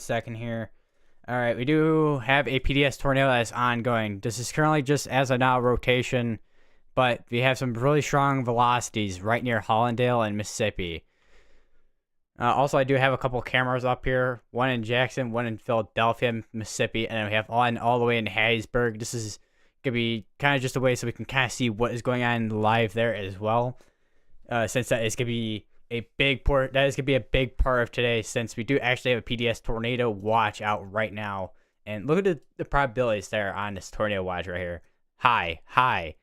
second here. All right, we do have a PDS tornado that's ongoing. This is currently just as of now rotation, but we have some really strong velocities right near Hollandale and Mississippi. Also, I do have a couple cameras up here, one in Jackson, one in Philadelphia, Mississippi, and then we have one all the way in Hattiesburg. This is going to be kind of just a way so we can kind of see what is going on live there as well, since that is going to be a big part. That is going to be a big part of today, since we do actually have a PDS tornado watch out right now. And look at the probabilities there on this tornado watch right here. High,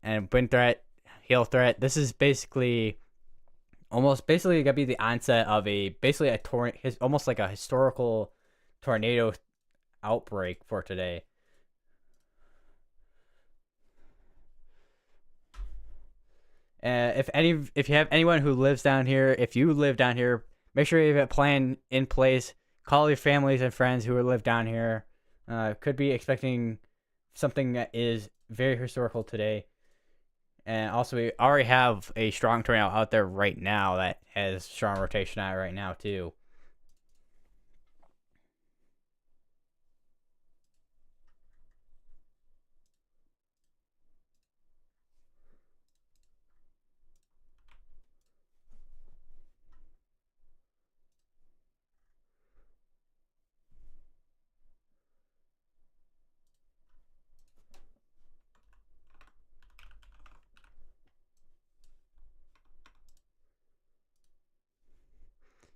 and wind threat, hail threat. This is basically gonna be the onset of almost like a historical tornado outbreak for today. If you have anyone who lives down here, if you live down here, make sure you have a plan in place. Call your families and friends who live down here. Could be expecting something that is very historical today. And also, we already have a strong tornado out there right now that has strong rotation on it right now, too.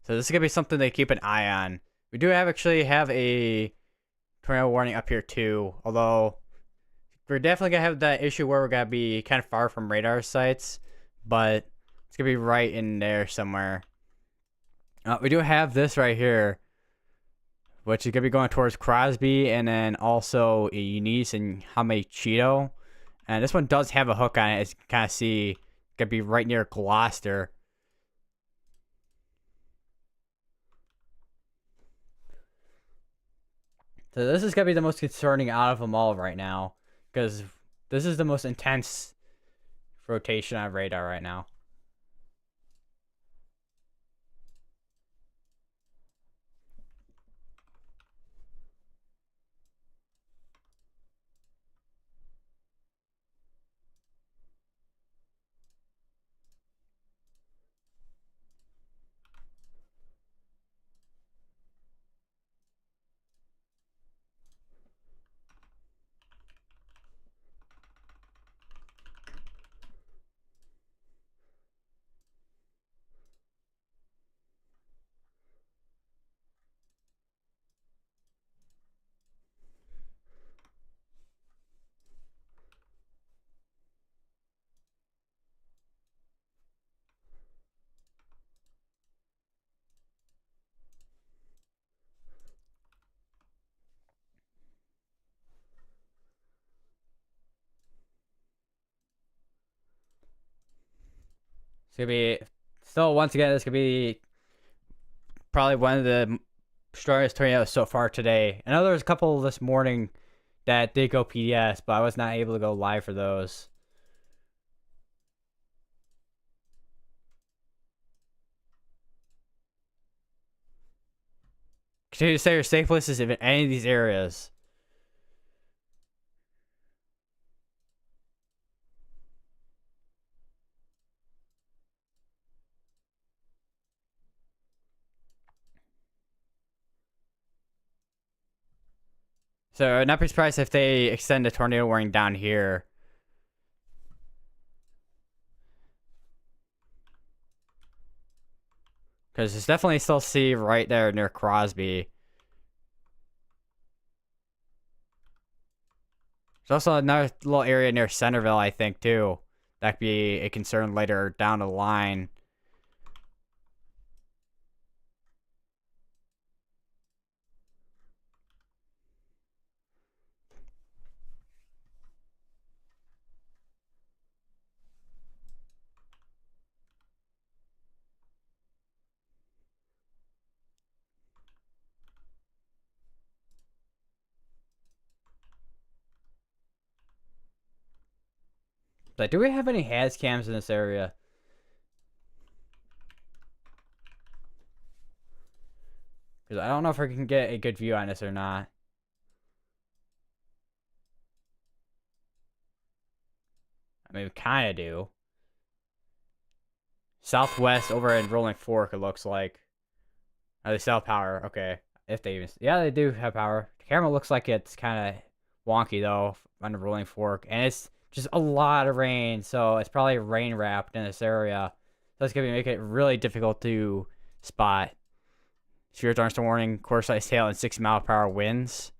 So this is going to be something to keep an eye on. We do actually have a tornado warning up here too, although we're definitely going to have that issue where we're going to be kind of far from radar sites, but it's going to be right in there somewhere. We do have this right here, which is going to be going towards Crosby and then also Eunice and Hamaichito. And this one does have a hook on it, as you can kind of see. It's going to be right near Gloucester. So this is going to be the most concerning out of them all right now, because this is the most intense rotation on radar right now. It's going to be, still once again, this could be probably one of the strongest tornadoes so far today. I know there was a couple this morning that did go PDS, but I was not able to go live for those. Continue to stay your safe places in any of these areas. So I'd not be surprised if they extend a tornado warning down here. Because there's definitely still sea right there near Crosby. There's also another little area near Centerville, I think, too. That could be a concern later down the line. But do we have any has cams in this area? Because I don't know if we can get a good view on this or not. I mean, we kind of do. Southwest over in Rolling Fork, it looks like. Oh, they still have power. Okay. If they even... Yeah, they do have power. The camera looks like it's kind of wonky, though, on the Rolling Fork. And it's just a lot of rain, so it's probably rain wrapped in this area. So it's going to make it really difficult to spot. Severe thunderstorm warning, core size hail, and 60-mile-per-hour winds.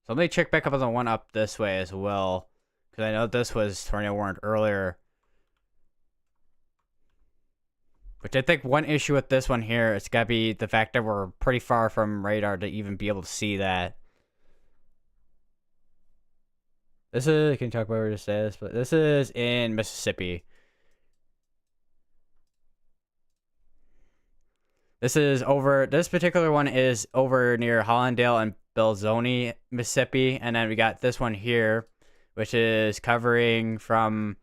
So let me check back up on the one up this way as well. Because I know this was tornado warned earlier. Which I think one issue with this one here, it's got to be the fact that we're pretty far from radar to even be able to see that. This is, I can talk about where this is, but this is in Mississippi. This particular one is over near Hollandale and Belzoni, Mississippi. And then we got this one here, which is covering from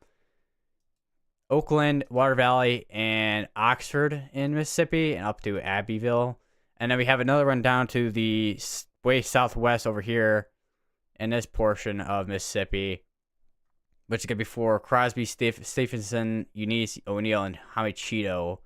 Oakland, Water Valley, and Oxford in Mississippi and up to Abbeville. And then we have another one down to the way southwest over here in this portion of Mississippi, which is going to be for Crosby, Stephenson, Eunice, O'Neill, and Hamachito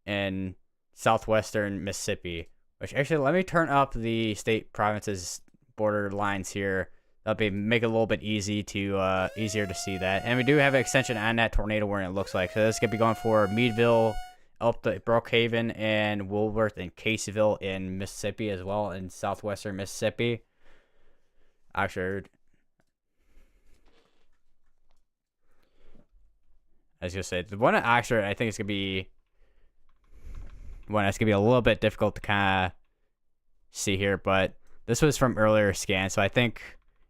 in southwestern Mississippi. Which actually, let me turn up the state provinces border lines here. That'll make it a little bit easier to see that. And we do have an extension on that tornado warning, it looks like. So this could be going for Meadville, up to Brookhaven, and Woolworth, and Caseyville in Mississippi as well, in southwestern Mississippi. Oxford. I was gonna say the one at Oxford, I think it's gonna be one that's gonna be a little bit difficult to kind of see here, but this was from earlier scan, so I think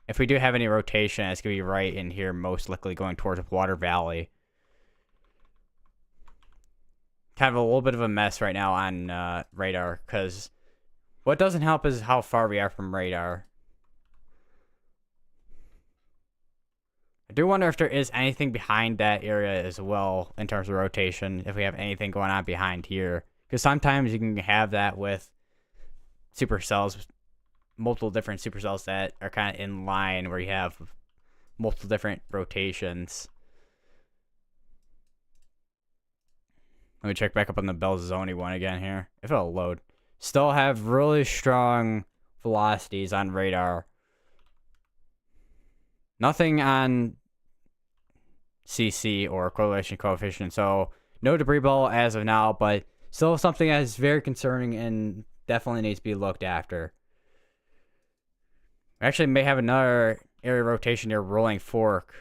if we do have any rotation, it's gonna be right in here, most likely going towards Water Valley. Kind of a little bit of a mess right now on radar, because what doesn't help is how far we are from radar. I do wonder if there is anything behind that area as well in terms of rotation, if we have anything going on behind here. Because sometimes you can have that with supercells, multiple different supercells that are kind of in line where you have multiple different rotations. Let me check back up on the Belzoni one again here, if it'll load. Still have really strong velocities on radar. Nothing on CC or correlation coefficient, so no debris ball as of now, but still something that is very concerning and definitely needs to be looked after. We actually may have another area rotation near Rolling Fork.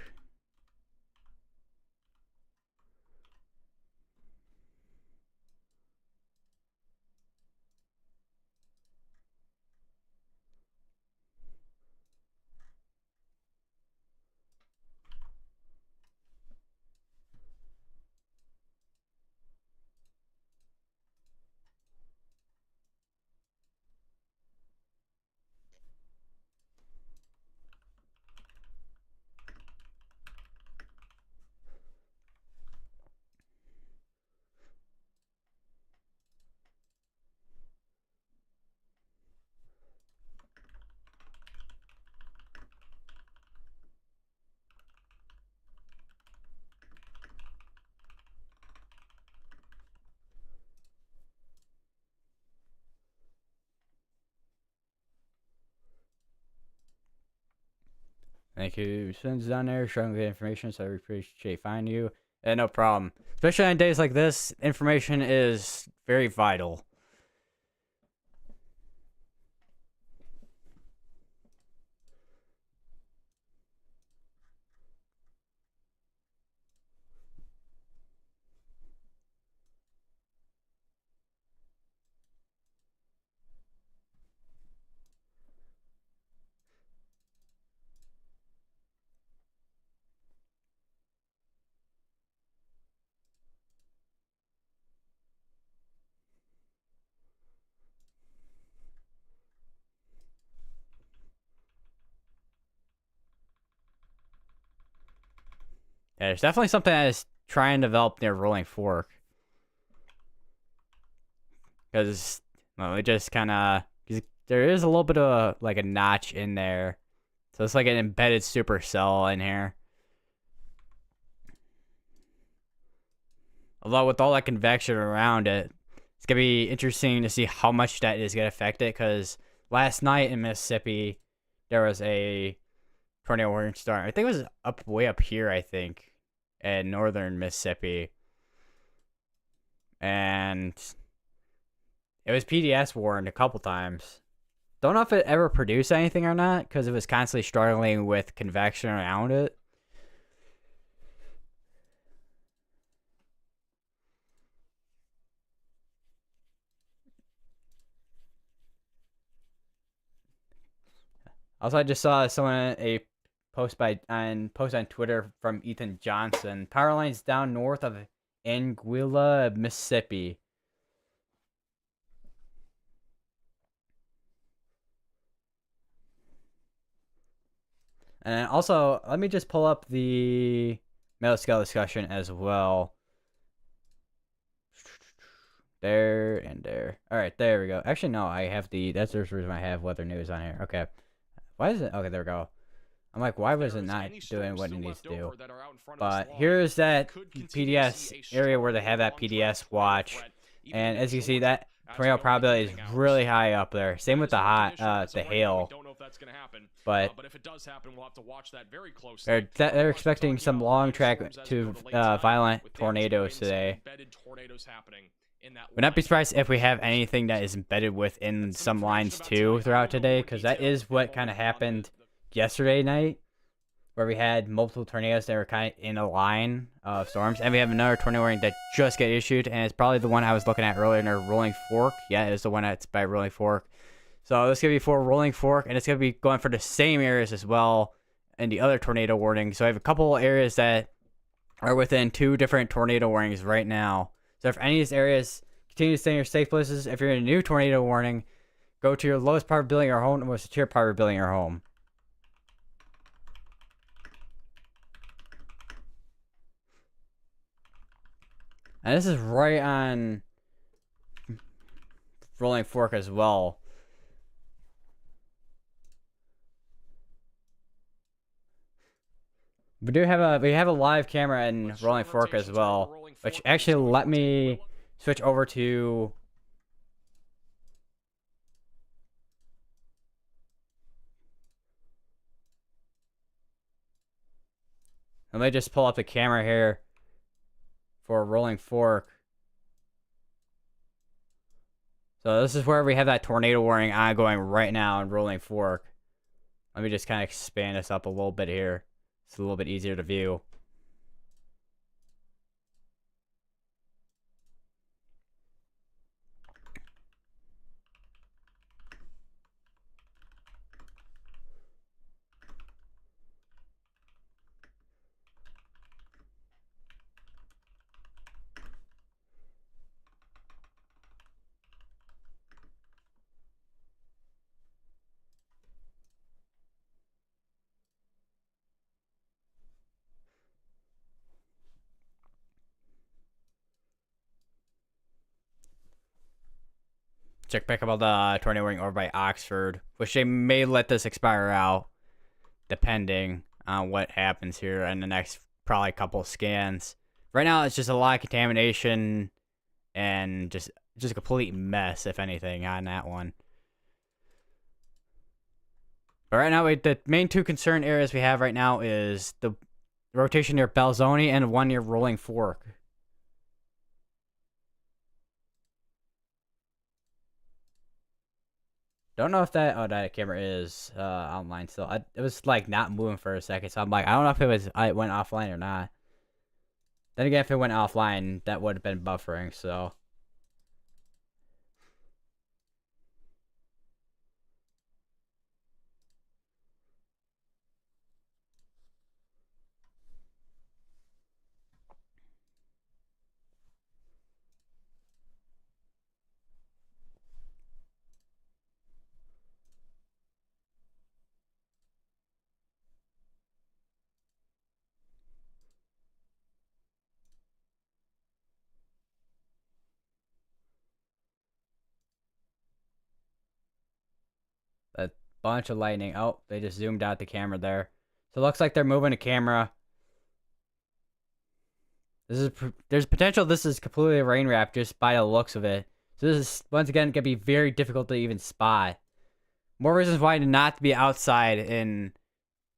Thank you. Sends down there showing the information, so I appreciate finding you. And no problem. Especially on days like this, information is very vital. Yeah, there's definitely something that is trying to develop near Rolling Fork. Because, well, it just kind of... There is a little bit of, like, a notch in there. So it's like an embedded supercell in here. Although with all that convection around it, it's going to be interesting to see how much that is going to affect it. Because last night in Mississippi, there was a tornado warning storm. I think it was way up here, I think, in northern Mississippi. And it was PDS warned a couple times. Don't know if it ever produced anything or not, because it was constantly struggling with convection around it. Also, I just saw a post on Twitter from Ethan Johnson. Power lines down north of Anguilla, Mississippi. And also, let me just pull up the scale discussion as well. There and there. All right, there we go. Actually, no, I have that's the reason I have weather news on here. Okay. Why is it? Okay, there we go. I'm like, why was it not doing what it needs to do? But here's that PDS area where they have that PDS watch. And as you see, that tornado probability is really high up there. Same with the hail. But if it does happen, we'll have to watch that very closely. They're expecting some long track to violent tornadoes today. Would not be surprised if we have anything that is embedded within some lines too throughout today, because that is what kind of happened yesterday night, where we had multiple tornadoes that were kind of in a line of storms, and we have another tornado warning that just got issued, and it's probably the one I was looking at earlier near Rolling Fork. Yeah, it is the one that's by Rolling Fork. So this is going to be for Rolling Fork, and it's going to be going for the same areas as well in the other tornado warning. So I have a couple areas that are within 2 different tornado warnings right now. So if any of these areas continue to stay in your safe places, if you're in a new tornado warning, go to your lowest probability in your home and most secure probability in your home. And this is right on Rolling Fork as well. We have a live camera in Rolling Fork as well, which actually let me switch over to let me just pull up the camera here for Rolling Fork. So this is where we have that tornado warning ongoing right now in Rolling Fork. Let me just kind of expand this up a little bit here. It's a little bit easier to view. Check back about the tornado warning over by Oxford, which they may let this expire out, depending on what happens here in the next probably couple of scans. Right now, it's just a lot of contamination and just a complete mess, if anything, on that one. But right now, the main two concern areas we have right now is the rotation near Belzoni and one near Rolling Fork. Don't know if that camera is online still. It was like not moving for a second, so I'm like, I don't know if it went offline or not. Then again, if it went offline, that would have been buffering. So a bunch of lightning. Oh, they just zoomed out the camera there. So it looks like they're moving the camera. There's potential this is completely a rain wrap just by the looks of it. So this is once again gonna be very difficult to even spot. More reasons why not to be outside in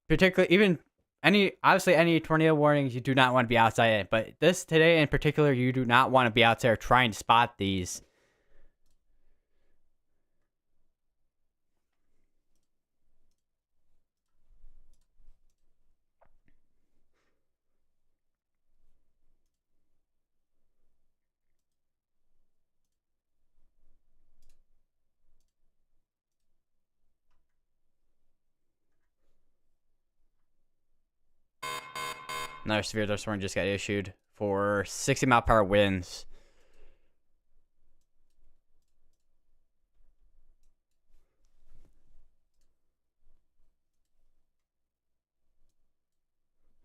particular, even any tornado warnings you do not want to be outside in. But this today in particular, you do not want to be out there trying to spot these. Another severe thunderstorm just got issued for 60-mile-per-hour winds.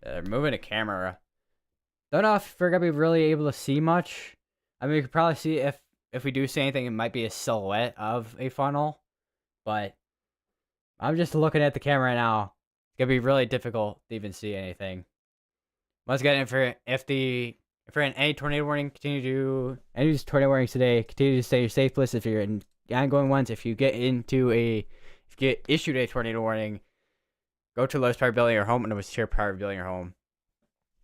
They're moving a camera. Don't know if we're gonna be really able to see much. I mean, we could probably see if we do see anything, it might be a silhouette of a funnel. But I'm just looking at the camera right now. It's gonna be really difficult to even see anything. Once again, if you're in any tornado warning, continue to any of these tornado warnings today. Continue to stay your safe place. If you're in ongoing ones, if you get issued a tornado warning, go to the lowest power building or home and the most secure power building or home.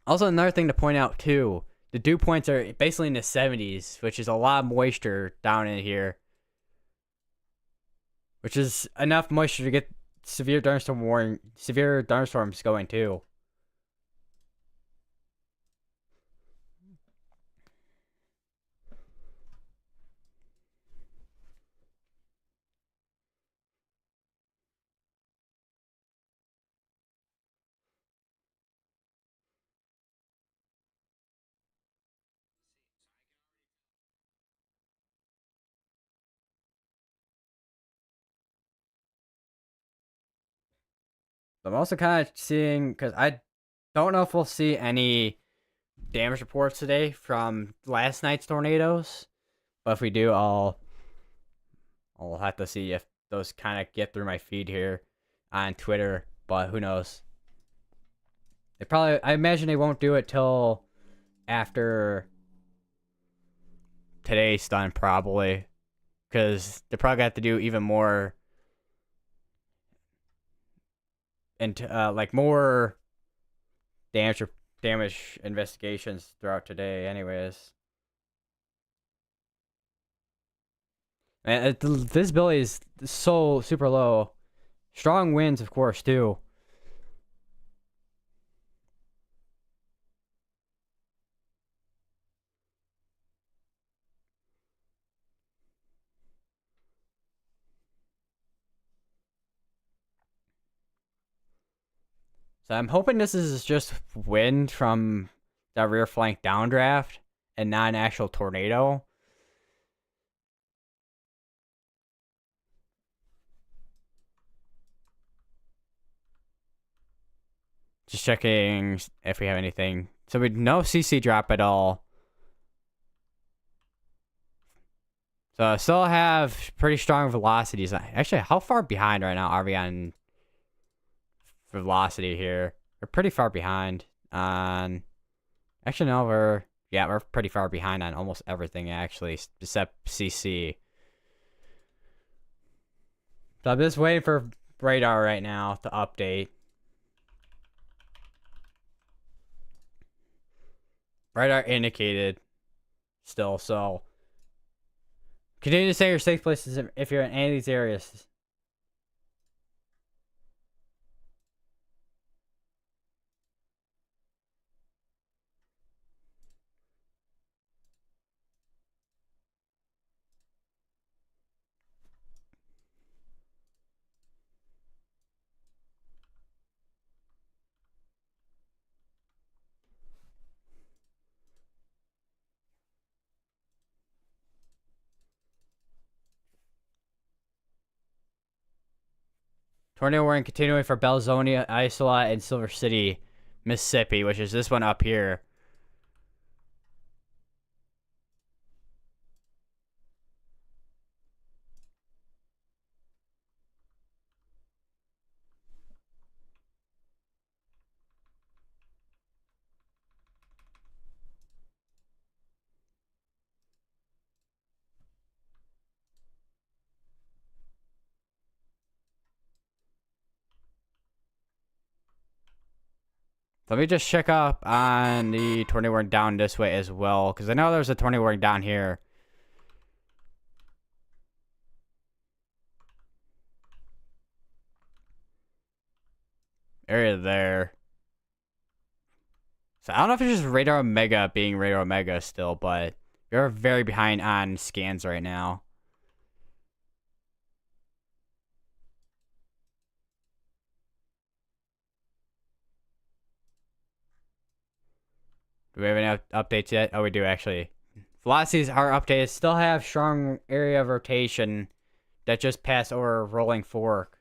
Also, another thing to point out too, the dew points are basically in the 70s, which is a lot of moisture down in here, which is enough moisture to get severe thunderstorms going too. I'm also kind of seeing, because I don't know if we'll see any damage reports today from last night's tornadoes, but if we do, I'll have to see if those kind of get through my feed here on Twitter, but who knows. I imagine they won't do it till after today's done, probably, because they probably have to do even more and like more damage investigations throughout today anyways. And the visibility is so super low. Strong winds, of course, too. So I'm hoping this is just wind from the rear flank downdraft and not an actual tornado. Just checking if we have anything. So we no CC drop at all. So I still have pretty strong velocities. Actually, how far behind right now are we on velocity here? We're pretty far behind on... Actually, no, we're pretty far behind on almost everything, actually, except CC. So I'm just waiting for radar right now to update. Radar indicated still, so continue to stay your safe places if you're in any of these areas. Tornado warning continuing for Belzoni, Isola, and Silver City, Mississippi, which is this one up here. Let me just check up on the tornado warning down this way as well, because I know there's a tornado warning down here. Area there. So I don't know if it's just Radar Omega being Radar Omega still, but you're very behind on scans right now. Do we have any updates yet? Oh, we do actually. Velocities are updated. Still have strong area of rotation that just passed over Rolling Fork.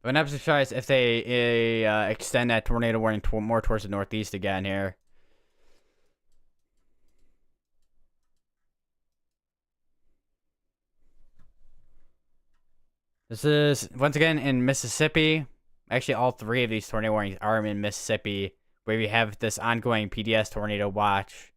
But I'm not surprised if they extend that tornado warning more towards the northeast again here. This is, once again, in Mississippi. Actually, all three of these tornado warnings are in Mississippi, where we have this ongoing PDS tornado watch.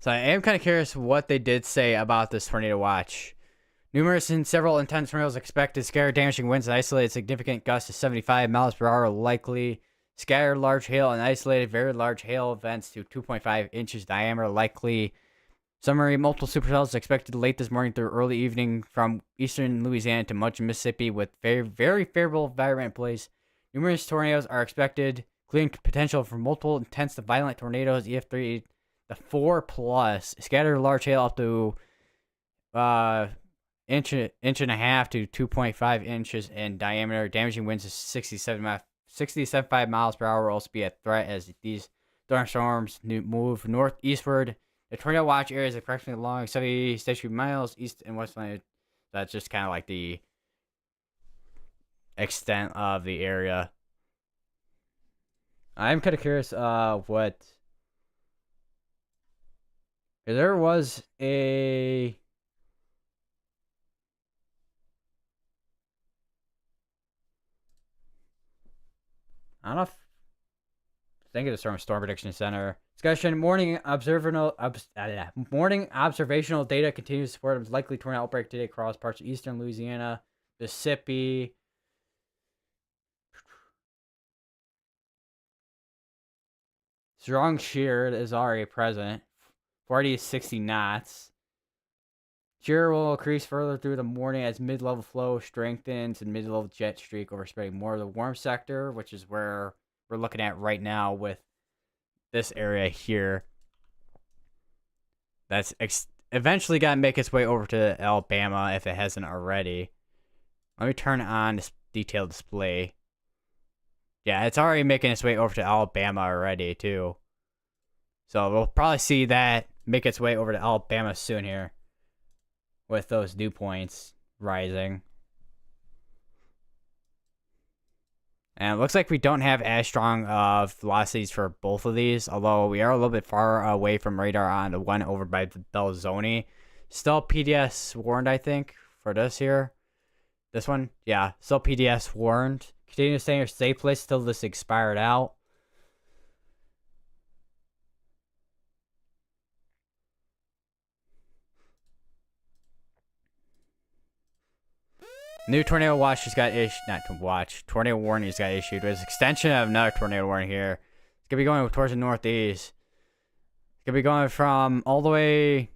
So I am kind of curious what they did say about this tornado watch. Numerous and several intense tornadoes expected, scattered damaging winds and isolated significant gusts to 75 miles per hour likely, scattered large hail and isolated very large hail events to 2.5 inches diameter likely. Summary, multiple supercells expected late this morning through early evening from eastern Louisiana to much Mississippi with very, very favorable environment in place. Numerous tornadoes are expected, including potential for multiple intense to violent tornadoes, EF3 the 4 plus, scattered large hail up to inch and a half to 2.5 inches in diameter. Damaging winds of 67.5 miles per hour will also be a threat as these storms move northeastward. The tornado watch area is approximately along 70 statute miles east and west. That's just kind of like the extent of the area. I'm kind of curious what. There was a. I don't know if Thank you to Storm Prediction Center. Discussion: morning observational data continues to support a likely tornado outbreak today across parts of eastern Louisiana, Mississippi. Strong shear is already present. 40 to 60 knots. Shear will increase further through the morning as mid-level flow strengthens and mid-level jet streak overspreading more of the warm sector, which is where we're looking at right now with this area here. That's eventually got to make its way over to Alabama if it hasn't already. Let me turn on this detailed display. Yeah, it's already making its way over to Alabama already, too. So we'll probably see that make its way over to Alabama soon here, with those dew points rising. And it looks like we don't have as strong of velocities for both of these, although we are a little bit far away from radar on the one over by the Belzoni. Still PDS warned, I think, for this here. This one? Yeah, still PDS warned. Continue to stay in your safe place till this expired out. New tornado watch just got issued. Not to watch. Tornado warning just got issued. There's extension of another tornado warning here. It's going to be going towards the northeast. It's going to be going from all the way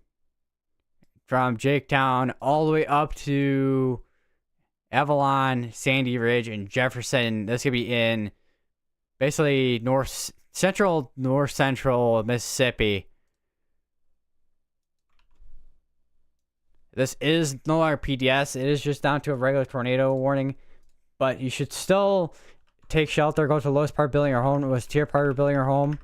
from Jaketown all the way up to Avalon, Sandy Ridge, and Jefferson. This could be in basically north central Mississippi. This is no longer PDS. It is just down to a regular tornado warning, but you should still take shelter. Go to the lowest part of building your home, the lowest tier part of building your home.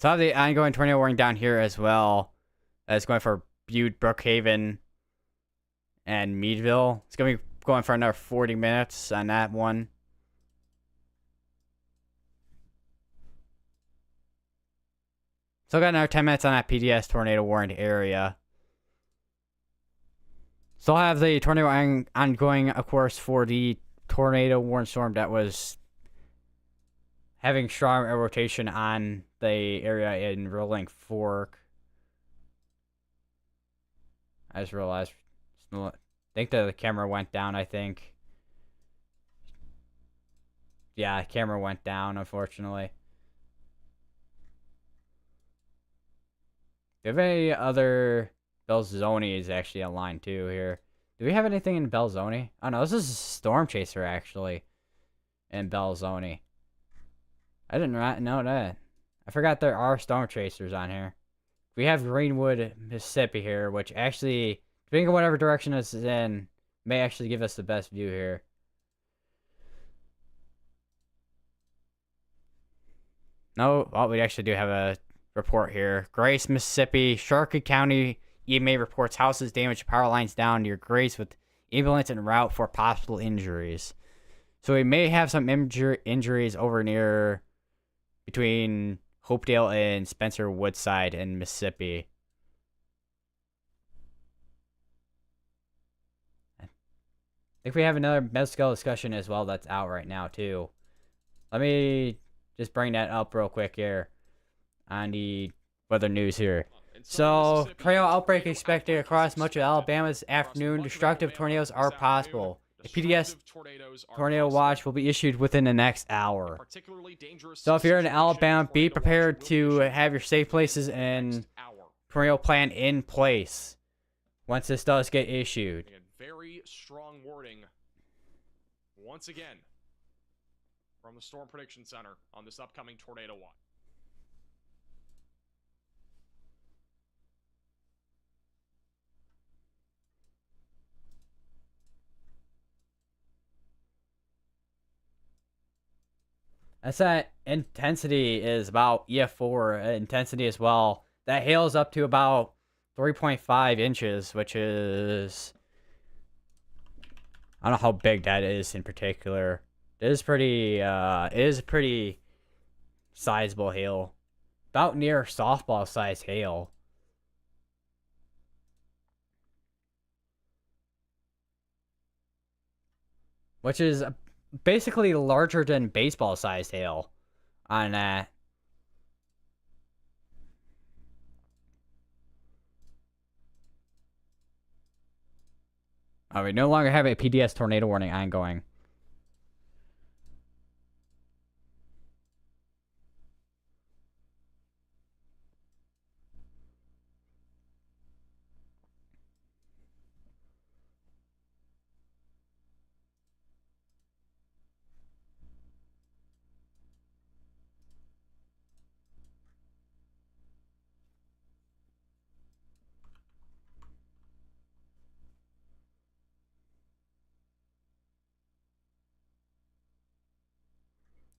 So I have the ongoing tornado warning down here as well. That's going for Butte, Brookhaven, and Meadville. It's going to be going for another 40 minutes on that one. Still got another 10 minutes on that PDS tornado warned area. Still have the tornado ongoing, of course, for the tornado warned storm that was having strong air rotation on the area in Rolling Fork. I just realized, I think the camera went down, I think. Yeah, the camera went down, unfortunately. Do we have any other... Belzoni is actually online too here. Do we have anything in Belzoni? Oh no, this is a Storm Chaser actually in Belzoni. I didn't know that. I forgot there are Storm Chasers on here. We have Greenwood, Mississippi here, which actually, depending on whatever direction this is in, may actually give us the best view here. No, well, we actually do have a report here. Grace, Mississippi, Sharkey County EMA reports houses damaged, power lines down near Grace with ambulance en route for possible injuries. So we may have some injuries over near between Hopedale and Spencer Woodside in Mississippi. I think we have another Mezcal discussion as well that's out right now too. Let me just bring that up real quick here on the weather news here. So, tornado outbreak expected across much of Alabama this afternoon. Destructive tornadoes are possible. A PDS tornado watch will be issued within the next hour. So if you're in Alabama, be prepared to have your safe places and tornado plan in place once this does get issued. And very strong wording once again from the Storm Prediction Center on this upcoming tornado watch. That's that intensity is about EF4 intensity as well. That hails up to about 3.5 inches, which is... I don't know how big that is in particular. It is a pretty sizable hail. About near softball size hail. Which is basically larger than baseball sized hail on that. We no longer have a PDS tornado warning ongoing.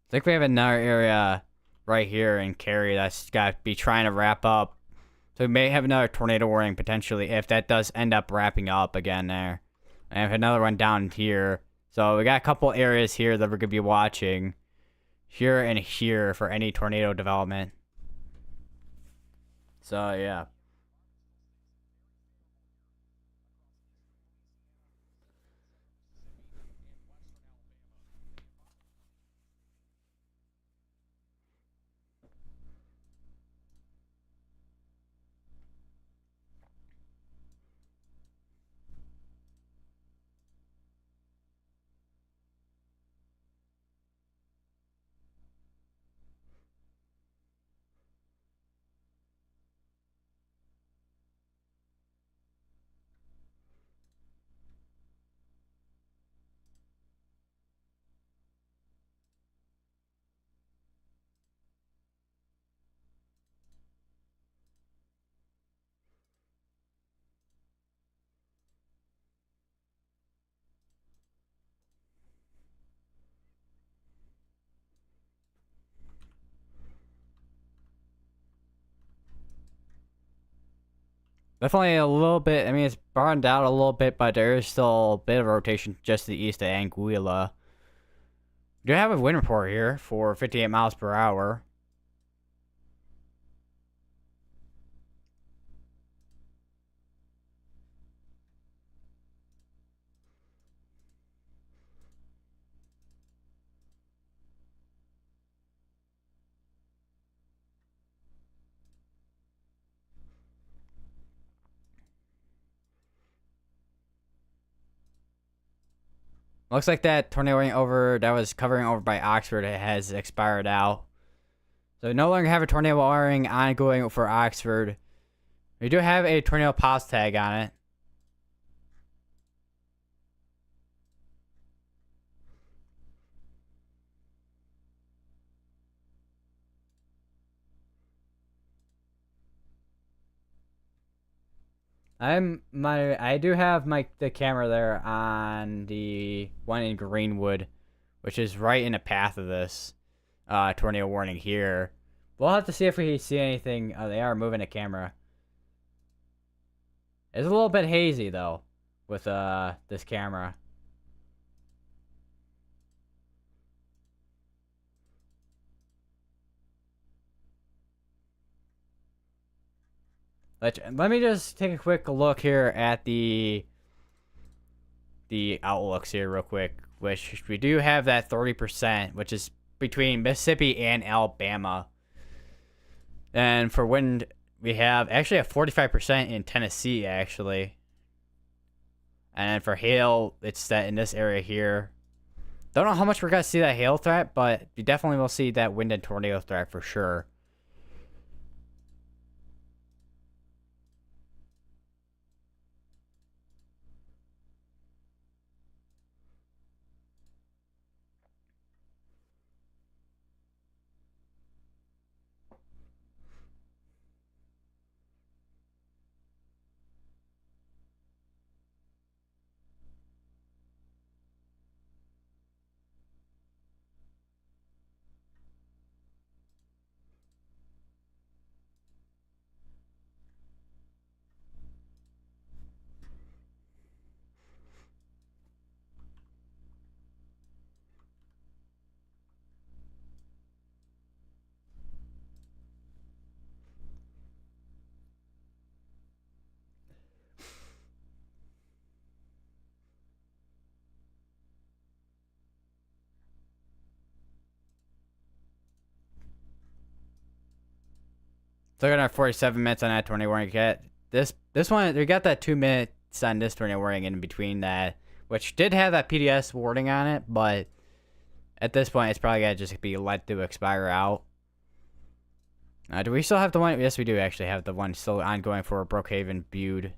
I think we have another area right here in Cary that's got to be trying to wrap up. So we may have another tornado warning potentially if that does end up wrapping up again there. And I have another one down here. So we got a couple areas here that we're going to be watching. Here and here for any tornado development. So yeah. Definitely a little bit, I mean, it's burned out a little bit, but there is still a bit of rotation just to the east of Anguilla. We do have a wind report here for 58 miles per hour. Looks like that tornado that was covering over by Oxford has expired out. So we no longer have a tornado warning ongoing for Oxford. We do have a tornado pause tag on it. I do have the camera there on the one in Greenwood, which is right in the path of this tornado warning here. We'll have to see if we see anything. Oh, they are moving the camera. It's a little bit hazy though with this camera. Let me just take a quick look here at the outlooks here real quick, which we do have that 30%, which is between Mississippi and Alabama. And for wind, we have actually a 45% in Tennessee, actually. And for hail, it's set in this area here. Don't know how much we're going to see that hail threat, but we definitely will see that wind and tornado threat for sure. Looking at 47 minutes on that tornado warning. Get this one. We got that 2 minutes on this tornado warning in between that, which did have that PDS warning on it, but at this point, it's probably gonna just be let to expire out. Do we still have the one? Yes, we do actually have the one still ongoing for Brookhaven Bude.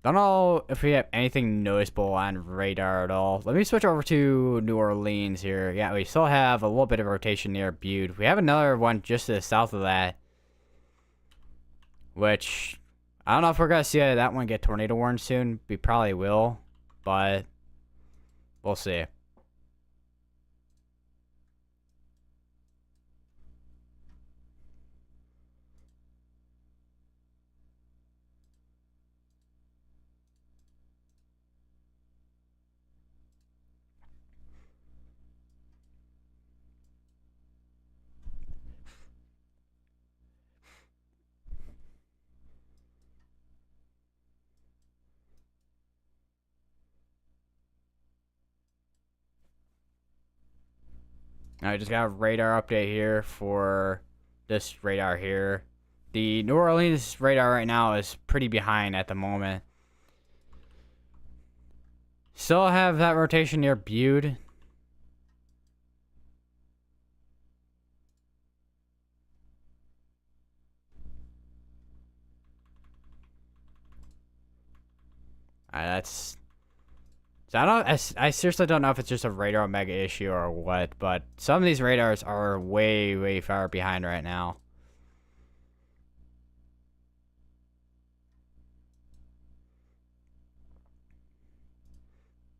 Don't know if we have anything noticeable on radar at all. Let me switch over to New Orleans here. Yeah, we still have a little bit of rotation near Bude. We have another one just to the south of that, which I don't know if we're going to see that one get tornado warned soon. We probably will, but we'll see. I just got a radar update here for this radar here. The New Orleans radar right now is pretty behind at the moment. Still have that rotation near Bude. That's... So I seriously don't know if it's just a radar omega issue or what, but some of these radars are way, way far behind right now.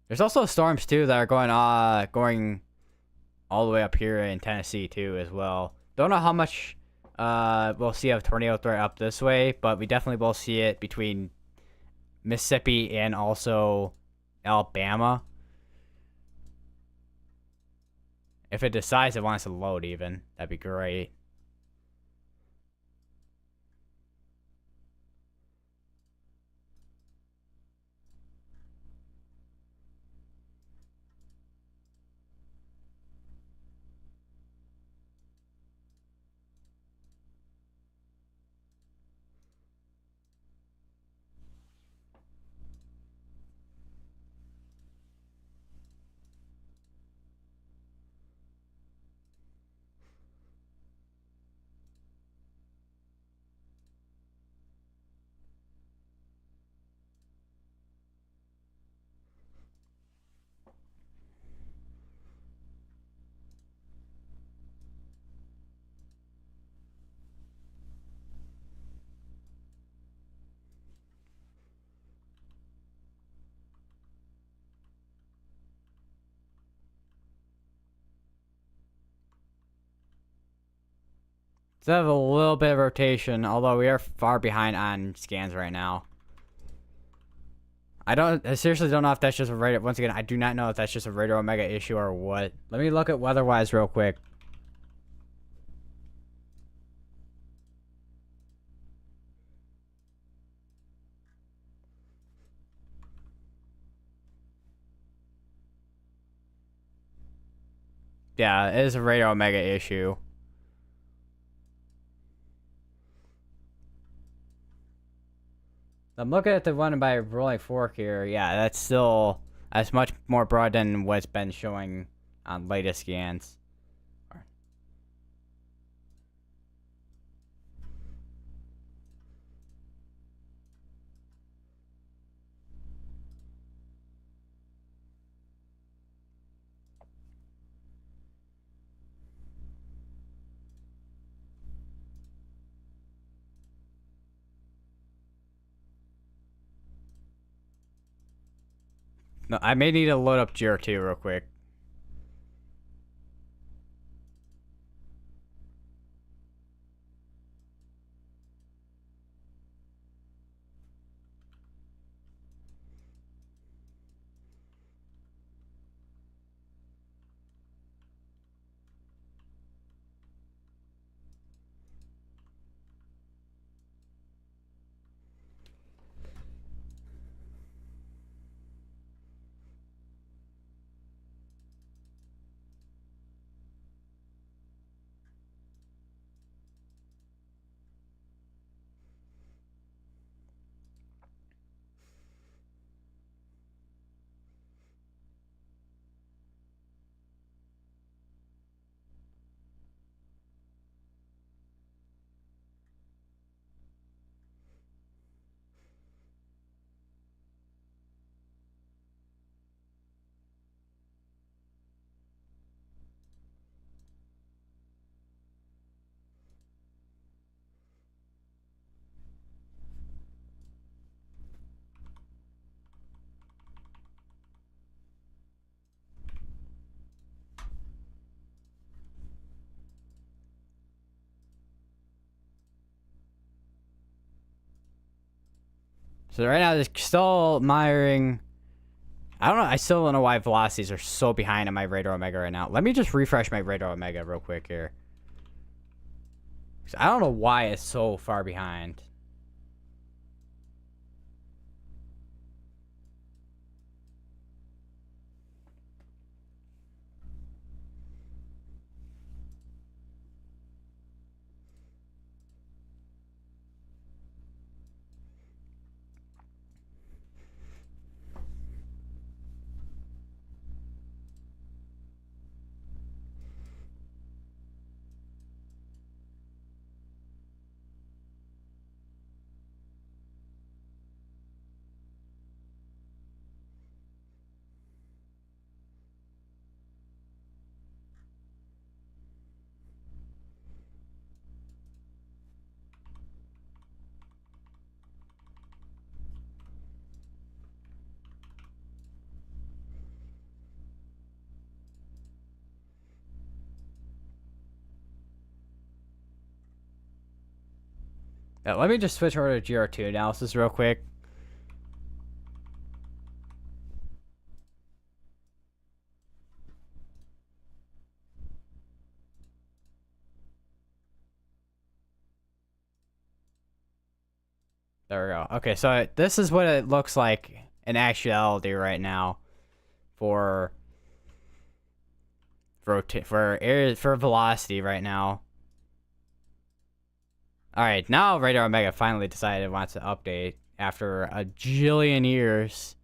There's also storms too that are going all the way up here in Tennessee too as well. Don't know how much we'll see of tornado threat up this way, but we definitely will see it between Mississippi and also Alabama. If it decides it wants to load even, that'd be great. So have a little bit of rotation, although we are far behind on scans right now. I seriously don't know if that's just a radar. Once again, I do not know if that's just a radar omega issue or what. Let me look at weather-wise real quick. Yeah, it is a radar omega issue. I'm looking at the one by Rolling Fork here. Yeah, that's much more broad than what's been showing on latest scans. No, I may need to load up GR2 real quick. So right now, it's still monitoring. I don't know. I still don't know why velocities are so behind on my Radar Omega right now. Let me just refresh my Radar Omega real quick here. 'Cause I don't know why it's so far behind. Let me just switch over to GR2 analysis real quick. There we go. Okay, so this is what it looks like in actuality right now for velocity right now. All right, now Radar Omega finally decided it wants to update after a jillion years.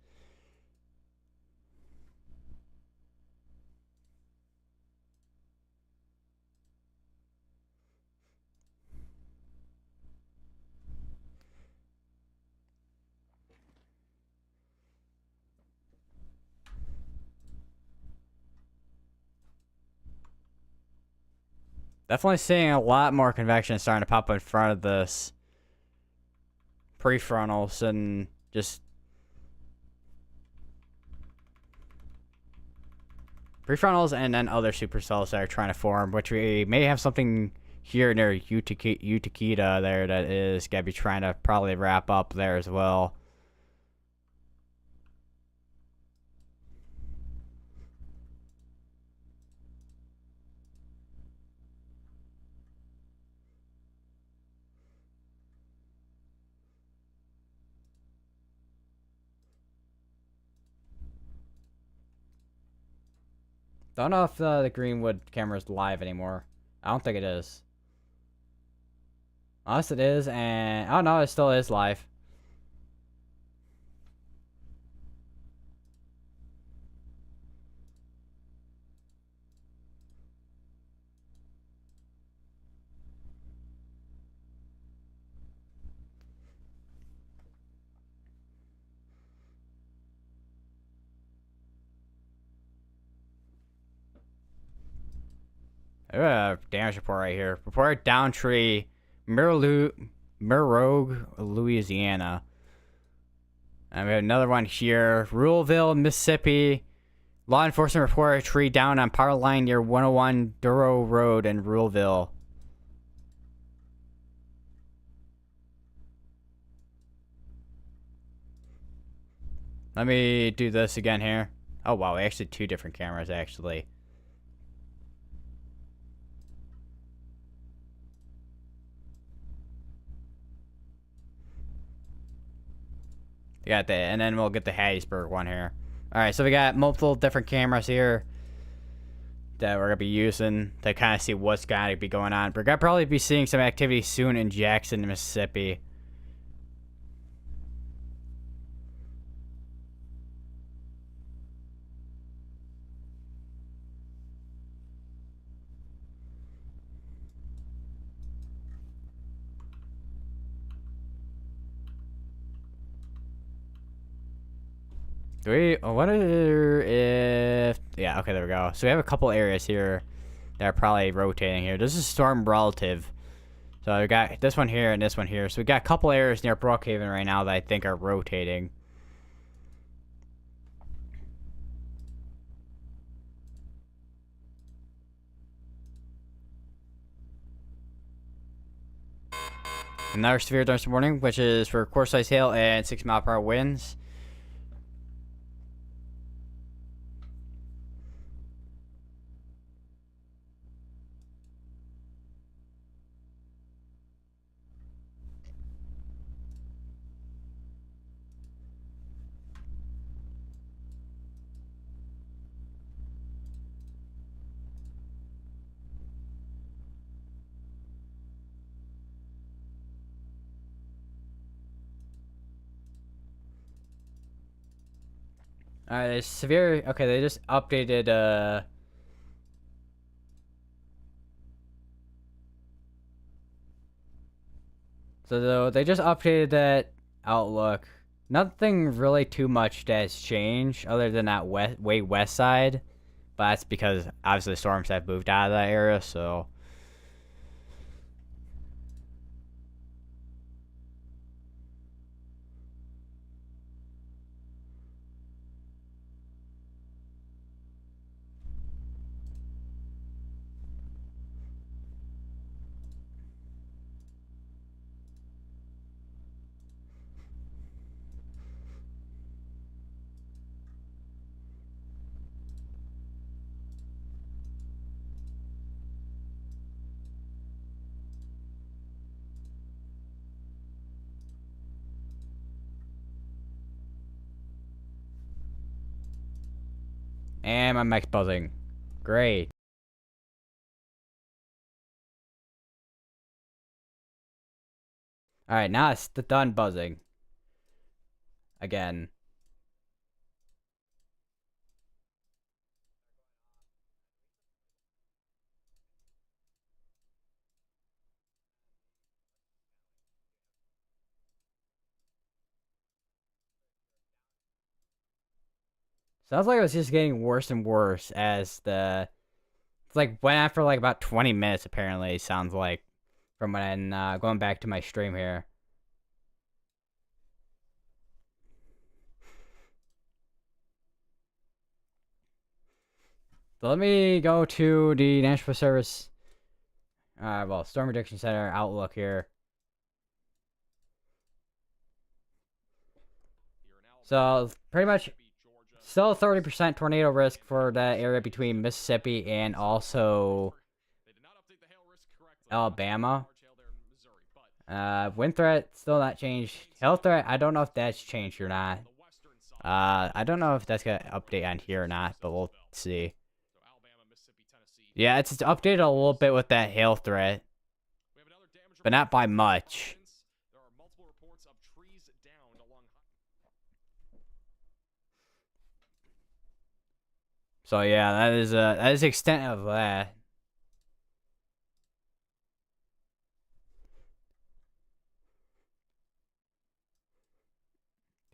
Definitely seeing a lot more convection starting to pop in front of this prefrontals and just prefrontals and then other supercells that are trying to form, which we may have something here near Utakita there that is going to be trying to probably wrap up there as well. Don't know if the Greenwood camera is live anymore. I don't think it is. Unless it is, and... oh no, it still is live. Damage report right here. Report down tree, Rogue, Louisiana. And we have another one here. Ruleville, Mississippi. Law enforcement report a tree down on power line near 101 Duro Road in Ruleville. Let me do this again here. Oh, wow. Actually, two different cameras, actually. We got that, and then we'll get the Hattiesburg one here. Alright, so we got multiple different cameras here that we're going to be using to kind of see what's going to be going on. We're going to probably be seeing some activity soon in Jackson, Mississippi. I wonder if... Yeah, okay, there we go. So we have a couple areas here that are probably rotating here. This is storm relative. So we got this one here and this one here. So we got a couple areas near Brookhaven right now that I think are rotating. Another severe thunderstorm warning, which is for core-size hail and 6-mile-per-hour winds. Alright, severe... Okay, they just updated, So they just updated that outlook. Nothing really too much that's changed other than that way west side. But that's because, obviously, the storms have moved out of that area, so... And my mic's buzzing. Great. Alright, now it's done buzzing. Again. Sounds like it was just getting worse and worse as the... It's like went on for like about 20 minutes apparently, sounds like. From when going back to my stream here. So let me go to the National Service, Storm Prediction Center outlook here. So pretty much still 30% tornado risk for that area between Mississippi and also Alabama. Wind threat still not changed. Hail threat, I don't know if that's changed or not. I don't know if that's gonna update on here or not, but we'll see. Yeah, it's updated a little bit with that hail threat, but not by much. So yeah, that is the extent of that.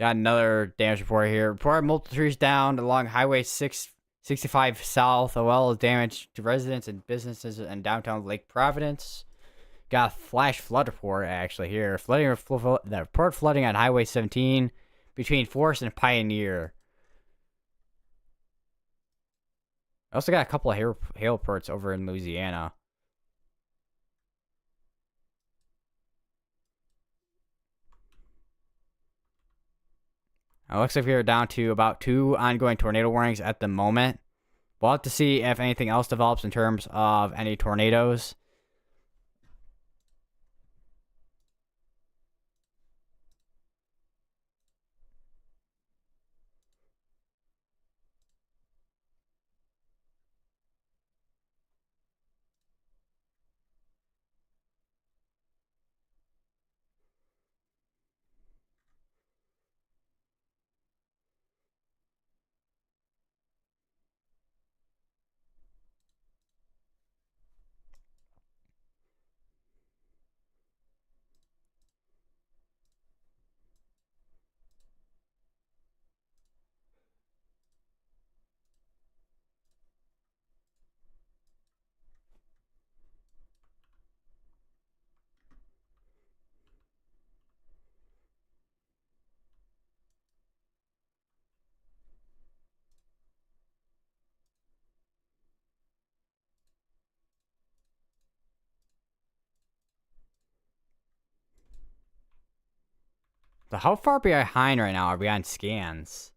Got another damage report here. Report multiple trees down along Highway 6 65 south, as well as damage to residents and businesses in downtown Lake Providence. Got a flash flood report actually here. The report flooding on Highway 17 between Forest and Pioneer. I also got a couple of hail reports over in Louisiana. It looks like we're down to about 2 ongoing tornado warnings at the moment. We'll have to see if anything else develops in terms of any tornadoes. So how far behind right now are we on scans?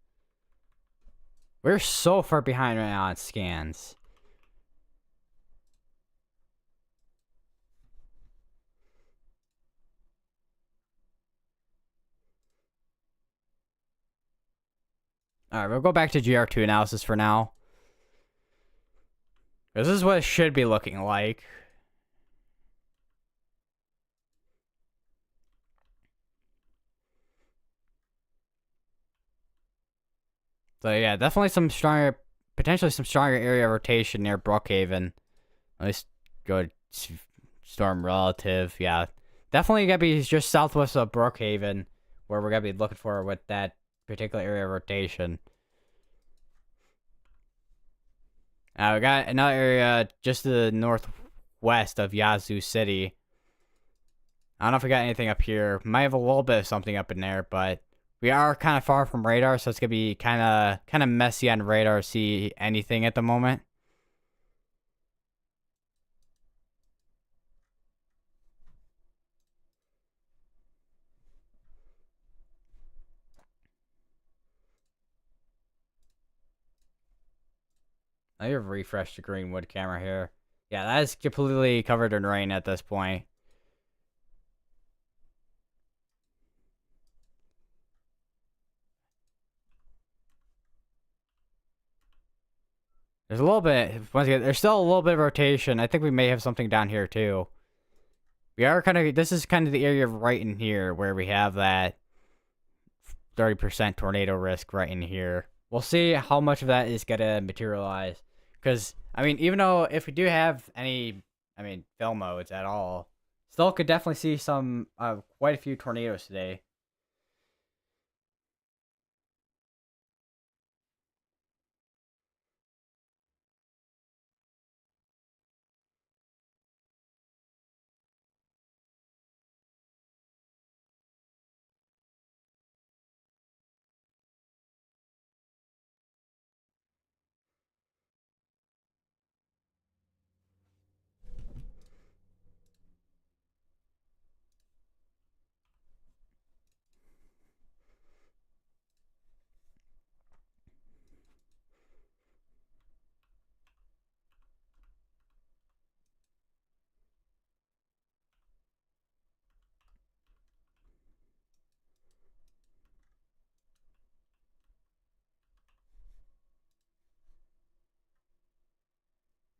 We're so far behind right now on scans. Alright, we'll go back to GR2 analysis for now. This is what it should be looking like. So yeah, definitely potentially some stronger area of rotation near Brookhaven. At least go to storm relative. Yeah, definitely gotta be just southwest of Brookhaven, where we're gonna be looking for with that particular area of rotation. We got another area just to the northwest of Yazoo City. I don't know if we got anything up here. Might have a little bit of something up in there, but we are kind of far from radar, so it's gonna be kind of messy on radar to see anything at the moment. I have refreshed the Greenwood camera here. Yeah, that is completely covered in rain at this point. There's a little bit, once again, there's still a little bit of rotation. I think we may have something down here too. This is kind of the area right in here where we have that 30% tornado risk right in here. We'll see how much of that is gonna materialize. Because, I mean, even though if we do have any, fill modes at all, still could definitely see quite a few tornadoes today.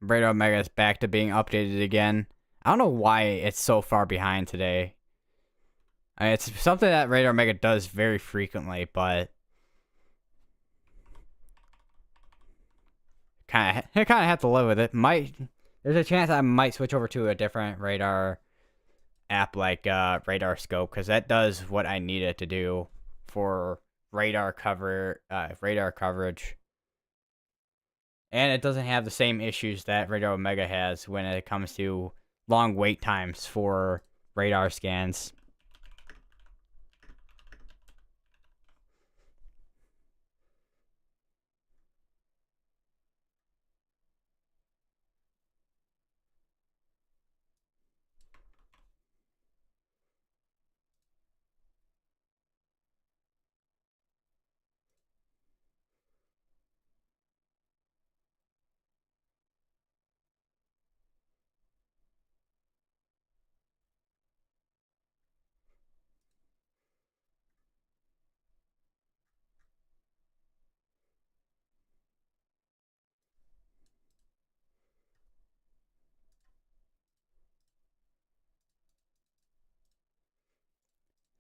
Radar Omega is back to being updated again. I don't know why it's so far behind today. It's something that Radar Omega does very frequently, but kind of have to live with it. There's a chance I might switch over to a different radar app like Radar Scope, because that does what I need it to do for radar coverage. And it doesn't have the same issues that Radar Omega has when it comes to long wait times for radar scans.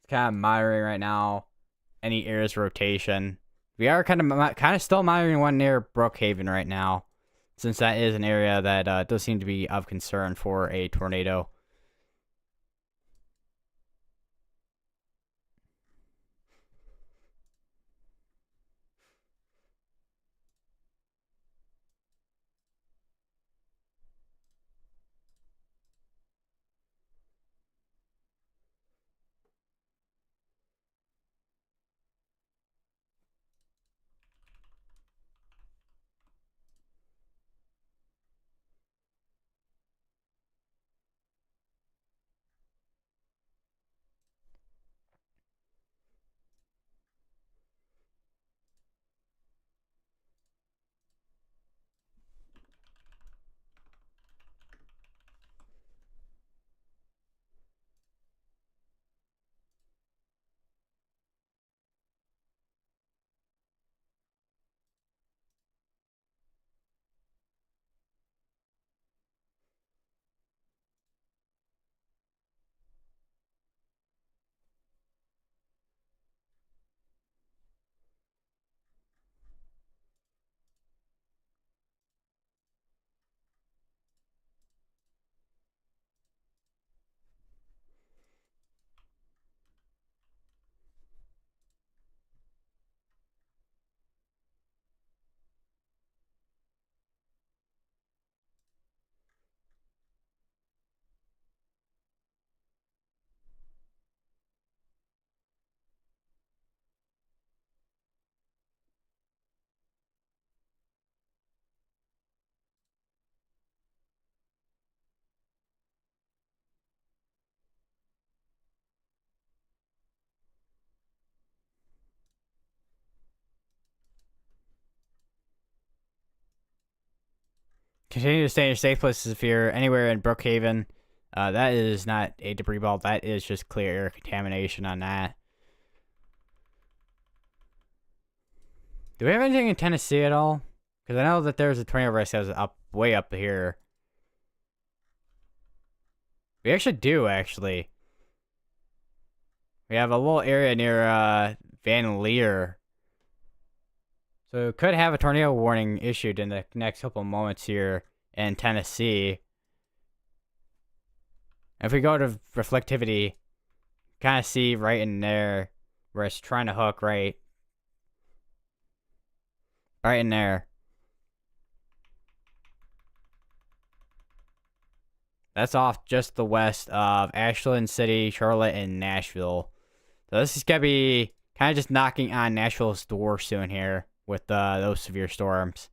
It's kind of monitoring right now any area's rotation. We are kind of still monitoring one near Brookhaven right now, since that is an area that does seem to be of concern for a tornado. Continue to stay in your safe places if you're anywhere in Brookhaven. That is not a debris ball. That is just clear air contamination on that. Do we have anything in Tennessee at all? Because I know that there's a tornado risk that was way up here. We actually do, actually. We have a little area near Van Leer. So we could have a tornado warning issued in the next couple of moments here in Tennessee. If we go to reflectivity, kind of see right in there where it's trying to hook right in there. That's off just the west of Ashland City, Charlotte, and Nashville. So this is going to be kind of just knocking on Nashville's door soon here with those severe storms.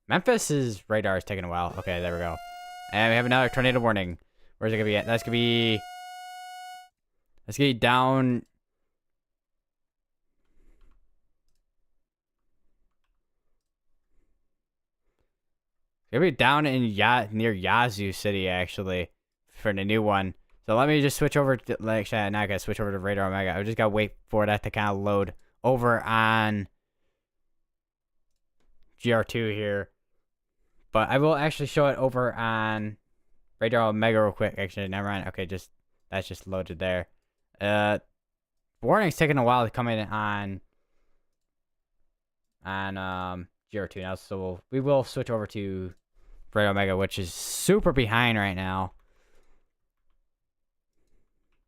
Memphis's radar is taking a while. Okay, there we go. And we have another tornado warning. Where's it going to be at? That's going to be down. It's going to be down in near Yazoo City, actually, for the new one. So let me just switch over to, actually, I'm not going to switch over to Radar Omega. I just got to wait for that to kind of load over on GR2 here. But I will actually show it over on Radar Omega real quick. Actually, never mind. Okay, that's just loaded there. Warning's taking a while to come in on GR2 now, so we will switch over to Radar Omega, which is super behind right now.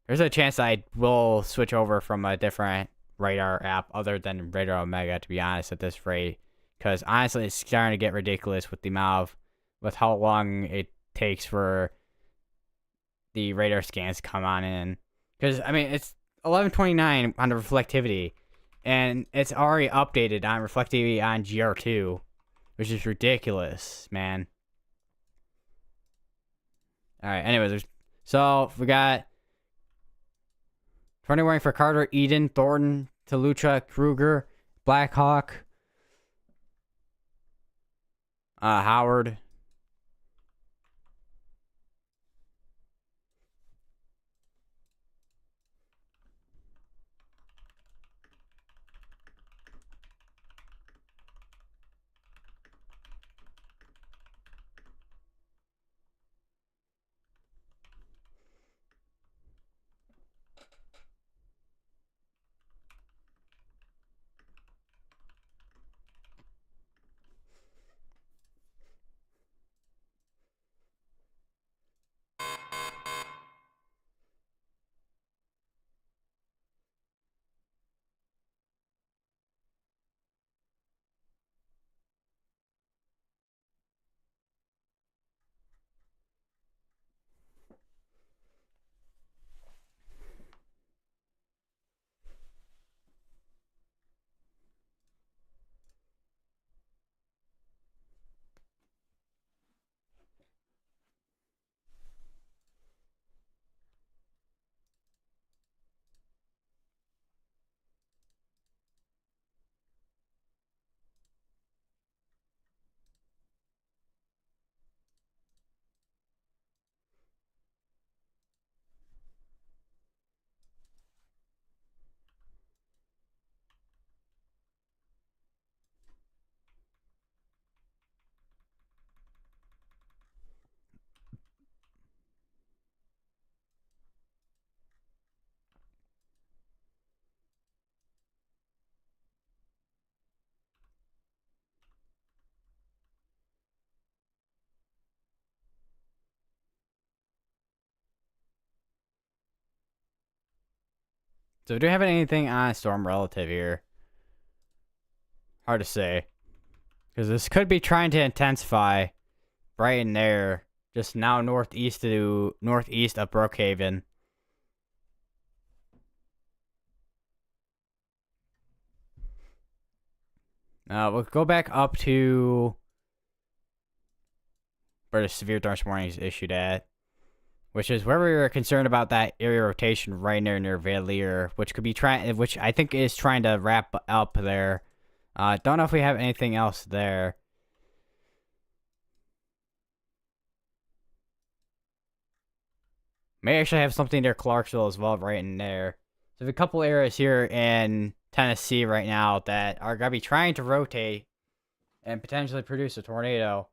There's a chance I will switch over from a different radar app other than Radar Omega, to be honest, at this rate. because honestly, it's starting to get ridiculous with with how long it takes for the radar scans to come on in. Because I mean, it's 11:29 on the reflectivity, and it's already updated on reflectivity on GR2, which is ridiculous, man. All right. Anyways, so we got 20 warning for Carter, Eden, Thornton, Talucha, Kruger, Blackhawk, Howard. So do we have anything on storm relative here? Hard to say. Because this could be trying to intensify right in there. Just now northeast of Brookhaven. We'll go back up to where the severe thunderstorm warning is issued at, which is where we were concerned about that area rotation right near Valier, which I think is trying to wrap up there. Don't know if we have anything else there. May actually have something near Clarksville as well, right in there. So we have a couple areas here in Tennessee right now that are gonna be trying to rotate and potentially produce a tornado.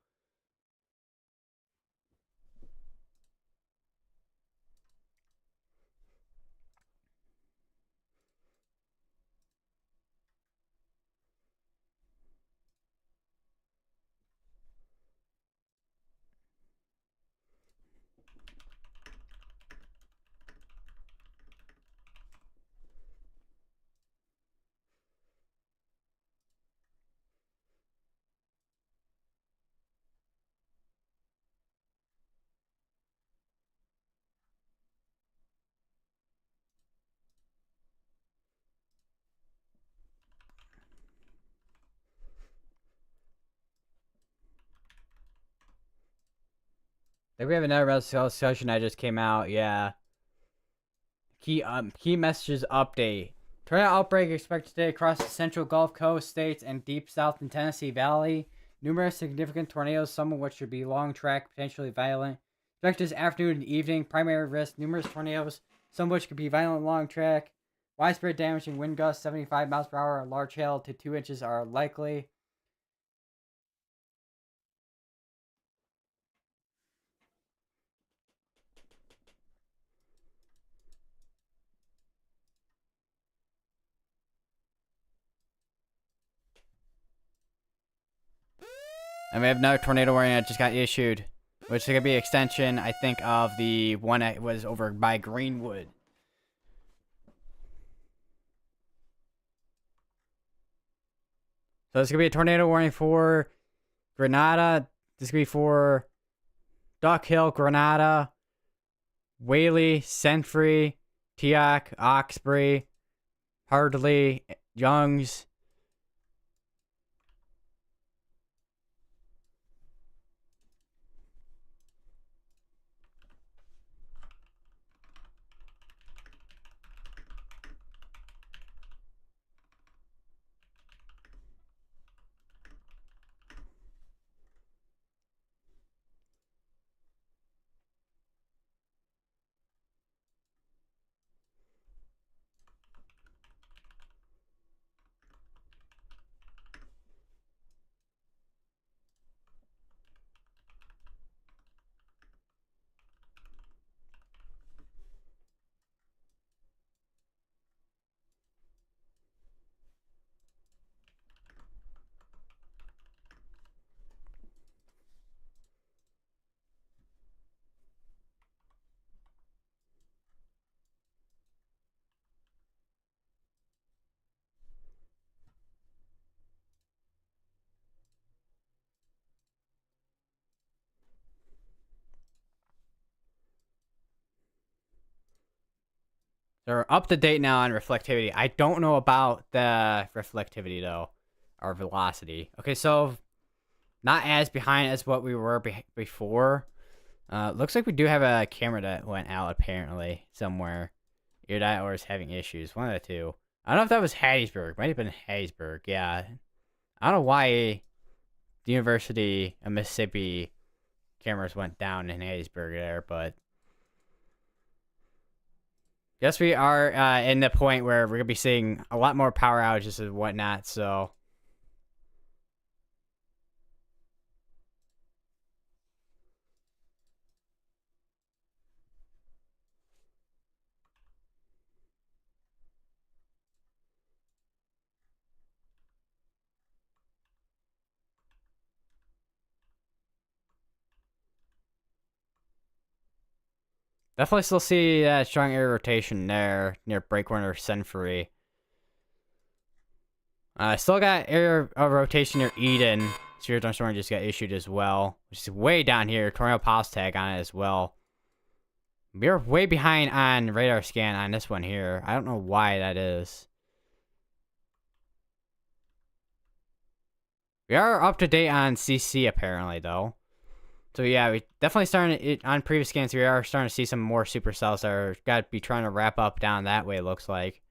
I think we have another discussion that just came out. Yeah. Key messages update. Tornado outbreak expected today across the central Gulf Coast states and deep south in Tennessee Valley. Numerous significant tornadoes, some of which should be long track, potentially violent. Expected this afternoon and evening. Primary risk: numerous tornadoes, some of which could be violent long track. Widespread damaging wind gusts 75 miles per hour. Large hail to 2 inches are likely. And we have another tornado warning that just got issued, which is going to be an extension, I think, of the one that was over by Greenwood. So it's going to be a tornado warning for Grenada. This is going to be for Duck Hill, Grenada, Whaley, Senfree, Teoc, Oxbury, Hardley, Youngs. They're up to date now on reflectivity. I don't know about the reflectivity though, or velocity. Okay, so not as behind as what we were before. Looks like we do have a camera that went out apparently somewhere. Either that or is having issues. One of the two. I don't know if that was Hattiesburg. Might have been Hattiesburg. Yeah. I don't know why the University of Mississippi cameras went down in Hattiesburg there, but guess we are in the point where we're gonna be seeing a lot more power outages and whatnot. So definitely still see that strong air rotation there near Breakwater Senfree. Still got air rotation near Eden. Spiriton Storm just got issued as well, which is way down here. Tornado Pulse tag on it as well. We're way behind on radar scan on this one here. I don't know why that is. We are up to date on CC apparently though. So yeah, we definitely starting it on previous scans. We are starting to see some more supercells that are got to be trying to wrap up down that way. It looks like.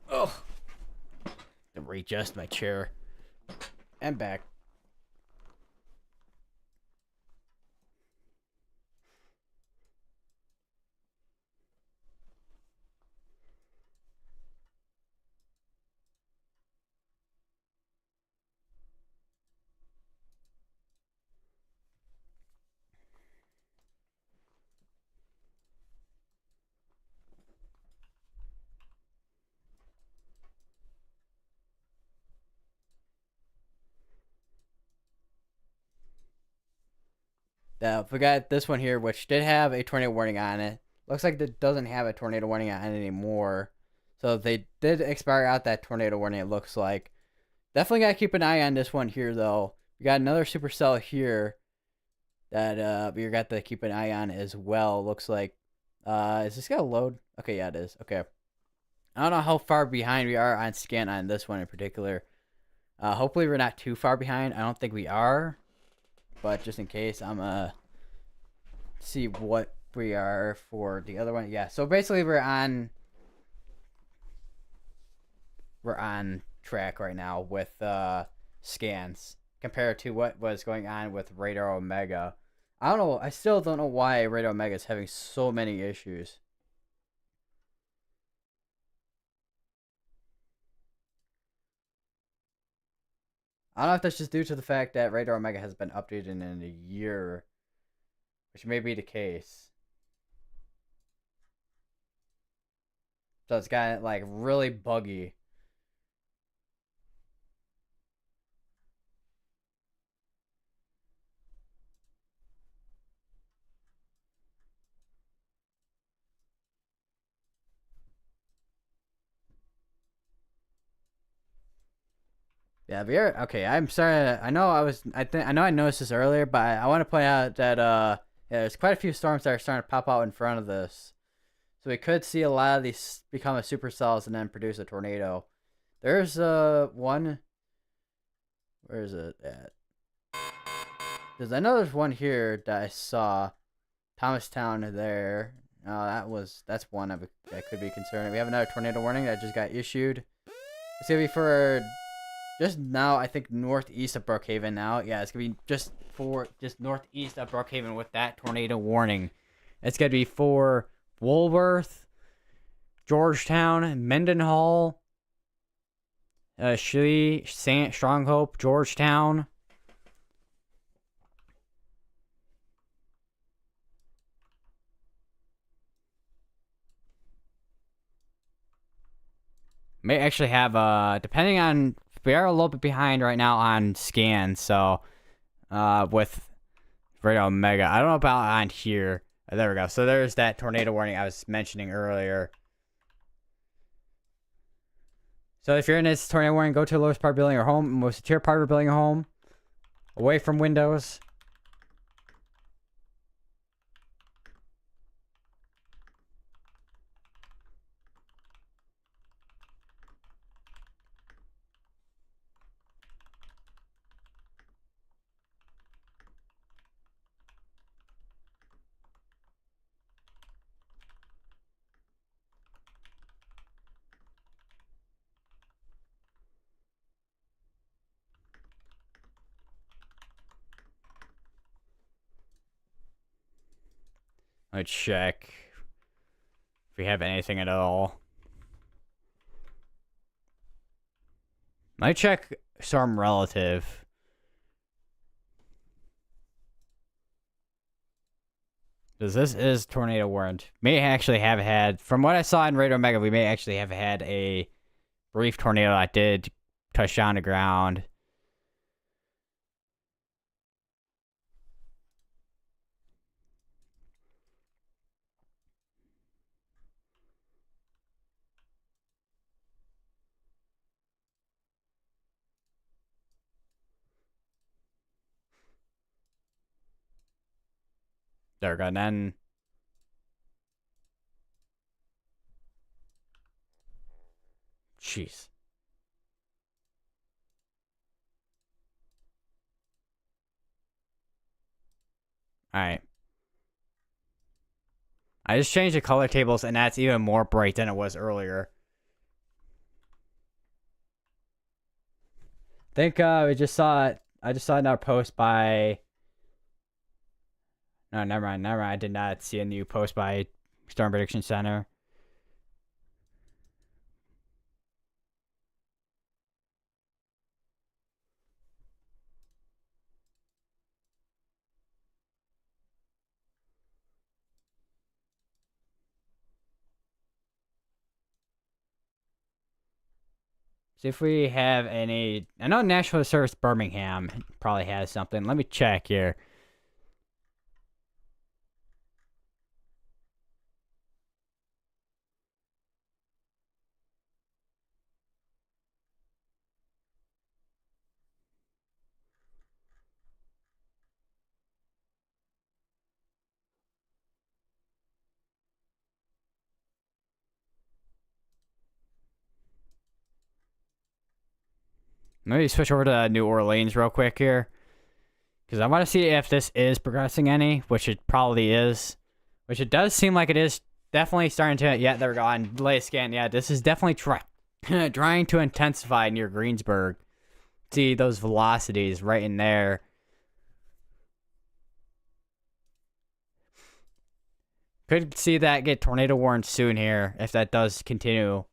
Oh, to readjust my chair and back. We got this one here, which did have a tornado warning on it. Looks like it doesn't have a tornado warning on it anymore. So they did expire out that tornado warning, it looks like. Definitely got to keep an eye on this one here, though. We got another supercell here that we got to keep an eye on as well. Looks like. Is this gonna load? Okay, yeah, it is. Okay. I don't know how far behind we are on scan on this one in particular. Hopefully we're not too far behind. I don't think we are. But just in case, I'm see what we are for the other one. Yeah, so basically we're on track right now with scans compared to what was going on with Radar Omega. I don't know. I still don't know why Radar Omega is having so many issues. I don't know if that's just due to the fact that Radar Omega has been updated in a year, which may be the case. So it's got like really buggy. Yeah, but okay. I'm sorry. I know I was. I know I noticed this earlier, but I want to point out that yeah, there's quite a few storms that are starting to pop out in front of this. So we could see a lot of these become a supercells and then produce a tornado. There's one. Where is it at? I know there's one here that I saw. Thomastown there. That's one that could be concerning. We have another tornado warning that just got issued. It's gonna be for just now. I think northeast of Brookhaven now. Yeah, it's gonna be just northeast of Brookhaven with that tornado warning. It's gonna be for Woolworth, Georgetown, Mendenhall, Schley, Stronghope, Georgetown. May actually have depending on, we are a little bit behind right now on scans, so with Radio Omega. I don't know about on here. There we go. So there's that tornado warning I was mentioning earlier. So if you're in this tornado warning, go to the lowest part of building or home, most secure part of building or home, away from windows. Let's check if we have anything at all. Might check storm relative. Because this is tornado warrant. May actually have had, from what I saw in Radio Omega, we may actually have had a brief tornado that did touch down the ground. There we go. And then jeez. Alright. I just changed the color tables, and that's even more bright than it was earlier. I think we just saw it. I just saw another post by. No, never mind. Never mind. I did not see a new post by Storm Prediction Center. See if we have any. I know National Service Birmingham probably has something. Let me check here. Maybe switch over to New Orleans real quick here. Because I want to see if this is progressing any, which it probably is. Which it does seem like it is definitely starting to. Yeah, there we go. On delay scan. Yeah, this is definitely trying to intensify near Greensburg. See those velocities right in there. Could see that get tornado warned soon here if that does continue.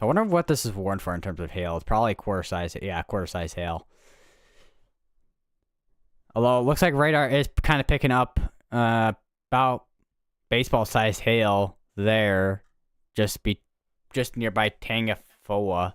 I wonder what this is warned for in terms of hail. It's probably quarter size. Yeah, quarter size hail. Although it looks like radar is kind of picking up about baseball sized hail there, just nearby Tangafoa.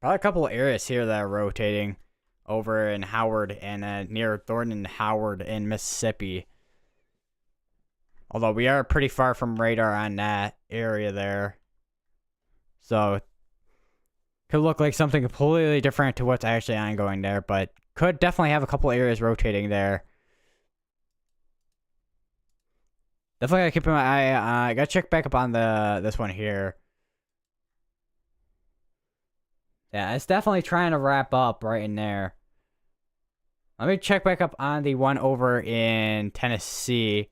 Probably a couple of areas here that are rotating over in Howard and near Thornton and Howard in Mississippi. Although we are pretty far from radar on that area there. So could look like something completely different to what's actually ongoing there, but could definitely have a couple areas rotating there. Definitely gotta keep my eye. I gotta check back up on this one here. Yeah, it's definitely trying to wrap up right in there. Let me check back up on the one over in Tennessee.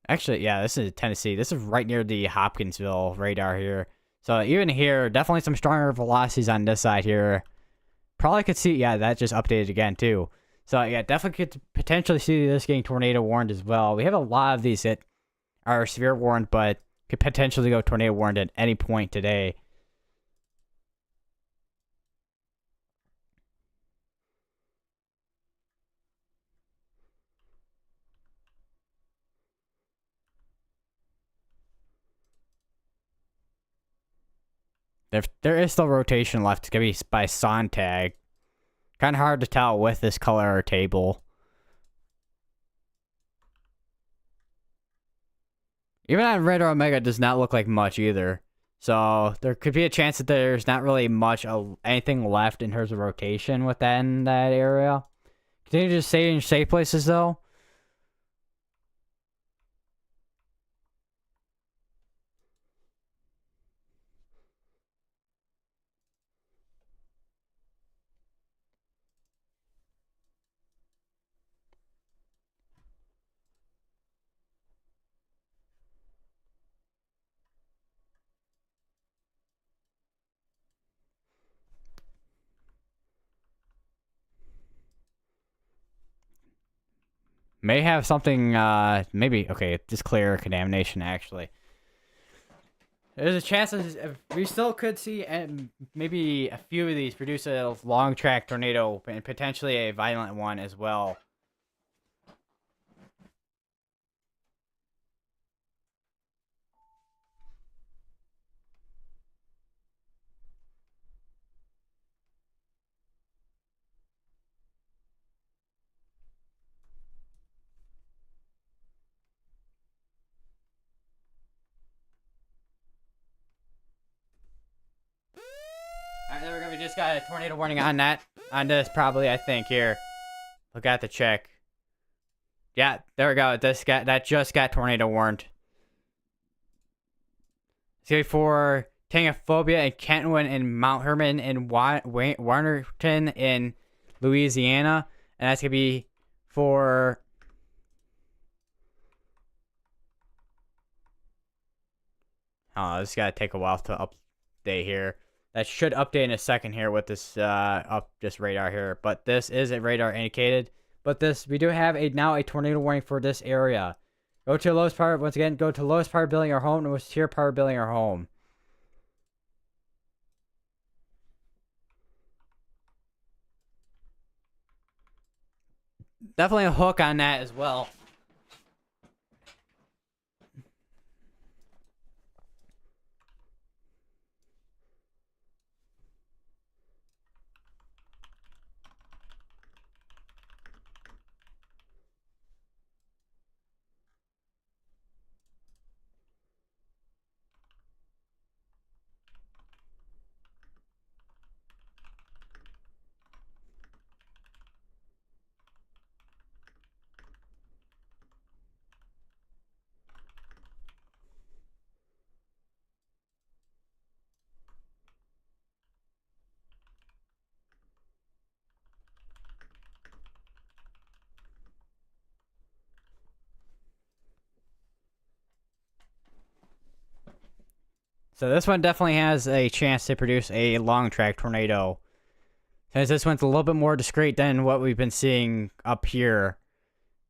Actually, yeah, this is Tennessee. This is right near the Hopkinsville radar here. So even here, definitely some stronger velocities on this side here. Probably could see, yeah, that just updated again too. So yeah, definitely could potentially see this getting tornado warned as well. We have a lot of these that are severe warned, but could potentially go tornado warned at any point today. There is still rotation left. It's going to be by Sontag. Kind of hard to tell with this color table. Even on Red or Omega, it does not look like much either. So there could be a chance that there's not really much of anything left in terms of rotation within that area. Continue to stay in safe places though. May have something, maybe, okay, just clear contamination actually. There's a chance that we still could see maybe a few of these produce a long track tornado and potentially a violent one as well. Alright, there we go. We just got a tornado warning on that. On this, probably, I think, here. Look at the check. Yeah, there we go. That just got tornado warned. It's going to be for Tangaphobia and Kentwood and Mount Herman and Warnerton in Louisiana. And that's going to be for... Oh, this got to take a while to update here. That should update in a second here with this this radar here. But this is a radar indicated. But we do have now a tornado warning for this area. Go to the lowest part, once again, go to the lowest part of building or home, and most secure part of building or home. Definitely a hook on that as well. So this one definitely has a chance to produce a long track tornado. Since this one's a little bit more discreet than what we've been seeing up here.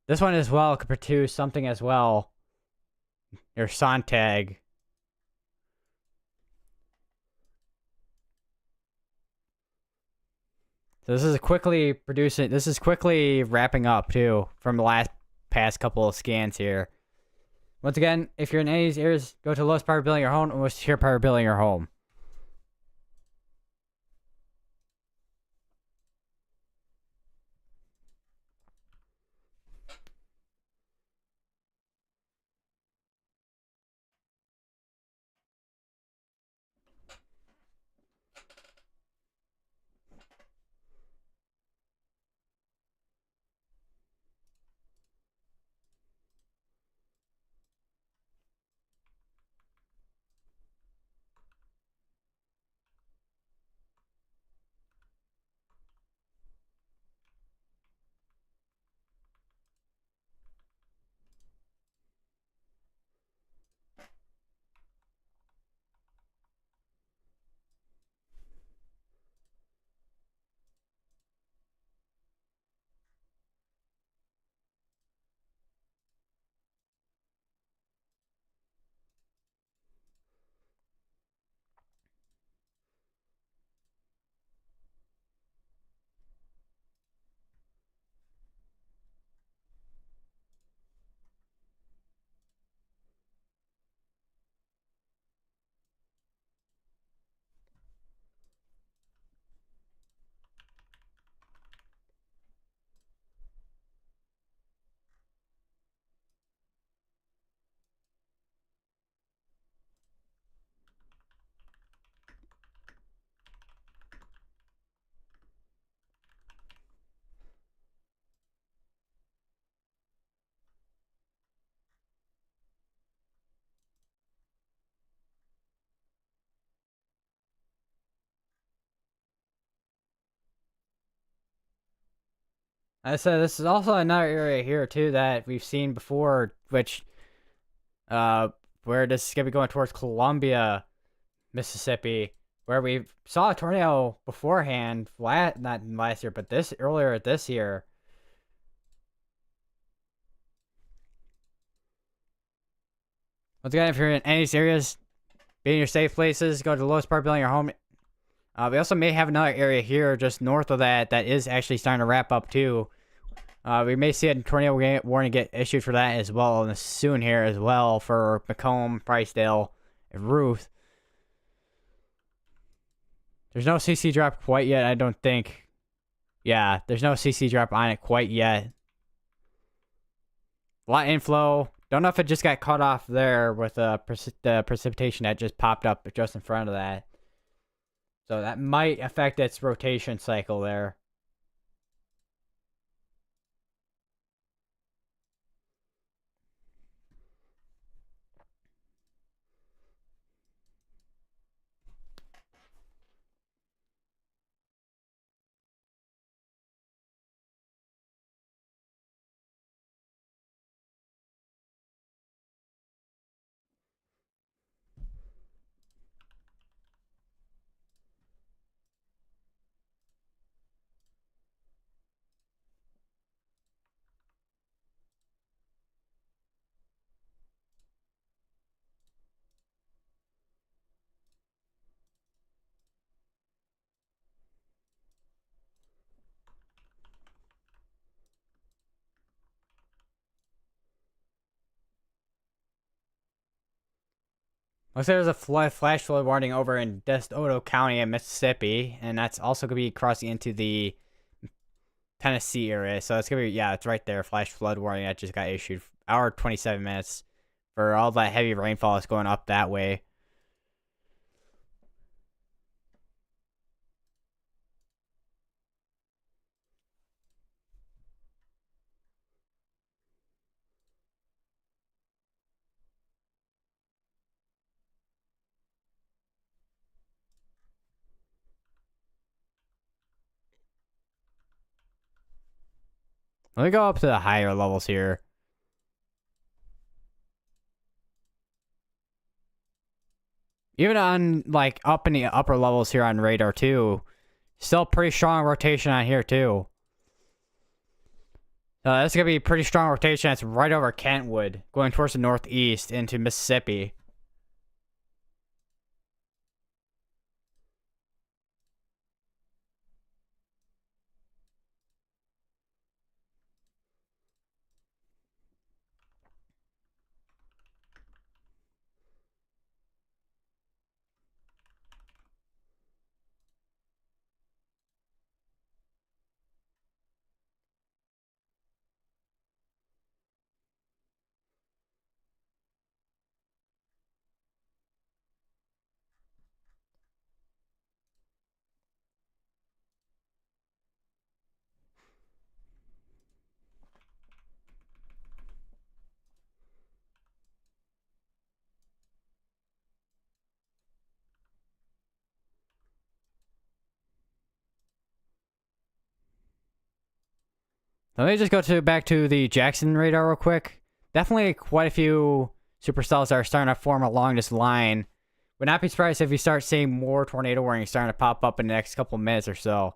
This one as well could produce something as well. Your Sontag. So this is quickly wrapping up too from the past couple of scans here. Once again, if you're in any of these areas, go to the lowest power bill in your home and most secure power bill in your home. I said this is also another area here too that we've seen before, which where this is gonna be going towards Columbia, Mississippi, where we saw a tornado beforehand, not last year, but earlier this year. Once again, if you're in any of these areas, be in your safe places, go to the lowest part building your home. We also may have another area here just north of that is actually starting to wrap up too. We may see a tornado warning get issued for that as well soon here as well for Macomb, Pricedale, and Ruth. There's no CC drop quite yet, I don't think. Yeah, there's no CC drop on it quite yet. A lot of inflow. Don't know if it just got cut off there with the precipitation that just popped up just in front of that. So that might affect its rotation cycle there. Looks like there's a flash flood warning over in DeSoto County in Mississippi, and that's also going to be crossing into the Tennessee area. So it's going to be, yeah, it's right there. Flash flood warning that just got issued. Hour 27 minutes for all that heavy rainfall is going up that way. Let me go up to the higher levels here. Even on like up in the upper levels here on radar too, still pretty strong rotation on here too. That's gonna be pretty strong rotation. That's right over Kentwood, going towards the northeast into Mississippi. Let me just go back to the Jackson radar real quick. Definitely quite a few supercells that are starting to form along this line. Would not be surprised if you start seeing more tornado warnings starting to pop up in the next couple of minutes or so.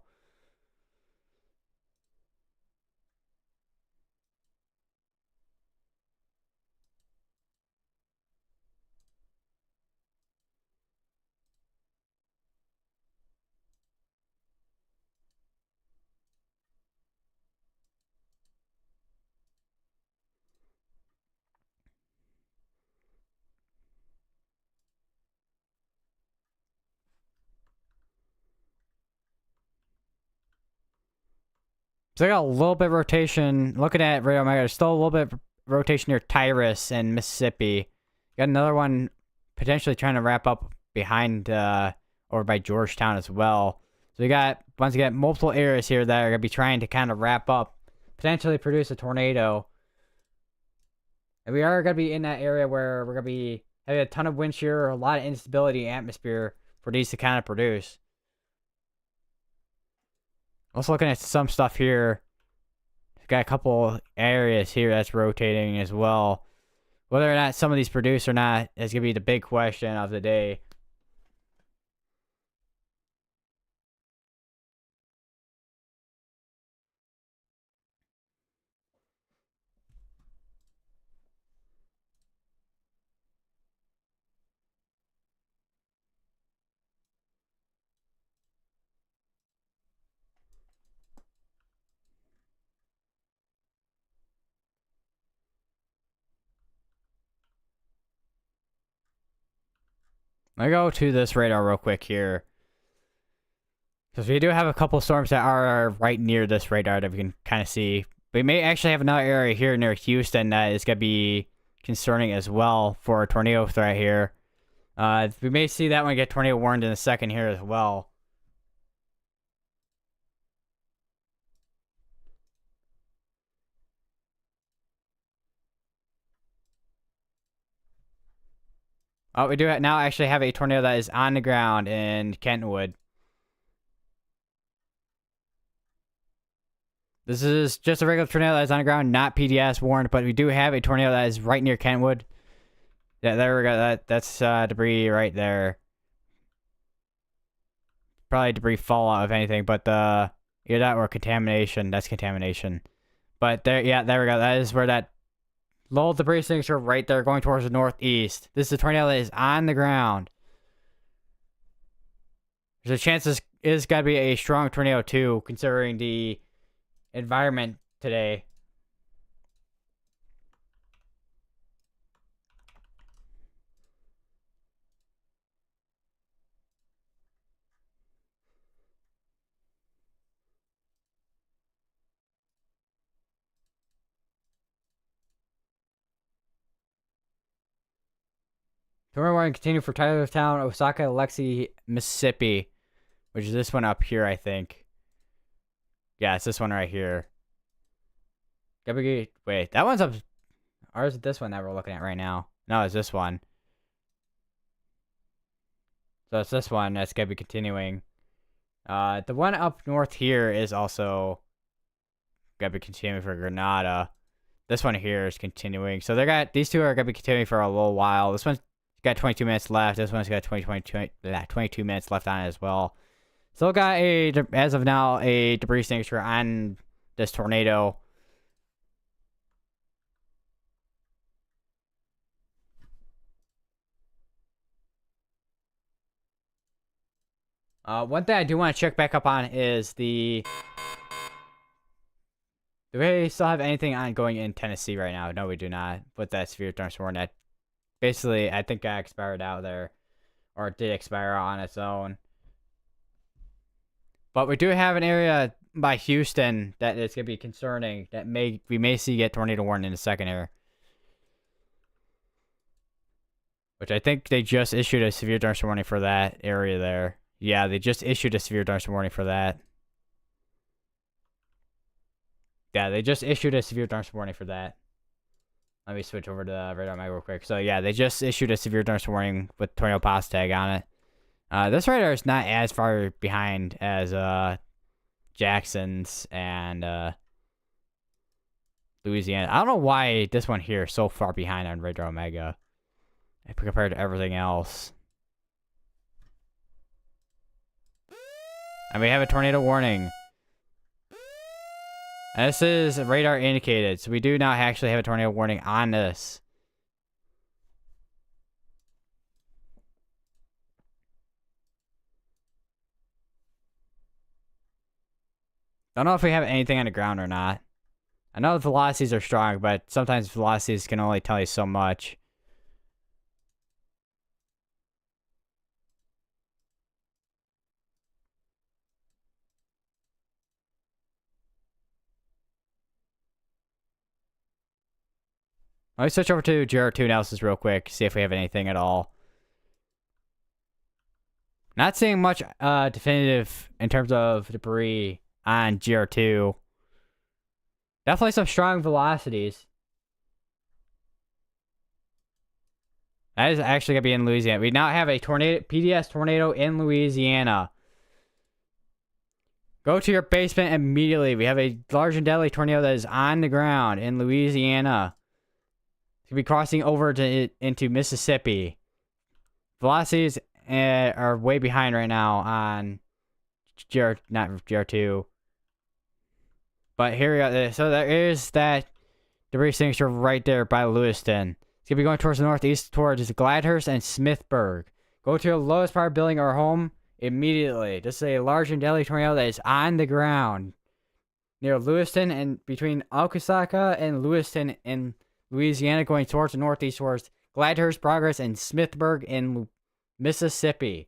So I got a little bit of rotation. Looking at radar, there's still a little bit of rotation near Tyrus and Mississippi. Got another one potentially trying to wrap up behind over by Georgetown as well. So we got once again multiple areas here that are gonna be trying to kind of wrap up, potentially produce a tornado. And we are gonna be in that area where we're gonna be having a ton of wind shear, a lot of instability atmosphere for these to kind of produce. Also looking at some stuff here. Got a couple areas here that's rotating as well. Whether or not some of these produce or not is going to be the big question of the day. Let me go to this radar real quick here. Because we do have a couple storms that are right near this radar that we can kind of see. We may actually have another area here near Houston that is going to be concerning as well for a tornado threat here. We may see that one get tornado warned in a second here as well. Oh, we do now actually have a tornado that is on the ground in Kentwood. This is just a regular tornado that is on the ground, not PDS warned, but we do have a tornado that is right near Kentwood. Yeah, there we go. That's debris right there. Probably debris fallout, if anything, but either that or contamination. That's contamination. But there, yeah, there we go. That is where that little debris signature right there going towards the northeast. This is a tornado that is on the ground. There's a chance this is got to be a strong tornado too, considering the environment today. Tornado warning continue for Tylertown, Osaka, Alexi, Mississippi, which is this one up here, I think. Yeah, it's this one right here. Wait, that one's up. Or is it this one that we're looking at right now? No, it's this one. So it's this one that's gonna be continuing. The one up north here is also gonna be continuing for Granada. This one here is continuing. So these two are gonna be continuing for a little while. This one's Got 22 minutes left. This one's got 22 minutes left on it as well. Still got as of now, a debris extinguisher on this tornado. One thing I do want to check back up on is do we still have anything ongoing in Tennessee right now? No, we do not. With that severe thunderstorm that basically, I think got expired out there. Or it did expire on its own. But we do have an area by Houston that is going to be concerning. That we may see get tornado warning in a second here. Which I think they just issued a severe thunderstorm warning for that area there. Yeah, they just issued a severe thunderstorm warning for that. Yeah, they just issued a severe thunderstorm warning for that. Let me switch over to the radar mag real quick. So yeah, they just issued a severe thunderstorm warning with tornado pos tag on it. This radar is not as far behind as Jackson's and Louisiana. I don't know why this one here is so far behind on Radar Omega compared to everything else. And we have a tornado warning. And this is radar indicated, so we do not actually have a tornado warning on this. Don't know if we have anything on the ground or not. I know the velocities are strong, but sometimes velocities can only tell you so much. Let me switch over to GR2 analysis real quick, see if we have anything at all. Not seeing much definitive in terms of debris on GR2. Definitely some strong velocities. That is actually going to be in Louisiana. We now have a PDS tornado in Louisiana. Go to your basement immediately. We have a large and deadly tornado that is on the ground in Louisiana. It's going to be crossing over into Mississippi. Velocities are way behind right now on not GR2. But here we go. So there is that debris signature right there by Lewiston. It's going to be going towards the northeast towards Gladhurst and Smithburg. Go to your lowest part building or home immediately. This is a large and deadly tornado that is on the ground near Lewiston and between Alcasaka and Lewiston in Louisiana, going towards the northeast towards Gladhurst, Progress, and Smithburg in Mississippi.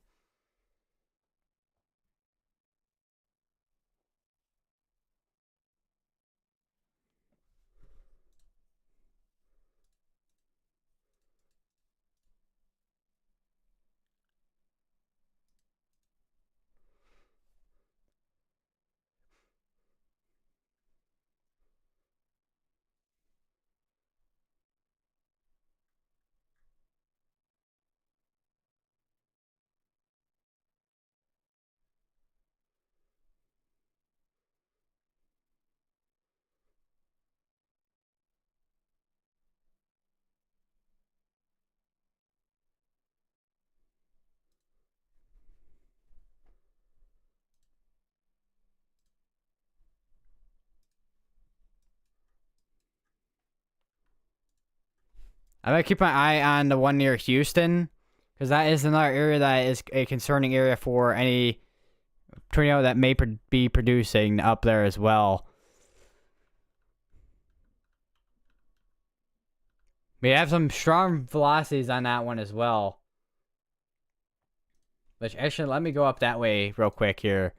I'm going to keep my eye on the one near Houston, because that is another area that is a concerning area for any tornado that may be producing up there as well. We have some strong velocities on that one as well. Which actually, let me go up that way real quick here.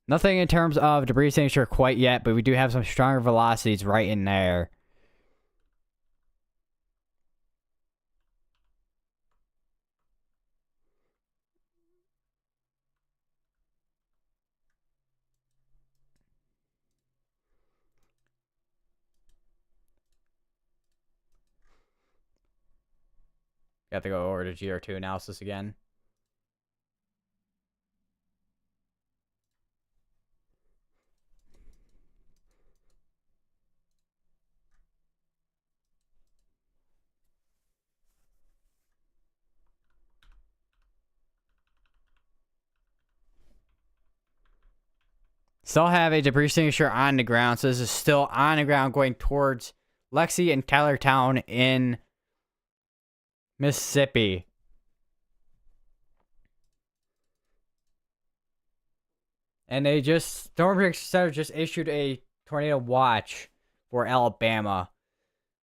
Nothing in terms of debris signature quite yet, but we do have some stronger velocities right in there. Got to go over to GR2 analysis again. Still have a debris signature on the ground, so this is still on the ground going towards Lexi and Tylertown in Mississippi. And they just, Storm Prediction Center just issued a tornado watch for Alabama.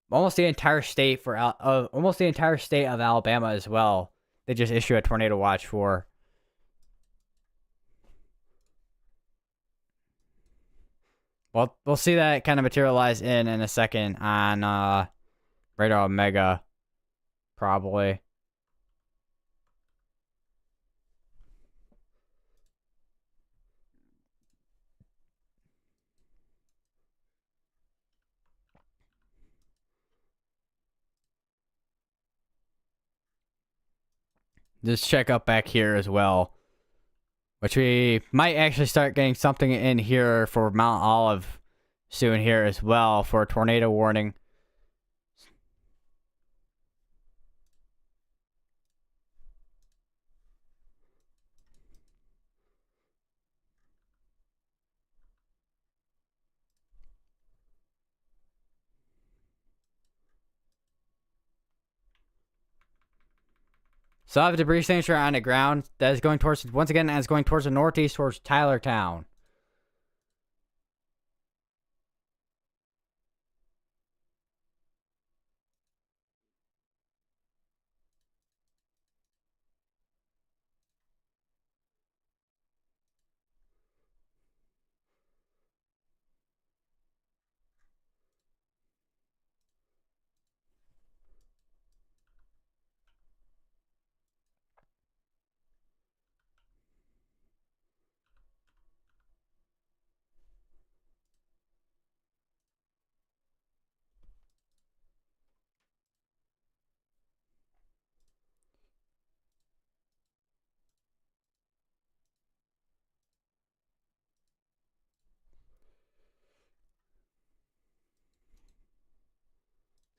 Almost the entire state of Alabama as well. They just issued a tornado watch for. Well, we'll see that kind of materialize in a second on Radar Omega, probably. Just check up back here as well, which we might actually start getting something in here for Mount Olive soon here as well for a tornado warning. So I have a debris signature on the ground that is going towards, once again, that is going towards the northeast, towards Tylertown.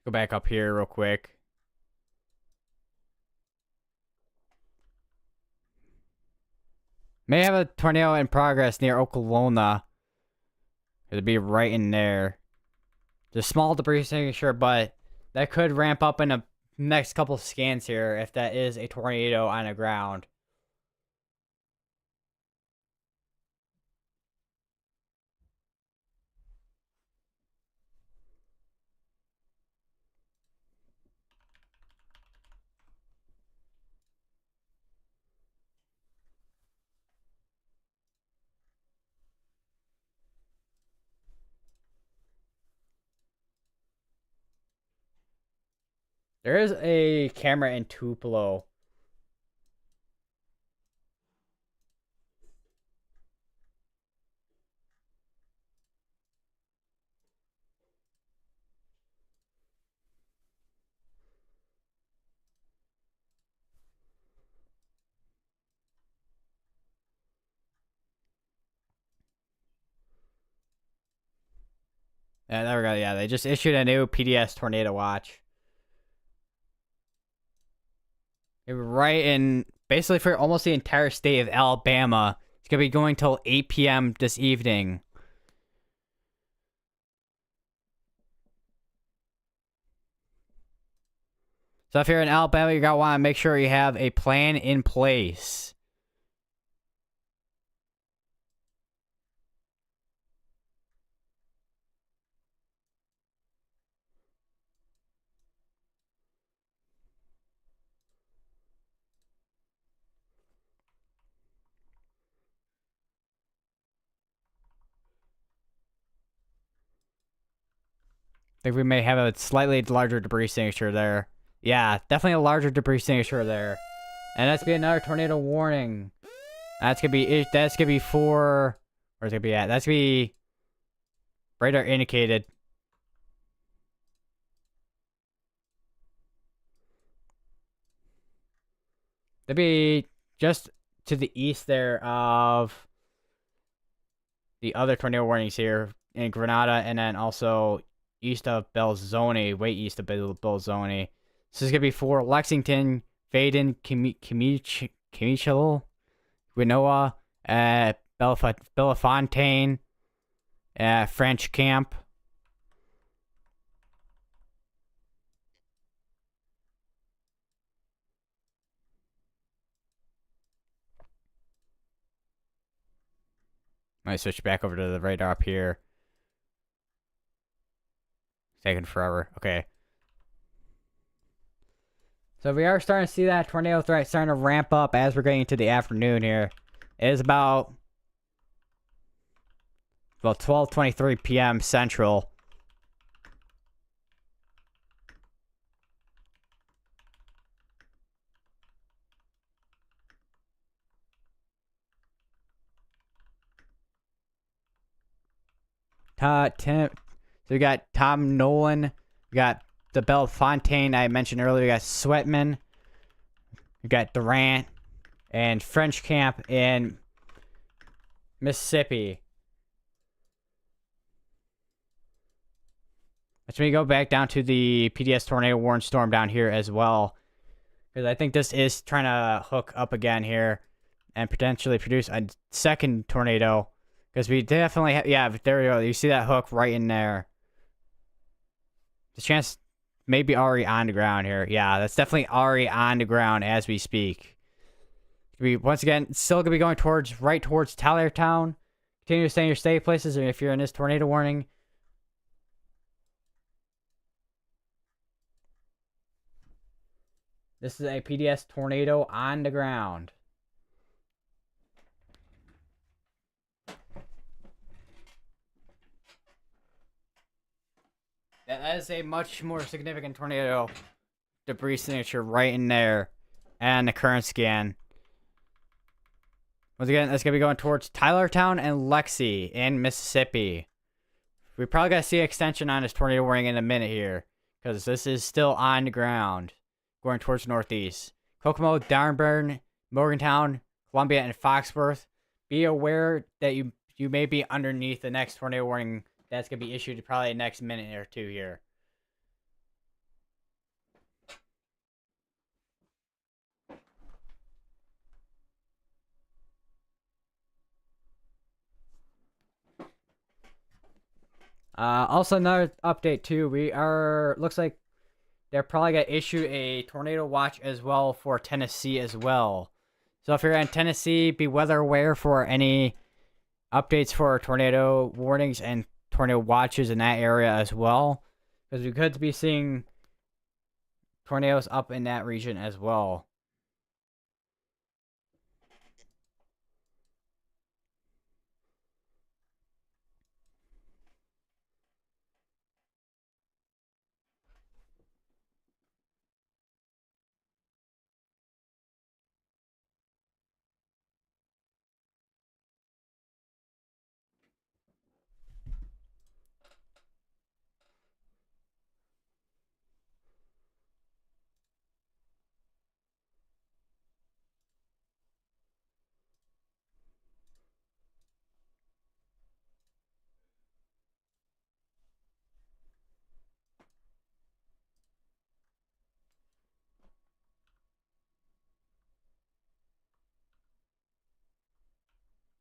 Go back up here real quick. May have a tornado in progress near Oklahoma. It'll be right in there. Just small debris signature, but that could ramp up in the next couple scans here if that is a tornado on the ground. There is a camera in Tupelo. Yeah, there we go. Yeah, they just issued a new PDS tornado watch. Right in, basically for almost the entire state of Alabama. It's going to be going till 8 p.m. this evening. So if you're in Alabama, you're going to want to make sure you have a plan in place. I think we may have a slightly larger debris signature there. Yeah, definitely a larger debris signature there. And that's gonna be another tornado warning. That's gonna be for, where's it gonna be at? That's gonna be radar indicated. That'd be just to the east there of the other tornado warnings here in Grenada, and then also east of Belzoni, way east of Belzoni. This is going to be for Lexington, Vaden, Chemichel, Winoa, Bellefontaine, French Camp. Might switch back over to the radar up here. It's taking forever. Okay. So we are starting to see that tornado threat starting to ramp up as we're getting into the afternoon here. It is about 12:23 p.m. Central. So we got Tom Nolan. We got the Bellefontaine I mentioned earlier. We got Sweatman. We got Durant. And French Camp in Mississippi. Let me go back down to the PDS tornado warning storm down here as well. Because I think this is trying to hook up again here. And potentially produce a second tornado. Because we definitely have... Yeah, there we go. You see that hook right in there. The chance may be already on the ground here. Yeah, that's definitely already on the ground as we speak. We once again still gonna be going right towards Tylertown. Continue to stay in your safe places, and if you're in this tornado warning. This is a PDS tornado on the ground. That is a much more significant tornado debris signature right in there, and the current scan. Once again, that's going to be going towards Tylertown and Lexi in Mississippi. We probably got to see an extension on this tornado warning in a minute here. Because this is still on the ground. Going towards northeast. Kokomo, Darnburn, Morgantown, Columbia, and Foxworth. Be aware that you may be underneath the next tornado warning that's going to be issued probably the next minute or two here. Also another update too. Looks like they're probably gonna issue a tornado watch as well for Tennessee as well. So if you're in Tennessee, be weather aware for any updates for tornado warnings and tornado watches in that area as well, because we could be seeing tornadoes up in that region as well.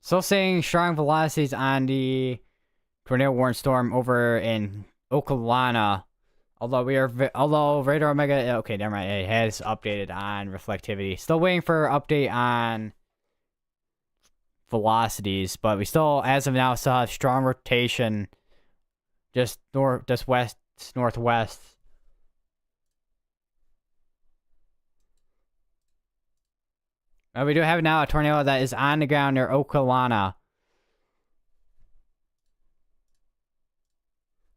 Still seeing strong velocities on the tornado warning storm over in Okolana. Although Radar Omega, okay, never mind. It has updated on reflectivity. Still waiting for update on velocities, but we still, as of now, still have strong rotation, just west, northwest. We do have now a tornado that is on the ground near Okolana.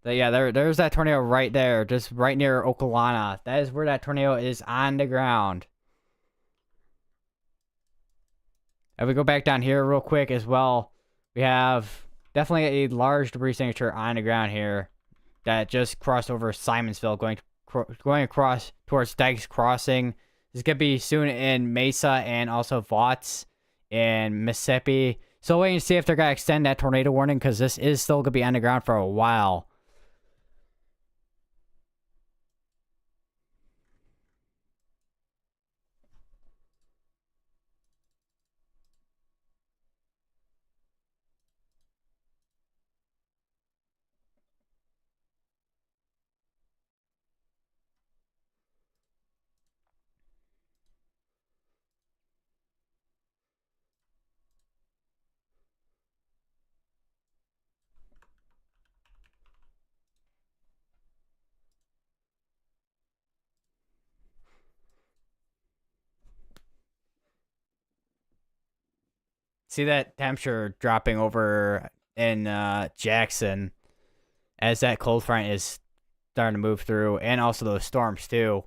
Yeah, there's that tornado right there, just right near Okolana. That is where that tornado is on the ground. If we go back down here real quick as well, we have definitely a large debris signature on the ground here that just crossed over Simonsville, going across towards Dykes Crossing. This is going to be soon in Mesa and also Vaught's in Mississippi. So waiting to see if they're going to extend that tornado warning, because this is still going to be on the ground for a while. see that temperature dropping over in Jackson as that cold front is starting to move through, and also those storms too.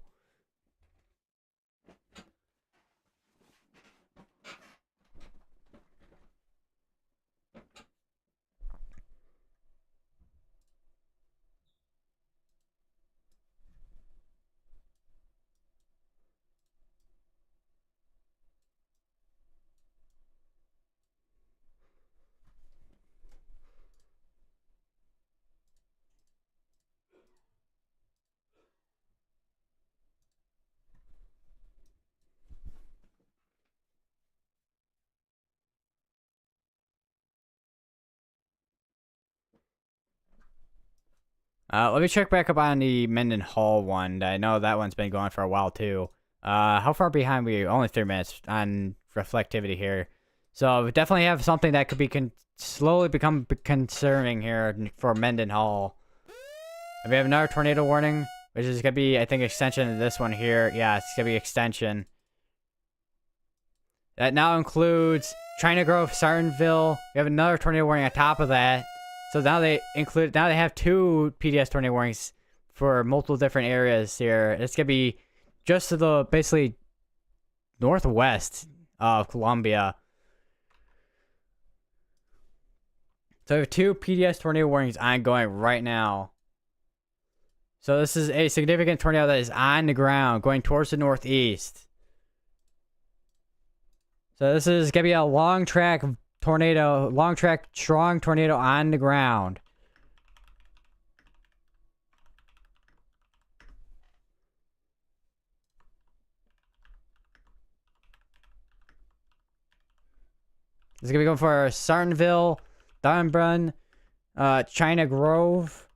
Let me check back up on the Mendenhall one. I know that one's been going for a while too. How far behind we? Only 3 minutes on reflectivity here. So we definitely have something that could be slowly become concerning here for Mendenhall. And we have another tornado warning, which is gonna be, I think, extension of this one here. Yeah, it's gonna be extension. That now includes China Grove, Sartonville. We have another tornado warning on top of that. So now they have 2 PDS tornado warnings for multiple different areas here. It's gonna be just to the basically northwest of Columbia. So we have 2 PDS tornado warnings ongoing right now. So this is a significant tornado that is on the ground going towards the northeast. So this is gonna be a long track tornado, strong tornado on the ground. This is gonna be going for Sartonville, Dunbrun, China Grove.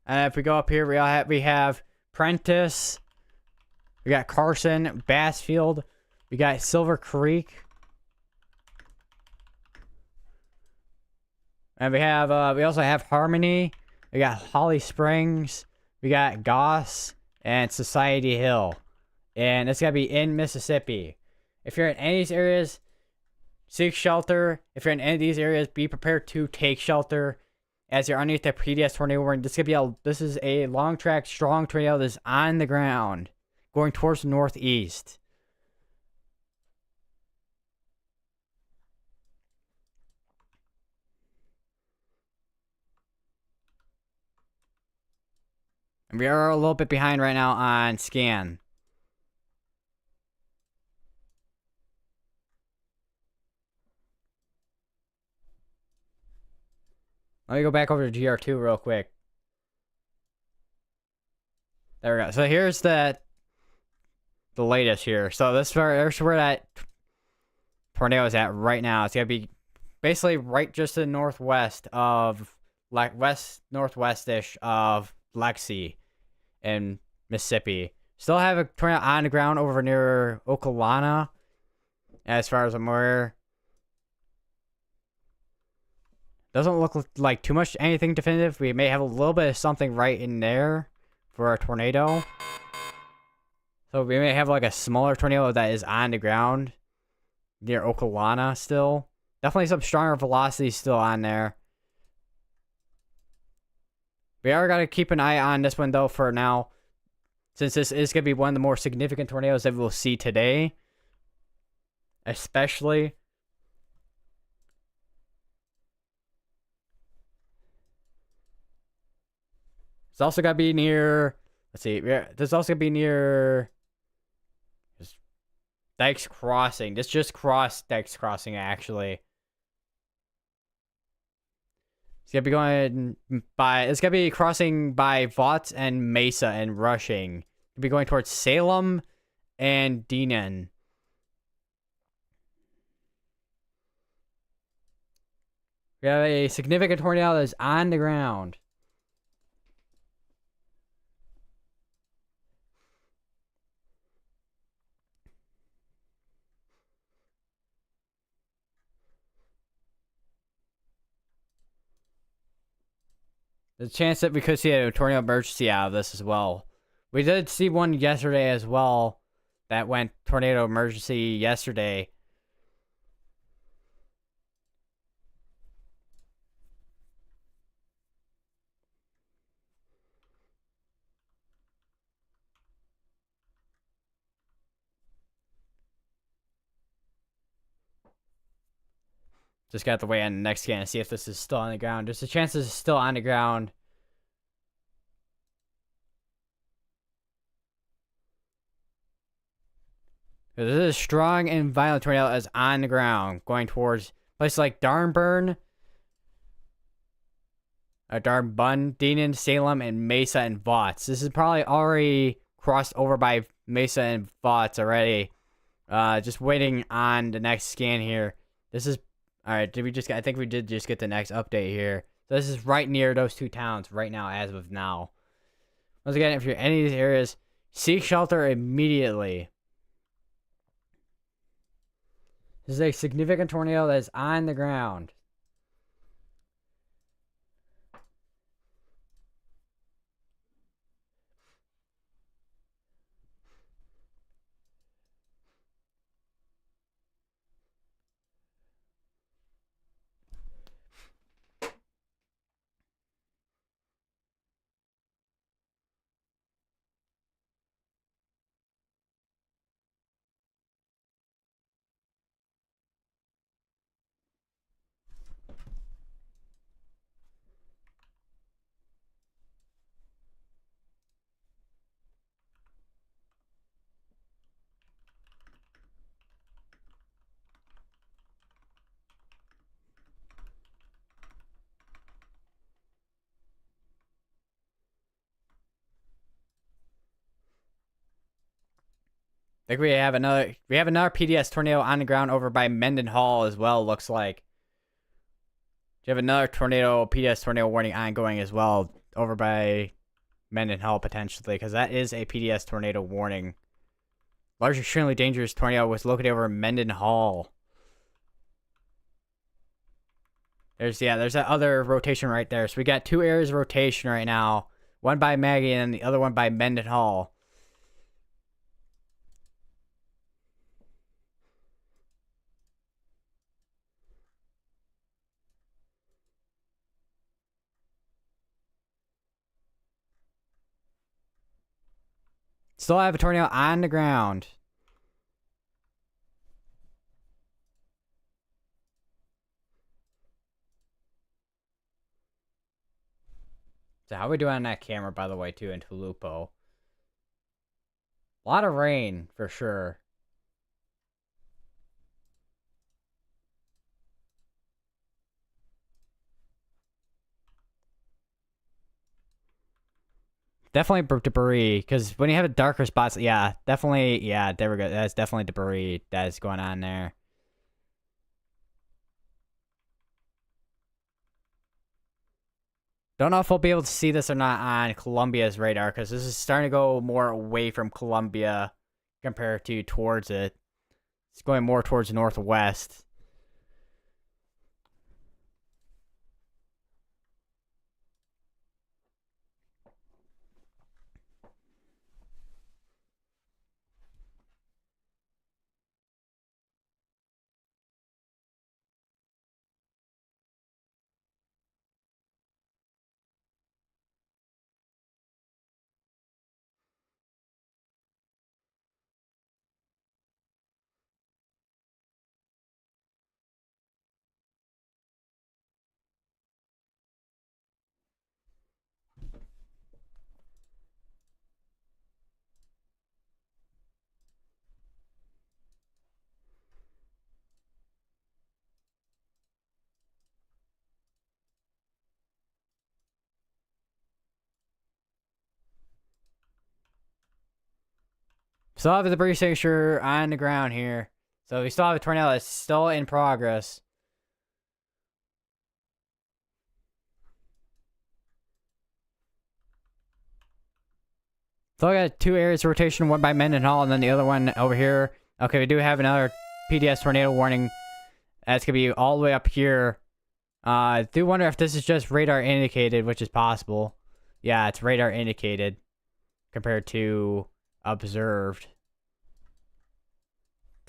And if we go up here, we have Prentice. We got Carson, Bassfield. We got Silver Creek. And we also have Harmony. We got Holly Springs. We got Goss and Society Hill. And it's gonna be in Mississippi. If you're in any of these areas, seek shelter. If you're in any of these areas, be prepared to take shelter as you're underneath the PDS tornado warning. This is a long track, strong tornado that's on the ground, going towards the northeast. And we are a little bit behind right now on scan. Let me go back over to GR2 real quick. There we go. So here's the latest here. So there's where that tornado is at right now. It's gonna be basically right just to the northwest of, like, northwest-ish of Lexi in Mississippi. Still have a tornado on the ground over near Okolana, as far as I'm aware. Doesn't look like too much anything definitive. We may have a little bit of something right in there for a tornado. So we may have like a smaller tornado that is on the ground near Okolana still. Definitely some stronger velocity still on there. We are going to keep an eye on this one though for now, since this is going to be one of the more significant tornadoes that we'll see today. Especially. It's also got to be near, let's see, there's also going to be near Dykes Crossing. This just crossed Dykes Crossing, actually. It's going to be crossing by Vought and Mesa and rushing. It'll be going towards Salem and Deanan. We have a significant tornado that is on the ground. There's a chance that we could see a tornado emergency out of this as well. We did see one yesterday as well that went tornado emergency yesterday. Just got the way on the next scan to see if this is still on the ground. There's a chance this is still on the ground. This is a strong and violent tornado that is on the ground, going towards places like Darnburn, Darbun, Deanan, Salem, and Mesa and Voughts. This is probably already crossed over by Mesa and Voughts already. Just waiting on the next scan here. This is all right. I think we did just get the next update here. So this is right near those two towns right now, as of now. Once again, if you're in any of these areas, seek shelter immediately. This is a significant tornado that is on the ground. I think we have another PDS tornado on the ground over by Mendenhall as well, looks like. You have another PDS tornado warning ongoing as well over by Mendenhall potentially, because that is a PDS tornado warning. Large extremely dangerous tornado was located over Mendenhall. There's that other rotation right there. So we got two areas of rotation right now. One by Maggie and the other one by Mendenhall. Still have a tornado on the ground. So how are we doing on that camera, by the way, too, in Tulupo? A lot of rain, for sure. Definitely debris, because when you have a darker spots, yeah, definitely, yeah, there we go. That's definitely debris that is going on there. Don't know if we'll be able to see this or not on Columbia's radar, because this is starting to go more away from Columbia compared to towards it. It's going more towards the northwest. Still have the debris signature on the ground here. So we still have a tornado that's still in progress. So I got two areas of rotation, one by Mendenhall and then the other one over here. Okay, we do have another PDS tornado warning. That's going to be all the way up here. I do wonder if this is just radar indicated, which is possible. Yeah, it's radar indicated compared to observed.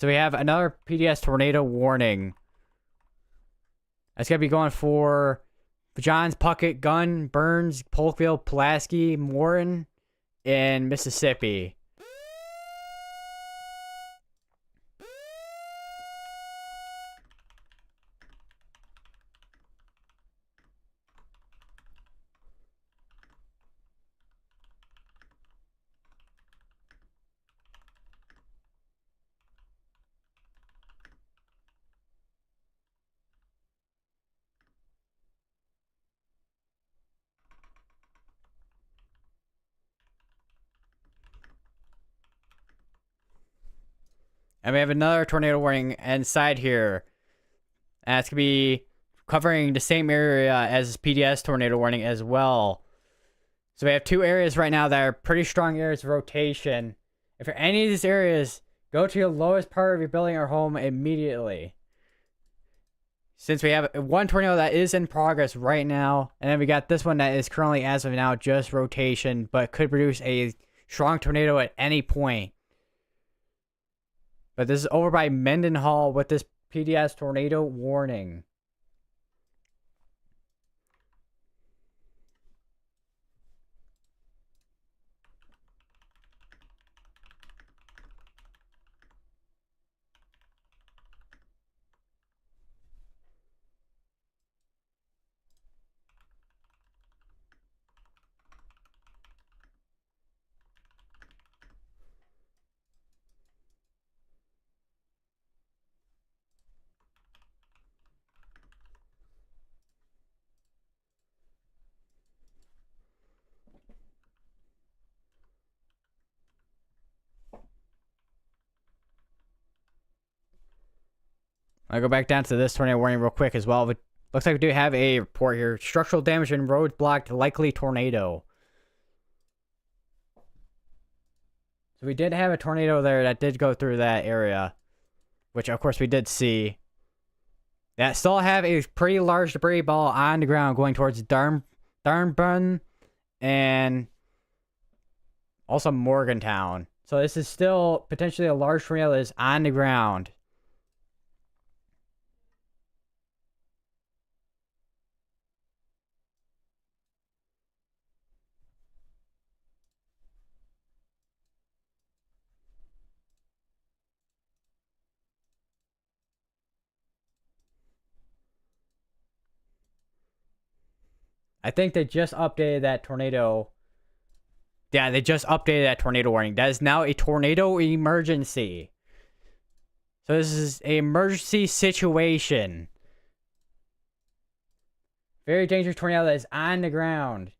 So we have another PDS tornado warning. That's going to be going for Johns, Puckett, Gunn, Burns, Polkville, Pulaski, Morin, in Mississippi. And we have another tornado warning inside here. And it's going to be covering the same area as PDS tornado warning as well. So we have 2 areas right now that are pretty strong areas of rotation. If you're any of these areas, go to the lowest part of your building or home immediately. Since we have 1 tornado that is in progress right now, and then we got this one that is currently, as of now, just rotation, but could produce a strong tornado at any point. But this is over by Mendenhall with this PDS tornado warning. I'll go back down to this tornado warning real quick as well. But looks like we do have a report here. Structural damage and roads blocked, likely tornado. So we did have a tornado there that did go through that area, which of course we did see. That still have a pretty large debris ball on the ground going towards Darnburn and also Morgantown. So this is still potentially a large tornado that is on the ground. I think they just updated that tornado. Yeah, they just updated that tornado warning. That is now a tornado emergency. So this is an emergency situation. Very dangerous tornado that is on the ground.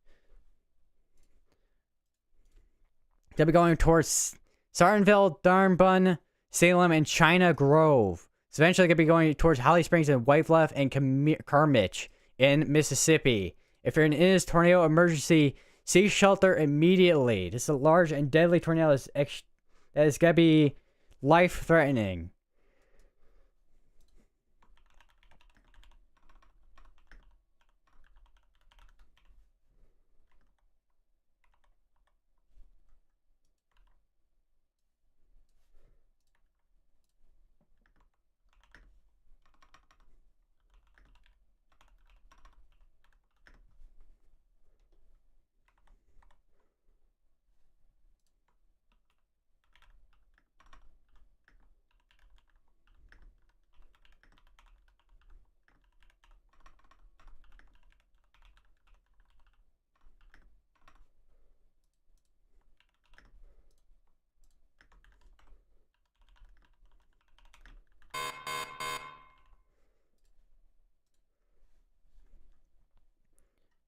They'll be going towards Sartonville, Darnbun, Salem, and China Grove. It's eventually going to be going towards Holly Springs and Whitebluff and Carmich in Mississippi. If you're in this tornado emergency, seek shelter immediately. This is a large and deadly tornado that is going to be life-threatening.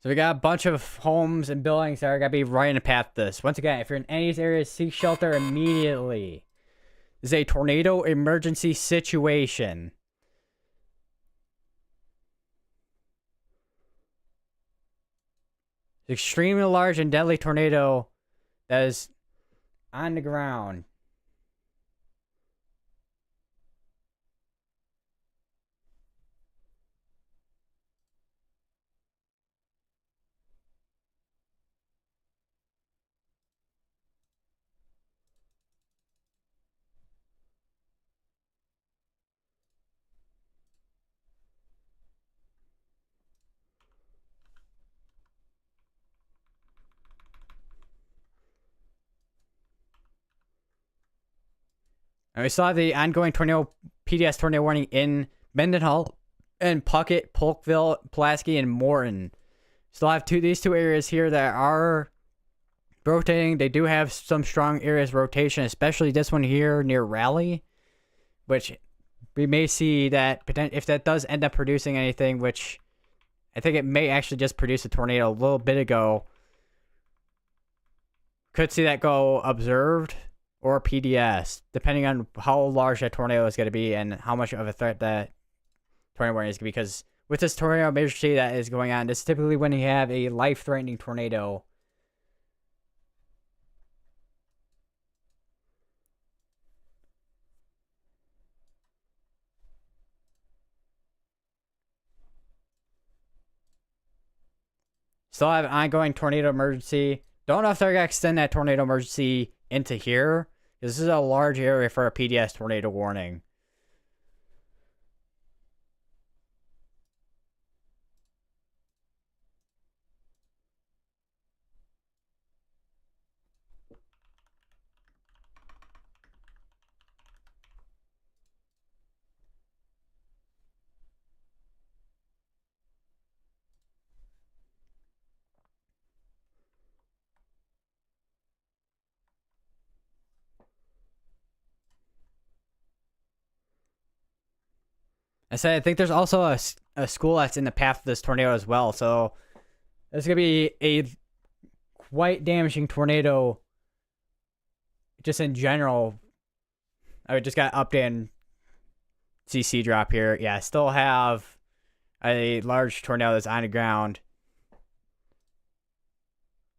So we got a bunch of homes and buildings that are going to be right in the path of this. Once again, if you're in any of these areas, seek shelter immediately. This is a tornado emergency situation. Extremely large and deadly tornado that is on the ground. And we saw the ongoing tornado PDS tornado warning in Mendenhall and Puckett, Polkville, Pulaski, and Morton. Still have these two areas here that are rotating. They do have some strong areas of rotation, especially this one here near Raleigh, which we may see that if that does end up producing anything, which I think it may actually just produce a tornado a little bit ago. Could see that go observed. or PDS, depending on how large that tornado is going to be and how much of a threat that tornado warning is going to be. Because with this tornado emergency that is going on, this is typically when you have a life-threatening tornado. Still have an ongoing tornado emergency. Don't know if they're going to extend that tornado emergency into here. This is a large area for a PDS tornado warning. I said I think there's also a school that's in the path of this tornado as well. So there's going to be a quite damaging tornado just in general. I just got updated CC drop here. Yeah, still have a large tornado that's on the ground.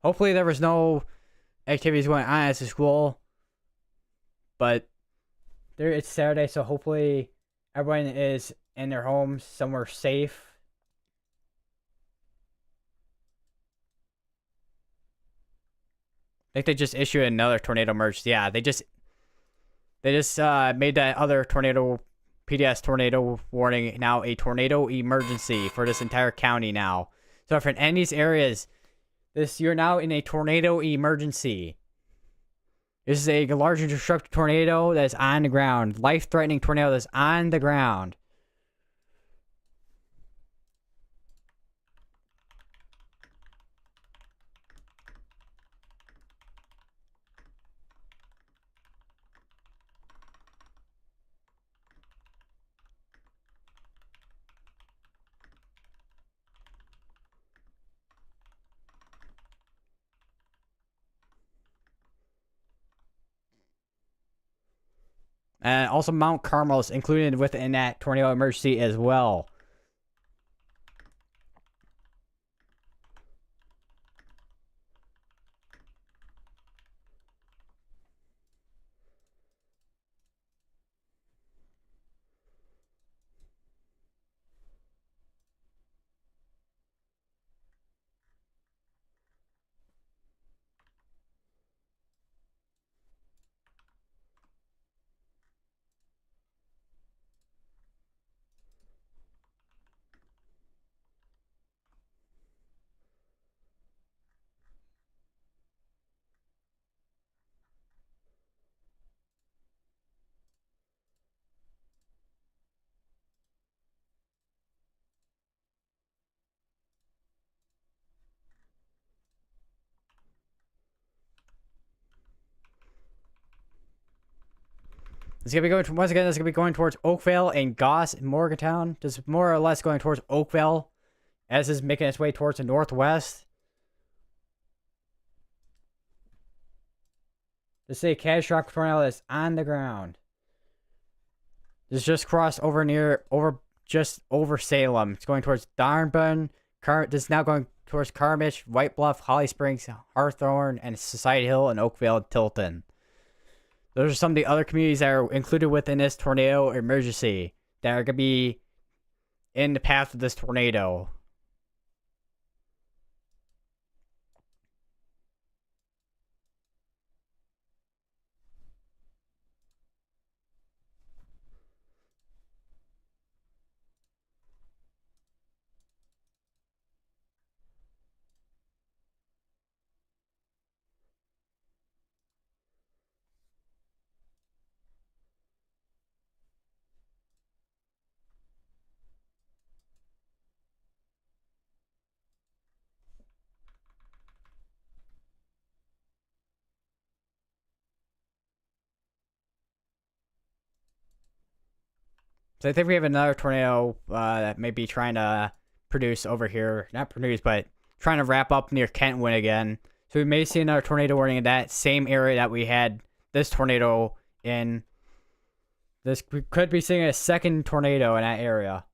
Hopefully there was no activities going on at the school. But it's Saturday, so hopefully everyone is in their homes somewhere safe. I think they just issued another tornado emergency. Yeah, they just made that other tornado PDS tornado warning now a tornado emergency for this entire county now. So for any of these areas, you're now in a tornado emergency. This is a large and destructive tornado that's on the ground. Life-threatening tornado that's on the ground. And also Mount Carmel is included within that tornado emergency as well. It's gonna be going once again. It's gonna be going towards Oakville and Goss and Morgantown. Just more or less going towards Oakville, as it's making its way towards the northwest. This is a catastrophic tornado that's on the ground. This just crossed just over Salem. It's going towards Darnburn. This is now going towards Carmish, White Bluff, Holly Springs, Hawthorne, and Society Hill, and Oakville, and Tilton. Those are some of the other communities that are included within this tornado emergency that are going to be in the path of this tornado. So I think we have another tornado that may be trying to produce over here. Not produce, but trying to wrap up near Kentwood again. So we may see another tornado warning in that same area that we had this tornado in. We could be seeing a second tornado in that area.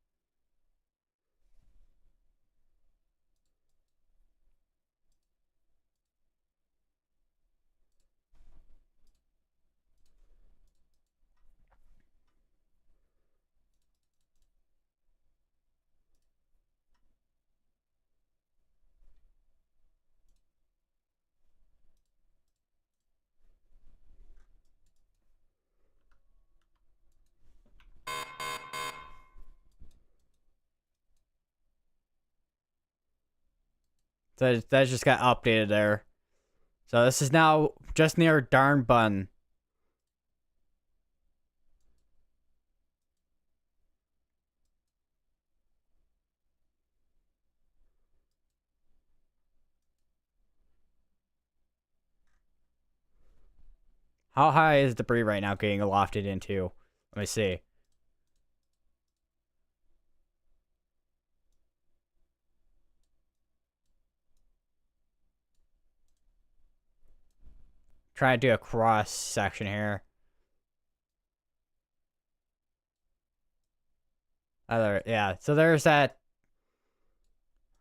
So that just got updated there. So this is now just near Darnbun. How high is debris right now getting lofted into? Let me see. Try to do a cross section here. Yeah, so there's that.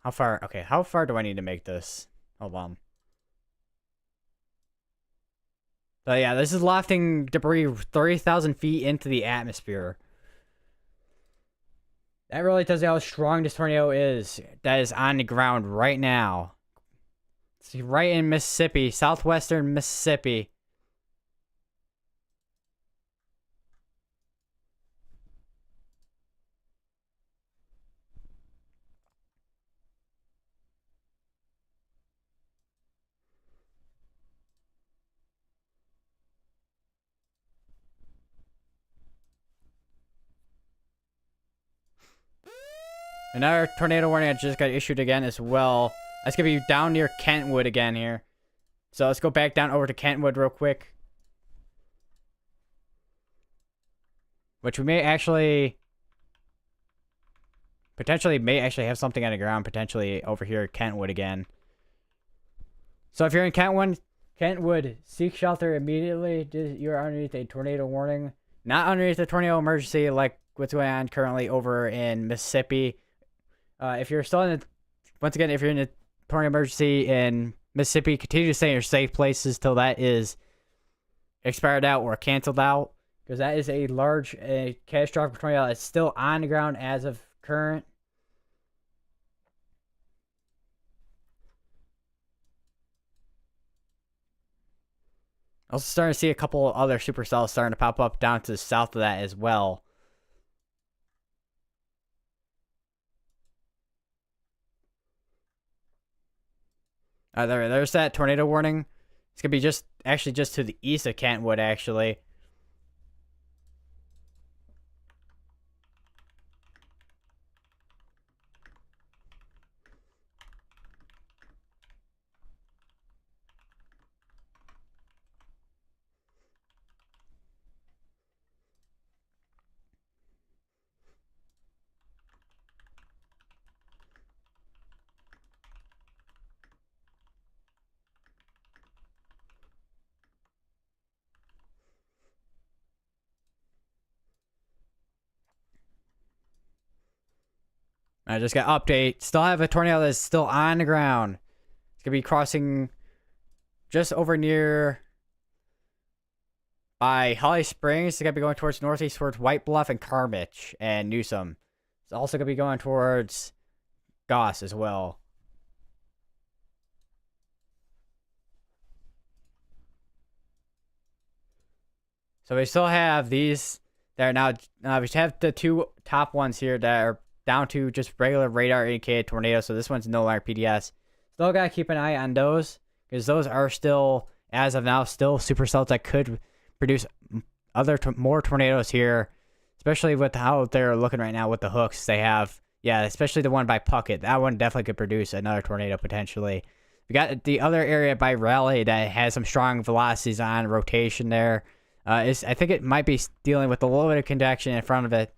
How far? Okay, how far do I need to make this? Hold on. So yeah, this is lofting debris 30,000 feet into the atmosphere. That really tells you how strong this tornado is. That is on the ground right now. It's right in Mississippi, southwestern Mississippi. Another tornado warning I just got issued again as well. That's going to be down near Kentwood again here. So let's go back down over to Kentwood real quick. Which we may actually... potentially may actually have something on the ground potentially over here at Kentwood again. So if you're in Kentwood, seek shelter immediately. You're underneath a tornado warning. Not underneath a tornado emergency like what's going on currently over in Mississippi. If you're still in once again, if you're in a tornado emergency in Mississippi, continue to stay in your safe places till that is expired out or canceled out. Because that is a large catastrophic tornado that's still on the ground as of current. Also starting to see a couple other supercells starting to pop up down to the south of that as well. There's that tornado warning. It's gonna be just to the east of Kentwood, actually. I just got update. Still have a tornado that's still on the ground. It's gonna be crossing just over near by Holly Springs. It's gonna be going towards northeast towards White Bluff and Carmich and Newsom. It's also gonna be going towards Goss as well. So we still have these that are now we have the two top ones here that are down to just regular radar indicated tornadoes. So this one's no longer PDS. Still gotta keep an eye on those because those are still, as of now, still supercells that could produce more tornadoes here, especially with how they're looking right now with the hooks they have. Yeah, especially the one by Puckett. That one definitely could produce another tornado potentially. We got the other area by Raleigh that has some strong velocities on rotation there. I think it might be dealing with a little bit of convection in front of it.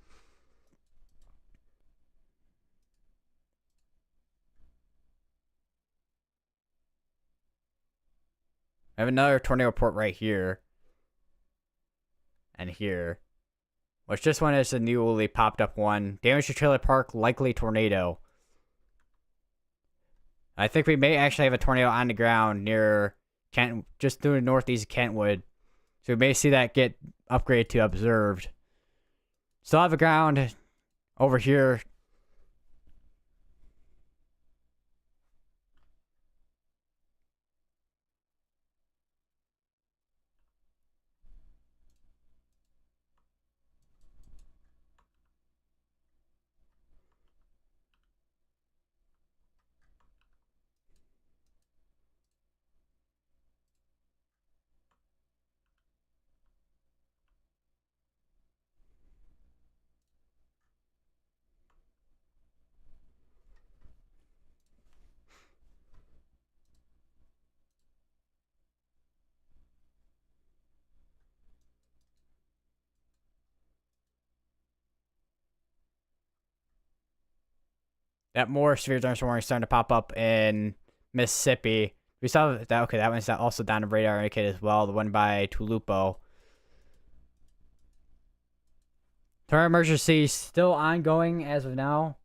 I have another tornado report right here. and here. Which this one is a newly popped up one. Damage to trailer park, likely tornado. I think we may actually have a tornado on the ground near Kent, just through the northeast of Kentwood. So we may see that get upgraded to observed. Still have a ground over here. That more severe thunderstorm is starting to pop up in Mississippi. We saw that. Okay, that one's also down the radar indicated as well. The one by Tulupo. Tornado emergency still ongoing as of now.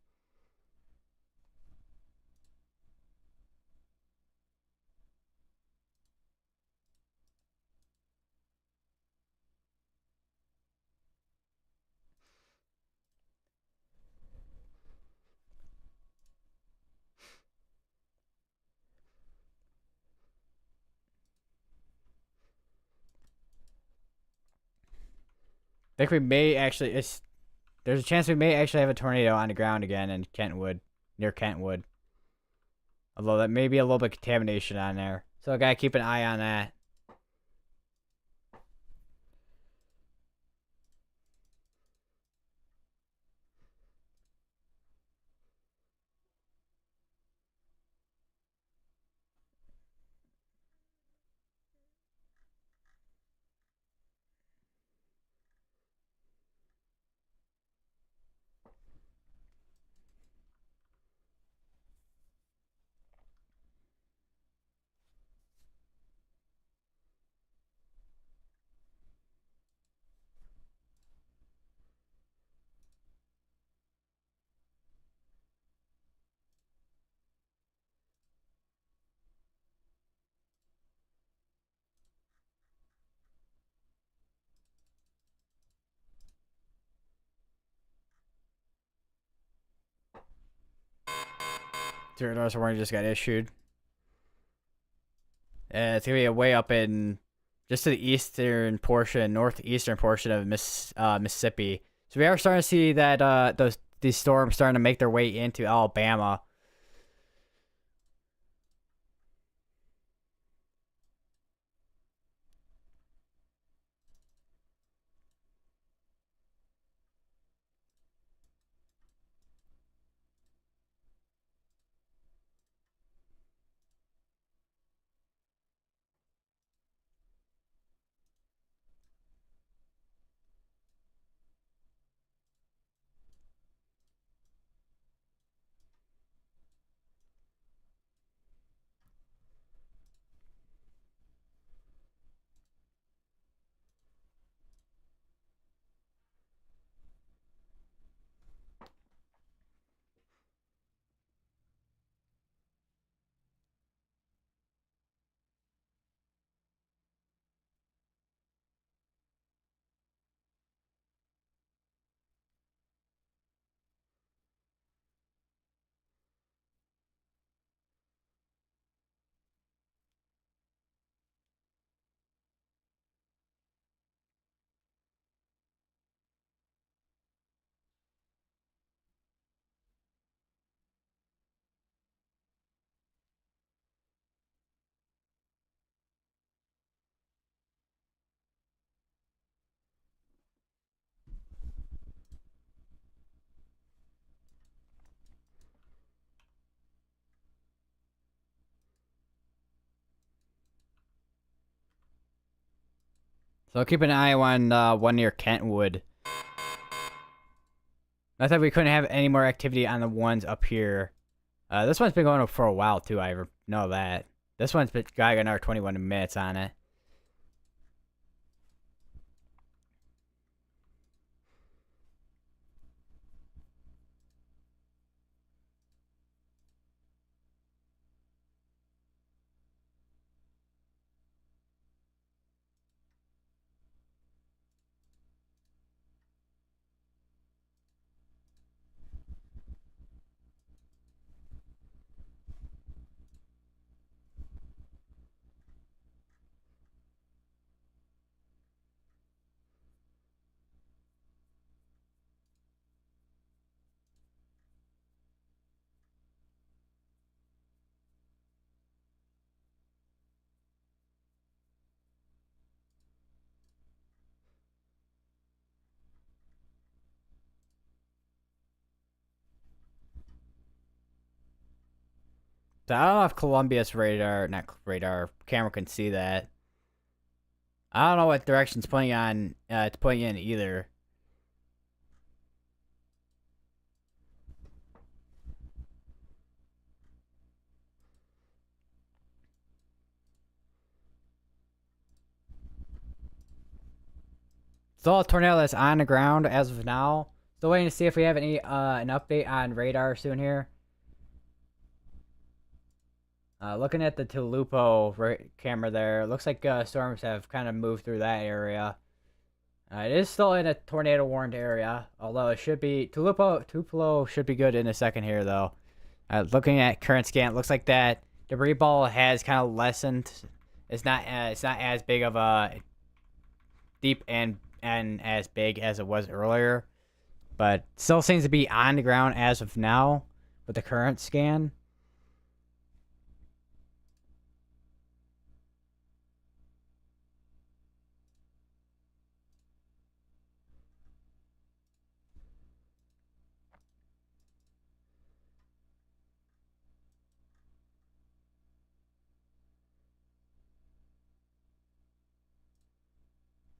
I think we may actually. There's a chance we may actually have a tornado on the ground again in Kentwood, near Kentwood. Although that may be a little bit of contamination on there, so I gotta keep an eye on that. Zero notice warning just got issued. It's gonna be a way up in just to the eastern portion, northeastern portion of Mississippi. So we are starting to see that these storms starting to make their way into Alabama. So keep an eye on one near Kentwood. I thought we couldn't have any more activity on the ones up here. This one's been going for a while too. I know that. This one's got another 21 minutes on it. So I don't know if Columbia's radar, not radar, camera can see that. I don't know what direction it's pointing on. It's pointing in either. Still a tornado that's on the ground as of now. Still waiting to see if we have any an update on radar soon here. Looking at the Tulupo camera there, looks like storms have kind of moved through that area. It is still in a tornado warned area, although it should be Tupelo should be good in a second here though. Looking at current scan, it looks like that debris ball has kind of lessened. It's not as big of a deep and as big as it was earlier, but still seems to be on the ground as of now with the current scan.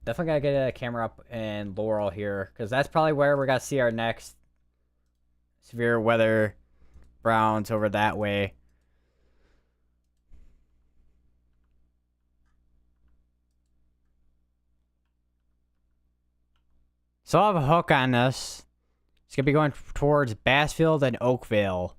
Definitely gotta get a camera up in Laurel here, because that's probably where we're gonna see our next severe weather browns over that way. So I'll have a hook on this. It's gonna be going towards Bassfield and Oakville.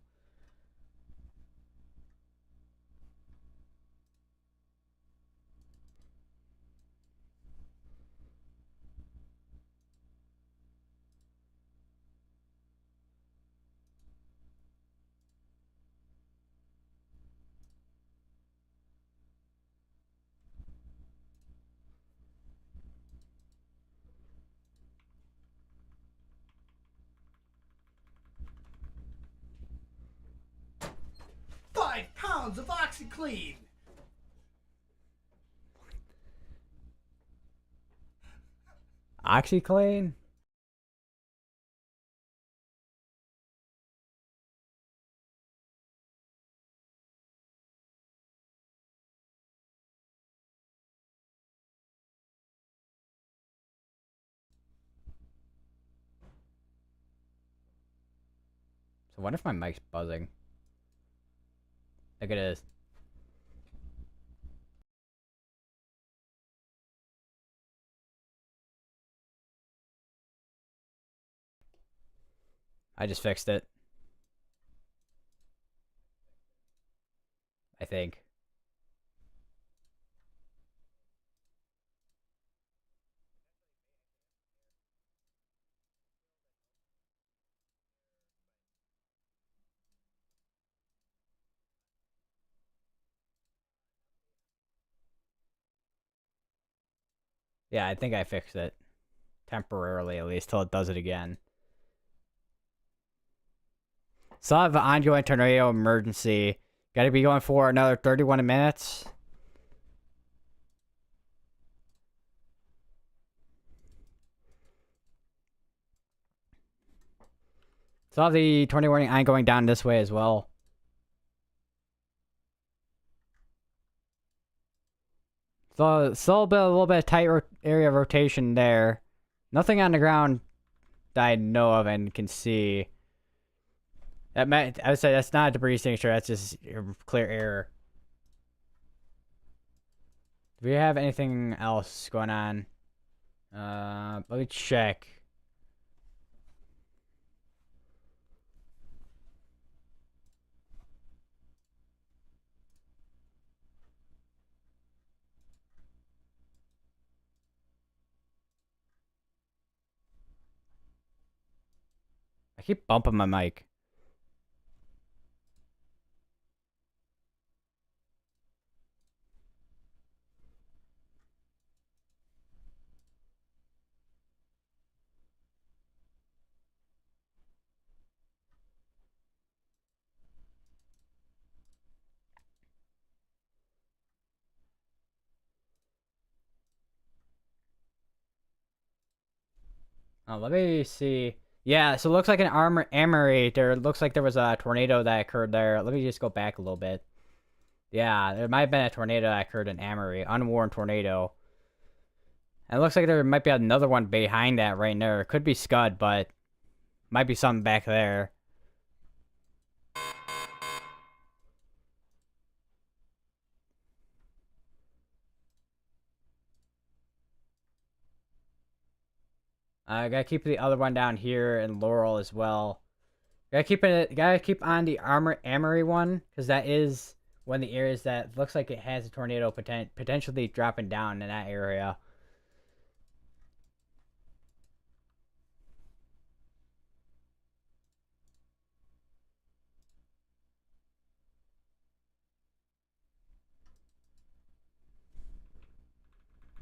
£5 of OxyClean. OxyClean? So what if my mic's buzzing? Like it is. I just fixed it. I think. Yeah, I think I fixed it. Temporarily, at least, till it does it again. So I have an ongoing tornado emergency. Gotta be going for another 31 minutes. So the tornado warning I'm going down this way as well. So still a little bit of tight area rotation there. Nothing on the ground that I know of and can see. I would say that's not a debris signature. That's just clear air. Do we have anything else going on? Let me check. I keep bumping my mic. Let me see. Yeah, so it looks like an armory. There looks like there was a tornado that occurred there. Let me just go back a little bit. Yeah, there might have been a tornado that occurred in Amory, unwarned tornado. And it looks like there might be another one behind that right there. It could be Scud, but might be something back there. I gotta keep the other one down here in Laurel as well. Gotta keep on the Amory one, because that is one of the areas that looks like it has a tornado potentially dropping down in that area.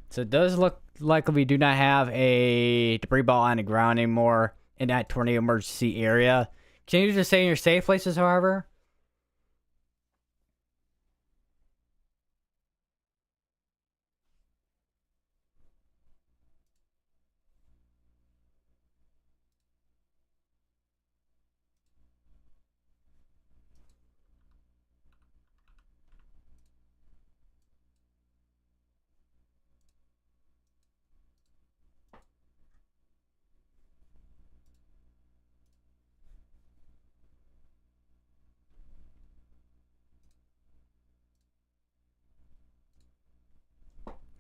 So it does look like we do not have a debris ball on the ground anymore in that tornado emergency area. Can you just stay in your safe places, however?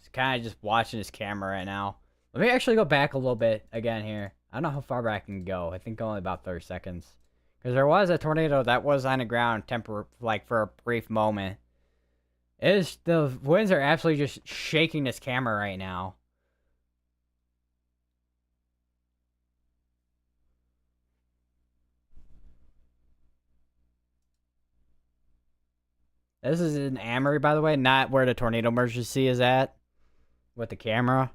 Just kind of just watching his camera right now. Let me actually go back a little bit again here. I don't know how far back I can go. I think only about 30 seconds. Because there was a tornado that was on the ground like for a brief moment. The winds are absolutely just shaking this camera right now. This is in Amory, by the way, not where the tornado emergency is at with the camera.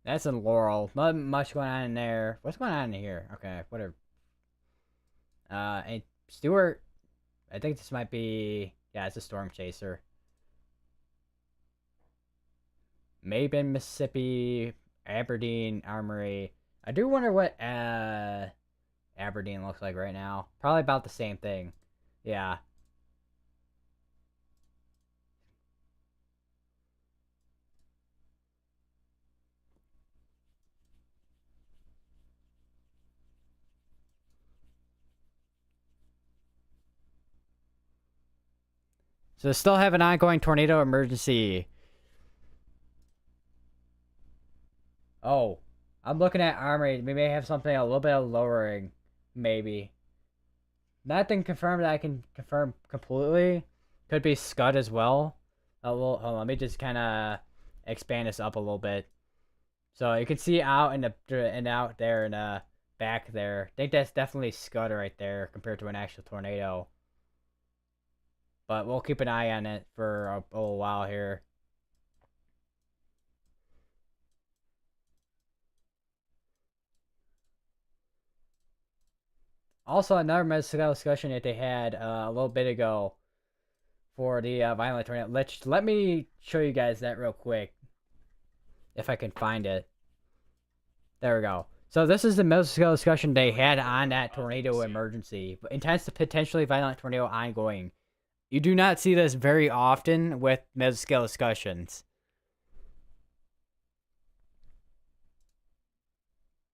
That's in Laurel. Not much going on in there. What's going on in here? Okay, whatever. And Stewart, I think this might be, yeah, it's a storm chaser. Mabin, Mississippi, Aberdeen, Armory. I do wonder what Aberdeen looks like right now. Probably about the same thing. Yeah. So still have an ongoing tornado emergency. Oh, I'm looking at Armory. We may have something a little bit of lowering, maybe. Nothing confirmed that I can confirm completely. Could be Scud as well. Hold on, let me just kind of expand this up a little bit. So you can see out in the and out there in the back there. I think that's definitely Scud right there compared to an actual tornado. But we'll keep an eye on it for a little while here. Also, another medical discussion that they had a little bit ago for the violent tornado. Let me show you guys that real quick, if I can find it. There we go. So this is the medical discussion they had on that tornado emergency. Intense to potentially violent tornado ongoing. You do not see this very often with mid-scale discussions.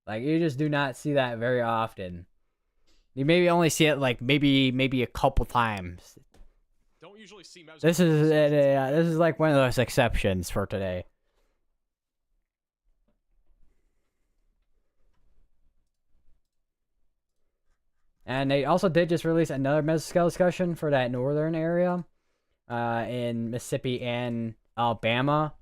Like, you just do not see that very often. You maybe only see it like maybe a couple times. Don't usually see this is like one of those exceptions for today. And they also did just release another mesoscale discussion for that northern area in Mississippi and Alabama.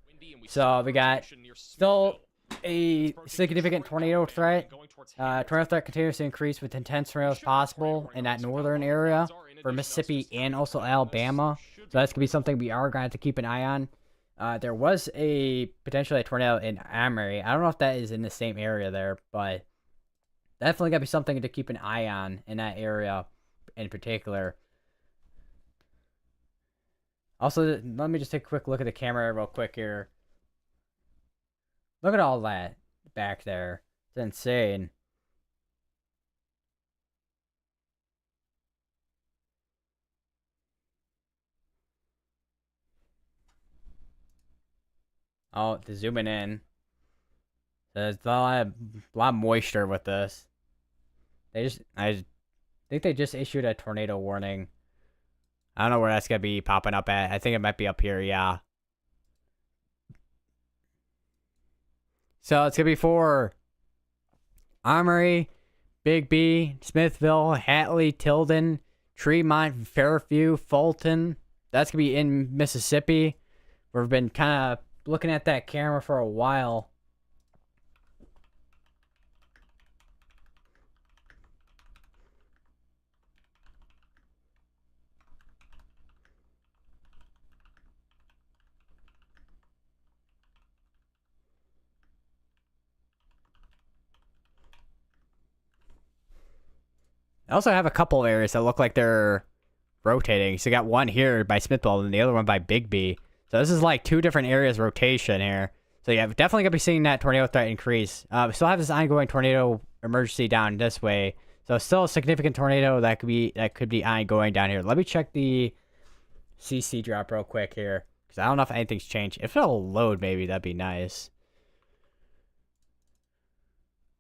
So we got still a significant tornado threat. Tornado threat continues to increase with intense tornadoes possible in that northern area for Mississippi and also Alabama. So that's going to be something we are going to have to keep an eye on. There was potentially a tornado in Amory. I don't know if that is in the same area there, but definitely going to be something to keep an eye on in that area in particular. Also, let me just take a quick look at the camera real quick here. Look at all that back there. It's insane. Oh, the zooming in. There's a lot of moisture with this. I think they just issued a tornado warning. I don't know where that's gonna be popping up at. I think it might be up here, yeah. So it's gonna be for Armory, Big B, Smithville, Hatley, Tilden, Tremont, Fairview, Fulton. That's gonna be in Mississippi. We've been kind of looking at that camera for a while. I also have a couple of areas that look like they're rotating. So you got one here by Smithville and the other one by Big B. So this is like two different areas rotation here. So yeah, definitely gonna be seeing that tornado threat increase. We still have this ongoing tornado emergency down this way. So still a significant tornado that could be ongoing down here. Let me check the CC drop real quick here, because I don't know if anything's changed. If it'll load, maybe that'd be nice.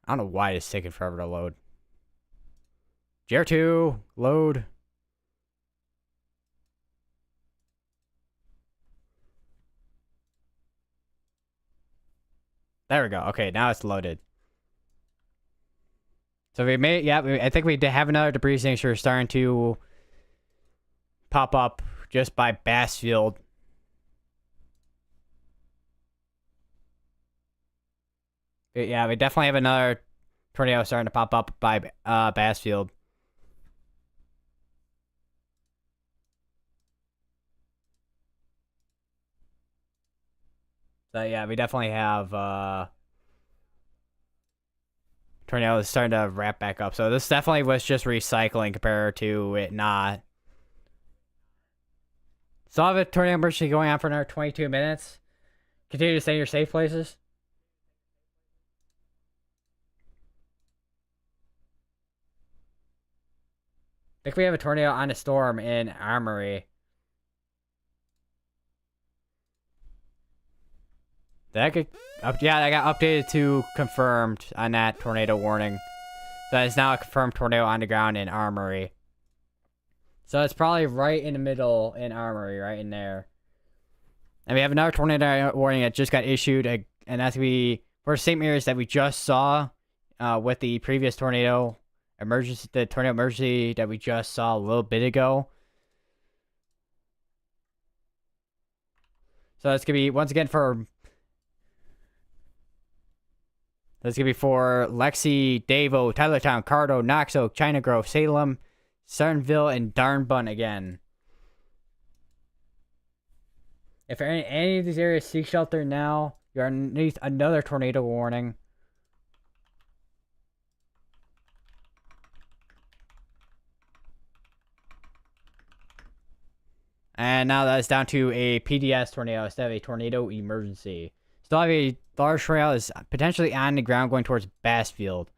I don't know why it's taking forever to load. GR2, load. There we go. Okay, now it's loaded. So we may, yeah, I think we did have another debris signature starting to pop up just by Bassfield. Yeah, we definitely have another tornado starting to pop up by Bassfield. So yeah, we definitely have tornadoes starting to wrap back up. So this definitely was just recycling compared to it not. Still have a tornado emergency going on for another 22 minutes. Continue to stay in your safe places. I think we have a tornado on a storm in Armory. Yeah, that got updated to confirmed on that tornado warning. So it's now a confirmed tornado on the ground in Armory. So it's probably right in the middle in Armory, right in there. And we have another tornado warning that just got issued, and that's going to be for the same areas that we just saw with the previous tornado emergency, the tornado emergency that we just saw a little bit ago. So that's going to be, once again, that's going to be for Lexi, Davo, Tylertown, Cardo, Knox Oak, China Grove, Salem, Suttonville, and Darnbun again. If any of these areas seek shelter now, you're underneath another tornado warning. And now that's down to a PDS tornado instead of a tornado emergency. Still have a large tornado is potentially on the ground going towards Bassfield.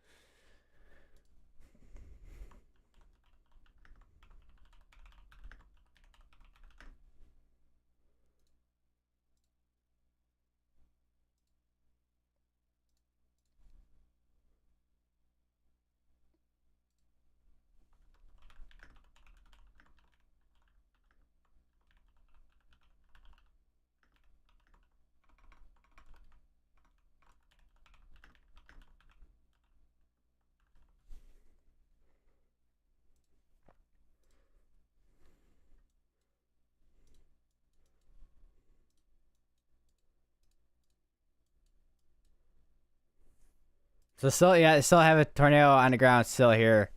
So still, yeah, still have a tornado on the ground still here.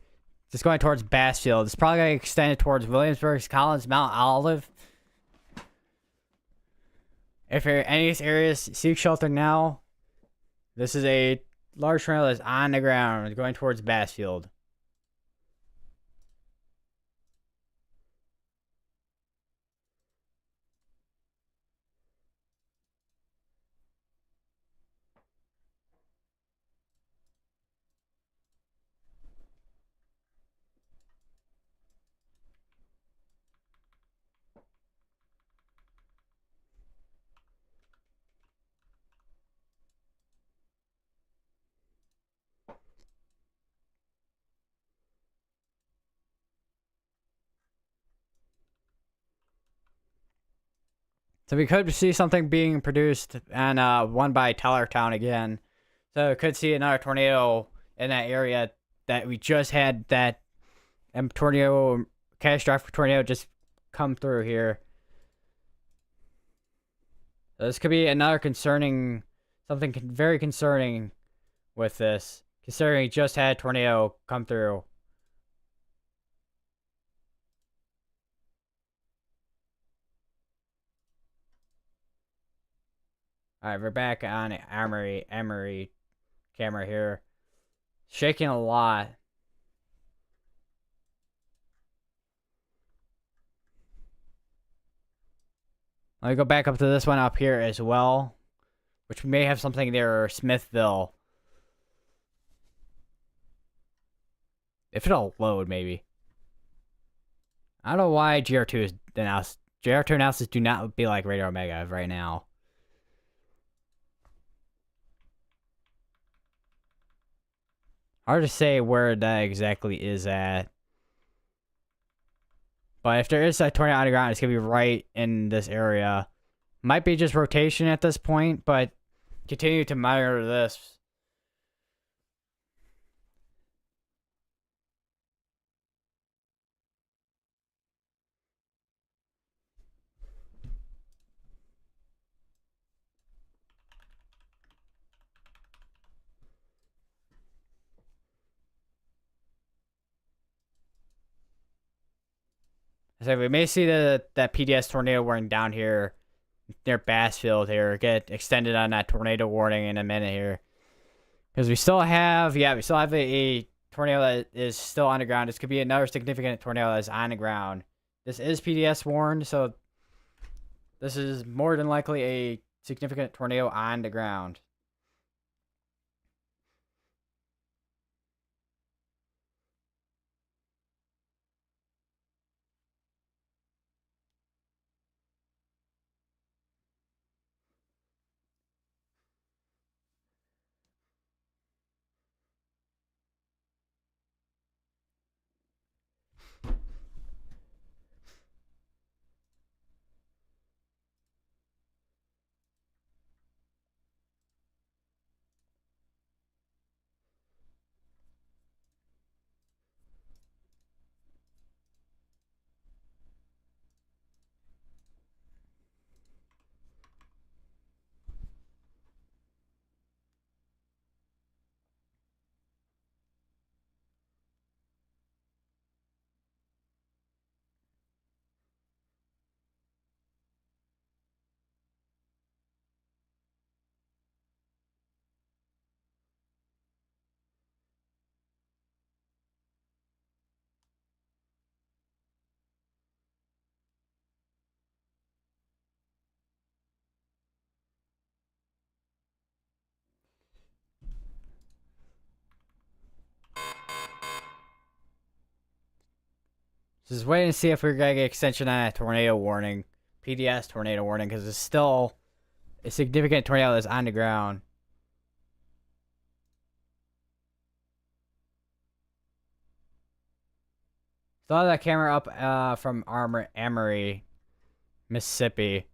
Just going towards Bassfield. It's probably going to extend it towards Williamsburg, Collins, Mount Olive. If you're in any of these areas, seek shelter now. This is a large tornado that's on the ground going towards Bassfield. So we could see something being produced and one by Tylertown again. So we could see another tornado in that area that we just had that tornado, catastrophic tornado just come through here. So this could be another concerning, something very concerning with this, considering we just had a tornado come through. Alright, we're back on Emery camera here. Shaking a lot. Let me go back up to this one up here as well, which may have something there, Smithville. If it'll load, maybe. I don't know why GR2 is announced. GR2 analysis do not be like Radio Omega right now. Hard to say where that exactly is at. But if there is a tornado on the ground, it's going to be right in this area. Might be just rotation at this point, but continue to monitor this. So we may see that PDS tornado warning down here near Bassfield here get extended on that tornado warning in a minute here. Because we still have, a tornado that is still on the ground. This could be another significant tornado that's on the ground. This is PDS warned, so this is more than likely a significant tornado on the ground. Just waiting to see if we're going to get extension on that tornado warning. PDS tornado warning, because it's still a significant tornado that's on the ground. Saw that camera up from Amory, Mississippi.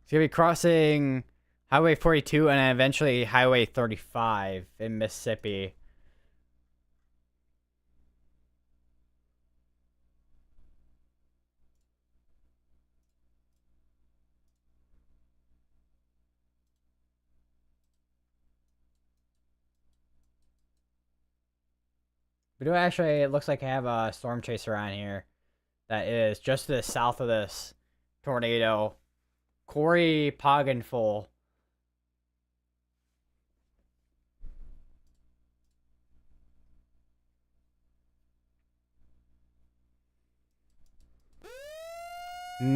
It's gonna be crossing Highway 42 and then eventually Highway 35 in Mississippi. We do actually, it looks like I have a storm chaser on here that is just to the south of this tornado. Corey Poggenful. We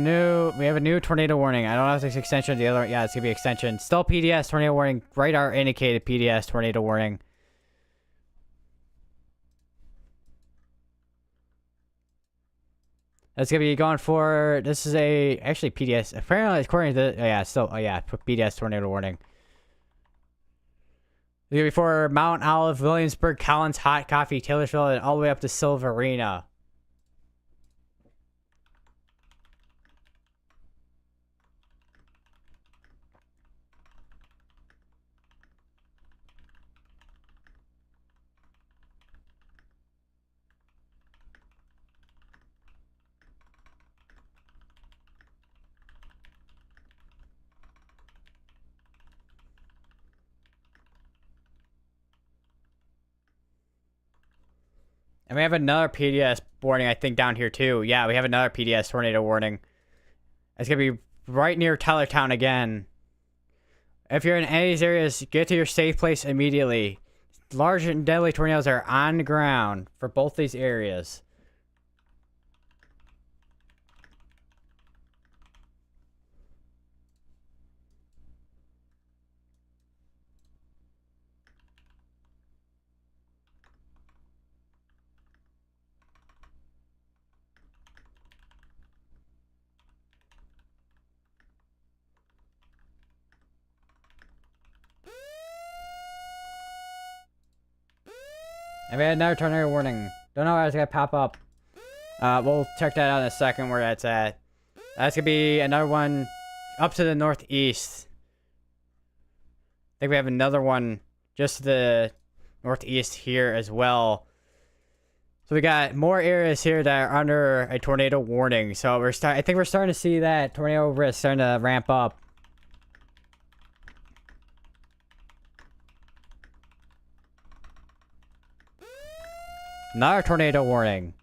have a new tornado warning. I don't know if it's extension of the other. Yeah, it's gonna be extension. Still PDS tornado warning. Radar indicated PDS tornado warning. That's gonna be going for. This is actually PDS. Apparently, according to yeah, still PDS tornado warning. It's gonna be for Mount Olive, Williamsburg, Collins, Hot Coffee, Taylorsville, and all the way up to Silverina. And we have another PDS warning, I think, down here, too. Yeah, we have another PDS tornado warning. It's going to be right near Tylertown again. If you're in any of these areas, get to your safe place immediately. Large and deadly tornadoes are on the ground for both these areas. And we had another tornado warning. Don't know how it's gonna pop up. We'll check that out in a second where that's at. That's gonna be another one up to the northeast. I think we have another one just to the northeast here as well. So we got more areas here that are under a tornado warning. So I think we're starting to see that tornado risk starting to ramp up. Another tornado warning.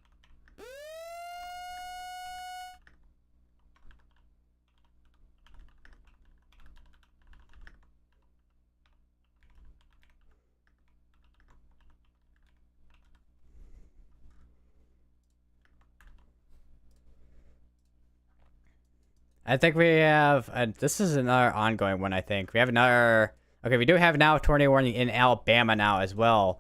I think we have, this is another ongoing one, I think. We have another, okay, we do have now a tornado warning in Alabama now as well.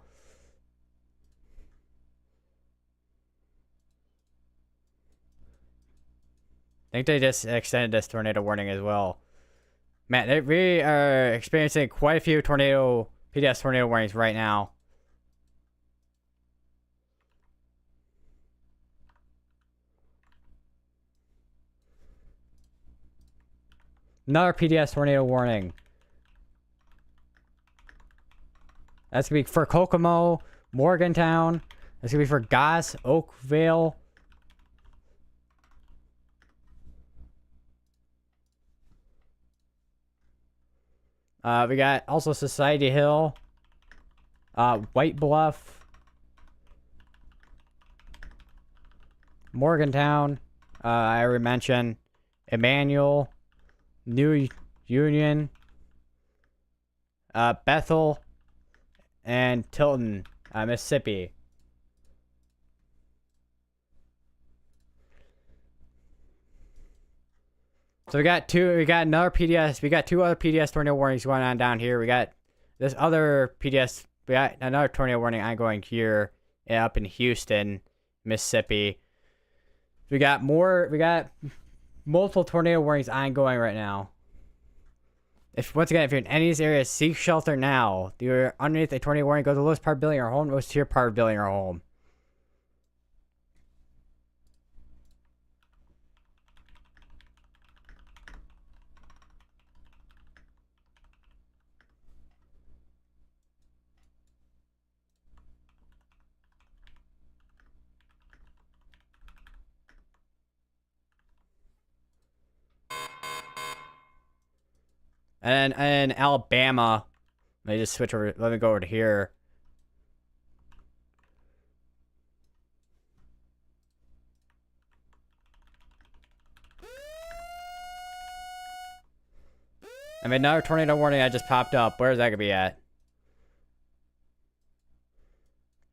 I think they just extended this tornado warning as well. Man, we are experiencing quite a few PDS tornado warnings right now. Another PDS tornado warning. That's going to be for Kokomo, Morgantown. That's going to be for Goss, Oakville. We got also Society Hill, White Bluff, Morgantown, I already mentioned, Emmanuel, New Union, Bethel, and Tilton, Mississippi. So we got another PDS, we got two other PDS tornado warnings going on down here. We got this other PDS, we got another tornado warning ongoing here up in Houston, Mississippi. We got multiple tornado warnings ongoing right now. Once again, if you're in any of these areas, seek shelter now. If you're underneath a tornado warning, go to the lowest part of building your home, most tier part of building your home. And in Alabama, let me just switch over. Let me go over to here. I mean, another tornado warning that just popped up. Where is that gonna be at?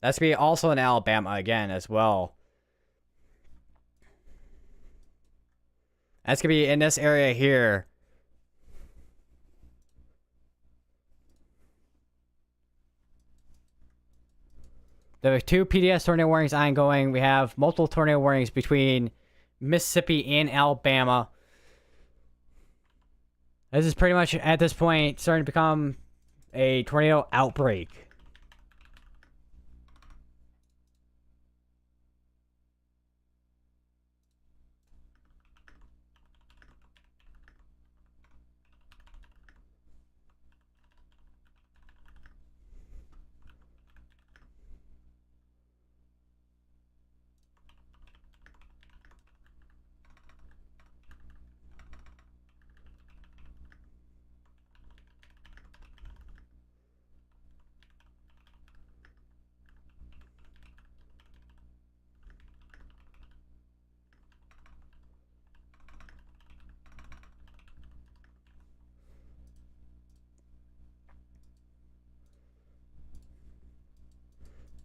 That's gonna be also in Alabama again as well. That's gonna be in this area here. There are 2 PDS tornado warnings ongoing. We have multiple tornado warnings between Mississippi and Alabama. This is pretty much, at this point, starting to become a tornado outbreak.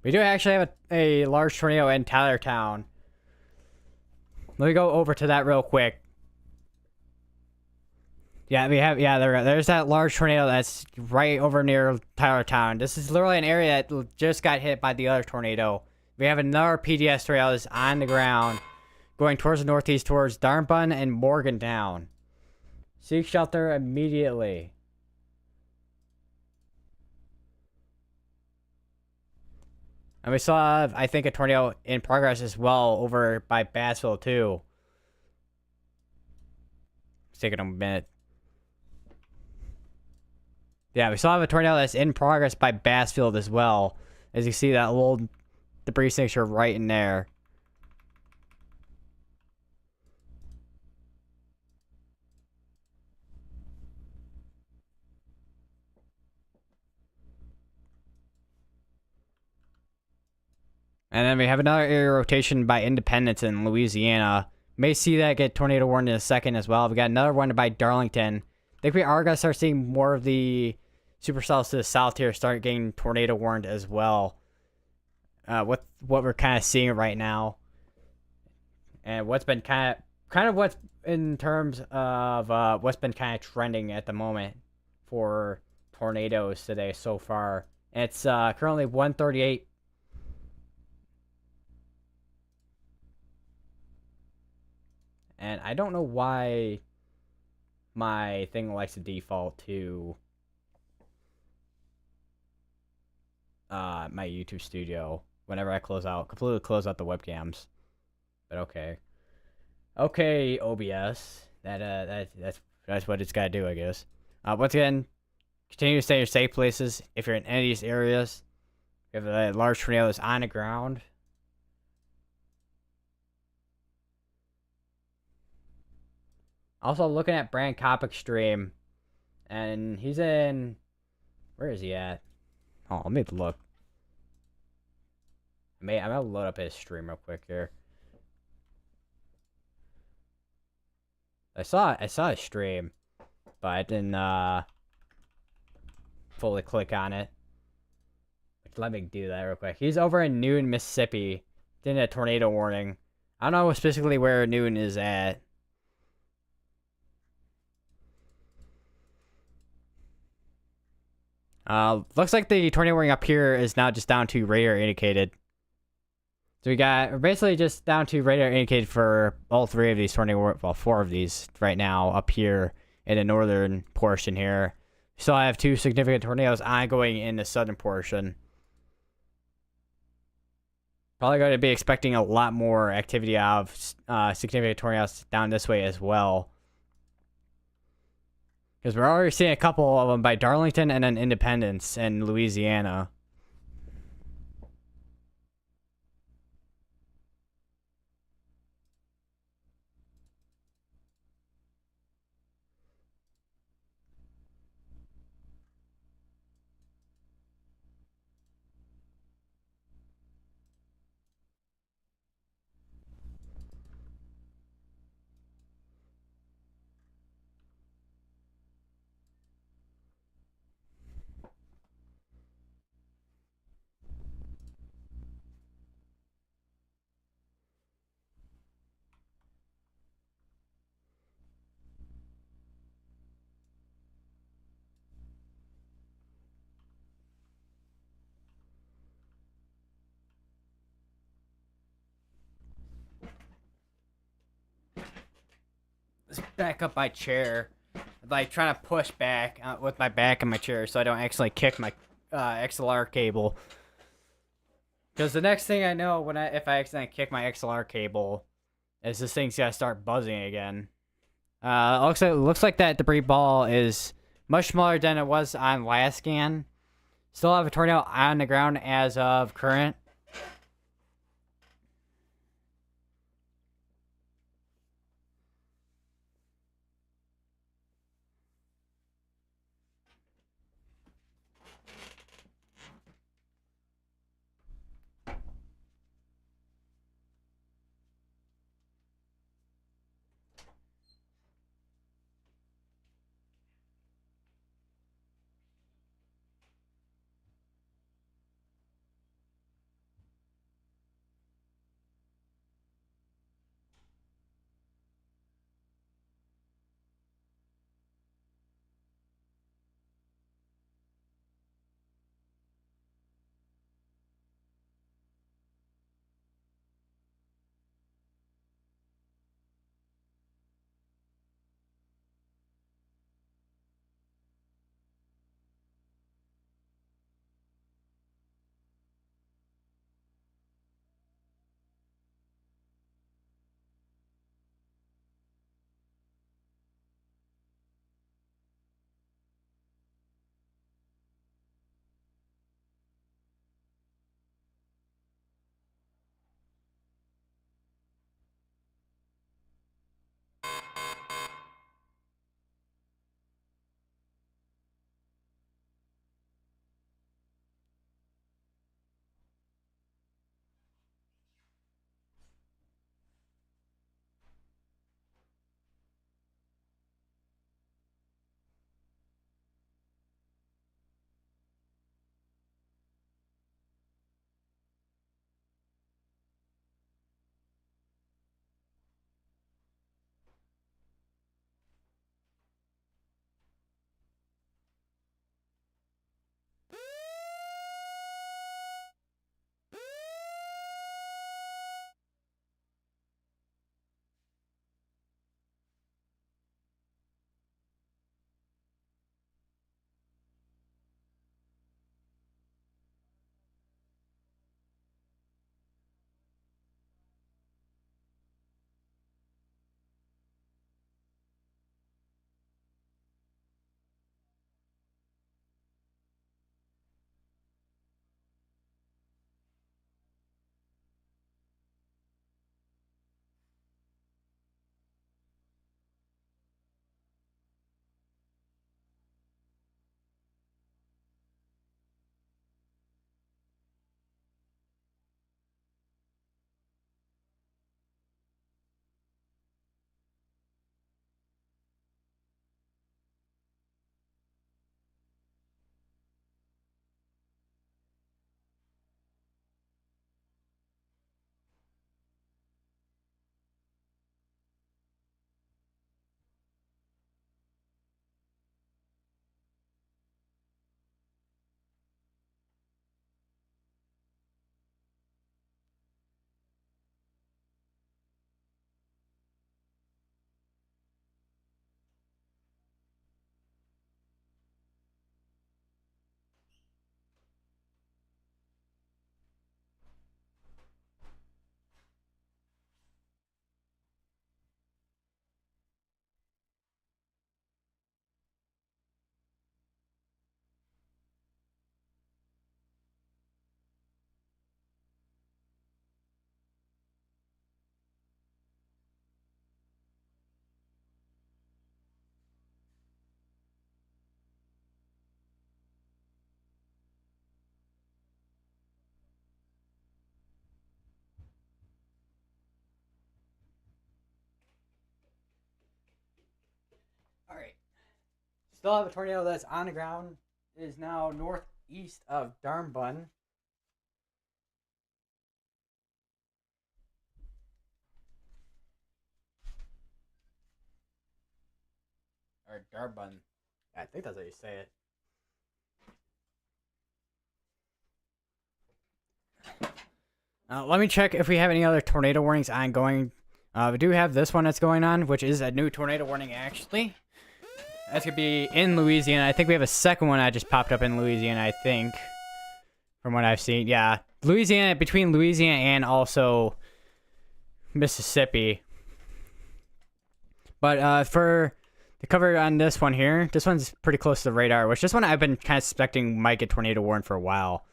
We do actually have a large tornado in Tylertown. Let me go over to that real quick. Yeah, we have, yeah, there's that large tornado that's right over near Tylertown. This is literally an area that just got hit by the other tornado. We have another PDS tornado that's on the ground, going towards the northeast, towards Darnbun and Morgantown. Seek shelter immediately. And we saw, I think, a tornado in progress as well over by Bassville, too. It's taking a minute. Yeah, we still have a tornado that's in progress by Bassfield as well. As you see that little debris signature right in there. And then we have another area rotation by Independence in Louisiana. May see that get tornado warned in a second as well. We got another one by Darlington. I think we are going to start seeing more of the supercells to the south here start getting tornado warned as well. What we're kind of seeing right now. And what's been kind of what's in terms of what's been kind of trending at the moment for tornadoes today so far. It's currently 138. And I don't know why my thing likes to default to my YouTube studio whenever I completely close out the webcams. But okay. Okay, OBS. That's what it's gotta do, I guess. Once again, continue to stay in your safe places if you're in any of these areas. If a large tornado is on the ground. Also looking at Brand Kopic's stream, and he's in, where is he at? Oh, let me look. I'm gonna load up his stream real quick here. I saw his stream, but I didn't fully click on it. Let me do that real quick. He's over in Newton, Mississippi. Getting a tornado warning. I don't know specifically where Newton is at. Looks like the tornado warning up here is now just down to radar indicated. So we're basically just down to radar indicated for all 3 of these tornado, well, 4 of these right now up here in the northern portion here. So I have 2 significant tornadoes ongoing in the southern portion. Probably going to be expecting a lot more activity of significant tornadoes down this way as well. Because we're already seeing a couple of them by Darlington and then Independence in Louisiana. back up my chair, like trying to push back with my back in my chair so I don't actually kick my XLR cable. Because the next thing I know, if I accidentally kick my XLR cable, is this thing's gonna start buzzing again. Looks like that debris ball is much smaller than it was on last scan. Still have a tornado on the ground as of current. All right. Still have a tornado that's on the ground. It is now northeast of Darmbun. Or Darbun. I think that's how you say it. Let me check if we have any other tornado warnings ongoing We do have this one that's going on, which is a new tornado warning, actually. That's going to be in Louisiana. I think we have a second one that just popped up in Louisiana, I think. From what I've seen. Yeah. Louisiana, between Louisiana and also Mississippi. But for the cover on this one here, this one's pretty close to the radar, which this one I've been kind of suspecting might get tornado warned for a while.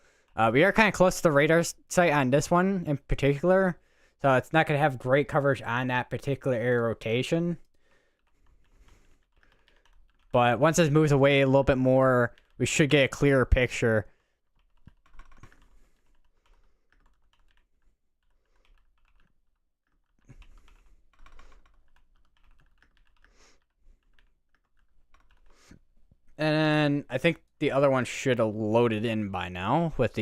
We are kind of close to the radar site on this one in particular. So it's not going to have great coverage on that particular area rotation. But once this moves away a little bit more, we should get a clearer picture. And then I think the other one should have loaded in by now with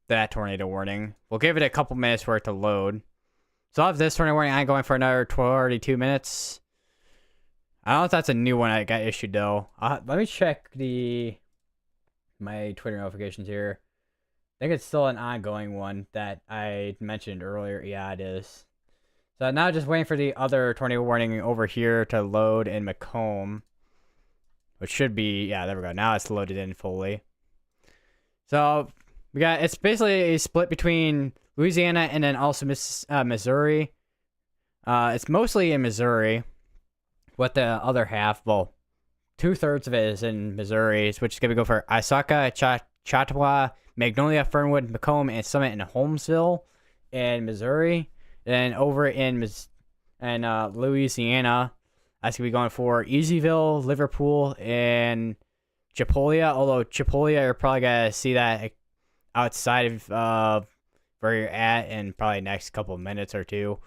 that tornado warning. We'll give it a couple minutes for it to load. So I'll have this tornado warning going for another 42 minutes. I don't know if that's a new one that got issued though. Let me check my Twitter notifications here. I think it's still an ongoing one that I mentioned earlier. Yeah, it is. So now just waiting for the other tornado warning over here to load in Macomb. Which should be, yeah, there we go. Now it's loaded in fully. So it's basically a split between Louisiana and then also Missouri. It's mostly in Missouri. With the other half, well, 2/3 of it is in Missouri, which is going to go for Issaca, Chautauqua, Magnolia, Fernwood, Macomb, and Summit, and Holmesville in Missouri. Then over in Louisiana, that's going to be going for Easyville, Liverpool, and Chipolia. Although Chipolia, you're probably going to see that outside of where you're at in probably the next couple of minutes or two.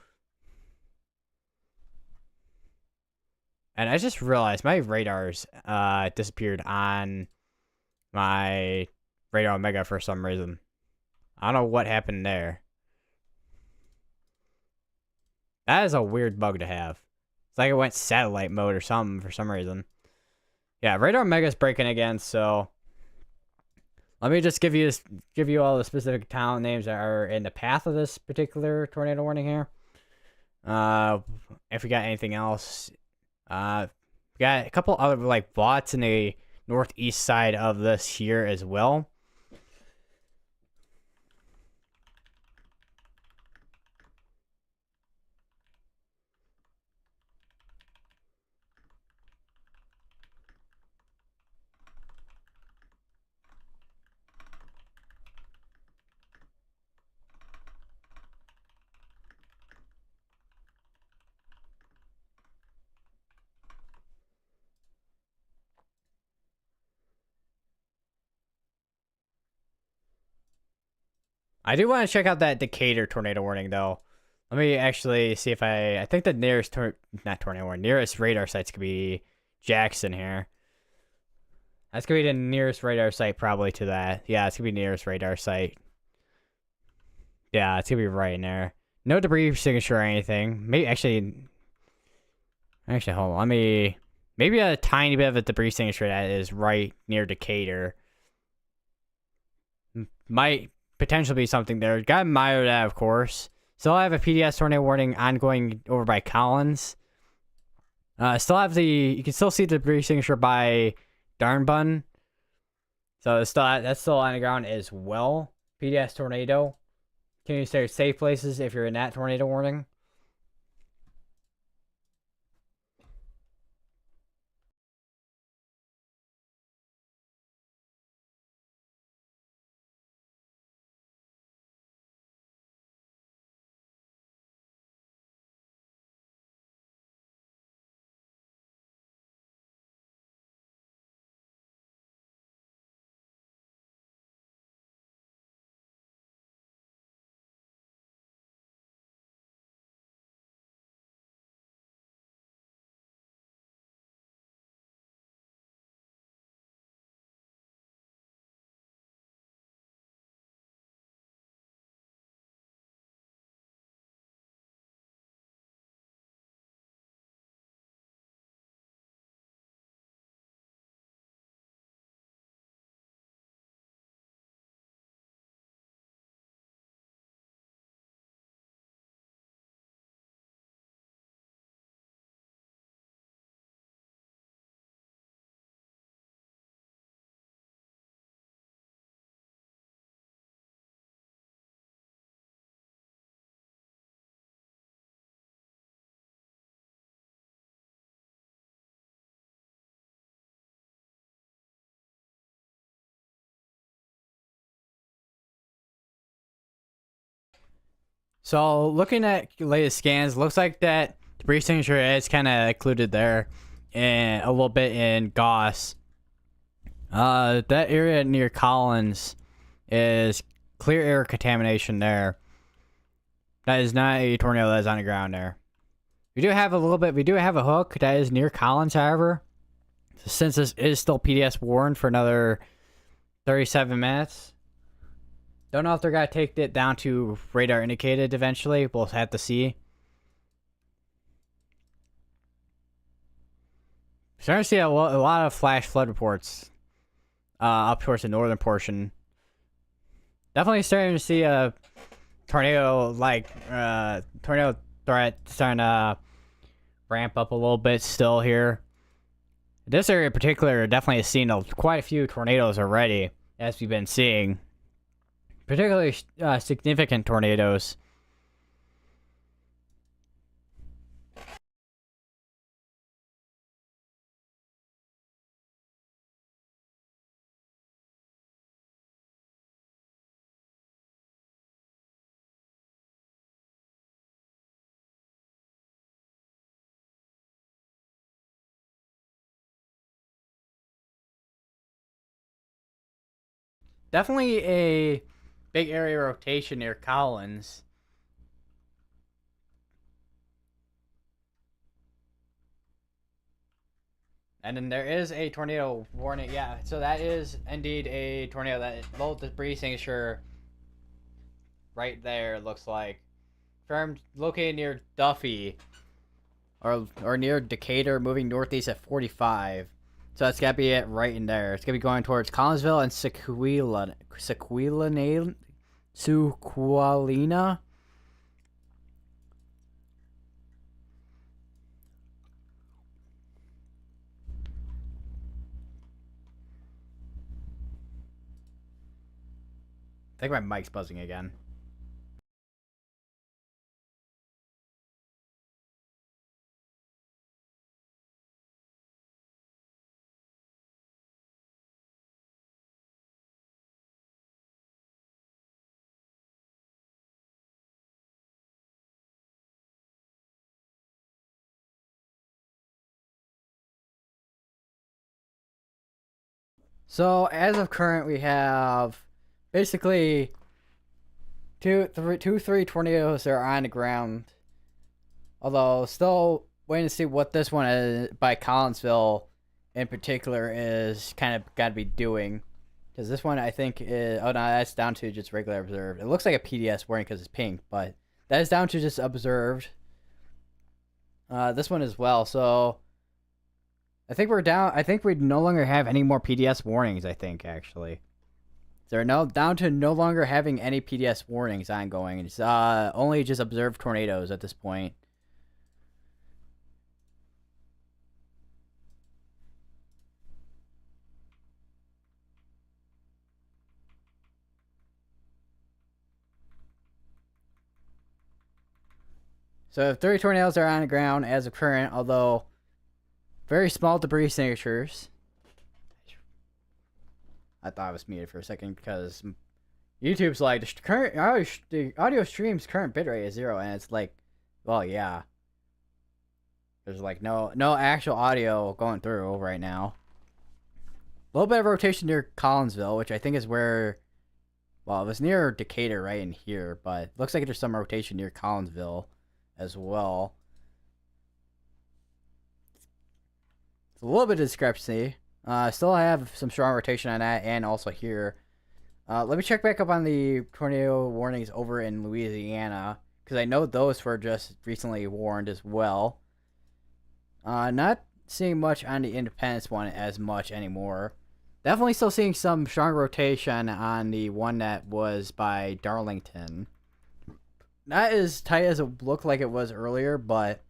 And I just realized my radars disappeared on my Radar Omega for some reason. I don't know what happened there. That is a weird bug to have. It's like it went satellite mode or something for some reason. Yeah, Radar Omega is breaking again, so let me just give you all the specific town names that are in the path of this particular tornado warning here. If we got anything else. We got a couple other like bots in the northeast side of this here as well. I do want to check out that Decatur tornado warning though. Let me actually see if I think the nearest nearest radar sites could be Jackson here. That's gonna be the nearest radar site probably to that. Yeah, it's gonna be nearest radar site. Yeah, it's gonna be right in there. No debris signature or anything. Maybe actually hold on. Maybe a tiny bit of a debris signature that is right near Decatur. Might potentially be something there. Got to monitor that, of course. Still have a PDS tornado warning ongoing over by Collins. Still have you can still see the debris signature by Darnbun. So that's still on the ground as well. PDS tornado. Can you stay safe places if you're in that tornado warning? So looking at latest scans, looks like that debris signature is kind of included there, and a little bit in Goss. That area near Collins is clear air contamination there. That is not a tornado that is on the ground there. We do have a little bit. We do have a hook that is near Collins, however. Since this is still PDS warned for another 37 minutes. Don't know if they're going to take it down to radar indicated eventually. We'll have to see. Starting to see a lot of flash flood reports up towards the northern portion. Definitely starting to see a tornado threat starting to ramp up a little bit still here. This area in particular definitely has seen quite a few tornadoes already, as we've been seeing. Particularly significant tornadoes. Definitely a big area rotation near Collins. And then there is a tornado warning. Yeah, so that is indeed a tornado. That low debris signature right there looks like. Firm located near Duffy or near Decatur, moving northeast at 45. So that's gotta be it right in there. It's gonna be going towards Collinsville and Sequalina. I think my mic's buzzing again. So as of current, we have basically three tornadoes that are on the ground. Although still waiting to see what this one is, by Collinsville in particular is kind of got to be doing. Because this one I think is, oh no, that's down to just regular observed. It looks like a PDS warning because it's pink, but that is down to just observed. This one as well. So I think we're down. I think we no longer have any more PDS warnings. I think actually, they're now down to no longer having any PDS warnings ongoing. It's only just observed tornadoes at this point. So 30 tornadoes are on the ground as of current, although very small debris signatures. I thought I was muted for a second because YouTube's like the audio stream's current bitrate is 0, and it's like, well, yeah. There's like no actual audio going through right now. A little bit of rotation near Collinsville, which I think is where, well, it was near Decatur right in here, but looks like there's some rotation near Collinsville as well. It's a little bit of discrepancy. Still have some strong rotation on that, and also here. Let me check back up on the tornado warnings over in Louisiana, because I know those were just recently warned as well. Not seeing much on the Independence one as much anymore. Definitely still seeing some strong rotation on the one that was by Darlington. Not as tight as it looked like it was earlier, but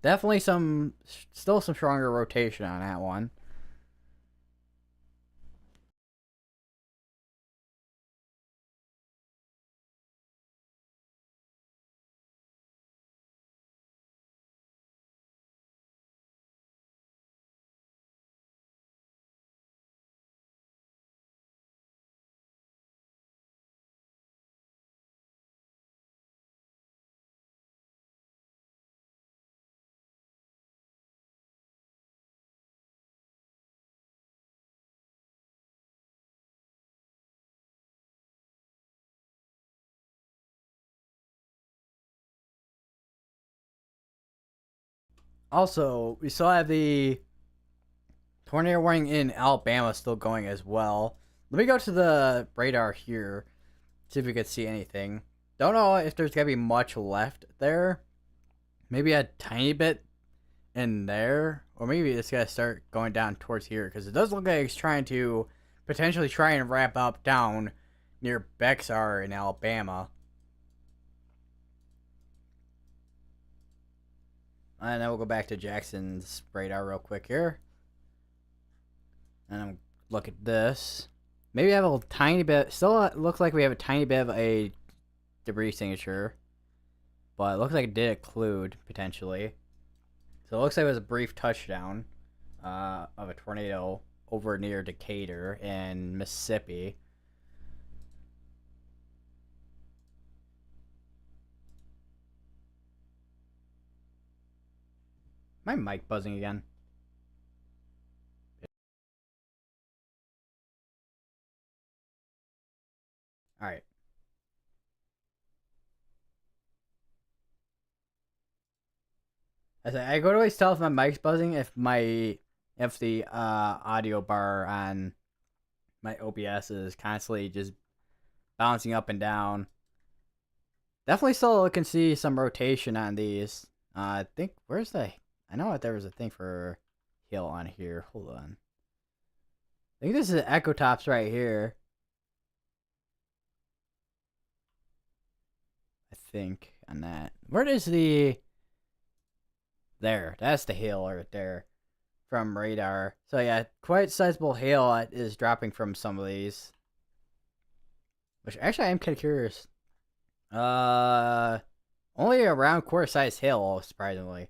definitely still some stronger rotation on that one. Also, we still have the tornado warning in Alabama still going as well. Let me go to the radar here, see if we can see anything. Don't know if there's gonna be much left there. Maybe a tiny bit in there, or maybe it's gonna start going down towards here because it does look like it's trying to potentially try and wrap up down near Bexar in Alabama. And then we'll go back to Jackson's radar real quick here. And I'm look at this. Maybe I have a tiny bit. Still looks like we have a tiny bit of a debris signature, but it looks like it did occlude potentially. So it looks like it was a brief touchdown of a tornado over near Decatur in Mississippi. My mic buzzing again. All right. I go to always tell if my mic's buzzing if the audio bar on my OBS is constantly just bouncing up and down. Definitely still can see some rotation on these. I think where's the? I know that there was a thing for hill on here. Hold on. I think this is Echo Tops right here. I think on that. Where is the? There, that's the hail right there from radar. So yeah, quite sizable hail is dropping from some of these. Which actually I am kind of curious. Only around quarter size hail, surprisingly.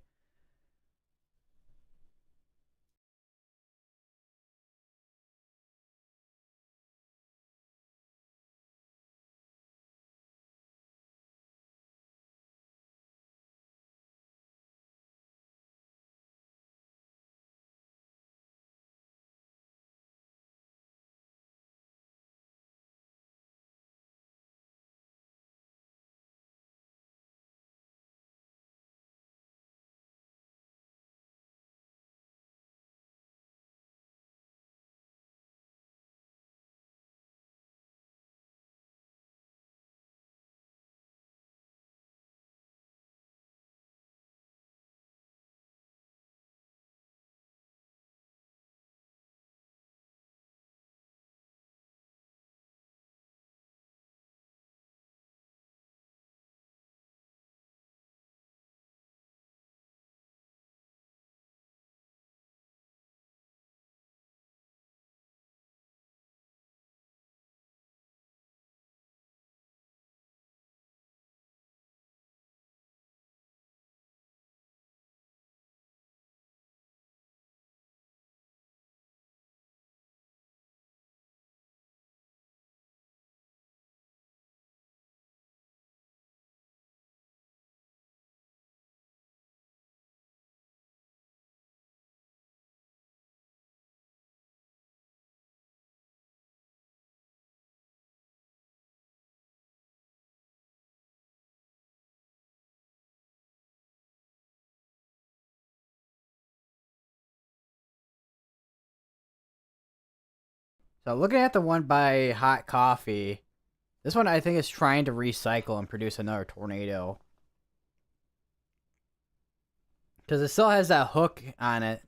So looking at the one by Hot Coffee, this one I think is trying to recycle and produce another tornado. Because it still has that hook on it.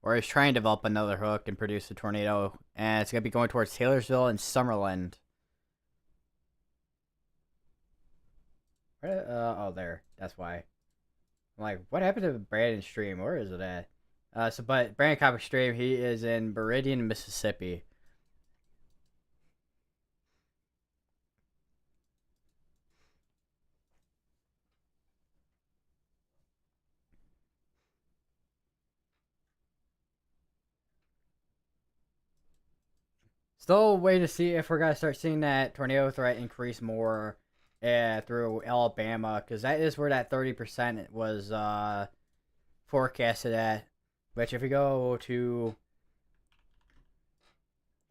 Or it's trying to develop another hook and produce a tornado. And it's going to be going towards Taylorsville and Summerland. Oh, there. That's why. I'm like, what happened to Brandon Stream? Where is it at? But Brandon Copper Stream, he is in Meridian, Mississippi. Still waiting to see if we're gonna start seeing that tornado threat increase more through Alabama, because that is where that 30% was forecasted at. Which, if we go to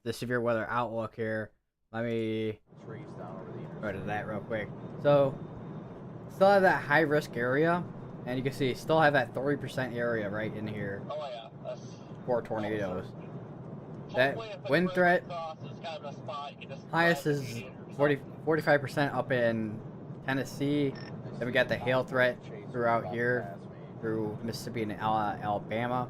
the severe weather outlook here, let me go to that real quick. So still have that high risk area, and you can see still have that 30% area right in here Oh yeah, that's for tornadoes. hopefully That if a wind river threat crosses kind of a spot, you can just highest drive is the meter or 45% up in Tennessee. Then we got the hail threat throughout here, through Mississippi and Alabama.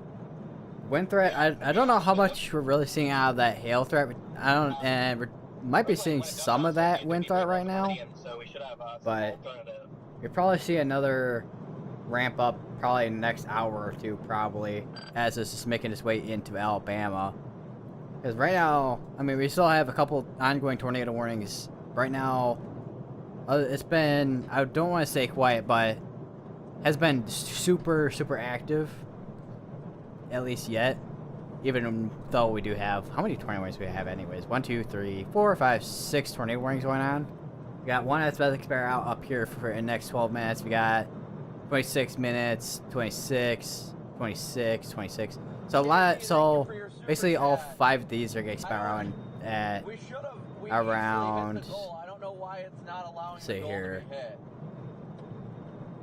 Wind threat, I don't know how much we're really seeing out of that hail threat. I don't, and we might be seeing some of that wind threat right now, so we should have but you'll probably see another ramp up probably in the next hour or two, probably, as this is making its way into Alabama. Because right now, I mean, we still have a couple ongoing tornado warnings. Right now, it's been, I don't want to say quiet, but has been super, super active. At least yet. Even though we do have, how many tornado warnings do we have anyways? 1, 2, 3, 4, 5, 6 tornado warnings going on. We got one that's about to expire out up here for the next 12 minutes. We got 26 minutes, 26, 26, 26. So a lot, so basically all 5 of these are going to expire out at around, let's see here,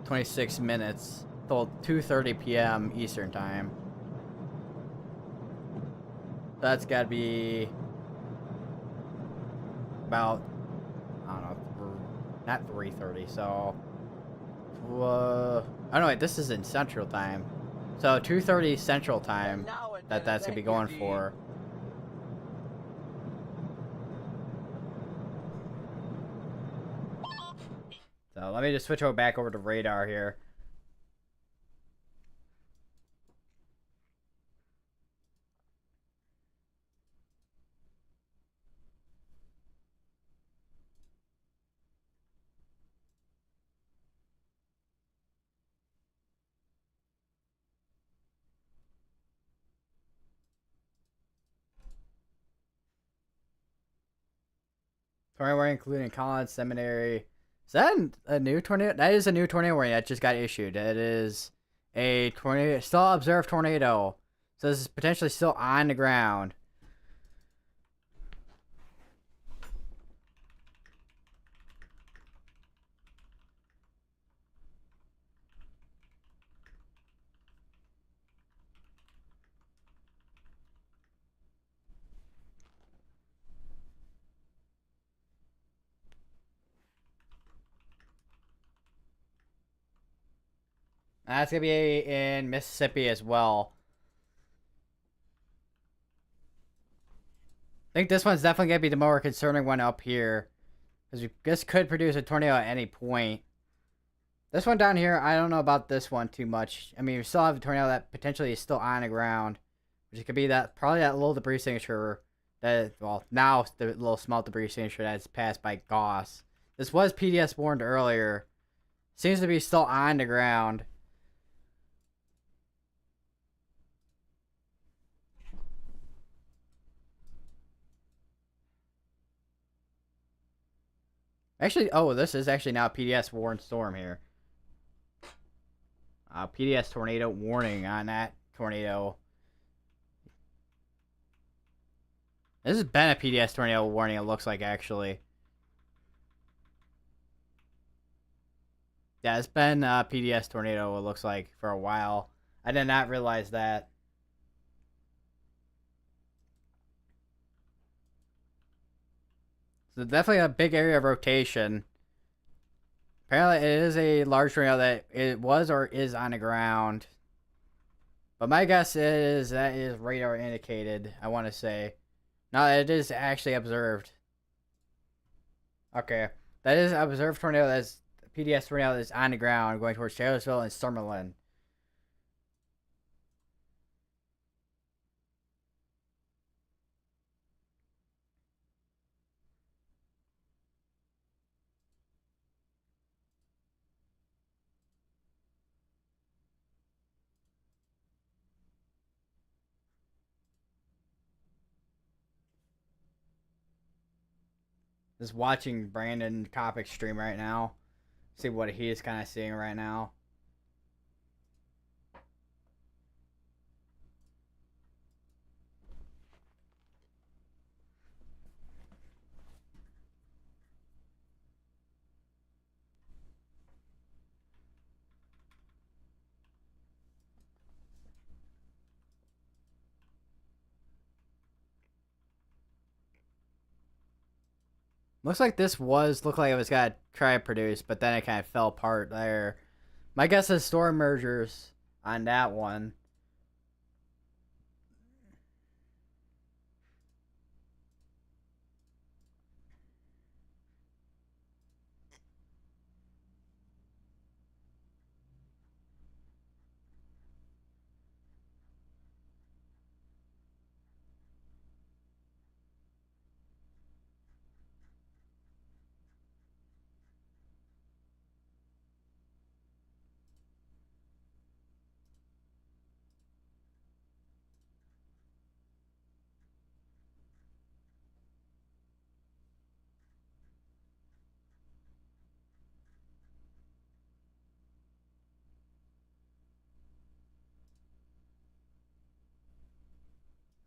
26 minutes till 2:30 p.m. Eastern time. That's got to be about, I don't know, not 3:30, so, oh no, wait, this is in Central Time. So 2:30 Central Time that's going to be going for. So let me just switch over back over to radar here. Tornado warning including Collins Seminary. Is that a new tornado? That is a new tornado warning that just got issued. It is a tornado, still observed tornado. So this is potentially still on the ground. That's going to be in Mississippi as well. I think this one's definitely going to be the more concerning one up here. Because this could produce a tornado at any point. This one down here, I don't know about this one too much. I mean, we still have a tornado that potentially is still on the ground. Which could be that, probably that little debris signature that, well, now the little small debris signature that's passed by Goss. This was PDS warned earlier. Seems to be still on the ground. Actually, oh, this is actually now a PDS warned storm here. PDS tornado warning on that tornado. This has been a PDS tornado warning, it looks like, actually. Yeah, it's been a PDS tornado, it looks like, for a while. I did not realize that. So definitely a big area of rotation. Apparently it is a large tornado that it was or is on the ground. But my guess is that is radar indicated, I want to say. No, it is actually observed. Okay. That is observed tornado that's PDS tornado that's on the ground going towards Charlottesville and Summerlin. Just watching Brandon Kopic's stream right now. See what he is kind of seeing right now. Looks like this looked like it was gonna try to produce, but then it kind of fell apart there. My guess is storm mergers on that one.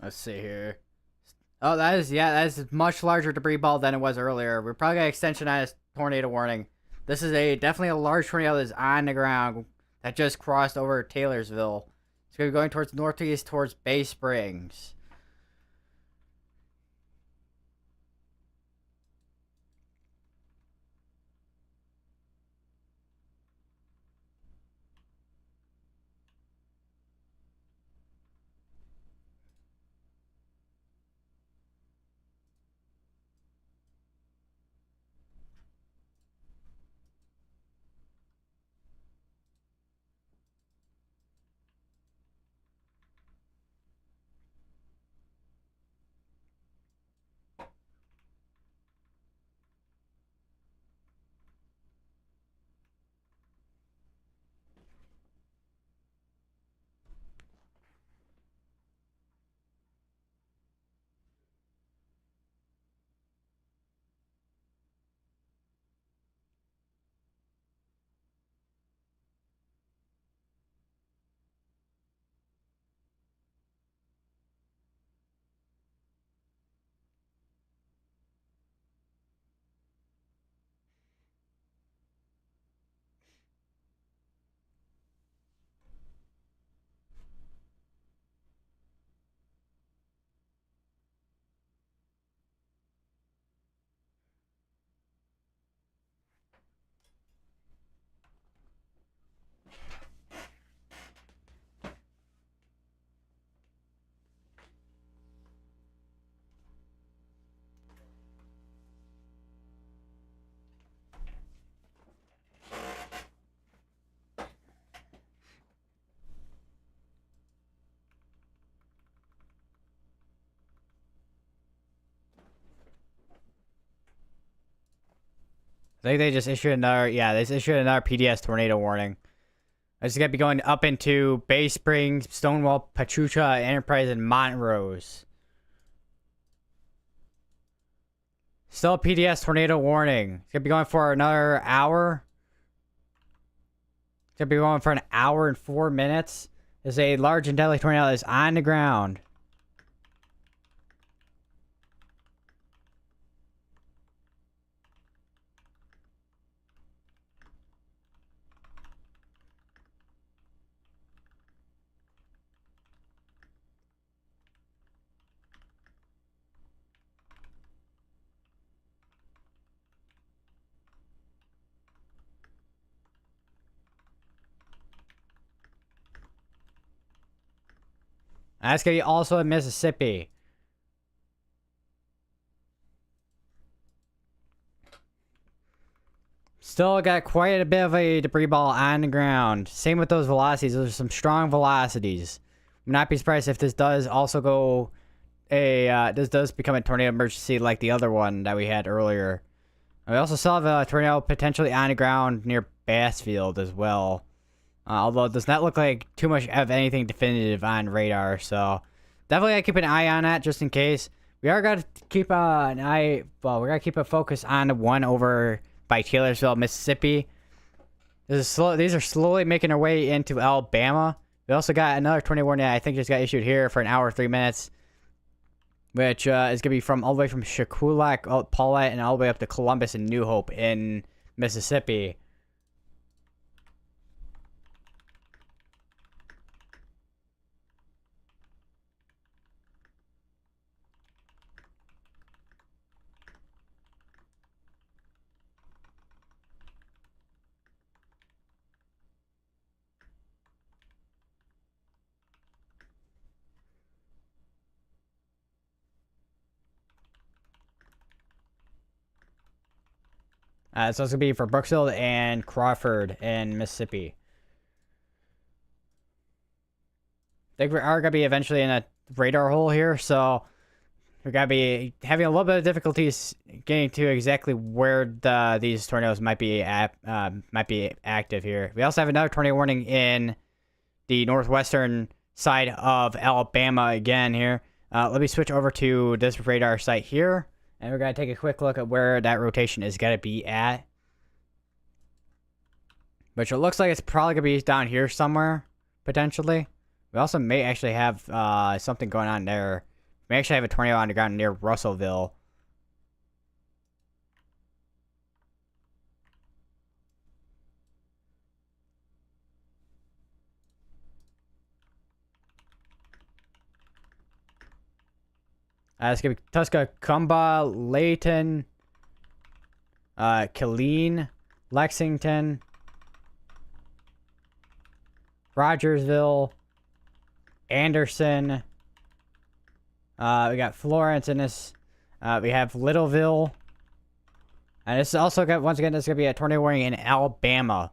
Let's see here. Oh, that is a much larger debris ball than it was earlier. We're probably got extension on this tornado warning. This is definitely a large tornado that's on the ground that just crossed over Taylorsville. It's gonna be going towards northeast towards Bay Springs. I think they just issued another. Yeah, they just issued another PDS tornado warning. It's gonna be going up into Bay Springs, Stonewall, Pachuca, Enterprise, and Montrose. Still a PDS tornado warning. It's gonna be going for another hour. It's gonna be going for an hour and 4 minutes. There's a large and deadly tornado that's on the ground. That's gonna be also in Mississippi. Still got quite a bit of a debris ball on the ground. Same with those velocities. Those are some strong velocities. Would not be surprised if this does also go this does become a tornado emergency like the other one that we had earlier. We also still have a tornado potentially on the ground near Bassfield as well. Although it does not look like too much of anything definitive on radar, so definitely gotta keep an eye on that just in case. We are gonna keep an eye. Well, we're gonna keep a focus on the one over by Taylorsville, Mississippi. These are slowly making their way into Alabama. We also got another tornado warning that I think just got issued here for an hour 3 minutes, which is gonna be from all the way from Shakulak, Paulette, and all the way up to Columbus and New Hope in Mississippi. So it's gonna be for Brooksville and Crawford in Mississippi. I think we are gonna be eventually in a radar hole here, so we're gonna be having a little bit of difficulties getting to exactly where these tornadoes might be active here. We also have another tornado warning in the northwestern side of Alabama again here. Let me switch over to this radar site here, and we're gonna take a quick look at where that rotation is gonna be at. Which it looks like it's probably gonna be down here somewhere, potentially. We also may actually have something going on there. We actually have a tornado on the ground near Russellville. It's gonna be Tuscaloosa, Layton, Killeen, Lexington, Rogersville, Anderson. We got Florence in this. We have Littleville. And this is also got, once again, this is going to be a tornado warning in Alabama.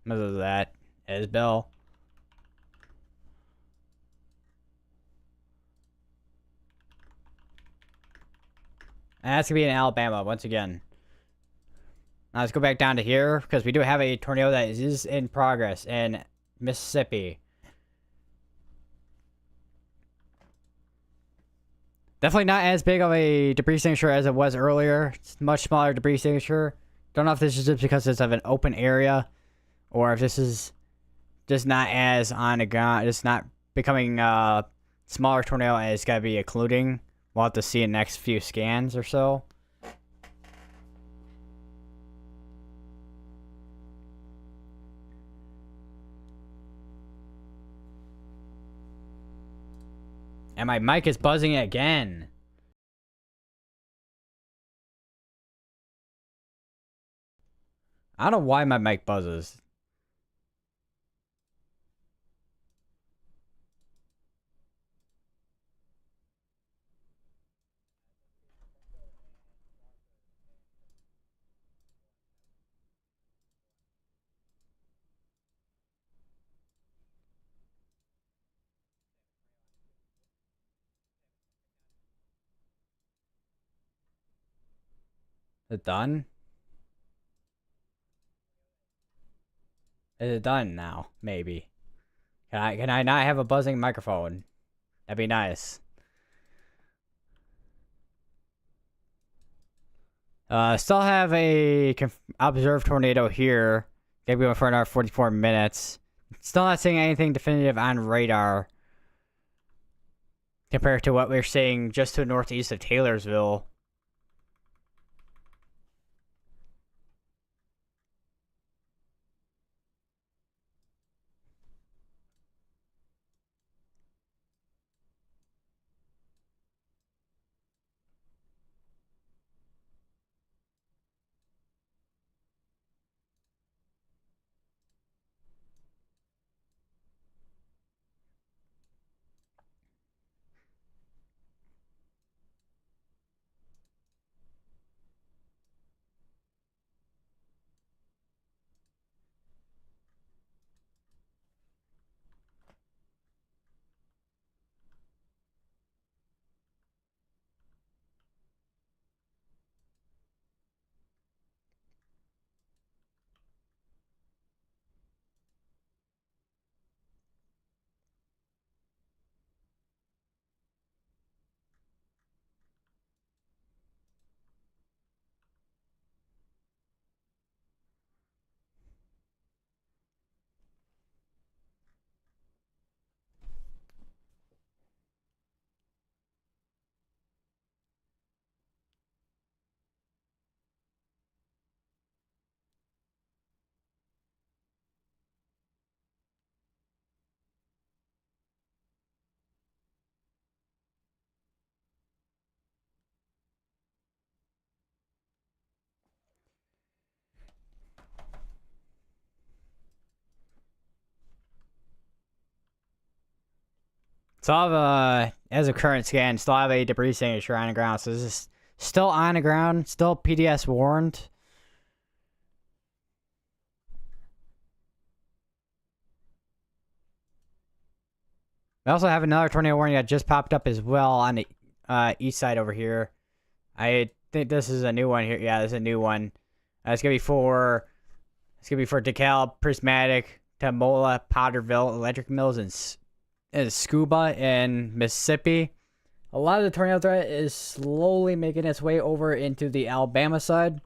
What is that? Isbell. And that's going to be in Alabama once again. Now let's go back down to here, because we do have a tornado that is in progress in Mississippi. Definitely not as big of a debris signature as it was earlier. It's much smaller debris signature. Don't know if this is just because it's of an open area, or if this is just not as on the ground. It's not becoming smaller tornado as it's gotta be occluding. We'll have to see in the next few scans or so. And my mic is buzzing again. I don't know why my mic buzzes. Is it done? Is it done now? Maybe. Can I not have a buzzing microphone? That'd be nice. Still have a observed tornado here. Gonna be going for another 44 minutes. Still not seeing anything definitive on radar compared to what we're seeing just to the northeast of Taylorsville. So I have as a current scan, still have a debris signature on the ground. So this is still on the ground, still PDS warned. We also have another tornado warning that just popped up as well on the east side over here. I think this is a new one here. Yeah, this is a new one. It's gonna be for DeKalb, Prismatic, Tamola, Potterville, Electric Mills, and Scuba in Mississippi. A lot of the tornado threat is slowly making its way over into the Alabama side.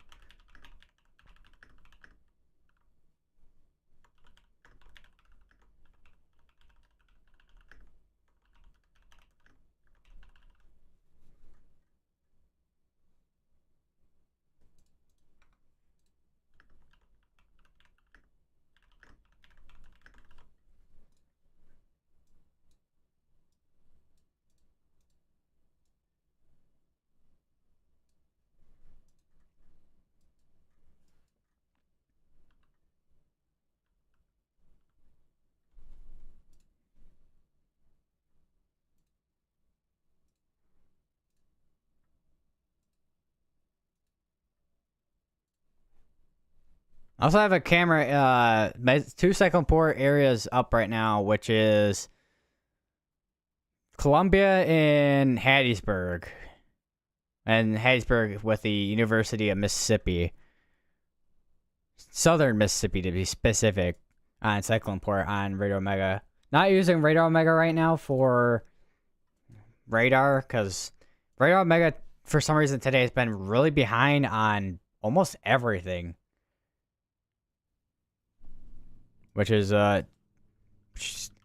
I also have a camera, my 2 cyclone port areas up right now, which is Columbia and Hattiesburg. And Hattiesburg with the University of Mississippi. Southern Mississippi, to be specific, on Cyclone Port on Radar Omega. Not using Radar Omega right now for radar, because Radar Omega, for some reason today, has been really behind on almost everything. Which is,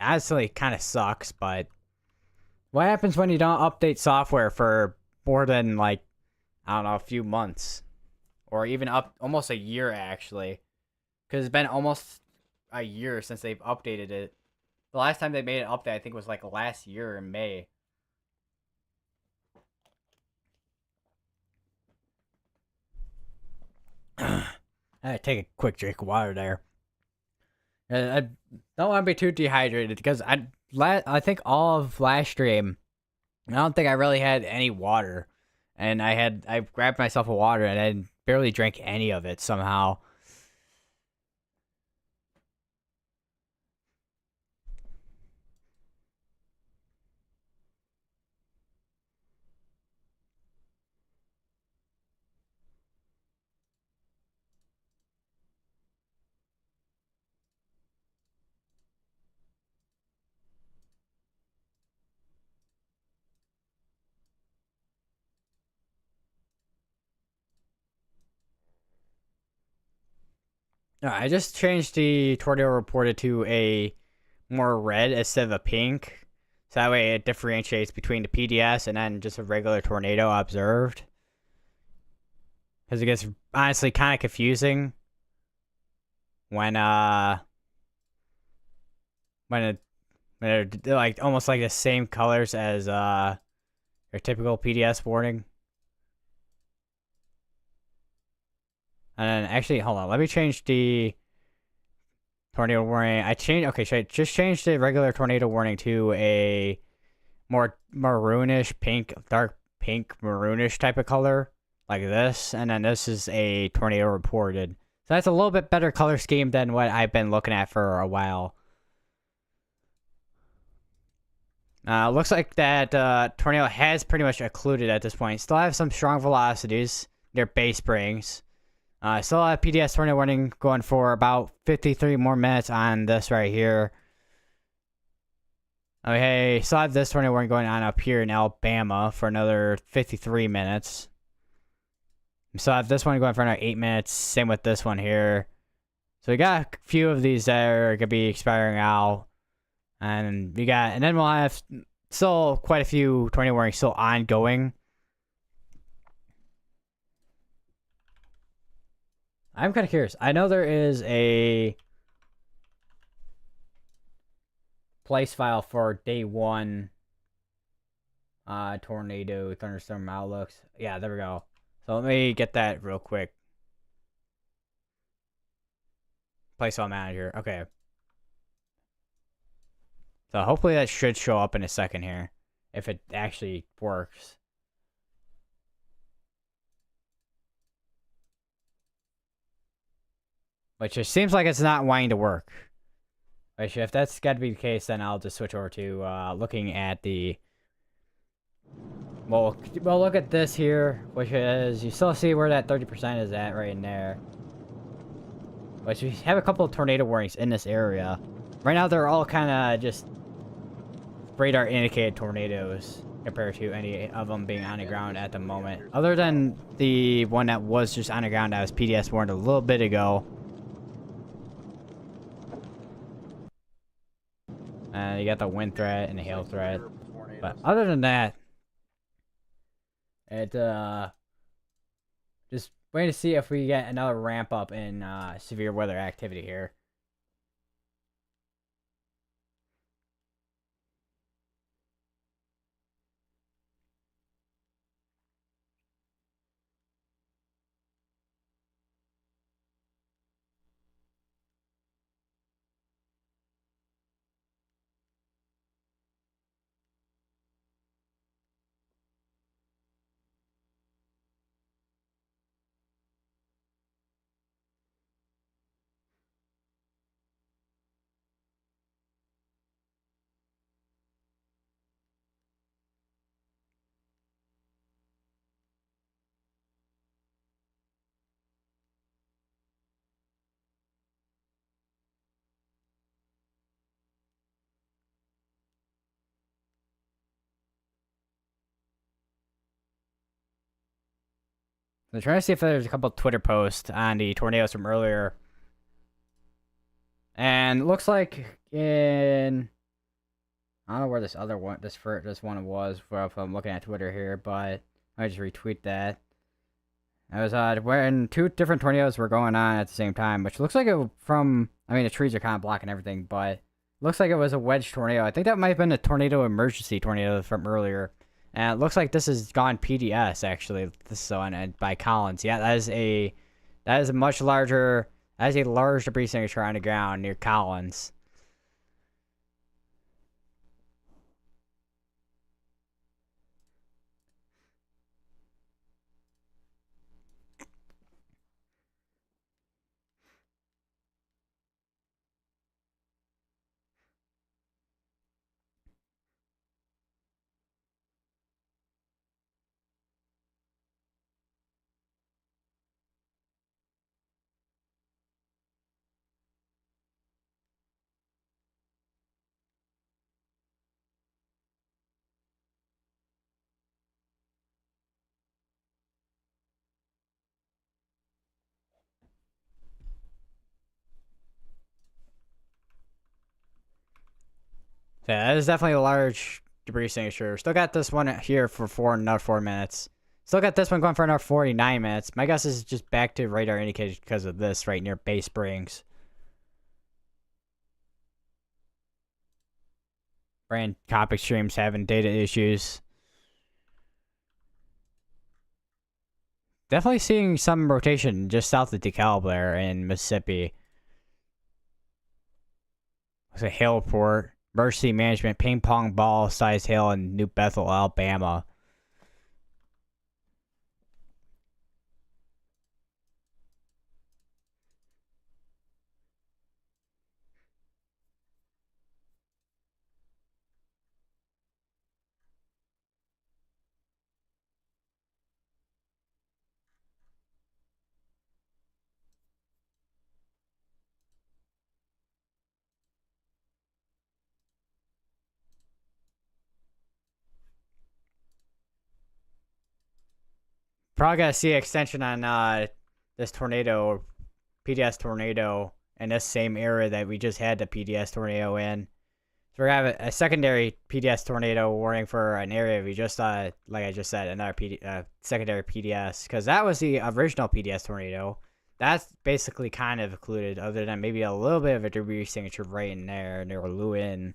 honestly kind of sucks, but what happens when you don't update software for more than, like, I don't know, a few months? Or even up almost a year, actually. Because it's been almost a year since they've updated it. The last time they made an update, I think, was, like, last year in May. I had to take a quick drink of water there. I don't want to be too dehydrated because I think all of last stream, I don't think I really had any water, and I grabbed myself a water and I barely drank any of it somehow. I just changed the tornado reported to a more red instead of a pink. So that way it differentiates between the PDS and then just a regular tornado observed. Because it gets honestly kind of confusing when they're like almost like the same colors as your typical PDS warning. And then actually, hold on, let me change the tornado warning. Should I just change the regular tornado warning to a more maroonish pink, dark pink maroonish type of color like this, and then this is a tornado reported. So that's a little bit better color scheme than what I've been looking at for a while. Looks like that tornado has pretty much occluded at this point. Still have some strong velocities near base springs. Still have PDS tornado warning going for about 53 more minutes on this right here. Okay, still have this tornado warning going on up here in Alabama for another 53 minutes. Still have this one going for another 8 minutes. Same with this one here. So we got a few of these that are gonna be expiring out, and then we'll have still quite a few tornado warnings still ongoing. I'm kind of curious. I know there is a place file for day 1 tornado thunderstorm outlooks. Yeah, there we go. So let me get that real quick. Place file manager. Okay. So hopefully that should show up in a second here, if it actually works. Which it seems like it's not wanting to work. Which if that's got to be the case, then I'll just switch over to looking at the... Well, we'll look at this here, which is, you still see where that 30% is at right in there. Which we have a couple of tornado warnings in this area. Right now they're all kind of just radar indicated tornadoes compared to any of them being on the ground at the moment. Other than the one that was just on the ground that was PDS warned a little bit ago. You got the wind threat and the hail threat. But other than that, it just waiting to see if we get another ramp up in severe weather activity here. I'm trying to see if there's a couple of Twitter posts on the tornadoes from earlier. And it looks like in... I don't know where this other one, this one was, if I'm looking at Twitter here, but I just retweet that. It was when 2 different tornadoes were going on at the same time, which looks like it from... I mean, the trees are kind of blocking everything, but looks like it was a wedge tornado. I think that might have been a tornado emergency tornado from earlier. And it looks like this has gone PDS, actually. This one by Collins. Yeah, that is a much larger... That is a large debris signature on the ground near Collins. Yeah, that is definitely a large debris signature. Still got this one here for another 4 minutes. Still got this one going for another 49 minutes. My guess is just back to radar indicated because of this right near Bay Springs. Brand Cop Extremes having data issues. Definitely seeing some rotation just south of DeKalb there in Mississippi. It's a hail report. Emergency management, ping pong ball size hail in New Bethel, Alabama. Probably gotta see extension on this tornado, PDS tornado, in this same area that we just had the PDS tornado in. So we're gonna have a secondary PDS tornado warning for an area we just like I just said, another secondary PDS, because that was the original PDS tornado. That's basically kind of included, other than maybe a little bit of a debris signature right in there near Lewin.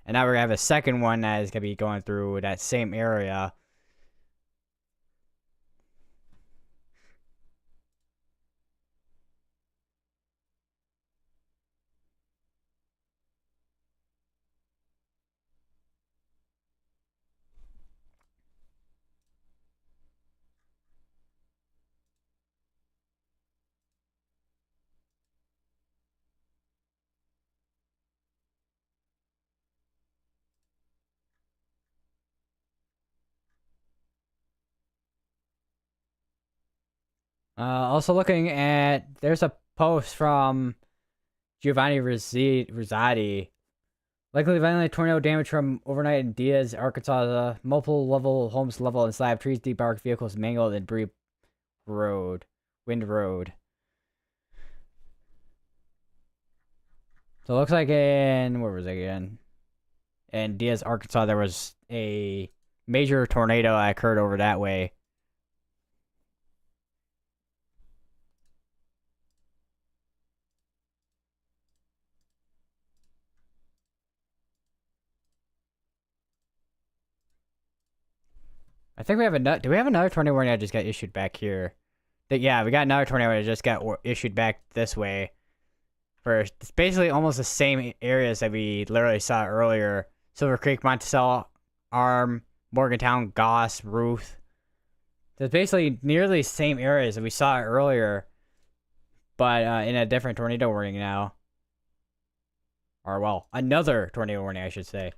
And now we're gonna have a second one that is gonna be going through that same area. Also looking at, there's a post from Giovanni Rosati. Likely violent tornado damage from overnight in Diaz, Arkansas. Multiple level homes level and slab trees, debarked vehicles mangled and debris wind road. So it looks like where was it again? In Diaz, Arkansas, there was a major tornado that occurred over that way. I think we have another. Do we have another tornado warning that just got issued back here? Yeah, we got another tornado that just got issued back this way. For it's basically almost the same areas that we literally saw earlier: Silver Creek, Monticello, Arm, Morgantown, Goss, Ruth. So it's basically nearly the same areas that we saw earlier, but in a different tornado warning now. Or well, another tornado warning, I should say.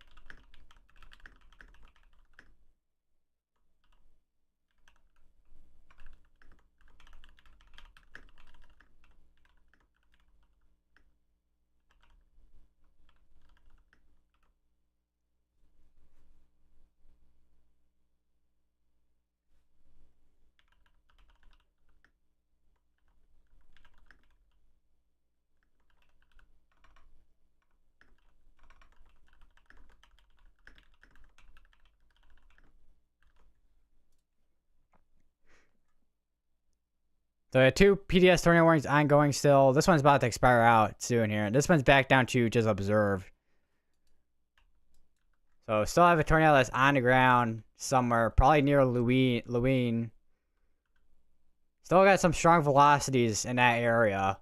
So we have two PDS tornado warnings ongoing still. This one's about to expire out soon here. This one's back down to just observed. So still have a tornado that's on the ground somewhere, probably near Louine. Still got some strong velocities in that area.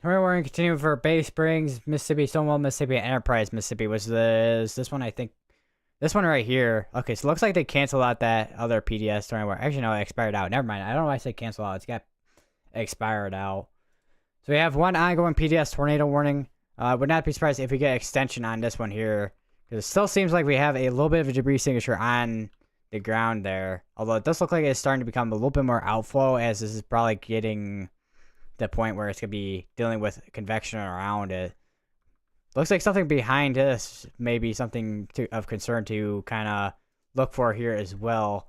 Tornado warning continuing for Bay Springs, Mississippi, Stonewall, Mississippi, and Enterprise, Mississippi. Was this one? I think this one right here. Okay, so it looks like they canceled out that other PDS tornado warning. Actually, no, it expired out. Never mind. I don't know why I said cancel out. It's got expired out. So we have one ongoing PDS tornado warning. Would not be surprised if we get extension on this one here, because it still seems like we have a little bit of a debris signature on the ground there. Although it does look like it's starting to become a little bit more outflow, as this is probably getting the point where it's gonna be dealing with convection around it. Looks like something behind this may be something of concern to kind of look for here as well.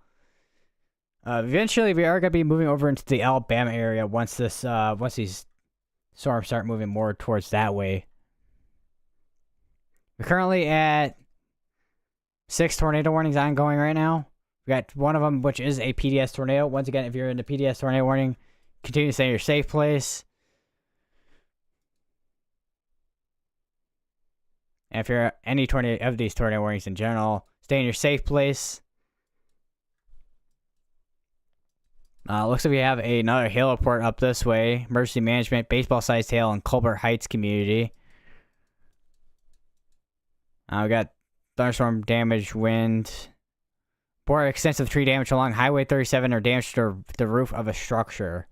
Eventually, we are gonna be moving over into the Alabama area once these storms start moving more towards that way. We're currently at 6 tornado warnings ongoing right now. We got one of them, which is a PDS tornado. Once again, if you're in the PDS tornado warning, continue to stay in your safe place. And if you're any tornado of these tornado warnings in general, stay in your safe place. Looks like we have another hail report up this way. Emergency management, baseball-sized hail in Colbert Heights community. We got thunderstorm damage, wind. Bore extensive tree damage along Highway 37 or damage to the roof of a structure.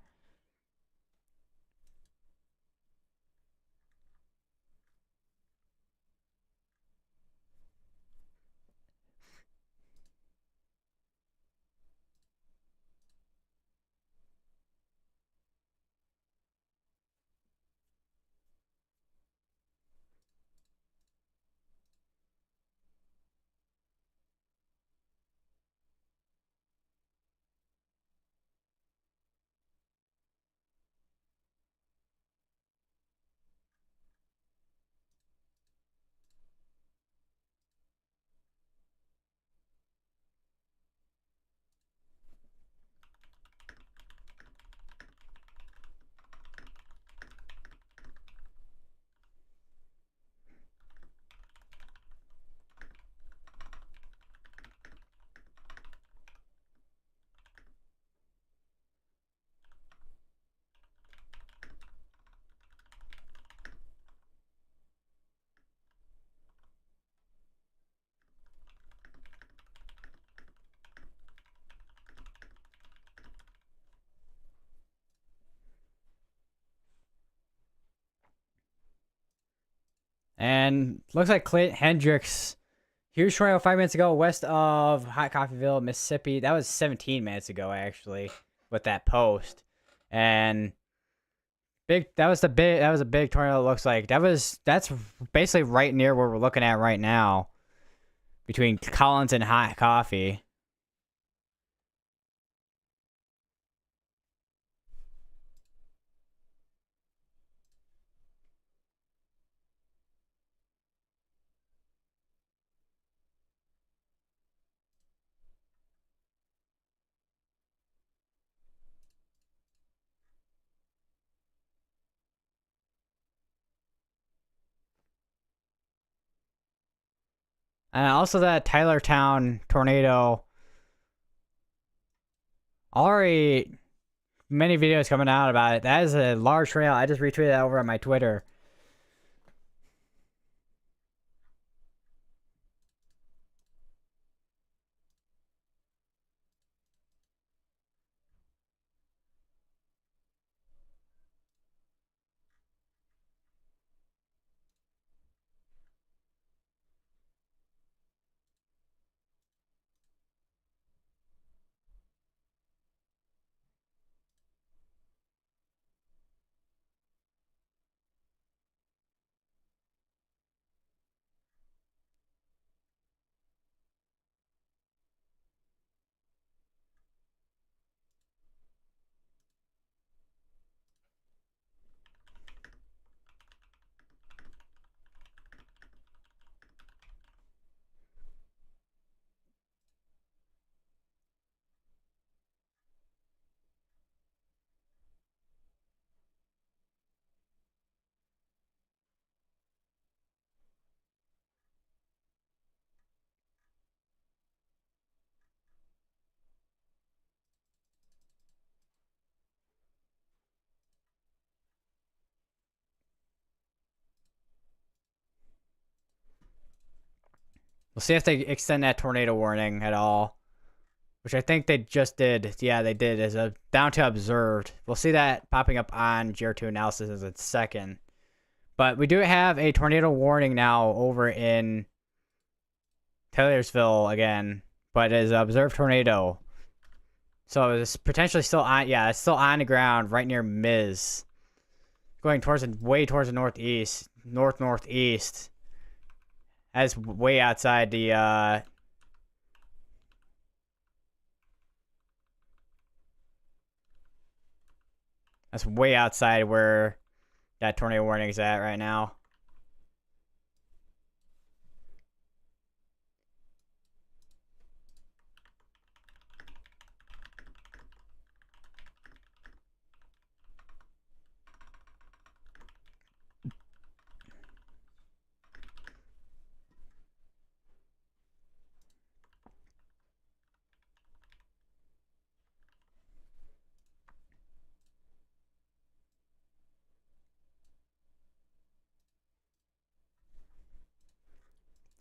And looks like Clint Hendricks, huge tornado 5 minutes ago west of Hot Coffeeville, Mississippi. That was 17 minutes ago, actually, with that post. And that was a big tornado. It looks like that's basically right near where we're looking at right now, between Collins and Hot Coffee. And also that Tylertown tornado. Already many videos coming out about it. That is a large tornado. I just retweeted that over on my Twitter. We'll see if they extend that tornado warning at all, which I think they just did. Yeah, they did as a down to observed. We'll see that popping up on GR2 analysis as a second. But we do have a tornado warning now over in Taylorsville again, but it is an observed tornado. So it's potentially still on. Yeah, it's still on the ground right near Miz, going way towards the northeast, northeast. That's way outside the that's way outside where that tornado warning is at right now.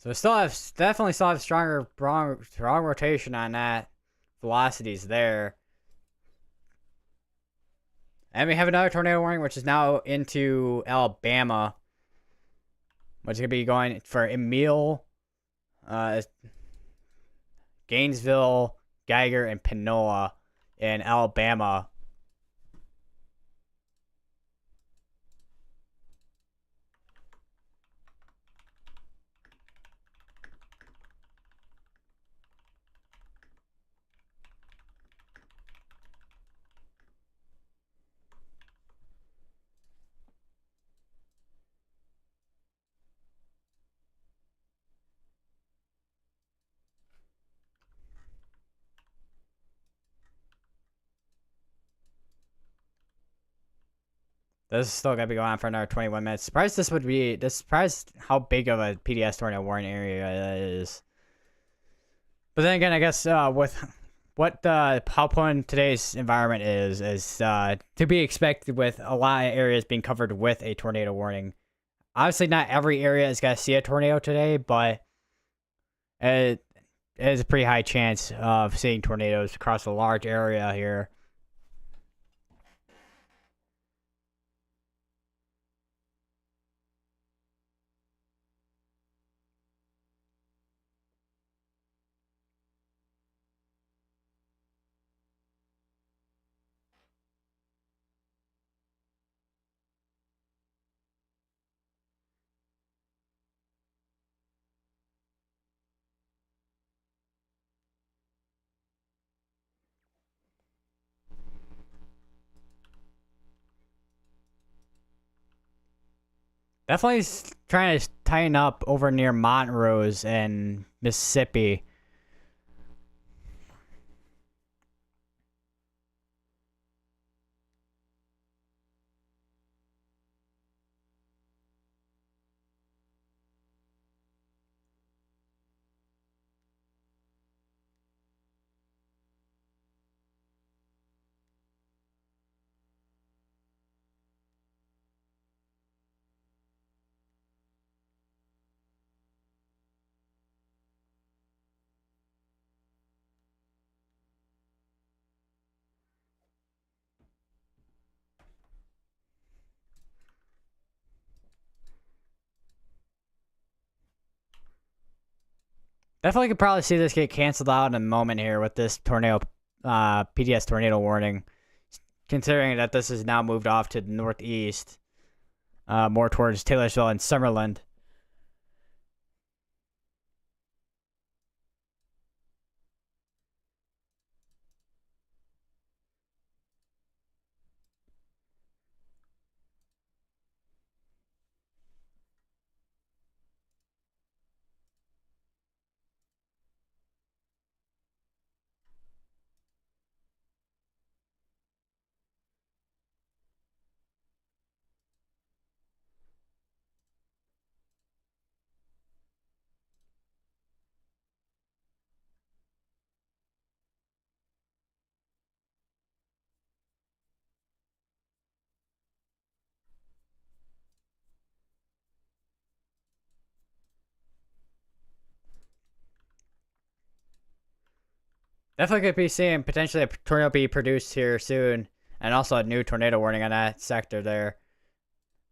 So definitely still have strong rotation on that. Velocities there. And we have another tornado warning, which is now into Alabama, which is going to be going for Emile, Gainesville, Geiger, and Panola in Alabama. This is still gonna be going on for another 21 minutes. Surprised how big of a PDS tornado warning area that is. But then again, I guess with what how important today's environment is to be expected with a lot of areas being covered with a tornado warning. Obviously, not every area is gonna see a tornado today, but it is a pretty high chance of seeing tornadoes across a large area here. Definitely trying to tighten up over near Montrose and Mississippi. Definitely could probably see this get canceled out in a moment here with this tornado, PDS tornado warning. Considering that this is now moved off to the northeast, more towards Taylorsville and Summerland. Definitely could be seeing potentially a tornado be produced here soon, and also a new tornado warning on that sector there.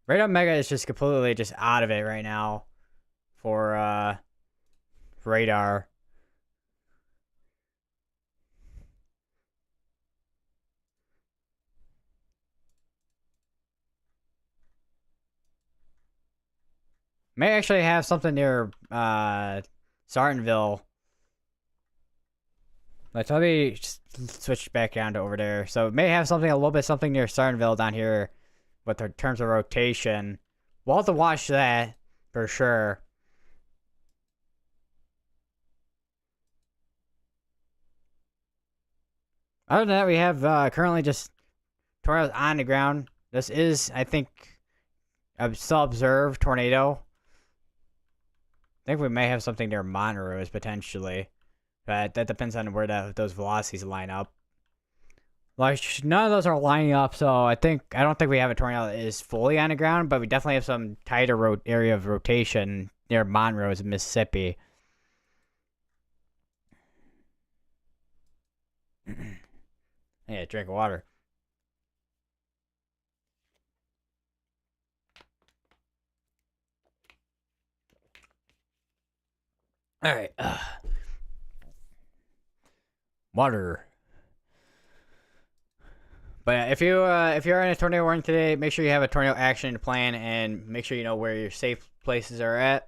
Radar Mega is just completely just out of it right now for radar. May actually have something near Sartonville. Let me just switch back down to over there. So it may have something a little bit something near Sartonville down here with the terms of rotation. We'll have to watch that for sure. Other than that, we have currently just tornadoes on the ground. This is, I think, a still observed tornado. I think we may have something near Montrose potentially, but that depends on where those velocities line up. Like none of those are lining up, so I don't think we have a tornado that is fully on the ground, but we definitely have some tighter area of rotation near Montrose, Mississippi. Yeah, drink of water. All right, water. But yeah, if you're in a tornado warning today, make sure you have a tornado action plan and make sure you know where your safe places are at.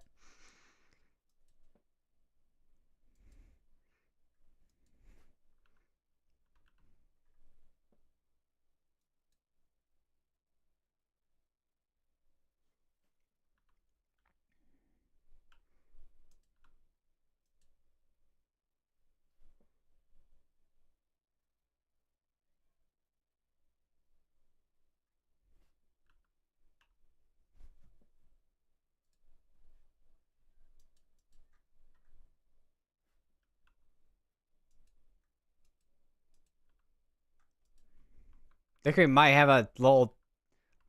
I think we might have a little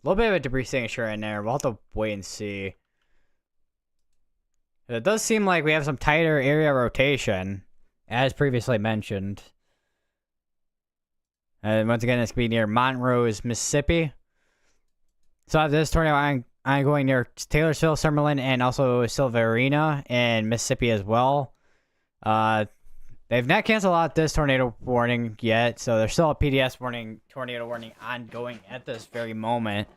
bit of a debris signature in there. We'll have to wait and see. It does seem like we have some tighter area rotation, as previously mentioned. And once again, it's going to be near Montrose, Mississippi. So I have this tornado I'm going near Taylorsville, Summerlin, and also Silverina and Mississippi as well. They've not canceled out this tornado warning yet, so there's still a PDS tornado warning ongoing at this very moment.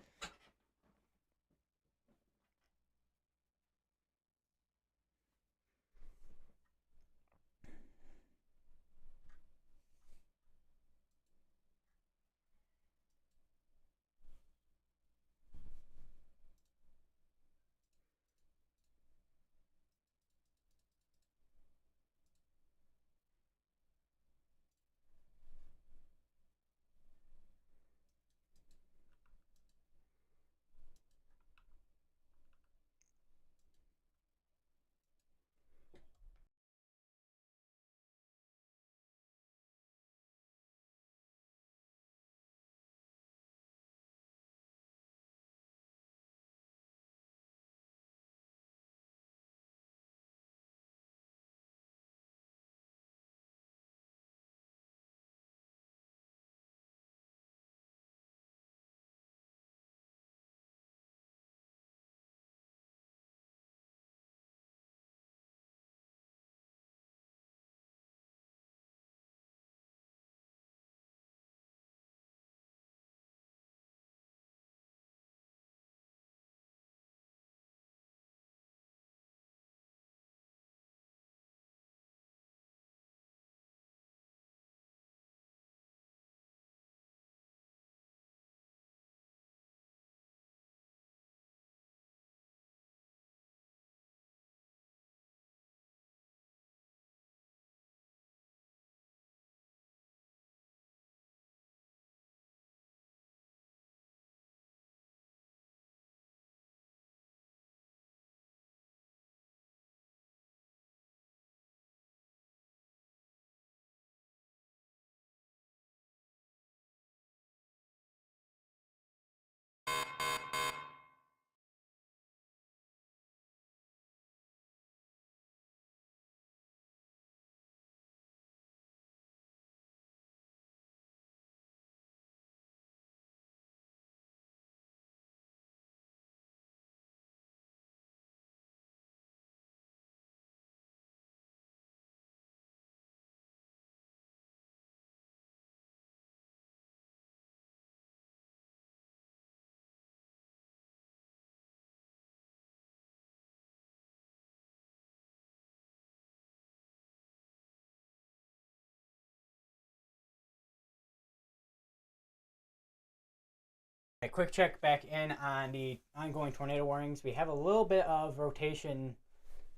A quick check back in on the ongoing tornado warnings. We have a little bit of rotation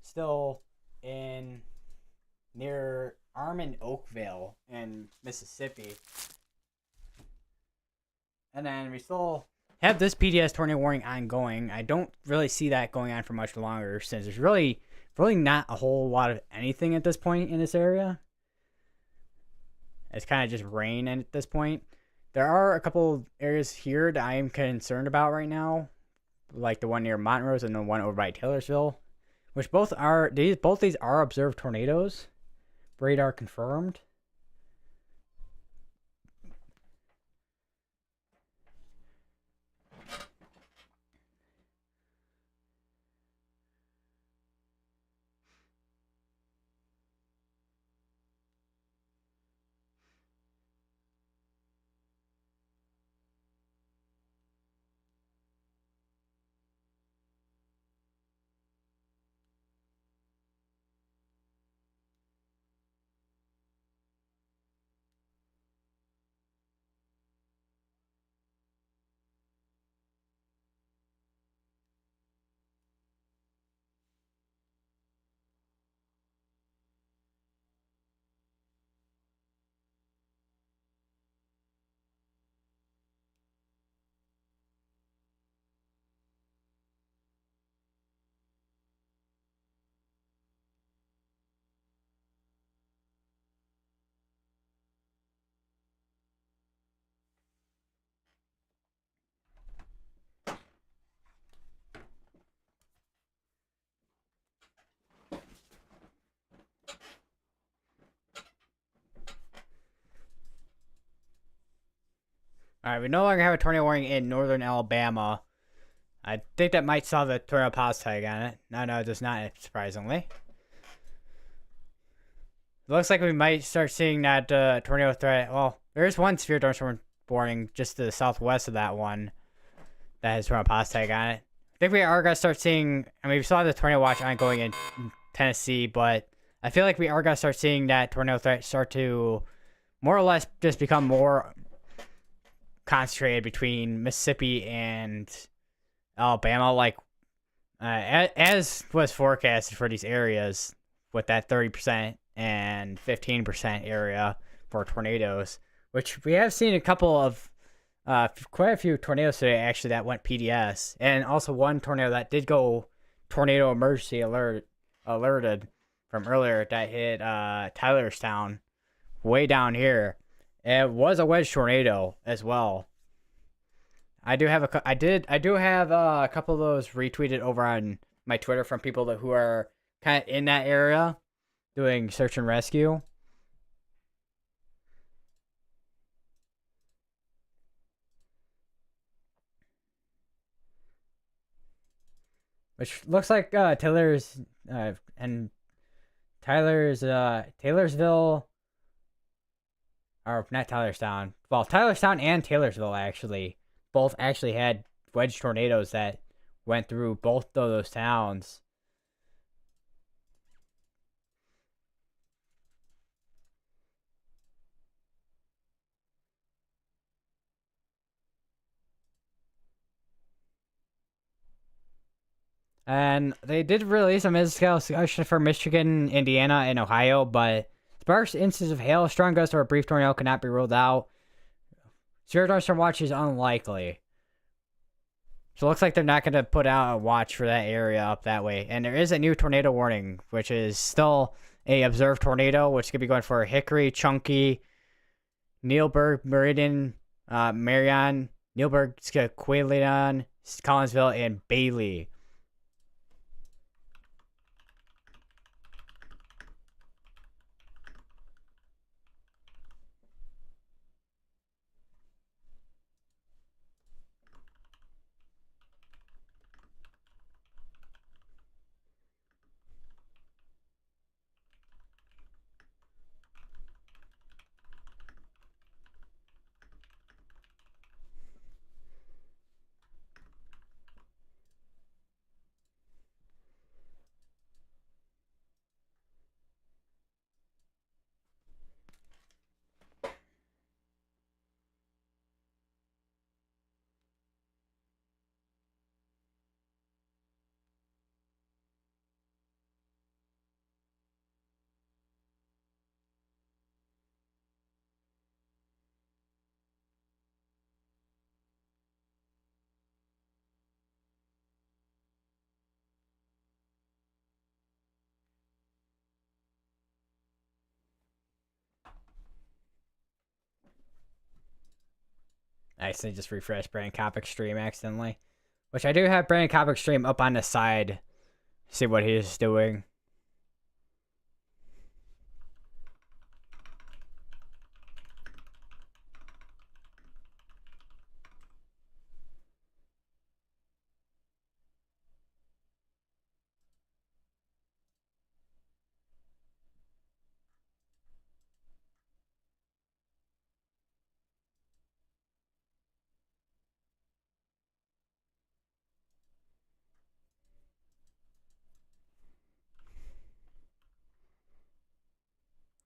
still in near Arm Oakville in Mississippi. And then we still have this PDS tornado warning ongoing. I don't really see that going on for much longer since there's really not a whole lot of anything at this point in this area. It's kind of just rain at this point. There are a couple areas here that I am concerned about right now, like the one near Montrose and the one over by Taylorsville, which both these are observed tornadoes, radar confirmed. Alright, we no longer have a tornado warning in northern Alabama. I think that might solve the tornado pause tag on it. No, it does not, surprisingly. It looks like we might start seeing that tornado threat. Well, there is one severe thunderstorm warning just to the southwest of that one that has tornado pause tag on it. I think we are going to start seeing, I mean, we saw the tornado watch ongoing in Tennessee, but I feel like we are going to start seeing that tornado threat start to more or less just become more concentrated between Mississippi and Alabama, like as was forecasted for these areas with that 30% and 15% area for tornadoes, which we have seen a couple of quite a few tornadoes today actually that went PDS, and also one tornado that did go tornado emergency alerted from earlier that hit Tylertown way down here. It was a wedge tornado as well. I do have a couple of those retweeted over on my Twitter from people who are kind of in that area doing search and rescue. Which looks like Taylorsville, or not Tylertown. Well, Tylertown and Taylorsville actually both actually had wedge tornadoes that went through both of those towns. And they did release a mid-scale section for Michigan, Indiana, and Ohio, but sparse instances of hail, strong gusts, or a brief tornado cannot be ruled out. Severe thunderstorm watch is unlikely. So it looks like they're not going to put out a watch for that area up that way. And there is a new tornado warning, which is still a observed tornado, which could be going for Hickory, Chunky, Neilburg, Meridian, Marion, Neilburg, Quailion, Collinsville, and Bailey. I accidentally just refreshed Brandon Kopic stream accidentally. Which I do have Brandon Kopic stream up on the side. See what he's doing.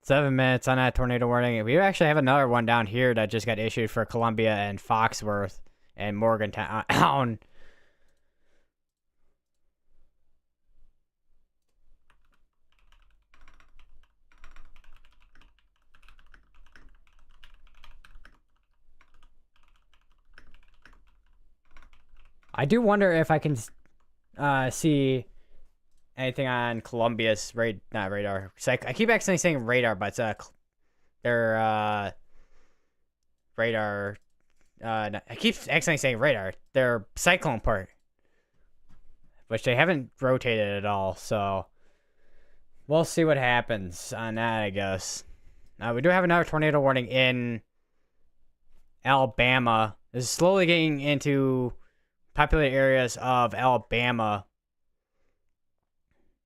Seven minutes on that tornado warning. We actually have another one down here that just got issued for Columbia and Foxworth and Morgantown. I do wonder if I can see anything on Columbia's not radar. I keep accidentally saying radar, but it's their radar. I keep accidentally saying radar. Their cyclone part, which they haven't rotated at all. So we'll see what happens on that, I guess. We do have another tornado warning in Alabama. This is slowly getting into populated areas of Alabama.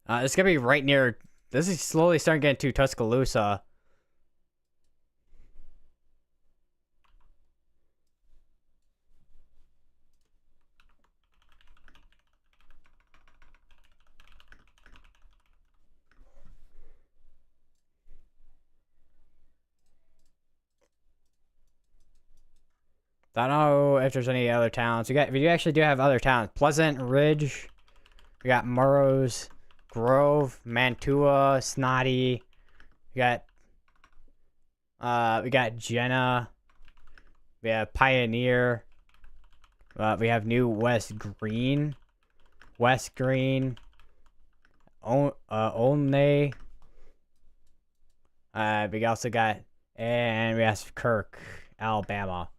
It's gonna be right near. This is slowly starting to get into Tuscaloosa. I don't know if there's any other towns. We actually do have other towns. Pleasant Ridge. We got Murrows, Grove, Mantua, Snotty. We got Jenna. We have Pioneer. We have New West Green. West Green. Olney. We also got, and we have Kirk, Alabama.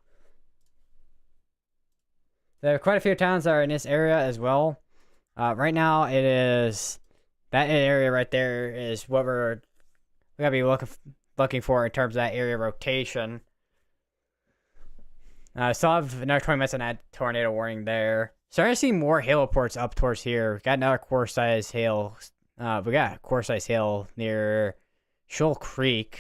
There are quite a few towns that are in this area as well. Right now, it is that area right there is what we're gonna be looking for in terms of that area rotation. Still have another 20 minutes on that tornado warning there. Starting to see more hail reports up towards here. Got another core size hail. We got a core size hail near Shoal Creek.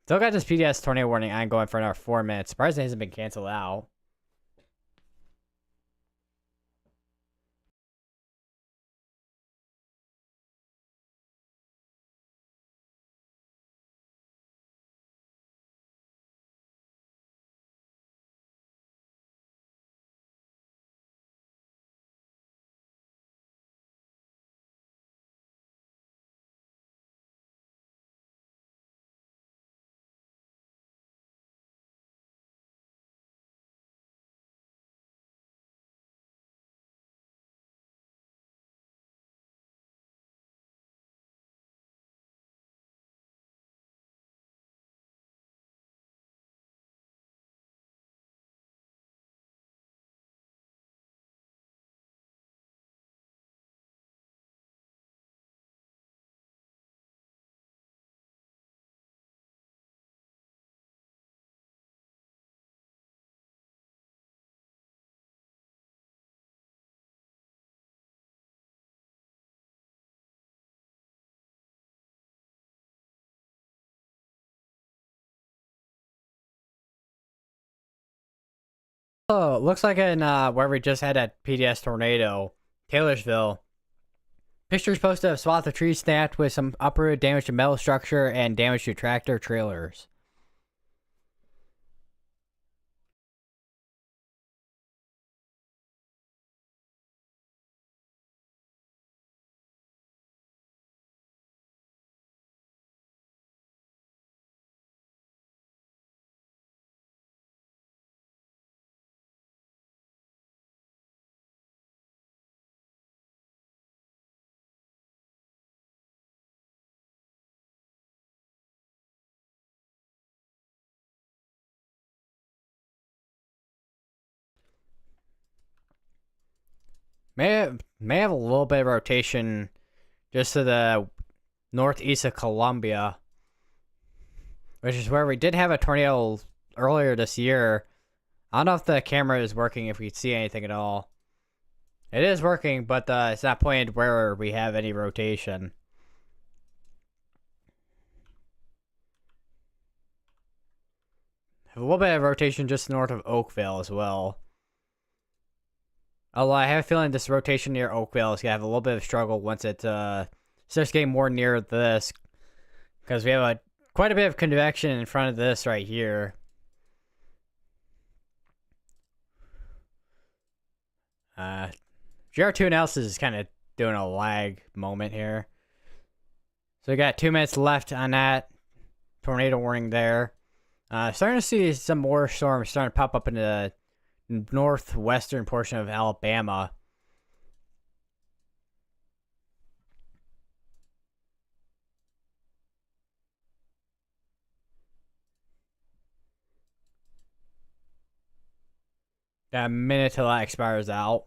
Still got this PDS tornado warning ongoing for another 4 minutes. Surprised it hasn't been canceled out. Oh, looks like in where we just had that PDS tornado, Taylorsville. Pictures posted of swath of trees snapped with some uprooted damage to metal structure and damage to tractor trailers. may have a little bit of rotation just to the northeast of Columbia, which is where we did have a tornado earlier this year. I don't know if the camera is working, if we see anything at all. It is working, but it's not pointed where we have any rotation. Have a little bit of rotation just north of Oakville as well. Although I have a feeling this rotation near Oakville is going to have a little bit of struggle once it starts getting more near this. Because we have quite a bit of convection in front of this right here. GR2 analysis is kind of doing a lag moment here. So we got 2 minutes left on that. Tornado warning there. Starting to see some more storms starting to pop up in the northwestern portion of Alabama. Got a minute till that expires out.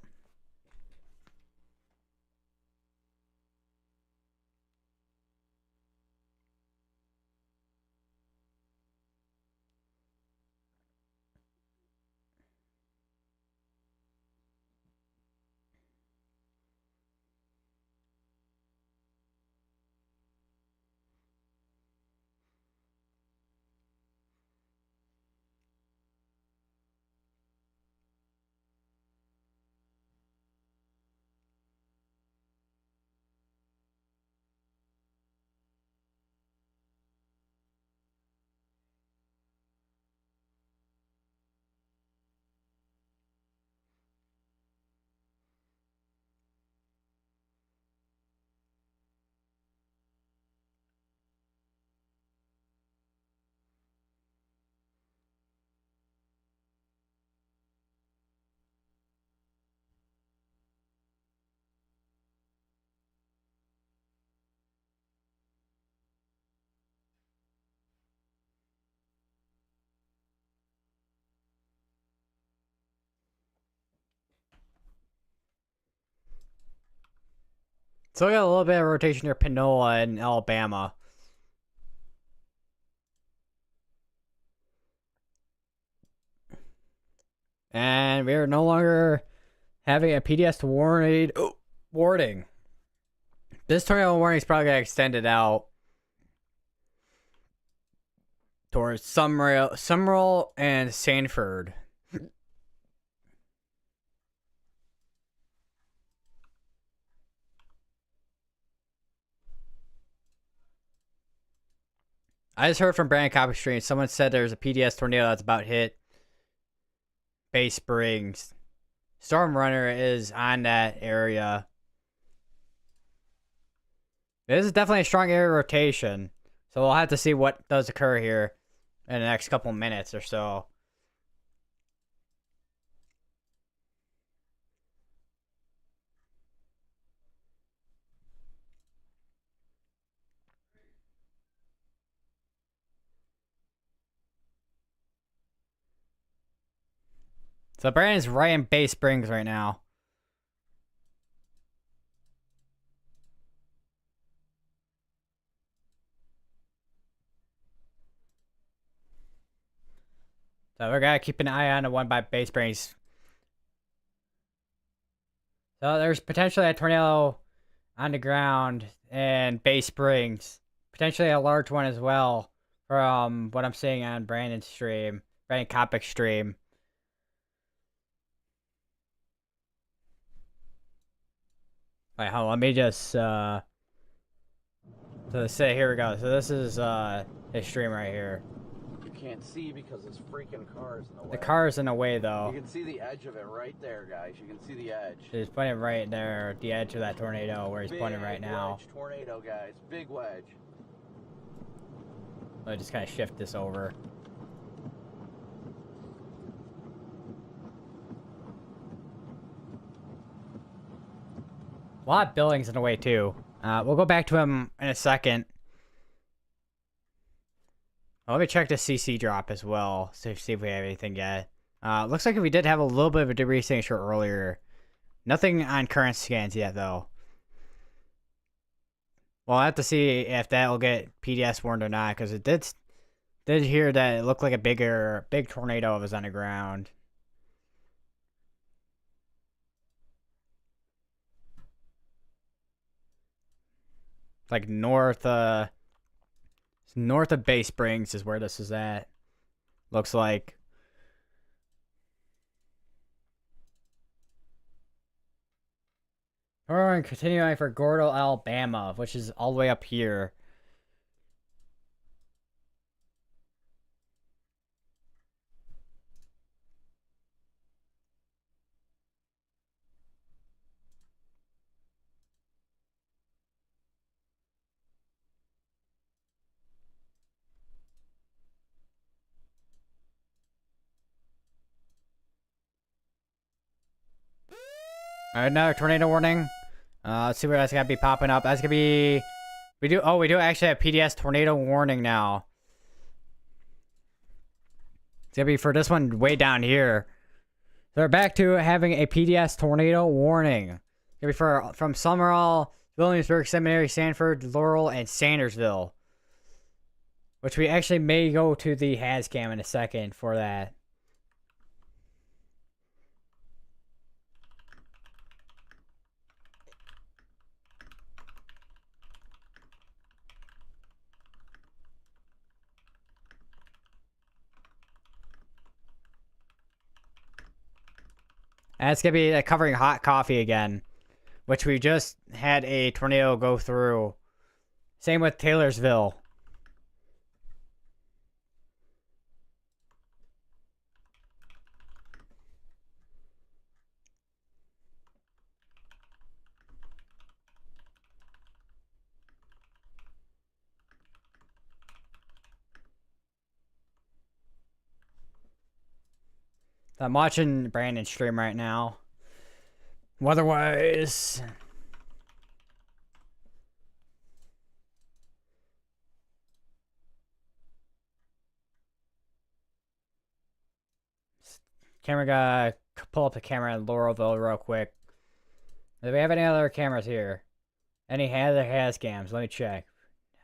So we got a little bit of rotation near Panola in Alabama. And we are no longer having a PDS warning. This tornado warning is probably going to extend it out towards Summerall and Sanford. I just heard from Brandon Copper Stream. Someone said there's a PDS tornado that's about hit Bay Springs. Storm Runner is on that area. This is definitely a strong area rotation. So we'll have to see what does occur here in the next couple minutes or so. So Brandon's right in Bay Springs right now. So we're gonna keep an eye on the one by Bay Springs. So there's potentially a tornado on the ground in Bay Springs. Potentially a large one as well from what I'm seeing on Brandon's stream. Brandon Kopic's stream. Wait, hold on, let me just, so say, here we go. So this is, his stream right here. You can't see because there's freaking cars in the way. The car's in the way, though. You can see the edge of it right there, guys. You can see the edge. He's pointing right there, the edge of that tornado, where he's pointing right now. Wedge tornado, guys. Big wedge. Let me just kind of shift this over. A lot of buildings in the way, too. We'll go back to him in a second. Let me check the CC drop as well, see if we have anything yet. Looks like we did have a little bit of a debris signature earlier. Nothing on current scans yet, though. Well, I'll have to see if that'll get PDS warned or not, because it did hear that it looked like a big tornado was on the ground. Like north of Bay Springs is where this is at. Looks like. We're continuing for Gordo, Alabama, which is all the way up here. Alright, another tornado warning. Let's see where that's gonna be popping up. That's gonna be. We do actually have PDS tornado warning now. It's gonna be for this one way down here. So we're back to having a PDS tornado warning. It's gonna be from Summerall, Williamsburg, Seminary, Sanford, Laurel, and Sandersville. Which we actually may go to the Hazcam in a second for that. And it's going to be covering hot coffee again, which we just had a tornado go through. Same with Taylorsville. I'm watching Brandon stream right now. Weather-wise, camera guy, pull up the camera in Laurelville real quick. Do we have any other cameras here? Any other Hazcams? Let me check.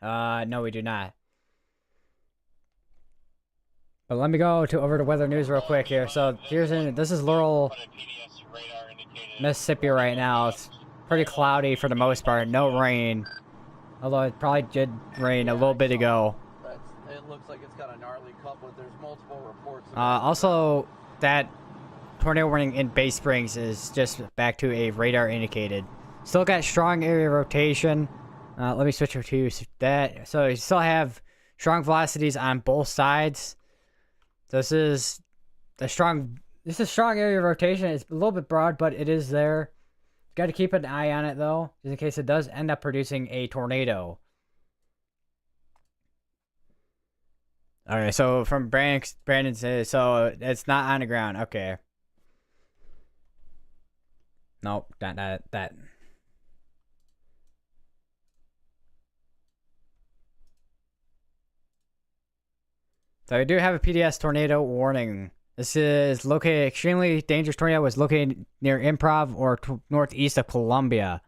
No, we do not. But let me go over to weather news real quick here. So this is Laurel, Mississippi right now. It's pretty cloudy for the most part. No rain. Although it probably did rain a little bit ago. It looks like it's got a gnarly cut, but there's multiple reports. Also, that tornado warning in Bay Springs is just back to a radar indicated. Still got strong area rotation. Let me switch to that. So you still have strong velocities on both sides. This is strong area rotation. It's a little bit broad, but it is there. Got to keep an eye on it though, just in case it does end up producing a tornado. All right, so from Brandon says, so it's not on the ground. Okay. Nope, not that. So we do have a PDS tornado warning. This is located, extremely dangerous tornado was located near Improv or northeast of Columbia.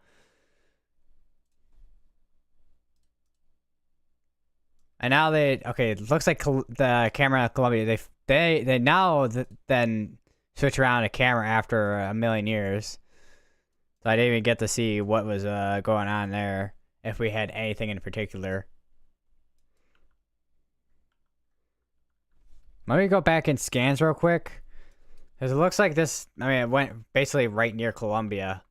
And now it looks like the camera at Columbia, they now then switch around a camera after a million years. So I didn't even get to see what was going on there, if we had anything in particular. Let me go back in scans real quick. Because it looks like this, it went basically right near Columbia.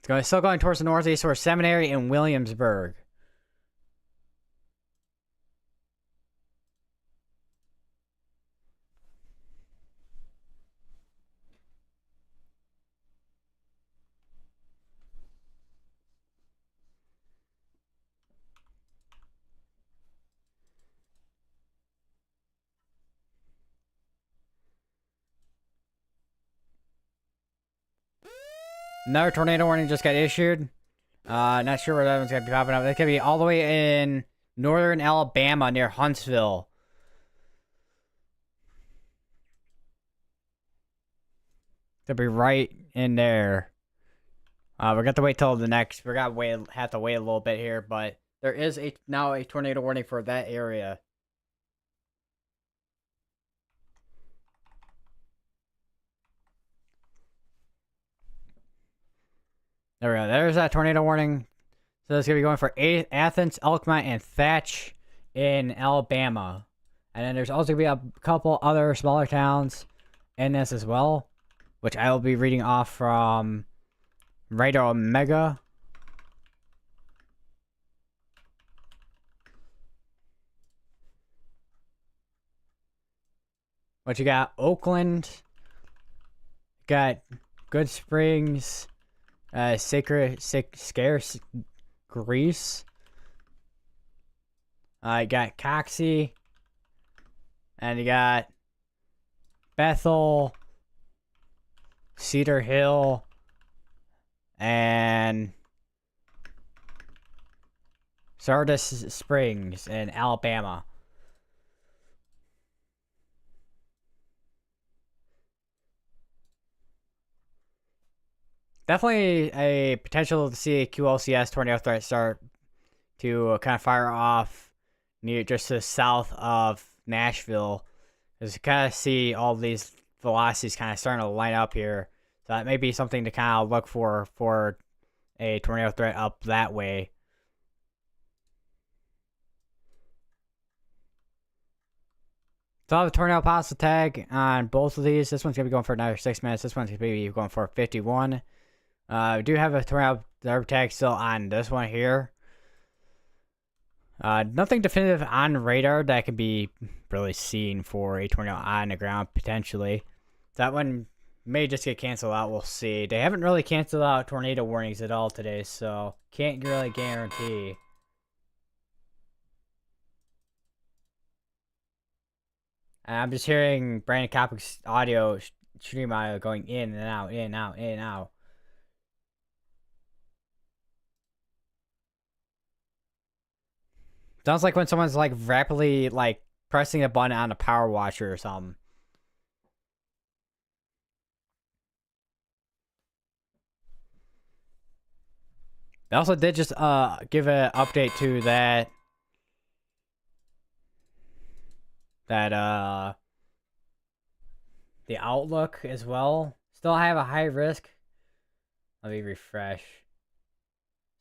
It's still going towards the northeast or Seminary and Williamsburg. Another tornado warning just got issued. Not sure where that one's gonna be popping up. It's gonna be all the way in northern Alabama near Huntsville. They'll be right in there. We're gonna have to wait till the next. Have to wait a little bit here, but there is now a tornado warning for that area. There we go. There's that tornado warning. So it's gonna be going for Athens, Elkmont, and Thatch in Alabama, and then there's also gonna be a couple other smaller towns in this as well, which I will be reading off from Radar Omega. What you got? Oakland. Got Good Springs. Scarce Greece. You got Coxie. And you got Bethel. Cedar Hill. And Sardis Springs in Alabama. Definitely a potential to see a QLCS tornado threat start to kind of fire off near just to the south of Nashville. As you kind of see all these velocities kind of starting to line up here. So that may be something to kind of look for a tornado threat up that way. So I have a tornado possible tag on both of these. This one's going to be going for another 6 minutes. This one's going to be going for 51. We do have a tornado tag still on this one here. Nothing definitive on radar that can be really seen for a tornado on the ground, potentially. That one may just get canceled out. We'll see. They haven't really canceled out tornado warnings at all today, so can't really guarantee. And I'm just hearing Brandon Kopic's audio, stream audio going in and out, in and out, in and out. Sounds like when someone's like rapidly like pressing a button on a power washer or something. They also did just give an update to that the outlook as well. Still have a high risk. Let me refresh.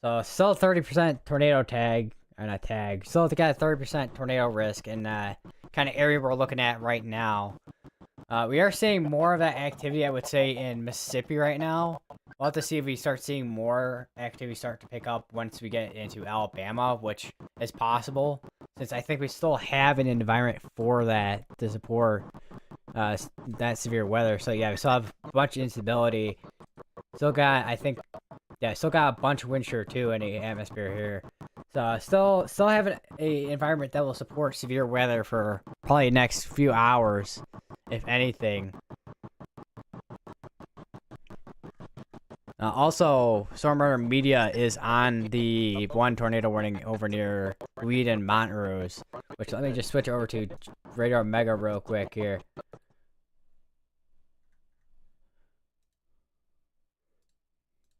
So still 30% tornado tag. Or not tag. Still got a 30% tornado risk in kind of area we're looking at right now. We are seeing more of that activity, I would say, in Mississippi right now. We'll have to see if we start seeing more activity start to pick up once we get into Alabama, which is possible, since I think we still have an environment for that to support that severe weather. So yeah, we still have a bunch of instability. Still got, I think, yeah, still got a bunch of wind shear too in the atmosphere here. So still have an environment that will support severe weather for probably the next few hours, if anything. Also, Storm Runner Media is on the one tornado warning over near Weed and Montrose, which let me just switch over to Radar Mega real quick here.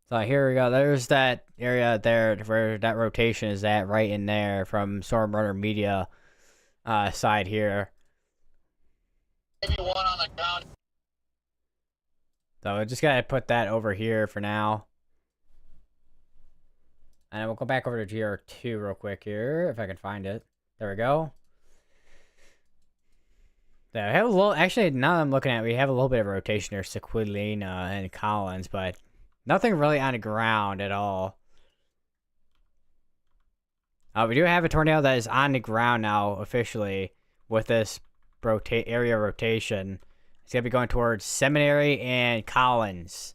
So here we go. There's that area there where that rotation is at, right in there from Storm Runner Media side here. Maybe one on the ground. So I just gotta put that over here for now. And we'll go back over to GR2 real quick here, if I can find it. There we go. So I have a little, actually, now that I'm looking at it, we have a little bit of rotation here, Sequilina and Collins, but nothing really on the ground at all. We do have a tornado that is on the ground now, officially, with this area rotation. It's going to be going towards Seminary and Collins.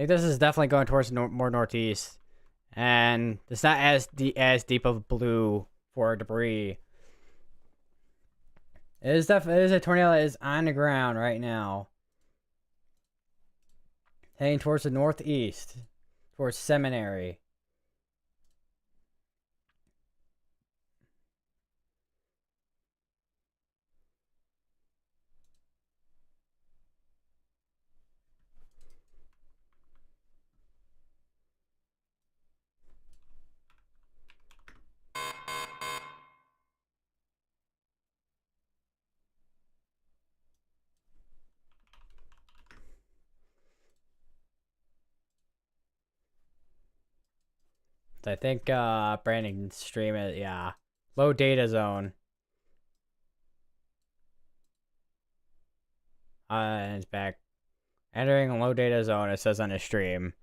think this is definitely going towards more northeast, and it's not as deep of blue for debris. It is a tornado that is on the ground right now, heading towards the northeast, towards Seminary. So I think Brandon can stream it. Yeah, low data zone. And it's back. Entering a low data zone, it says on the stream.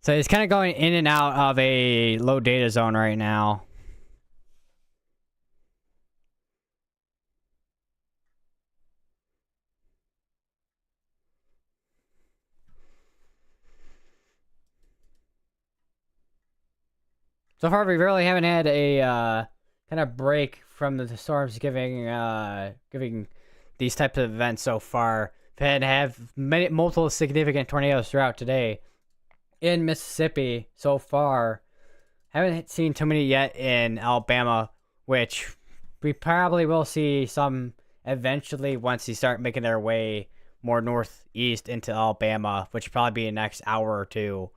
So it's kind of going in and out of a low data zone right now. So far, we really haven't had a kind of break from the storms giving these types of events so far. We've had to have multiple significant tornadoes throughout today in Mississippi so far. Haven't seen too many yet in Alabama, which we probably will see some eventually once they start making their way more northeast into Alabama, which will probably be the next hour or two.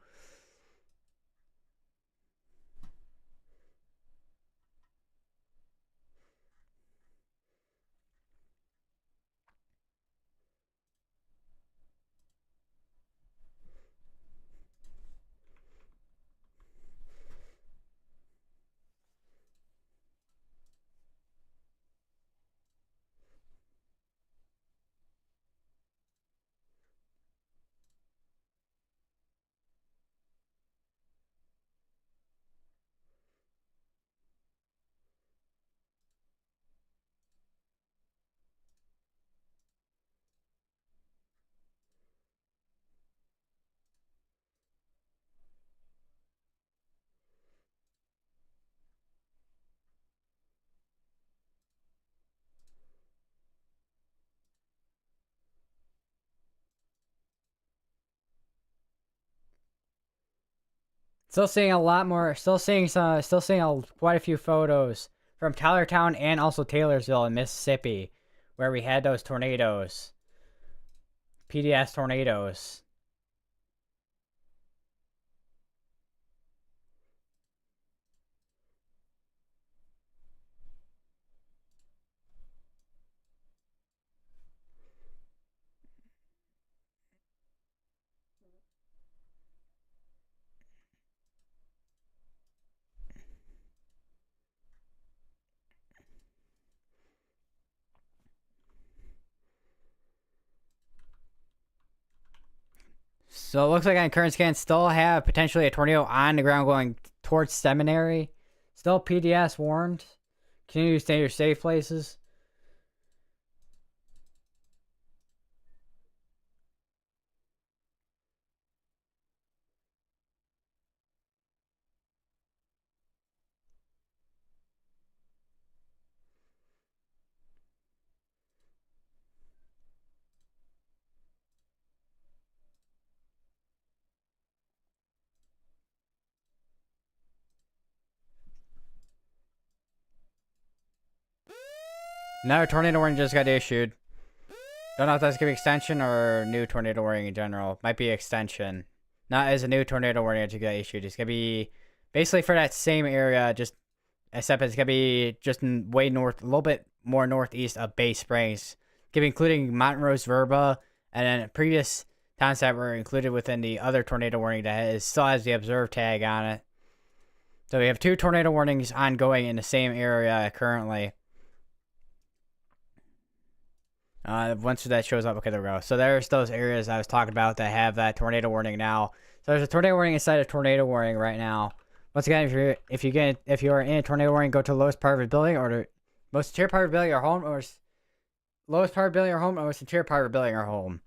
Still seeing a lot more. Still seeing quite a few photos from Tylertown and also Taylorsville in Mississippi, where we had those tornadoes. PDS tornadoes. So it looks like on current scan still have potentially a tornado on the ground going towards Seminary. Still PDS warned. Continue to stay in your safe places. Another tornado warning just got issued. Don't know if that's gonna be extension or new tornado warning in general. Might be extension. Not as a new tornado warning that you got issued. It's gonna be basically for that same area, just except it's gonna be just way north, a little bit more northeast of Bay Springs, including Montrose, Verba, and then previous towns that were included within the other tornado warning that still has the observe tag on it. So we have 2 tornado warnings ongoing in the same area currently. Once that shows up, okay, there we go. So there's those areas I was talking about that have that tornado warning now. So there's a tornado warning inside a tornado warning right now. Once again, if you are in a tornado warning, go to the lowest part of the building or the most secure part of the building or home, or lowest part of the building or home, or most secure part of the building or home.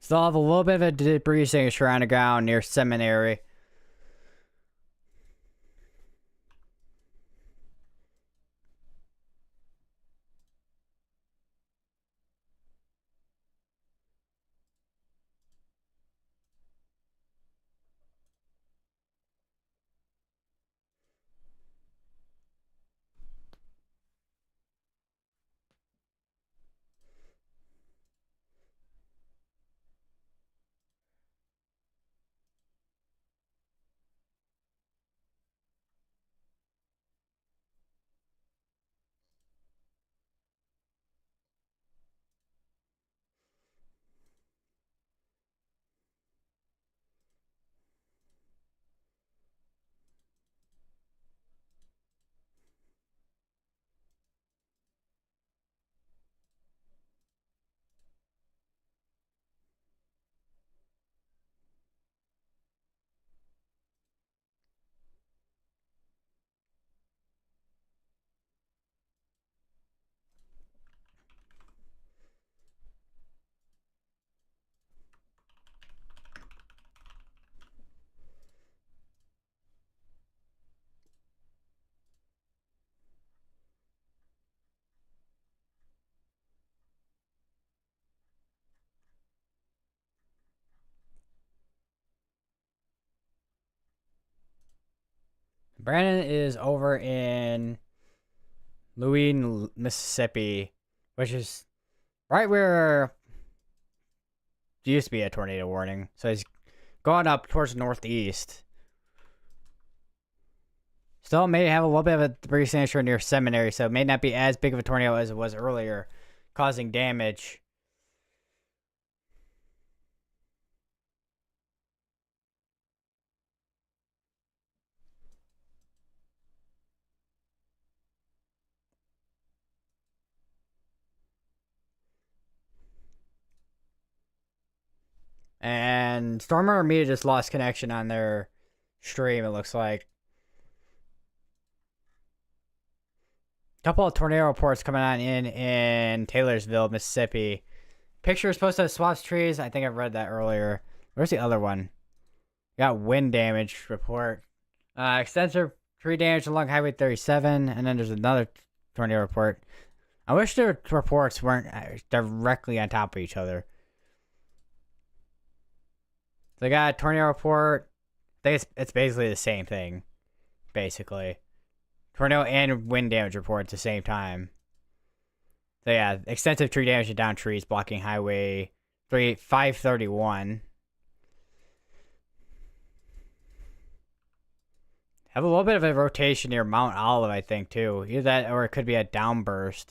Still have a little bit of a debris signature on the ground near Seminary. Brandon is over in Louis, Mississippi, which is right where there used to be a tornado warning. So he's going up towards the northeast. Still may have a little bit of a debris signature near Seminary, so it may not be as big of a tornado as it was earlier, causing damage. And Stormer Media just lost connection on their stream, it looks like. Couple of tornado reports coming on in Taylorsville, Mississippi. Picture is supposed to have swaths trees. I think I've read that earlier. Where's the other one? Got wind damage report. Extensive tree damage along Highway 37. And then there's another tornado report. I wish their reports weren't directly on top of each other. They got a tornado report. I think it's basically the same thing. Basically. Tornado and wind damage report at the same time. So yeah, extensive tree damage and down trees blocking Highway 531. Have a little bit of a rotation near Mount Olive, I think, too. Either that or it could be a downburst.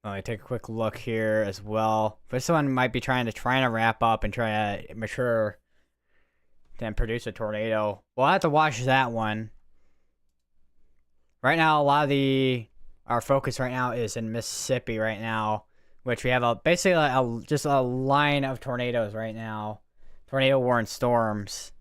I take a quick look here as well. But someone might be trying to wrap up and try to mature and produce a tornado. We'll have to watch that one. Right now, a lot of our focus right now is in Mississippi right now, which we have basically just a line of tornadoes right now, tornado warned storms.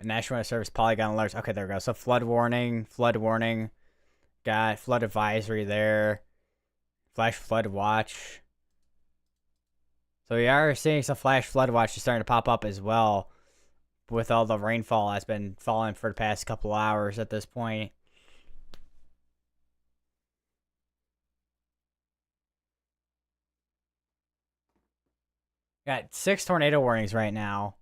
National Weather Service polygon alerts. Okay, there we go. So flood warning. Got flood advisory there. Flash flood watch. So we are seeing some flash flood watches starting to pop up as well, with all the rainfall that's been falling for the past couple hours at this point. Got 6 tornado warnings right now.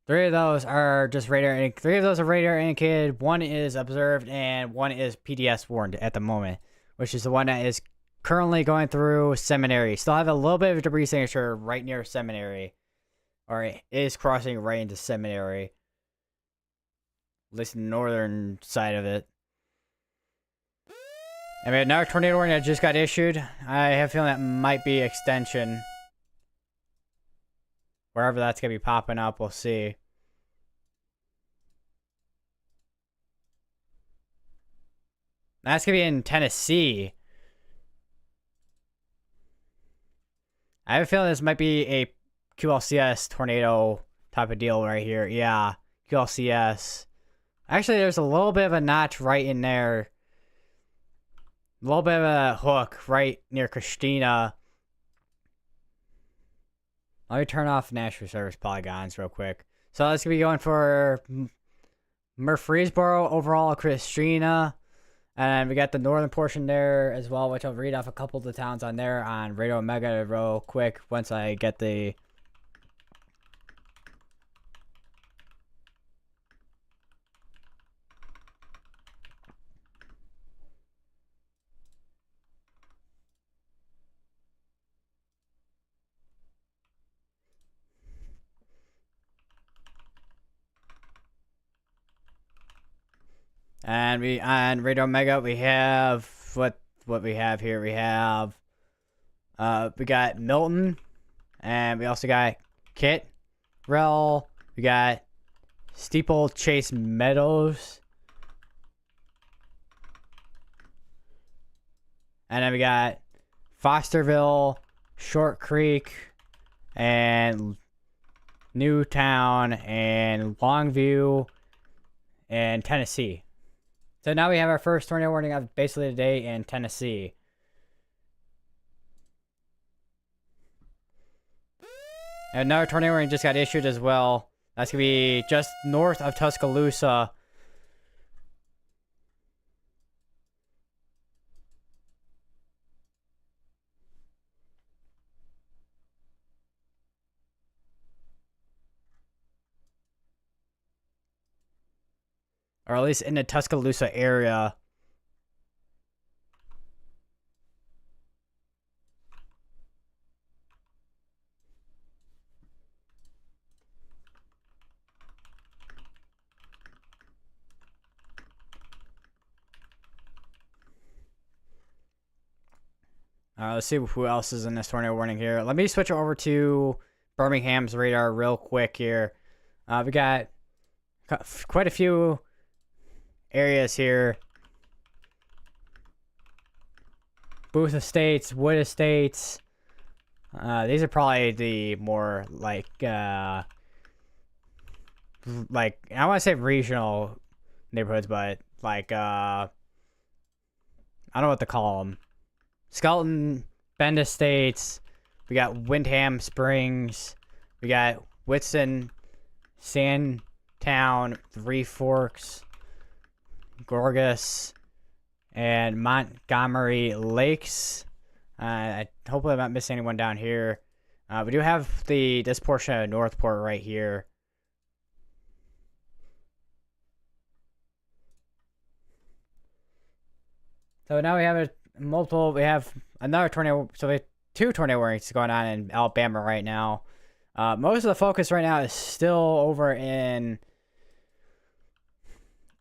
3 of those are just radar. 3 of those are radar indicated. 1 is observed, and 1 is PDS warned at the moment, which is the one that is currently going through Seminary. Still have a little bit of a debris signature right near Seminary, or it is crossing right into Seminary, at least the northern side of it. I mean, another tornado warning that just got issued. I have a feeling that might be extension. wherever that's going to be popping up. We'll see. That's going to be in Tennessee. I have a feeling this might be a QLCS tornado type of deal right here. Yeah, QLCS. Actually, there's a little bit of a notch right in there. A little bit of a hook right near Christina. Let me turn off National Service polygons real quick. So that's going to be going for Murfreesboro, overall Christina. And we got the northern portion there as well, which I'll read off a couple of the towns on there on Radio Omega real quick once I get the... And we on Radio Omega we have what we have here. We have we got Milton, and we also got Kit, Rel. We got Steeplechase Meadows, and then we got Fosterville, Short Creek, and Newtown, and Longview, and Tennessee. So now we have our first tornado warning of basically today in Tennessee. And another tornado warning just got issued as well. That's going to be just north of Tuscaloosa. Or at least in the Tuscaloosa area. Let's see who else is in this tornado warning here. Let me switch over to Birmingham's radar real quick here. We got quite a few areas here. Booth Estates, Wood Estates. These are probably the more like I want to say regional neighborhoods, but like I don't know what to call them. Skelton, Bend Estates. We got Windham Springs. We got Whitson, Sandtown, Three Forks, Gorgas, and Montgomery Lakes. Hopefully I'm not missing anyone down here. We do have this portion of Northport right here. So now we have we have another tornado. So we have 2 tornado warnings going on in Alabama right now. Most of the focus right now is still over in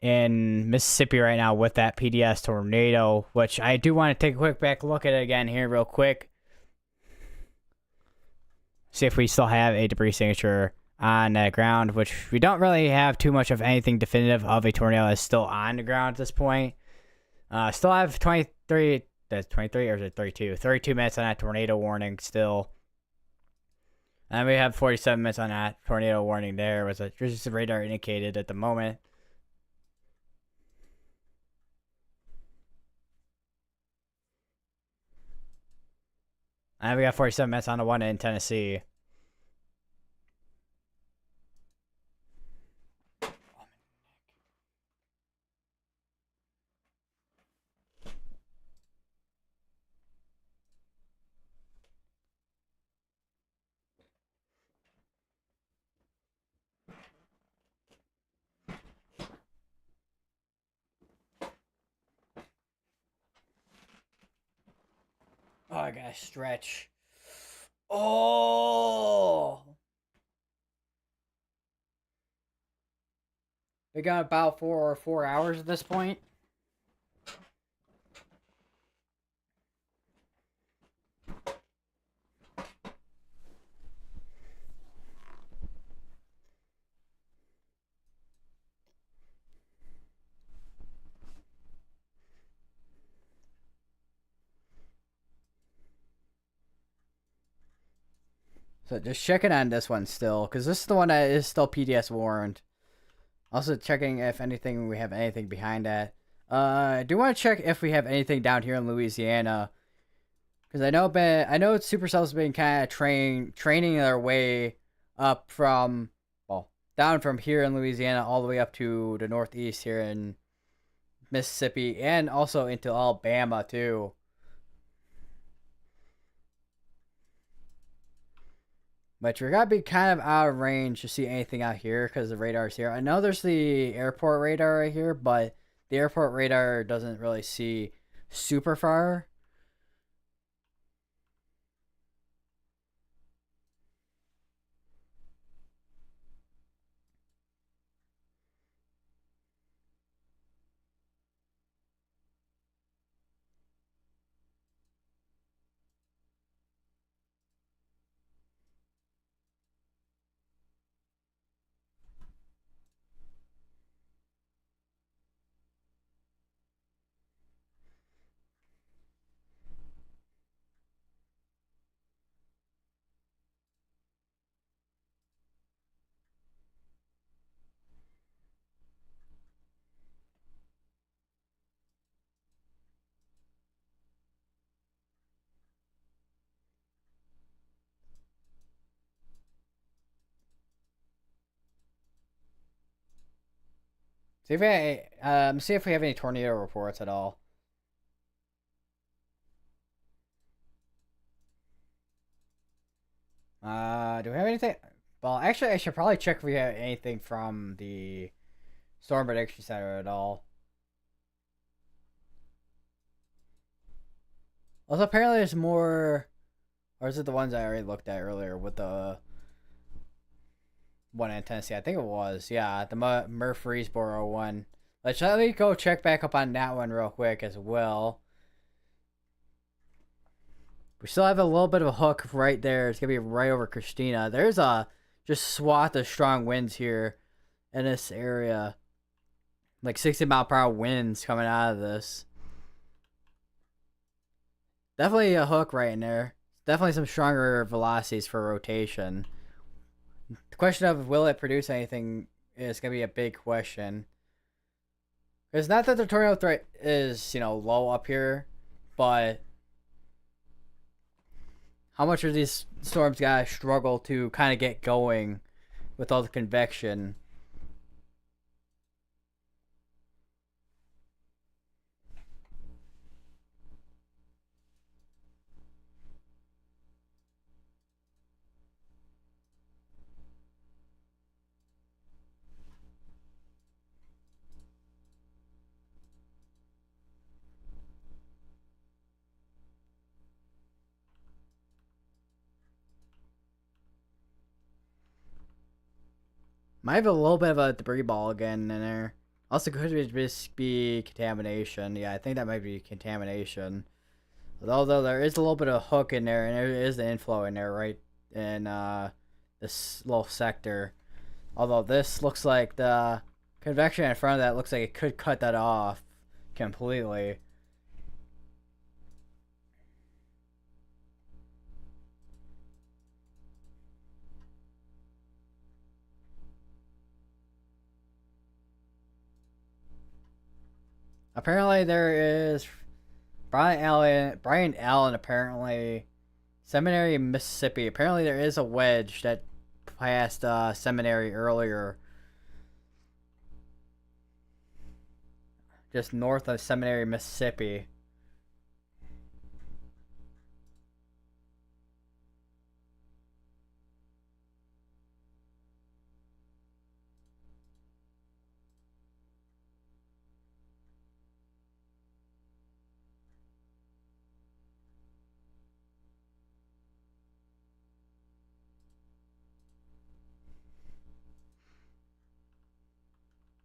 Mississippi right now with that PDS tornado, which I do want to take a quick back look at it again here real quick. See if we still have a debris signature on that ground, which we don't really have too much of anything definitive of a tornado that's still on the ground at this point. Still have 23, that's 23 or is it 32? 32 minutes on that tornado warning still. And we have 47 minutes on that tornado warning there, with just a radar indicated at the moment. And we got 47 minutes on the one in Tennessee. Oh, I gotta stretch. Oh! We got about 4 hours at this point. So just checking on this one still, because this is the one that is still PDS warned. Also checking if we have anything behind that. I do want to check if we have anything down here in Louisiana, because I know Supercell's been kind of training their way up from, well, down from here in Louisiana all the way up to the northeast here in Mississippi, and also into Alabama too. But you're gotta be kind of out of range to see anything out here because the radar's here. I know there's the airport radar right here, but the airport radar doesn't really see super far. See if we have any tornado reports at all. Do we have anything? Well, actually, I should probably check if we have anything from the Storm Prediction Center at all. Also, apparently there's more, or is it the ones I already looked at earlier with the one in Tennessee? I think it was, yeah, the Murfreesboro one. Let me go check back up on that one real quick as well. We still have a little bit of a hook right there. It's gonna be right over Christina. There's a just swath of strong winds here in this area, like 60-mile-per-hour winds coming out of this. Definitely a hook right in there. Definitely some stronger velocities for rotation. The question of will it produce anything is going to be a big question. It's not that the tornado threat is, low up here, but how much are these storms got to struggle to kind of get going with all the convection? Might have a little bit of a debris ball again in there. Also, could just be contamination. Yeah, I think that might be contamination. Although there is a little bit of hook in there, and there is the inflow in there, right in this little sector. Although this looks like the convection in front of that looks like it could cut that off completely. Apparently there is Brian Allen, apparently Seminary, Mississippi. Apparently there is a wedge that passed Seminary earlier, just north of Seminary, Mississippi.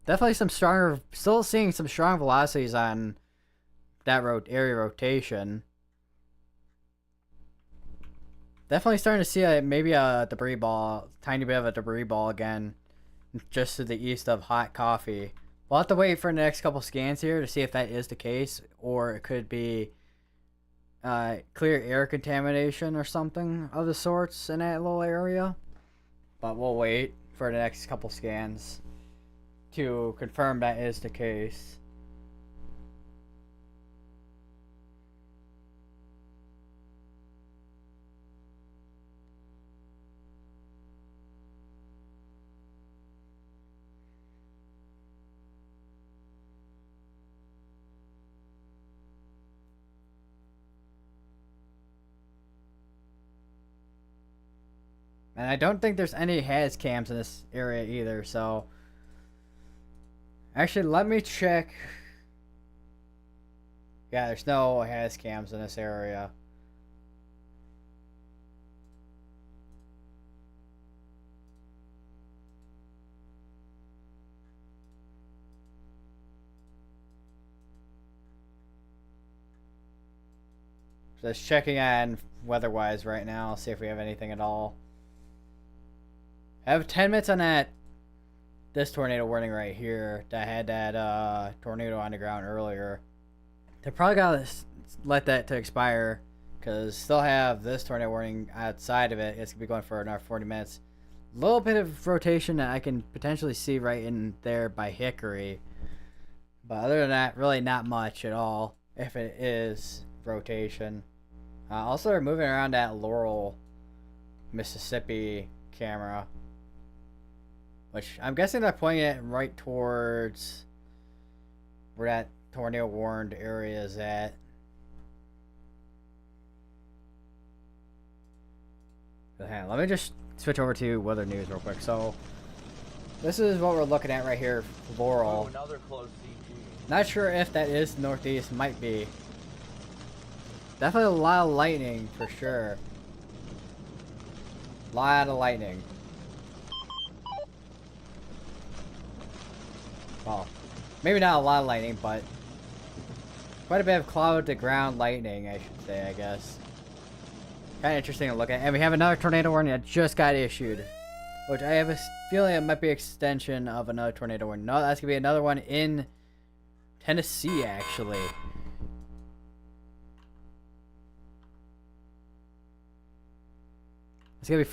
Definitely still seeing some strong velocities on that area rotation. Definitely starting to see maybe a debris ball, tiny bit of a debris ball again, just to the east of Hot Coffee. We'll have to wait for the next couple scans here to see if that is the case, or it could be clear air contamination or something of the sorts in that little area. But we'll wait for the next couple scans to confirm that is the case. And I don't think there's any has cams in this area either, so... Actually, let me check. Yeah, there's no has cams in this area. Just checking on weather-wise right now, see if we have anything at all. I have 10 minutes on this tornado warning right here that had that tornado on the ground earlier. They probably gotta let that to expire because still have this tornado warning outside of it. It's gonna be going for another 40 minutes. A little bit of rotation that I can potentially see right in there by Hickory, but other than that, really not much at all. If it is rotation. Also, they're moving around that Laurel, Mississippi camera. Which, I'm guessing they're pointing it right towards where that tornado warned area is at. But hang on, let me just switch over to weather news real quick. So, this is what we're looking at right here, Laurel. Oh, another close CG. Not sure if that is northeast, might be. Definitely a lot of lightning for sure. Lot of lightning. Well, maybe not a lot of lightning, but quite a bit of cloud to ground lightning, I should say, I guess. Kind of interesting to look at. And we have another tornado warning that just got issued, which I have a feeling it might be an extension of another tornado warning. No, that's going to be another one in Tennessee, actually. It's going to be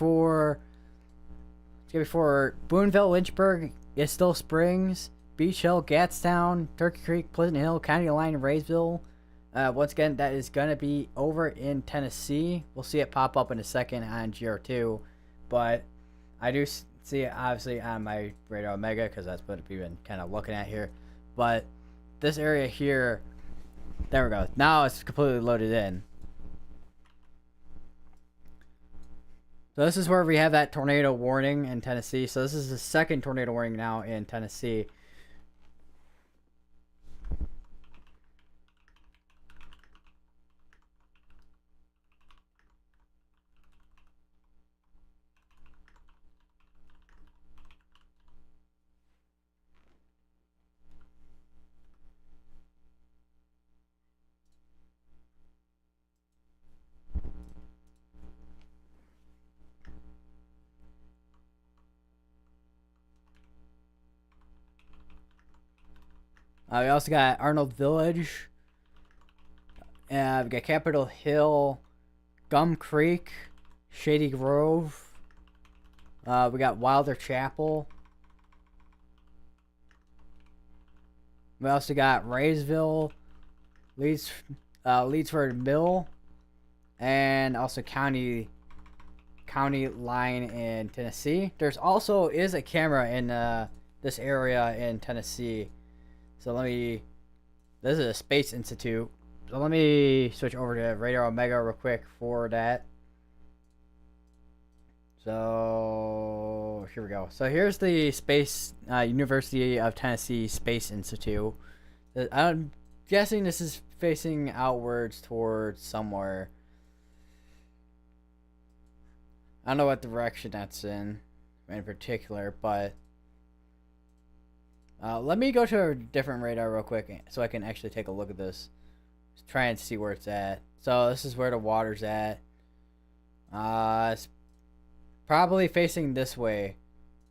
for Boonville, Lynchburg, Estill Springs, Beach Hill, Gatstown, Turkey Creek, Pleasant Hill, County Line, Raysville. Once again, that is going to be over in Tennessee. We'll see it pop up in a second on GR2. But I do see it obviously on my Radar Omega because that's what we've been kind of looking at here. But this area here, there we go. Now it's completely loaded in. So this is where we have that tornado warning in Tennessee. So this is the second tornado warning now in Tennessee. We also got Arnold Village. We got Capitol Hill, Gum Creek, Shady Grove. We got Wilder Chapel. We also got Raysville, Leedsford Mill, and also County Line in Tennessee. There's also is a camera in this area in Tennessee. So this is a Space Institute. So let me switch over to Radar Omega real quick for that. So here we go. So here's the University of Tennessee Space Institute. I'm guessing this is facing outwards towards somewhere. I don't know what direction that's in particular, but let me go to a different radar real quick so I can actually take a look at this. Just try and see where it's at. So this is where the water's at. It's probably facing this way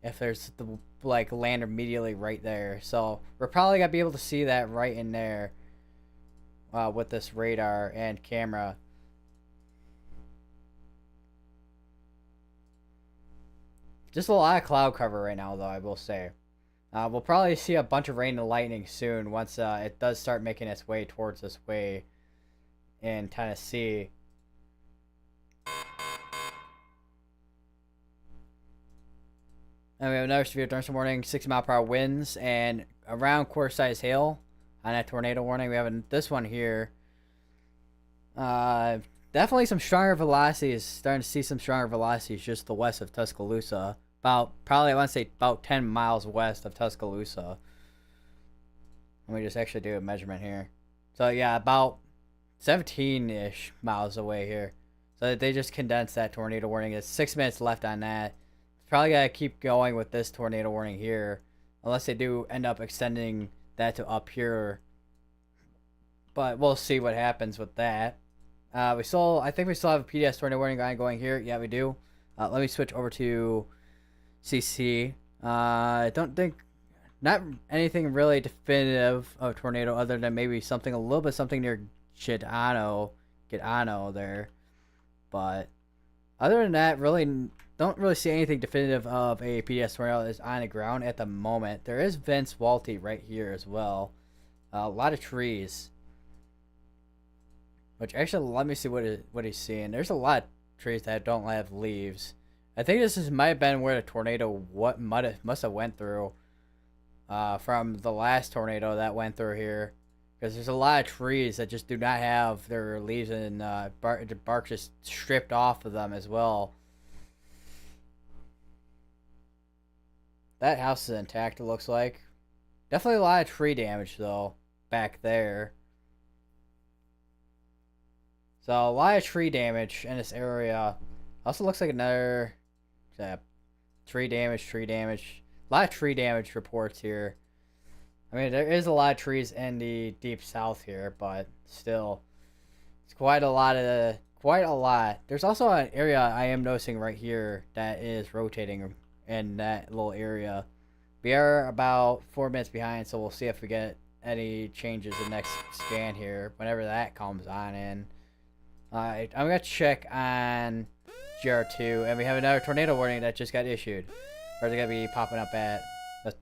if there's the land immediately right there. So we're probably gonna be able to see that right in there with this radar and camera. just a lot of cloud cover right now, though, I will say. We'll probably see a bunch of rain and lightning soon once it does start making its way towards this way in Tennessee. And we have another severe thunderstorm warning, 60-mile-per-hour winds, and around quarter-size hail on that tornado warning. We have this one here. Definitely some stronger velocities. Starting to see some stronger velocities just to the west of Tuscaloosa. Probably, I want to say about 10 miles west of Tuscaloosa. Let me just actually do a measurement here. So yeah, about 17-ish miles away here. So they just condensed that tornado warning. There's 6 minutes left on that. Probably gotta keep going with this tornado warning here, unless they do end up extending that to up here. But we'll see what happens with that. I think we still have a PDS tornado warning going here. Yeah, we do. Let me switch over to CC. I don't think, not anything really definitive of tornado other than maybe something near Gitano there. But other than that, don't really see anything definitive of a PDS tornado that is on the ground at the moment. There is Vince Walty right here as well. A lot of trees. Which actually, let me see what he's seeing. There's a lot of trees that don't have leaves. I think might have been where the tornado must have went through. From the last tornado that went through here. Because there's a lot of trees that just do not have their leaves and bark just stripped off of them as well. That house is intact, it looks like. Definitely a lot of tree damage, though, back there. So, a lot of tree damage in this area. Also looks like another tree damage. A lot of tree damage reports here. I mean, there is a lot of trees in the deep south here, but still, it's quite a lot. There's also an area I am noticing right here that is rotating in that little area. We are about 4 minutes behind, so we'll see if we get any changes in the next scan here, whenever that comes on in. I'm going to check on GR2, and we have another tornado warning that just got issued. Where's it going to be popping up at? Let's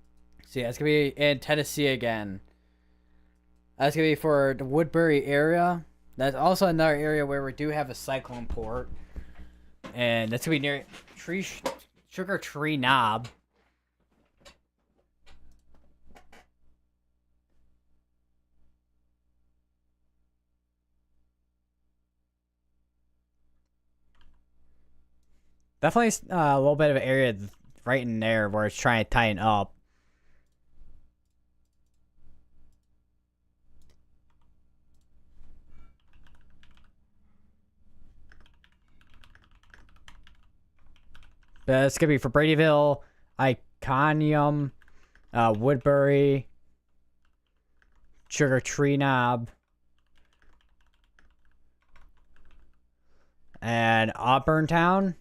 see, it's going to be in Tennessee again. That's going to be for the Woodbury area. That's also another area where we do have a cyclone port. And that's going to be near Sugar Tree Knob. Definitely a little bit of an area right in there where it's trying to tighten up. It's going to be for Bradyville, Iconium, Woodbury, Sugar Tree Knob, and Auburntown.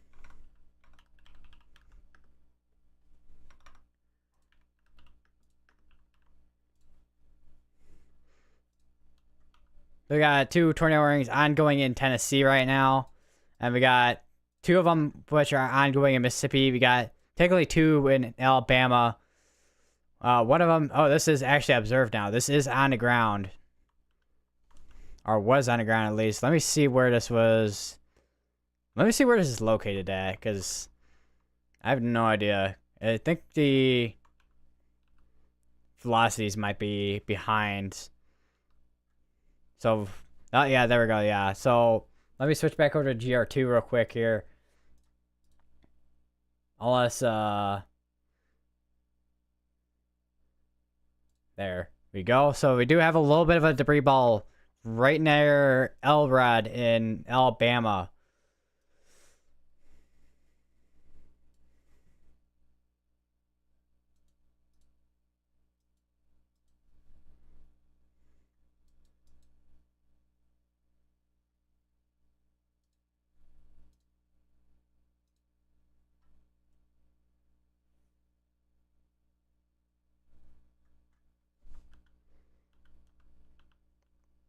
We got 2 tornado warnings ongoing in Tennessee right now. And we got 2 of them which are ongoing in Mississippi. We got technically 2 in Alabama. One of them, this is actually observed now. This is on the ground. Or was on the ground at least. Let me see where this was. Let me see where this is located at, because I have no idea. I think the velocities might be behind. So, oh yeah, there we go, yeah. So, let me switch back over to GR2 real quick here. Unless, there we go. So, we do have a little bit of a debris ball right near Elrod in Alabama.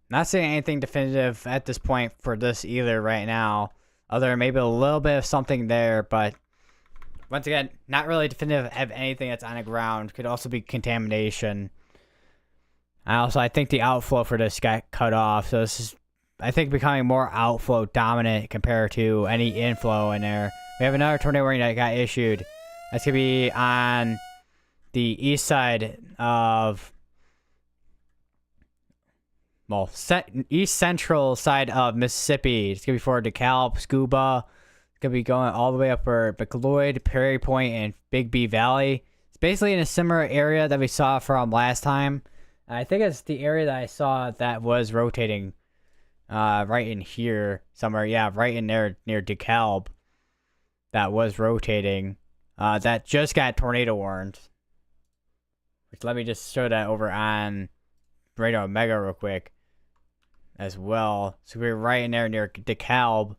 Not saying anything definitive at this point for this either right now, other than maybe a little bit of something there, but Once again, not really definitive of anything that's on the ground. Could also be contamination. I think the outflow for this got cut off. So this is, I think, becoming more outflow dominant compared to any inflow in there. We have another tornado warning that got issued. That's going to be on the east side of... Well, east central side of Mississippi. It's going to be for DeKalb, Scuba. It's going to be going all the way up for McLeod, Prairie Point, and Big B Valley. It's basically in a similar area that we saw from last time. I think it's the area that I saw that was rotating right in here somewhere. Yeah, right in there near DeKalb. That was rotating. That just got tornado warned. Which, let me just show that over on Radar Omega real quick as well. So we're right in there near DeKalb.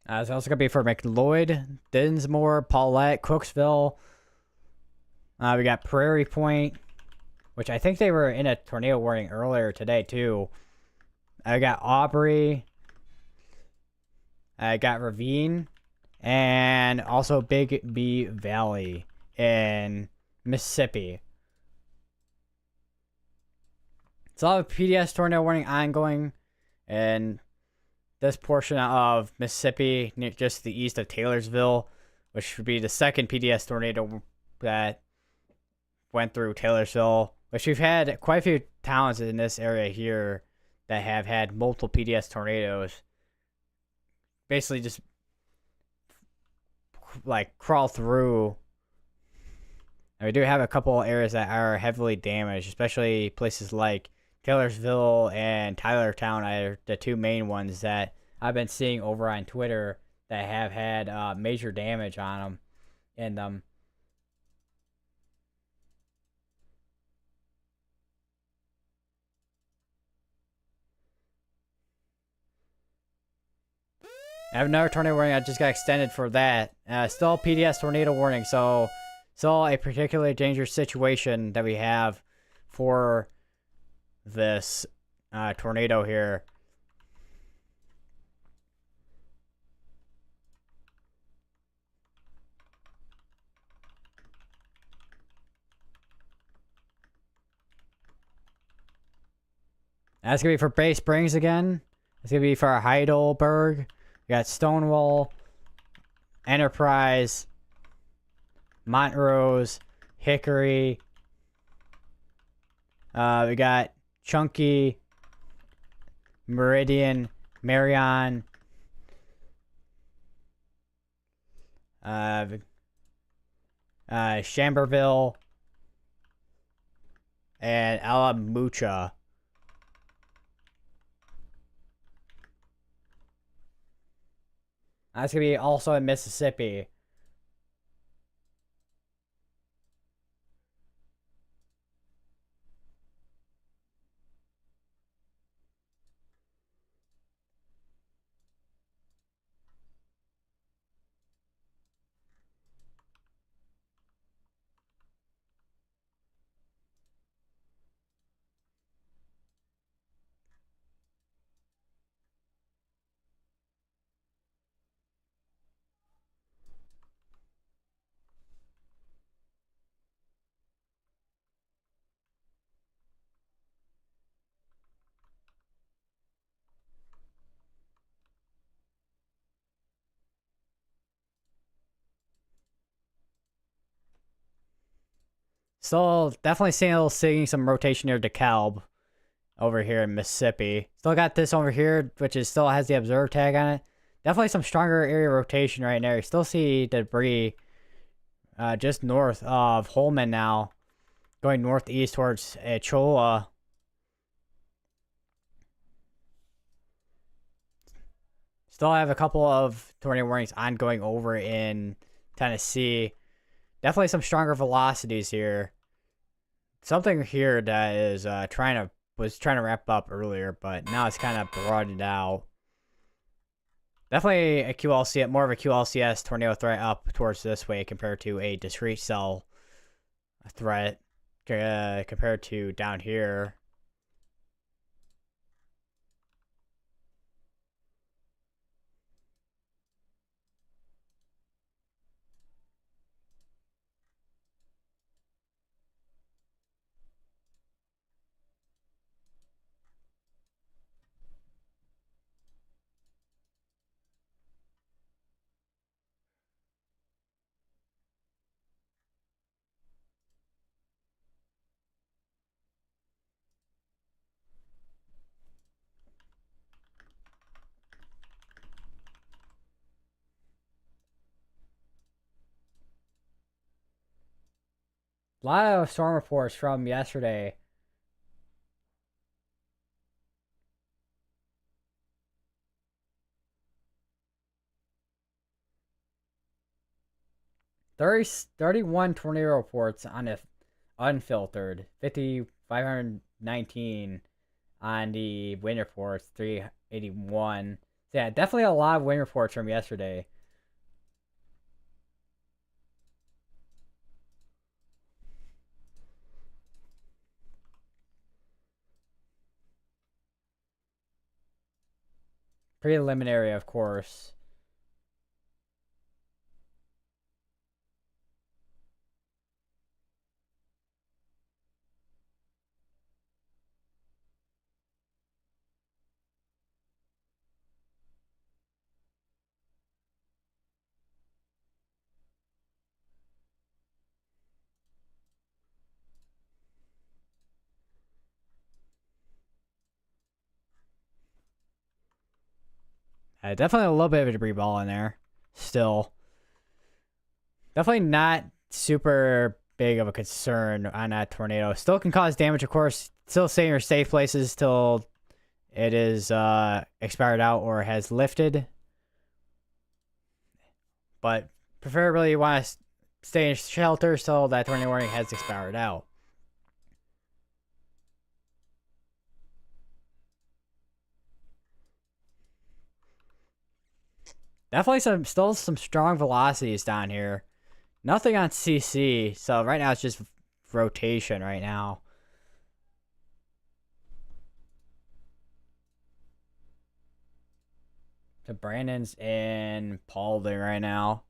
It's also going to be for McLeod, Dinsmore, Paulette, Crooksville. We got Prairie Point, which I think they were in a tornado warning earlier today, too. I got Aubrey. I got Ravine. And also Big B Valley in Mississippi. So I have a PDS tornado warning ongoing. And this portion of Mississippi, just the east of Taylorsville, which would be the second PDS tornado that went through Taylorsville, which we've had quite a few towns in this area here that have had multiple PDS tornadoes. Basically just like crawl through. And we do have a couple areas that are heavily damaged, especially places like Taylorsville and Tylertown are the two main ones that I've been seeing over on Twitter that have had major damage on them in them. I have another tornado warning. I just got extended for that. Still PDS tornado warning, so still a particularly dangerous situation that we have for this tornado here. That's going to be for Bay Springs again. It's going to be for Heidelberg. We got Stonewall, Enterprise, Montrose, Hickory. We got Chunky, Meridian, Marion, Chamberville, and Alamucha. That's going to be also in Mississippi. Still definitely seeing some rotation near DeKalb over here in Mississippi. Still got this over here, which is still has the observe tag on it. Definitely some stronger area rotation right there. You still see debris just north of Holman now, going northeast towards Cholla. Still have a couple of tornado warnings ongoing over in Tennessee. Definitely some stronger velocities here. something here that is was trying to wrap up earlier, but now it's kind of broadened out. Definitely a QLC, more of a QLCS tornado threat up towards this way compared to a discrete cell threat compared to down here. A lot of storm reports from yesterday. There 31 tornado reports on the unfiltered, 5,519 on the wind reports, 381. So yeah, definitely a lot of wind reports from yesterday. Preliminary, of course. Definitely a little bit of a debris ball in there. Still. Definitely not super big of a concern on that tornado. Still can cause damage, of course. Still stay in your safe places till it is expired out or has lifted. But preferably you want to stay in shelter till that tornado warning has expired out. Definitely still some strong velocities down here. Nothing on CC, so right now it's just rotation right now. So Brandon's in Paulding right now.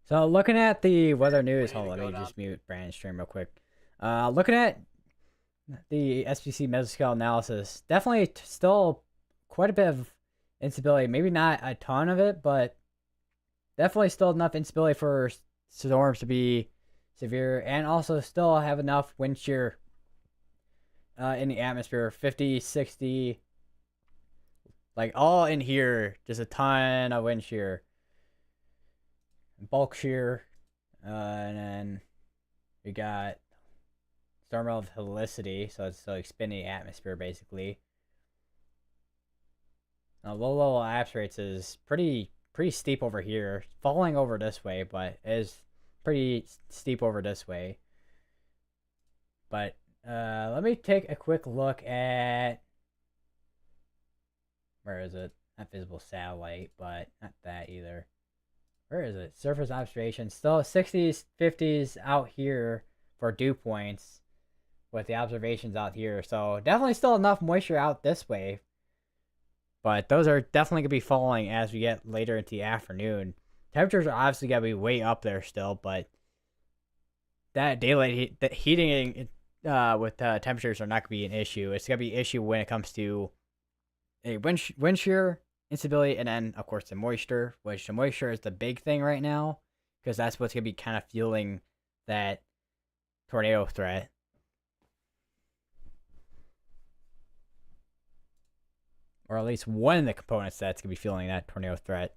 So looking at the weather news, hold on, let me just mute Brandon's stream real quick. Looking at the SPC mesoscale analysis, definitely still quite a bit of instability. Maybe not a ton of it, but definitely still enough instability for storms to be severe, and also still have enough wind shear in the atmosphere, 50, 60, like all in here, just a ton of wind shear, bulk shear, and then we got storm of helicity, so it's like spinning atmosphere basically. Now, low level apse rates is pretty steep over here, falling over this way, but is pretty steep over this way. But let me take a quick look at, where is it? Not visible satellite, but not that either. Where is it? Surface observation. Still 60s, 50s out here for dew points with the observations out here. So definitely still enough moisture out this way. But those are definitely going to be falling as we get later into the afternoon. Temperatures are obviously going to be way up there still, but that daylight heat, the heating with temperatures are not going to be an issue. It's going to be an issue when it comes to a wind shear instability, and then, of course, the moisture, which the moisture is the big thing right now, because that's what's going to be kind of fueling that tornado threat. Or at least one of the components that's going to be fueling that tornado threat.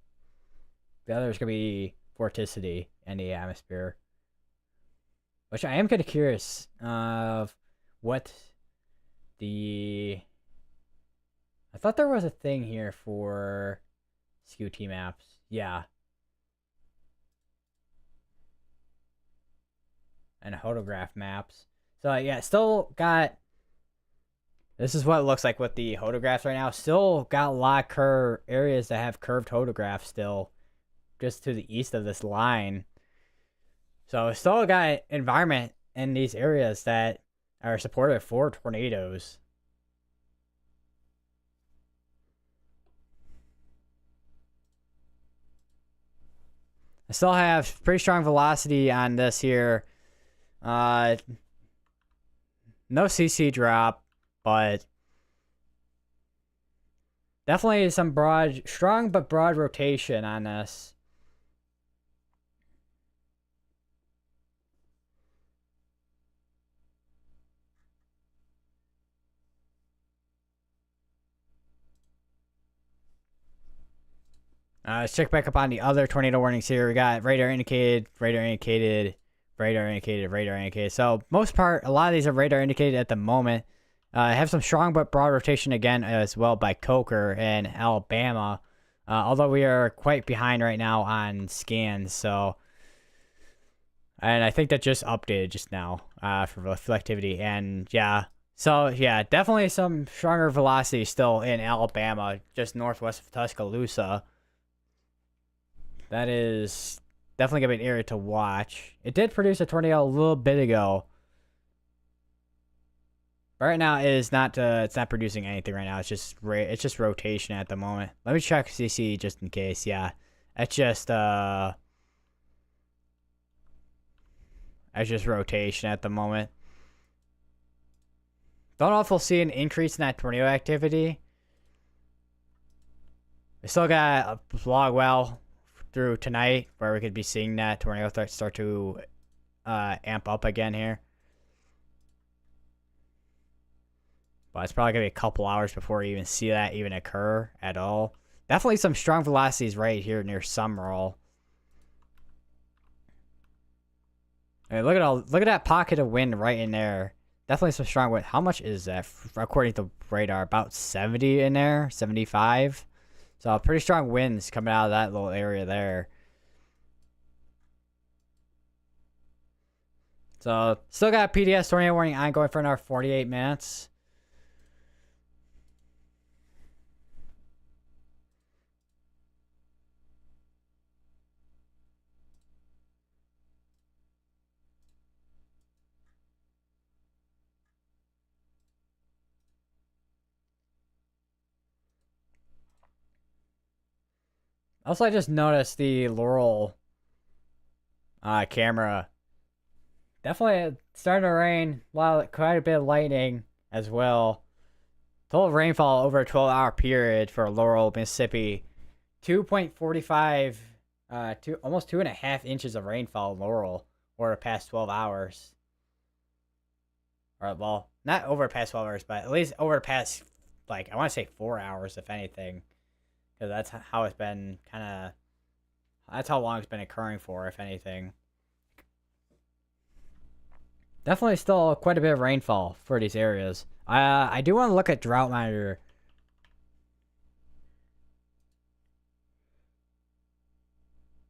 The other is going to be vorticity in the atmosphere. Which I am kind of curious of what the... I thought there was a thing here for SQT maps. Yeah. And hodograph maps. So yeah, still got... This is what it looks like with the hodographs right now. Still got a lot of areas that have curved hodographs still. Just to the east of this line. So still got environment in these areas that are supportive for tornadoes. I still have pretty strong velocity on this here. No CC drop, but definitely some strong but broad rotation on this. Let's check back up on the other tornado warnings here. We got radar indicated, radar indicated, radar indicated, radar indicated. So most part, a lot of these are radar indicated at the moment. Have some strong but broad rotation again as well by Coker and Alabama. Although we are quite behind right now on scans. So, and I think that just updated just now for reflectivity. And yeah, so yeah, definitely some stronger velocity still in Alabama, just northwest of Tuscaloosa. That is definitely going to be an area to watch. It did produce a tornado a little bit ago. But right now, it's not producing anything right now. It's just rotation at the moment. Let me check CC just in case. Yeah, it's just rotation at the moment. Don't know if we'll see an increase in that tornado activity. We still got a log well through tonight where we could be seeing that tornado threat start to amp up again here. But it's probably going to be a couple hours before we even see that even occur at all. Definitely some strong velocities right here near Summerall. Hey, look at that pocket of wind right in there. Definitely some strong wind. How much is that? According to radar, about 70 in there, 75. So pretty strong winds coming out of that little area there. So still got PDS tornado warning ongoing for another 48 minutes. Also, I just noticed the Laurel camera. Definitely starting to rain. Quite a bit of lightning as well. Total rainfall over a 12-hour period for Laurel, Mississippi. 2.45, almost 2.5 inches of rainfall in Laurel over the past 12 hours. Or, well, not over the past 12 hours, but at least over the past, like, I want to say 4 hours, if anything. Because that's how it's been kind of, that's how long it's been occurring for, if anything. Definitely still quite a bit of rainfall for these areas. I do want to look at drought monitor.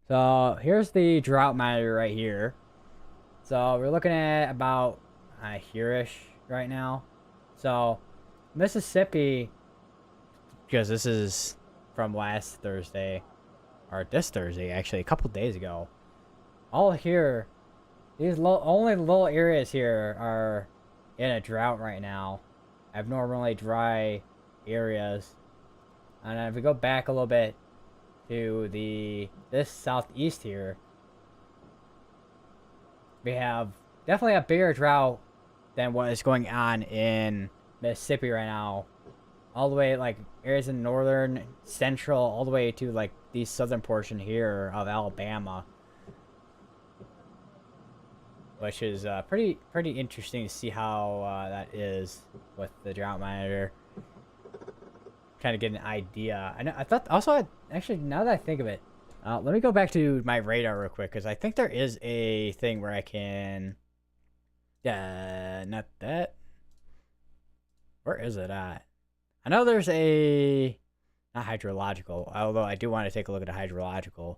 So here's the drought monitor right here. So we're looking at about here-ish right now. So Mississippi, because this is from last Thursday, or this Thursday actually, a couple days ago. All here, these only little areas here are in a drought right now. Abnormally dry areas. And if we go back a little bit to this southeast here, we have definitely a bigger drought than what is going on in Mississippi right now. All the way, like, areas in northern, central, all the way to, like, the southern portion here of Alabama. Which is pretty interesting to see how that is with the drought monitor. Kind of get an idea. I thought also, actually, now that I think of it, let me go back to my radar real quick, because I think there is a thing where I can... not that. Where is it at? I know there's a... Not hydrological, although I do want to take a look at a hydrological.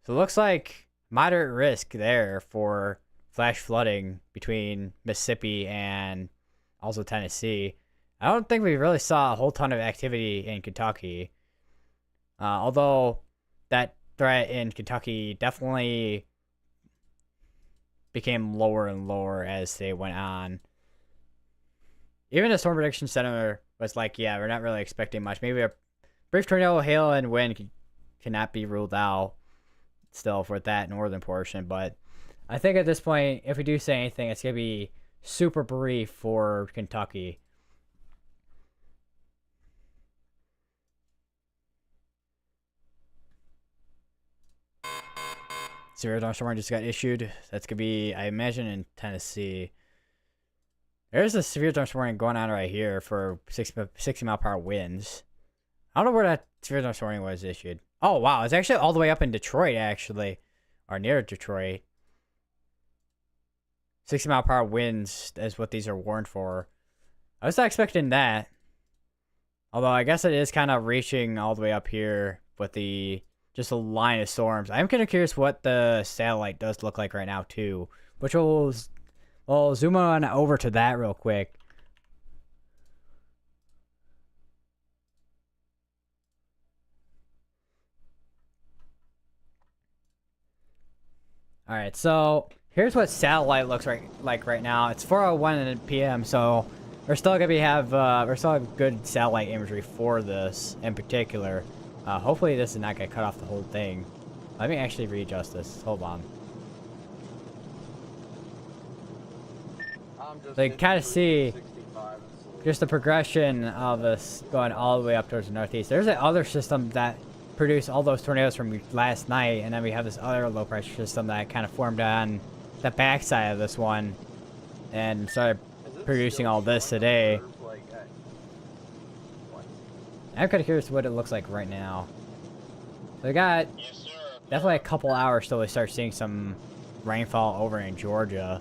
So it looks like moderate risk there for flash flooding between Mississippi and also Tennessee. I don't think we really saw a whole ton of activity in Kentucky. Although that threat in Kentucky definitely became lower and lower as they went on. Even the Storm Prediction Center was like, yeah, we're not really expecting much. Maybe a brief tornado, hail, and wind cannot be ruled out still for that northern portion. But I think at this point, if we do say anything, it's going to be super brief for Kentucky. Severe thunderstorm warning just got issued. That's going to be, I imagine, in Tennessee. There's a severe thunderstorm warning going on right here for 60 mile per hour winds. I don't know where that severe thunderstorm warning was issued. Oh, wow. It's actually all the way up in Detroit, actually. Or near Detroit. 60 mile per hour winds is what these are warned for. I was not expecting that. Although I guess it is kind of reaching all the way up here with just a line of storms. I'm kind of curious what the satellite does look like right now, too. Which we'll zoom on over to that real quick. Alright, so here's what satellite looks like right now. It's 4:01 p.m., so we're still gonna we're still have good satellite imagery for this in particular. Hopefully this is not gonna cut off the whole thing. Let me actually readjust this. Hold on. So you can kind of see just the progression of this going all the way up towards the northeast. There's another system that produced all those tornadoes from last night, and then we have this other low pressure system that kind of formed on the backside of this one and started producing all this today. I'm kind of curious what it looks like right now. So we got definitely a couple hours till we start seeing some rainfall over in Georgia,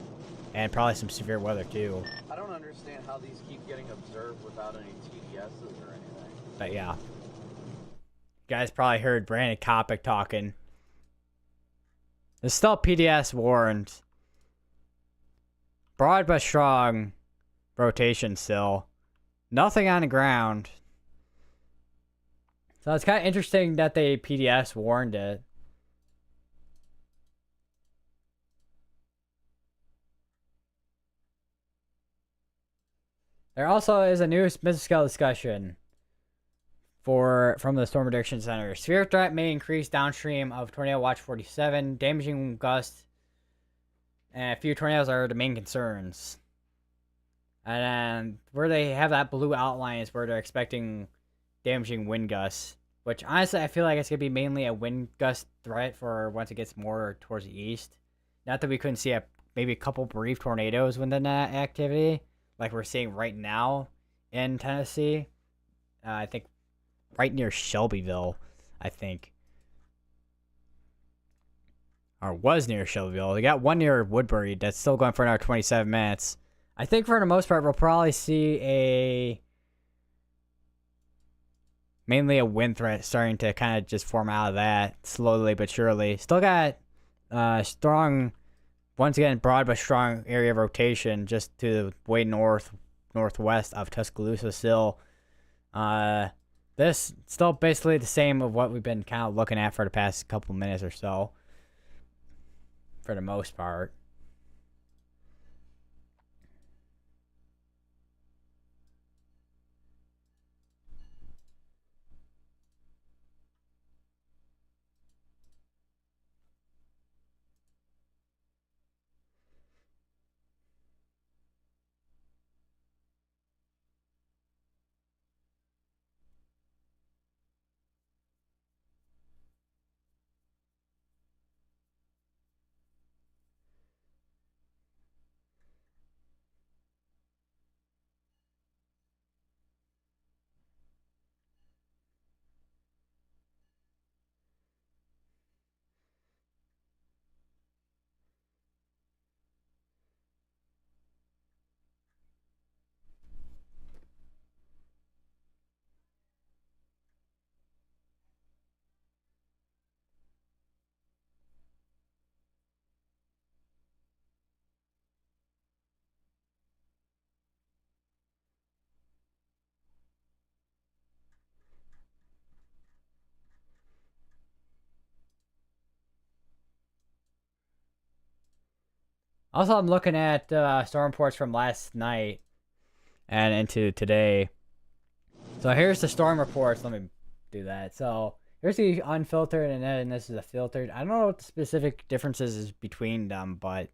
and probably some severe weather too. I don't understand how these keep getting observed without any TDSs or anything. But yeah. You guys probably heard Brandon Kopic talking. There's still PDS warned. Broad but strong rotation still. Nothing on the ground. So it's kind of interesting that they PDS warned it. There also is a new scale discussion from the Storm Prediction Center. Severe threat may increase downstream of Tornado Watch 47. Damaging gusts and a few tornadoes are the main concerns. And then where they have that blue outline is where they're expecting damaging wind gusts. Which honestly I feel like it's going to be mainly a wind gust threat for once it gets more towards the east. Not that we couldn't see maybe a couple brief tornadoes within that activity. like we're seeing right now in Tennessee. I think right near Shelbyville, I think. Or was near Shelbyville. They got one near Woodbury that's still going for another 27 minutes. I think for the most part, we'll probably see mainly a wind threat starting to kind of just form out of that slowly but surely. Still got strong, once again, broad but strong area of rotation just to the way northwest of Tuscaloosa still. This still basically the same of what we've been kind of looking at for the past couple minutes or so. For the most part. Also, I'm looking at storm reports from last night and into today. So here's the storm reports. Let me do that. So here's the unfiltered, and then this is a filtered. I don't know what the specific differences is between them, but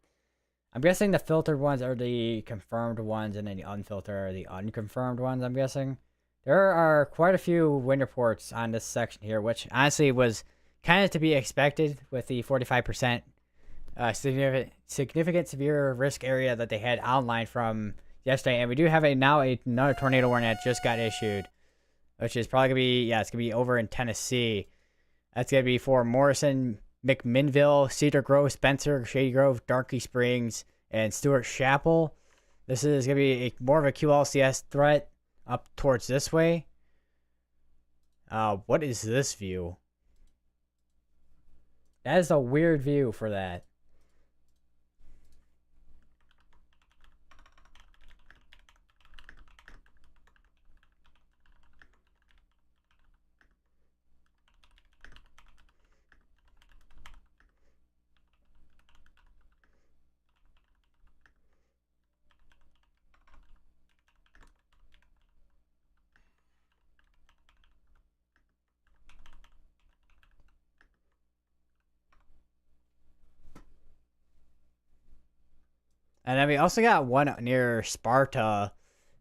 I'm guessing the filtered ones are the confirmed ones, and then the unfiltered are the unconfirmed ones, I'm guessing. There are quite a few wind reports on this section here, which honestly was kind of to be expected with the 45% significant severe risk area that they had outlined from yesterday. And we do have another tornado warning that just got issued, which is probably going to be over in Tennessee. That's going to be for Morrison, McMinnville, Cedar Grove, Spencer, Shady Grove, Darky Springs, and Stuart Chapel. This is going to be more of a QLCS threat up towards this way. What is this view? That is a weird view for that. And then we also got one near Sparta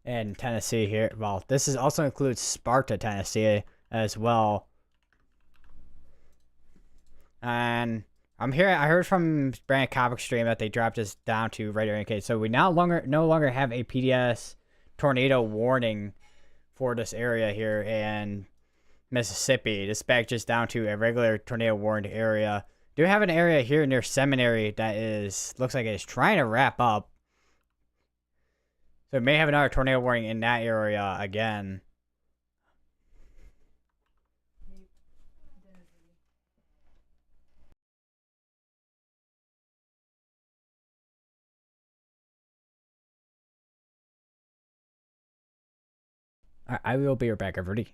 in Tennessee here. Well, this is also includes Sparta, Tennessee as well. And I heard from Brandon Kopic stream that they dropped this down to radar indicated. So we no longer have a PDS tornado warning for this area here in Mississippi. This back just down to a regular tornado warned area. Do have an area here near Seminary that looks like it's trying to wrap up. So it may have another tornado warning in that area again. I will be right back, everybody.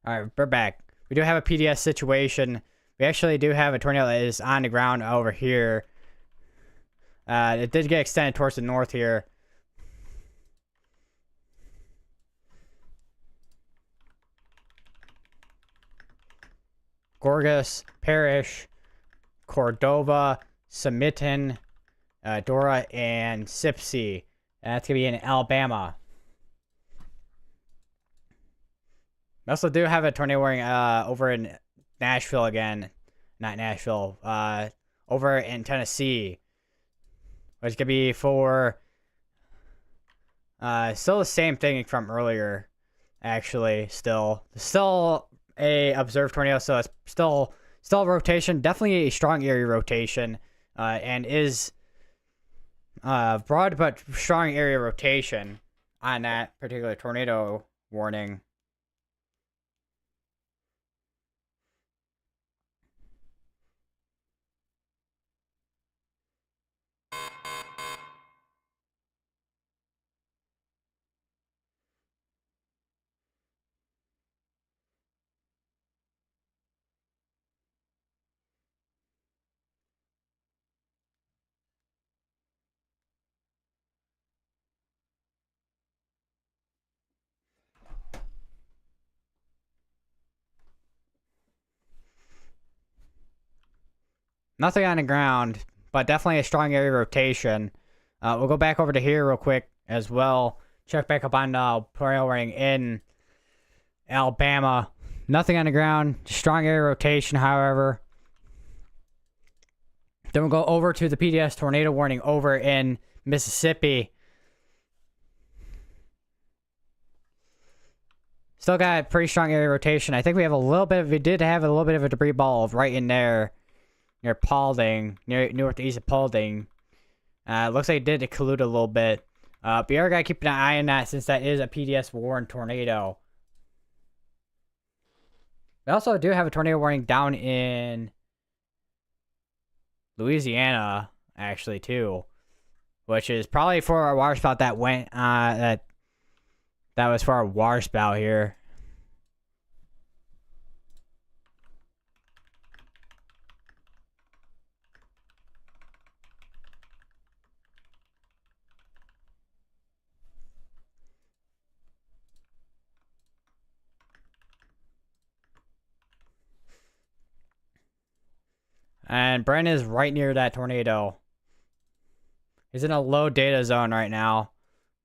All right, we're back. We do have a PDS situation. We actually do have a tornado that is on the ground over here. It did get extended towards the north here. Gorgas, Parrish, Cordova, Summiton, Dora, and Sipsey. That's going to be in Alabama. We also do have a tornado warning over in Nashville again. Not Nashville. Over in Tennessee. Which could be for still the same thing from earlier. Actually, still a observed tornado, so it's still a rotation. Definitely a strong area rotation. And is broad but strong area rotation on that particular tornado warning. Nothing on the ground, but definitely a strong area rotation. We'll go back over to here real quick as well. Check back up on tornado warning in Alabama. Nothing on the ground. Strong area rotation, however. Then we'll go over to the PDS tornado warning over in Mississippi. Still got pretty strong area rotation. I think we did have a little bit of a debris ball right in there. Near Paulding, northeast of Paulding. Looks like it did collude a little bit. But you gotta keep an eye on that since that is a PDS warned tornado. We also do have a tornado warning down in Louisiana, actually, too. Which is probably for our waterspout that went, that was for our waterspout here. And Brandon is right near that tornado. He's in a low data zone right now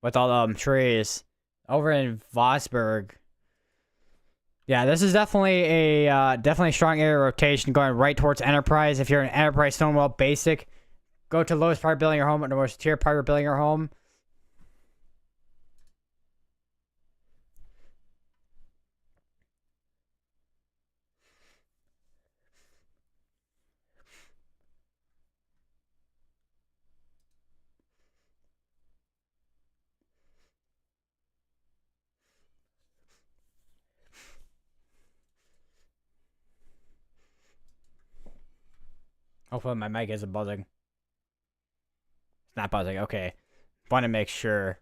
with all the trees over in Vosburg. Yeah, this is definitely a definitely strong area rotation going right towards Enterprise. If you're an Enterprise Stonewall Basic, go to the lowest part of building your home or the most secure part of building your home. Hopefully my mic isn't buzzing. It's not buzzing. Okay. Want to make sure.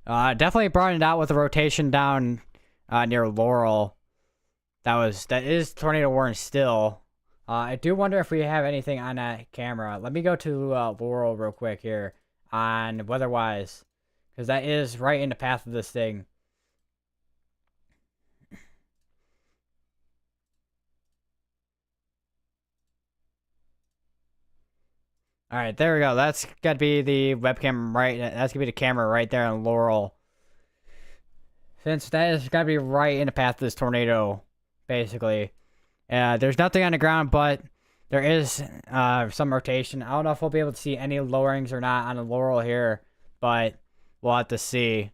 Definitely brought it out with a rotation down near Laurel. That is tornado warning still. I do wonder if we have anything on that camera. Let me go to Laurel real quick here on weather-wise, because that is right in the path of this thing. All right, there we go. That's got to be the webcam right. That's gonna be the camera right there on Laurel. Since that has got to be right in the path of this tornado, basically. There's nothing on the ground, but there is some rotation. I don't know if we'll be able to see any lowerings or not on the Laurel here, but we'll have to see.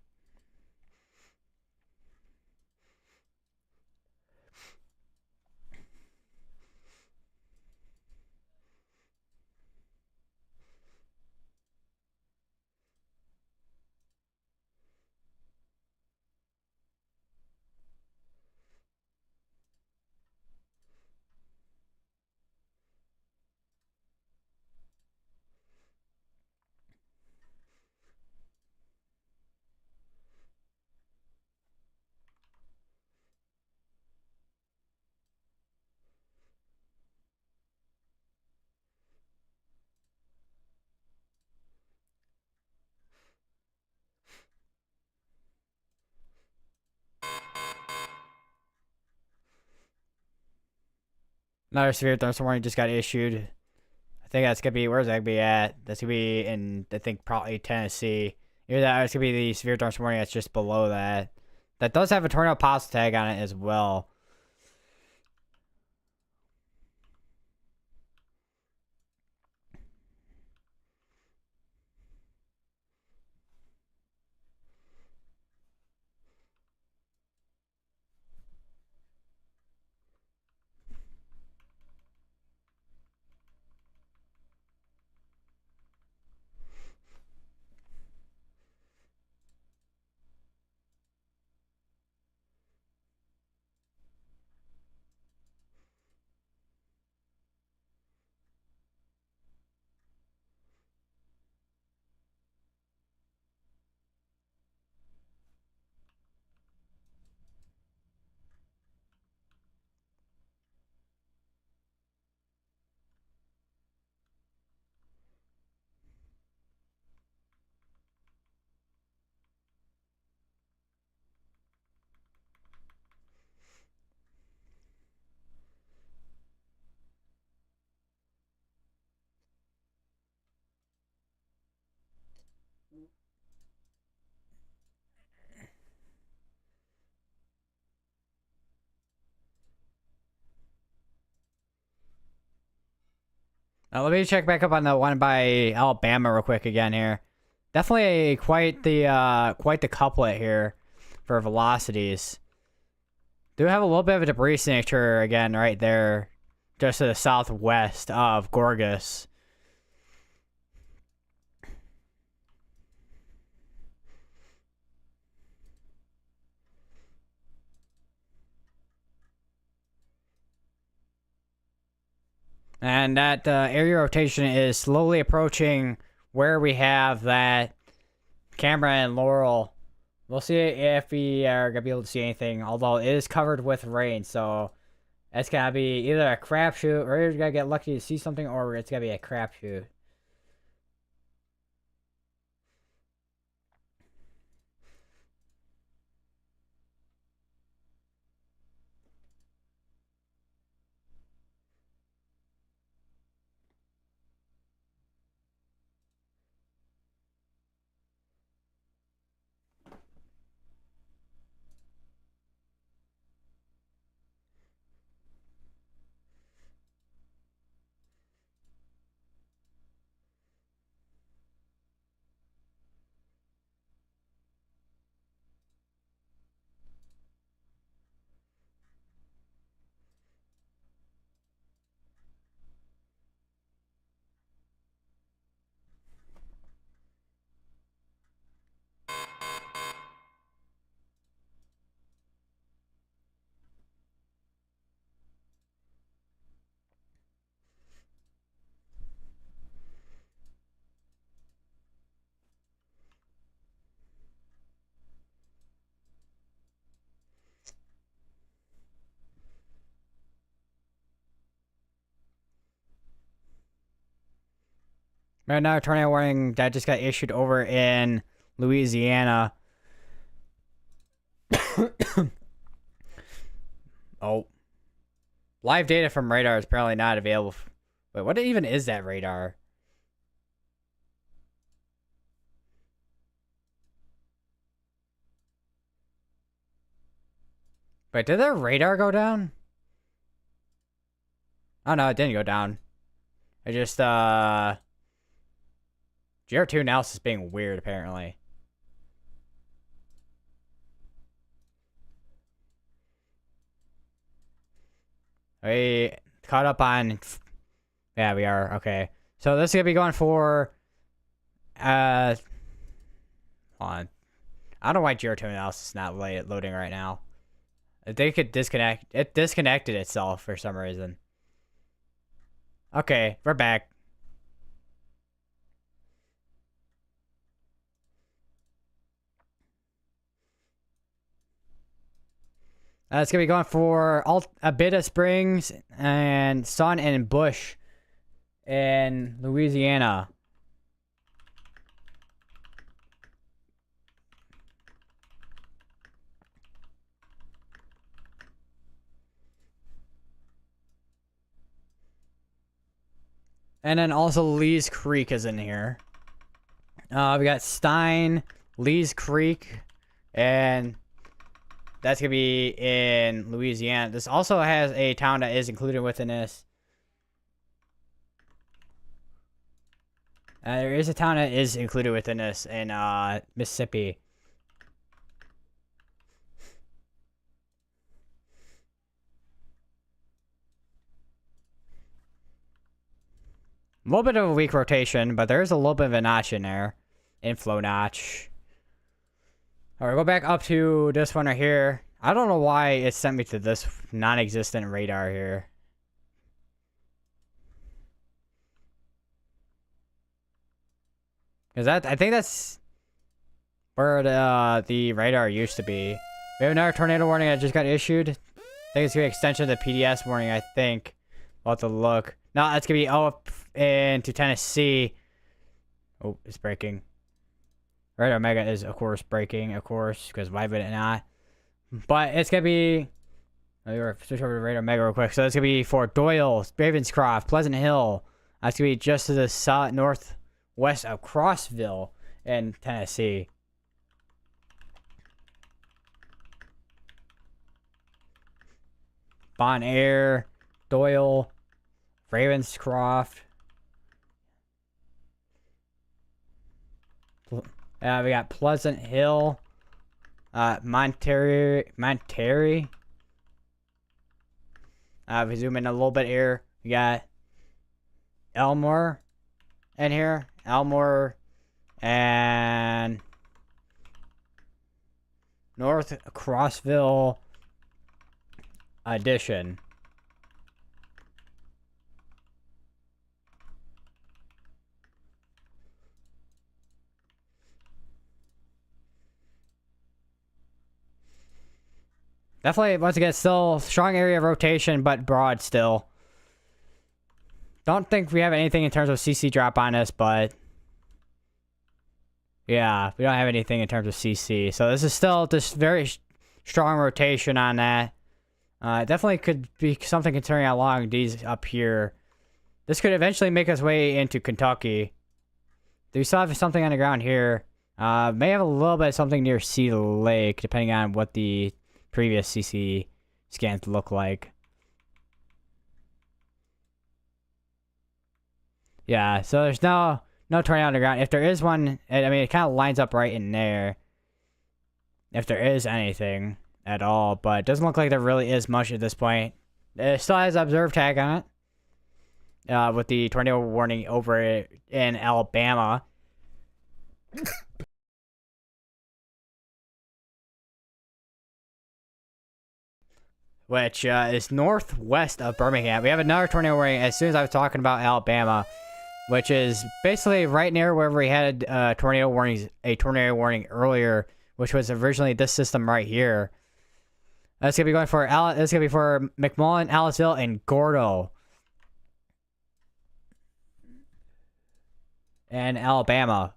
Another severe thunderstorm warning just got issued. I think that's gonna be, where's that gonna be at? That's gonna be in, I think, probably Tennessee. Either that or it's gonna be the severe thunderstorm warning that's just below that. That does have a tornado possible tag on it as well. Let me check back up on the one by Alabama real quick again here. Definitely quite the couplet here for velocities. Do have a little bit of a debris signature again right there, just to the southwest of Gorgas. And that area rotation is slowly approaching where we have that camera and Laurel. We'll see if we are going to be able to see anything, although it is covered with rain, so it's going to be either a crapshoot, or you're going to get lucky to see something, or it's going to be a crapshoot. Right now, a tornado warning that just got issued over in Louisiana. Oh. Live data from radar is apparently not available. Wait, what even is that radar? Wait, did their radar go down? Oh no, it didn't go down. It just, GR2 analysis being weird, apparently. We caught up on... Yeah, we are. Okay. So this is going to be going for... Hold on. I don't know why GR2 analysis is not loading right now. They could disconnect... It disconnected itself for some reason. Okay, we're back. It's going to be going for Abita Springs and Sun and Bush in Louisiana. And then also Lee's Creek is in here. We got Stein, Lee's Creek, and that's going to be in Louisiana. This also has a town that is included within this. There is a town that is included within this in Mississippi. A little bit of a weak rotation, but there's a little bit of a notch in there. Inflow notch. Alright, go back up to this one right here. I don't know why it sent me to this non-existent radar here. Because I think that's where the radar used to be. We have another tornado warning that just got issued. I think it's going to be an extension of the PDS warning, I think. We'll have to look. No, that's going to be up into Tennessee. Oh, it's breaking. Radar Mega is, of course, breaking, of course, because why would it not? But it's going to be... Let me switch over to Radar Mega real quick. So it's going to be for Doyle, Ravenscroft, Pleasant Hill. That's going to be just to the south, northwest of Crossville in Tennessee. Bon Air, Doyle, Ravenscroft. We got Pleasant Hill, Monterey. If we zoom in a little bit here, we got Elmore in here. Elmore and North Crossville Addition. Definitely, once again, still strong area of rotation, but broad still. Don't think we have anything in terms of CC drop on us, but... Yeah, we don't have anything in terms of CC. So this is still just very strong rotation on that. Definitely could be something concerning along these up here. This could eventually make its way into Kentucky. Do we still have something on the ground here? May have a little bit of something near Sea Lake, depending on what the previous CC scans look like. Yeah, so there's no tornado on the ground. If there is one, I mean, it kind of lines up right in there. If there is anything at all, but it doesn't look like there really is much at this point. It still has observe tag on it. With the tornado warning over in Alabama. Which is northwest of Birmingham. We have another tornado warning as soon as I was talking about Alabama, which is basically right near where we had a tornado warning earlier, which was originally this system right here. That's gonna be going for that's gonna be for McMullen, Aliceville, and Gordo, and Alabama.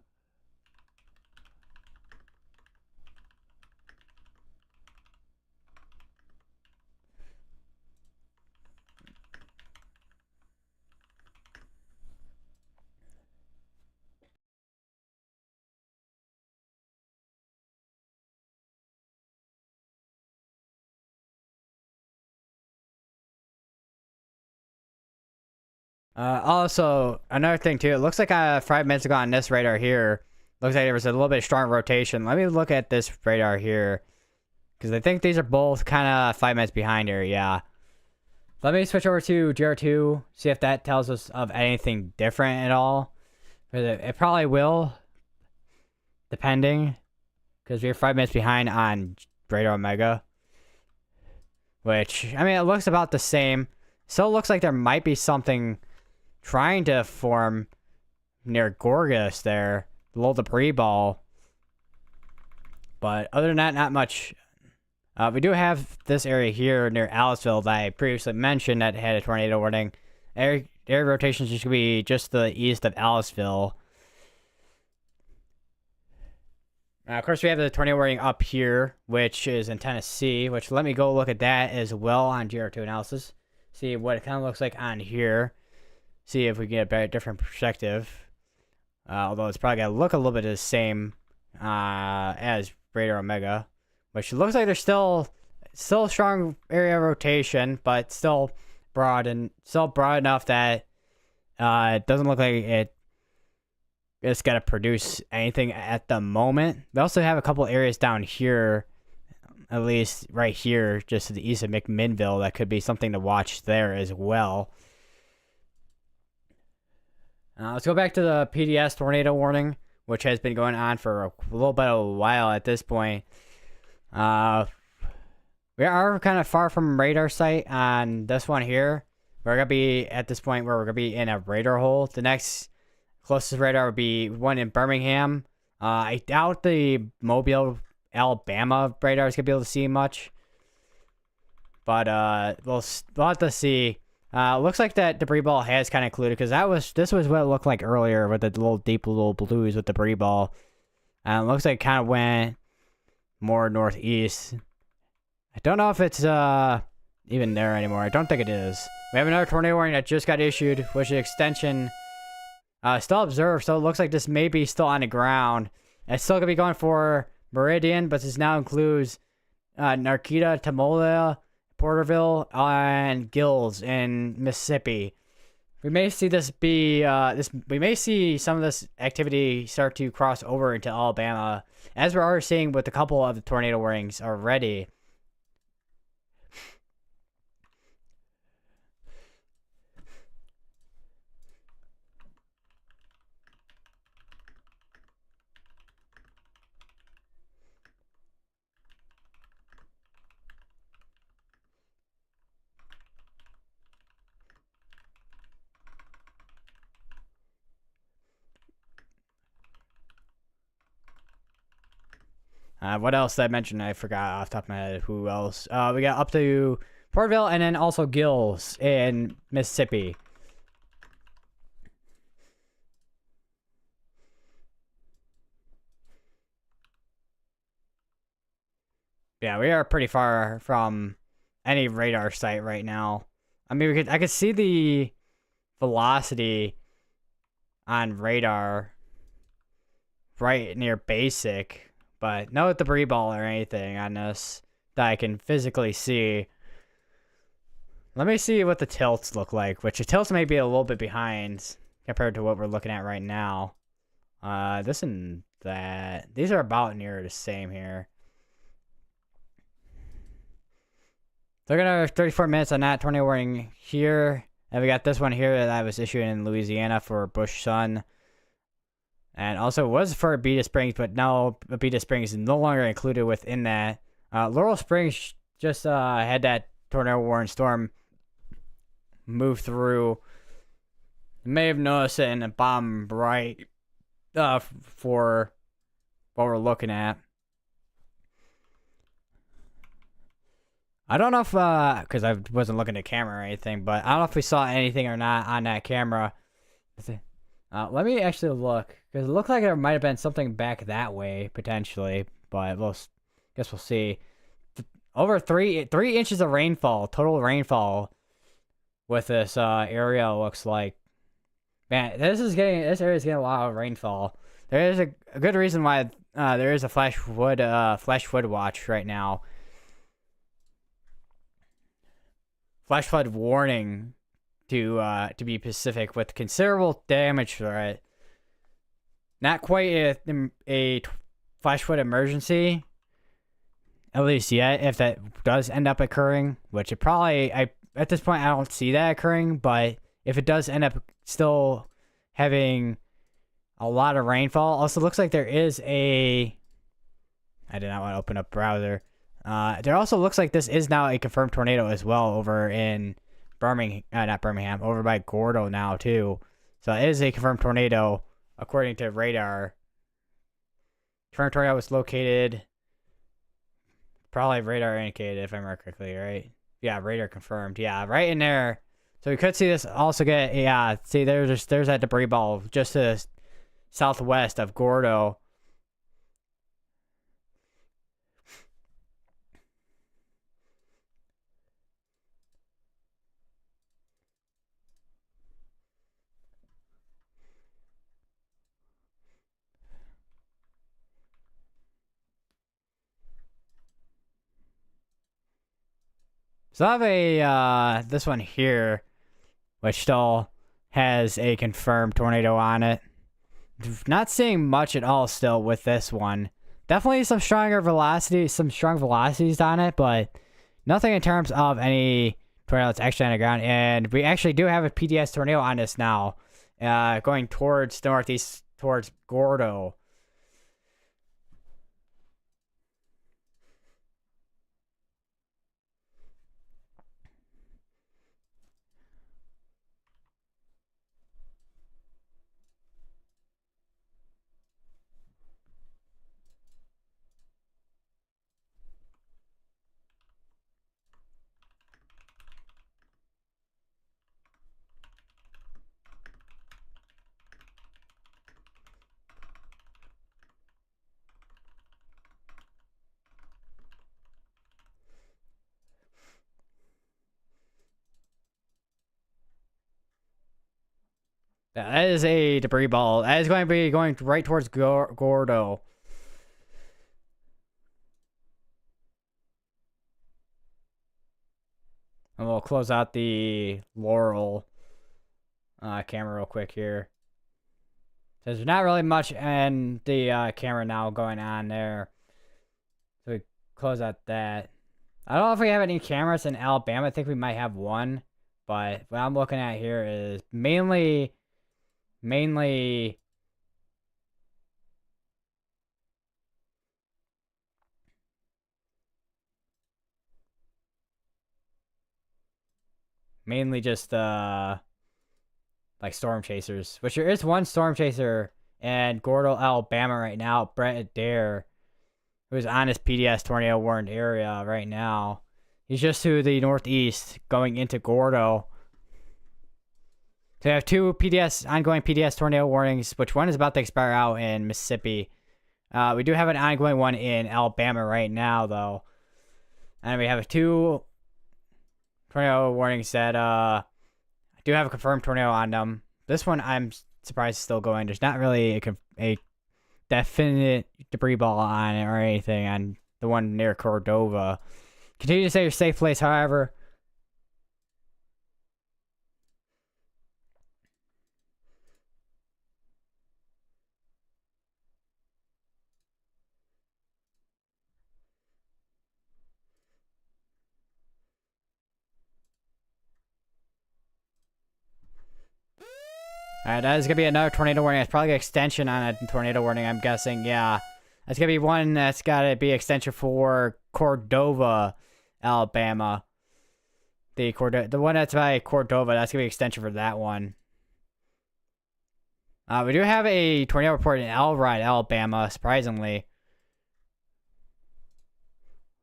Also, another thing too, it looks like 5 minutes ago on this radar here, looks like there was a little bit of strong rotation. Let me look at this radar here, because I think these are both kind of 5 minutes behind here, yeah. Let me switch over to GR2, see if that tells us of anything different at all. It probably will, depending, because we're 5 minutes behind on Radar Omega. Which, I mean, it looks about the same. Still looks like there might be something trying to form near Gorgas there, below the pre-ball. But other than that, not much. We do have this area here near Aliceville that I previously mentioned that had a tornado warning. Air rotation is just going to be just to the east of Aliceville. Of course, we have the tornado warning up here, which is in Tennessee, which let me go look at that as well on GR2 analysis. See what it kind of looks like on here. see if we can get a better, different perspective. Although it's probably gonna look a little bit the same as Radar Omega, which looks like there's still a strong area of rotation, but still broad enough that it doesn't look like it's gonna produce anything at the moment. We also have a couple areas down here, at least right here, just to the east of McMinnville, that could be something to watch there as well. Let's go back to the PDS tornado warning, which has been going on for a little bit of a while at this point. We are kind of far from radar sight on this one here. We're going to be at this point where we're going to be in a radar hole. The next closest radar would be one in Birmingham. I doubt the Mobile, Alabama radar is going to be able to see much. But we'll have to see. Looks like that debris ball has kind of colluded, because this was what it looked like earlier with the deep little blues with debris ball. It looks like it kind of went more northeast. I don't know if it's even there anymore. I don't think it is. We have another tornado warning that just got issued, which is extension still observed. So it looks like this may be still on the ground. It's still gonna be going for Meridian, but this now includes Narkita, Tamola, Porterville, and Gills in Mississippi. We may see this be we may see some of this activity start to cross over into Alabama, as we're already seeing with a couple of the tornado warnings already. What else did I mention? I forgot off the top of my head. Who else? We got up to Porterville and then also Gills in Mississippi. Yeah, we are pretty far from any radar site right now. I mean, I could see the velocity on radar right near basic. But no debris ball or anything on this that I can physically see. Let me see what the tilts look like, which the tilts may be a little bit behind compared to what we're looking at right now. This and that. These are about near the same here. They're gonna have 34 minutes on that tornado warning here. And we got this one here that I was issued in Louisiana for Bush Sun. And also it was for Abita Springs, but now Abita Springs is no longer included within that. Laurel Springs just had that tornado warning storm move through. You may have noticed it in the bottom right for what we're looking at. I don't know if, because I wasn't looking at the camera or anything, but I don't know if we saw anything or not on that camera. Let me actually look, because it looked like there might have been something back that way, potentially, but guess we'll see. Over 3 inches of rainfall, total rainfall, with this area, looks like. Man, this area is getting a lot of rainfall. There is a good reason why there is a flash flood watch right now. Flash flood warning. To be specific, with considerable damage threat. Not quite a flash flood emergency, at least yet, if that does end up occurring, which it probably, at this point I don't see that occurring, but if it does end up still having a lot of rainfall. Also looks like there is I did not want to open up browser. There also looks like this is now a confirmed tornado as well over in not Birmingham, over by Gordo now too. So it is a confirmed tornado according to radar. Confirmed tornado was located, probably radar indicated if I remember correctly, right? Yeah, radar confirmed. Yeah, right in there. So we could see this also get, yeah, see there's that debris ball just to the southwest of Gordo. So I have a this one here, which still has a confirmed tornado on it. Not seeing much at all still with this one. Definitely some strong velocities on it, but nothing in terms of any tornado that's actually on the ground. And we actually do have a PDS tornado on this now, going towards the northeast, towards Gordo. That is a debris ball. That is going to be going right towards Gordo. And we'll close out the Laurel camera real quick here. There's not really much in the camera now going on there. So we close out that. I don't know if we have any cameras in Alabama. I think we might have one. But what I'm looking at here is mainly just like storm chasers, which there is one storm chaser in Gordo, Alabama right now, Brett Adair, who's on his PDS tornado warned area right now. He's just to the northeast going into Gordo. So we have two ongoing PDS tornado warnings, which one is about to expire out in Mississippi. We do have an ongoing one in Alabama right now, though. And we have two tornado warnings that do have a confirmed tornado on them. This one, I'm surprised is still going. There's not really a definite debris ball on it or anything on the one near Cordova. Continue to stay your safe place, however. Alright, that is going to be another tornado warning. It's probably an extension on a tornado warning, I'm guessing. Yeah. That's going to be one that's got to be extension for Cordova, Alabama. The one that's by Cordova, that's going to be extension for that one. We do have a tornado report in Elrod, Alabama, surprisingly.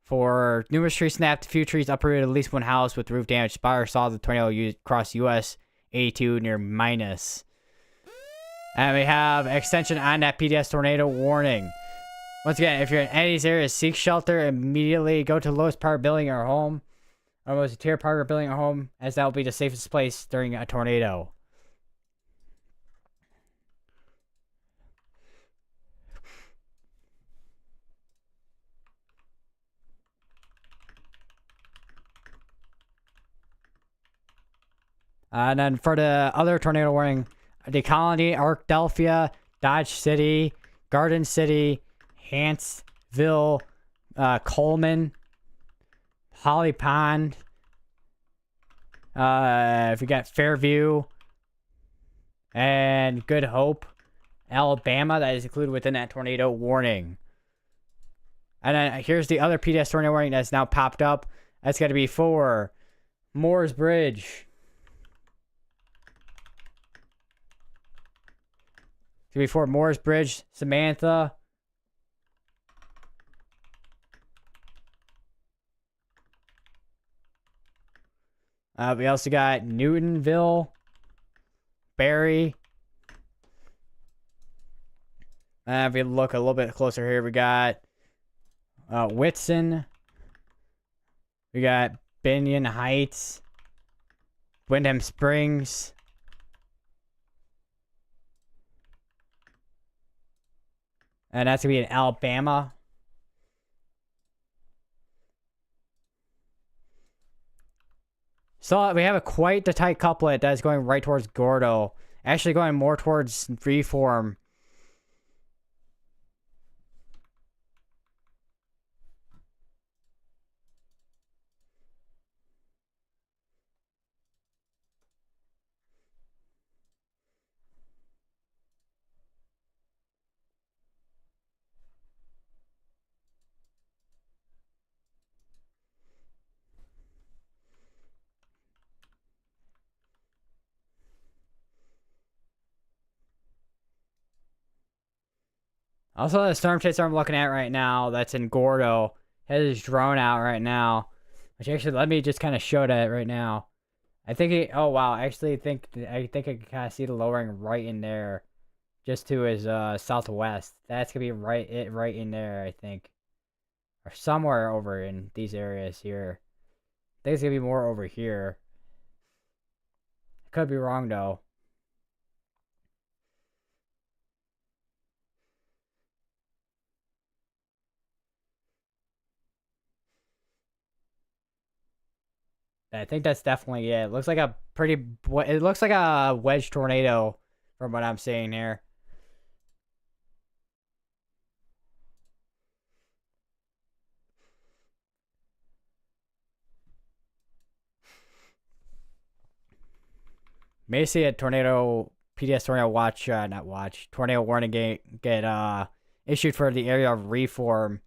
For numerous trees snapped, a few trees uprooted, at least one house with roof damage. Spire saw the tornado cross US 82 near Minus. And we have extension on that PDS tornado warning. Once again, if you're in any of these areas, seek shelter. Immediately go to the lowest part of building or home. Or most tier part of building or home, as that will be the safest place during a tornado. And then for the other tornado warning, the Colony, Arkadelphia, Dodge City, Garden City, Hanceville, Coleman, Holly Pond. If we got Fairview and Good Hope, Alabama, that is included within that tornado warning. And then here's the other PDS tornado warning that's now popped up. That's going to be for Moores Bridge. Before Moores Bridge, Samantha. We also got Newtonville, Barry. If we look a little bit closer here, we got Whitson. We got Binion Heights, Windham Springs. And that's going to be in Alabama. So we have quite the tight couplet that is going right towards Gordo. Actually going more towards Reform. Also, the storm chaser I'm looking at right now, that's in Gordo, has his drone out right now. Which actually, let me just kind of show that right now. I think he. Oh wow! Actually, I think I can kind of see the lowering right in there, just to his southwest. That's gonna be right in there, I think, or somewhere over in these areas here. I think it's gonna be more over here. I could be wrong though. I think that's definitely it. It looks like a pretty. It looks like a wedge tornado, from what I'm seeing here. May see a tornado PDS tornado watch, not watch, tornado warning get issued for the area of Reform,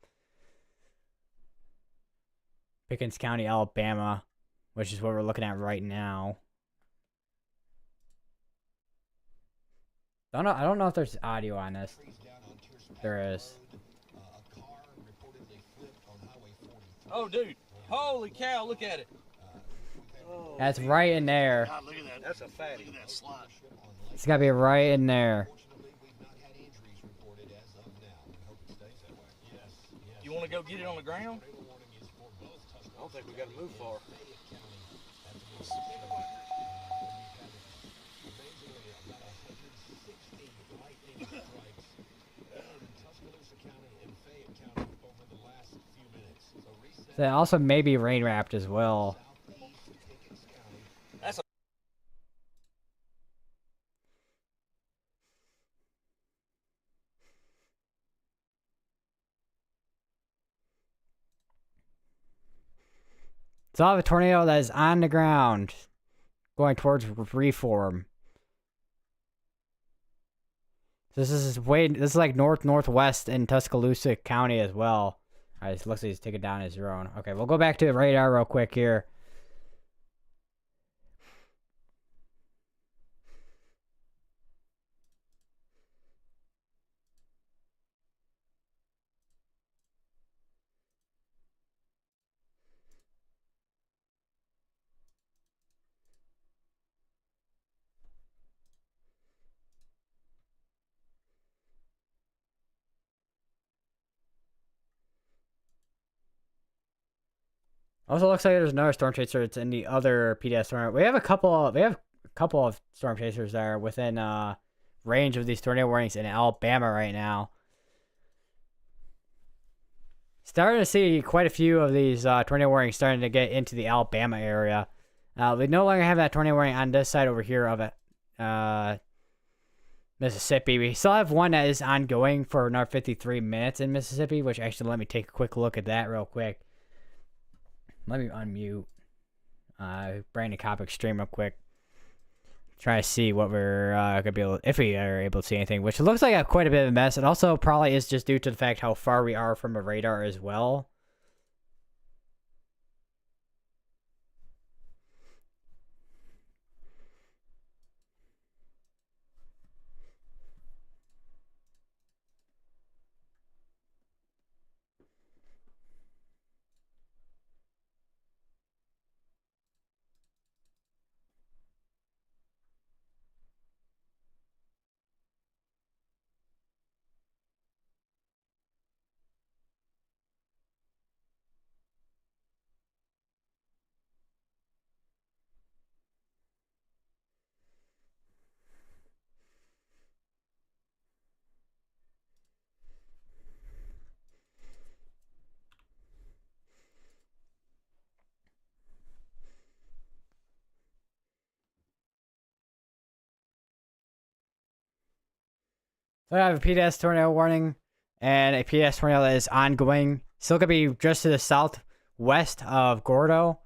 Pickens County, Alabama, which is what we're looking at right now. I don't know if there's audio on this. There is. Oh, dude. Holy cow, look at it. Oh, That's right in there. God, look at that. that's a fatty. Look at that slot. It's gotta be right in there. You want to go get it on the ground? I don't think we got to move far. So also maybe rain wrapped as well. That's a So I have a tornado that is on the ground, going towards Reform. This is like northwest in Tuscaloosa County as well. Alright, it looks like he's taking down his drone. Okay, we'll go back to the radar real quick here. Also looks like there's another storm chaser. It's in the other PDS storm. We have a couple of storm chasers that are within range of these tornado warnings in Alabama right now. Starting to see quite a few of these tornado warnings starting to get into the Alabama area. We no longer have that tornado warning on this side over here of it. Mississippi. We still have one that is ongoing for another 53 minutes in Mississippi, which actually let me take a quick look at that real quick. Let me unmute Brandon Kopic stream real quick. Try to see what we're gonna be able, if we are able to see anything, which looks like quite a bit of a mess. It also probably is just due to the fact how far we are from a radar as well. So I have a PDS tornado warning and a PDS tornado that is ongoing. Still gonna be just to the southwest of Gordo.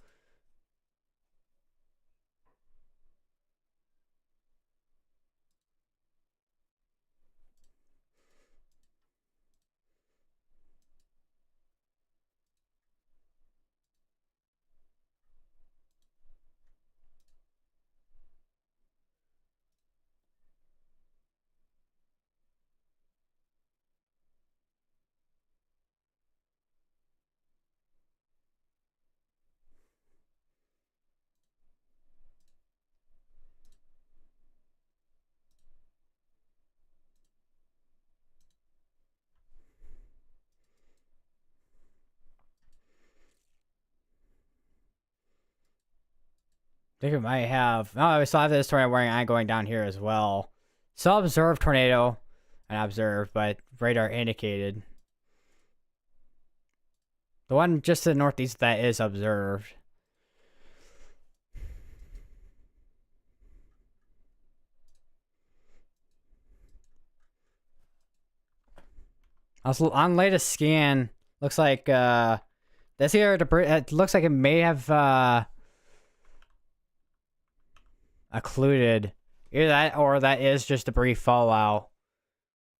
I think it might have. Oh, we still have this tornado warning ongoing down here as well. Still observed tornado and observed, but radar indicated. The one just to the northeast that is observed. Also, on latest scan, looks like this here debris. It looks like it may have occluded either that or that is just debris fallout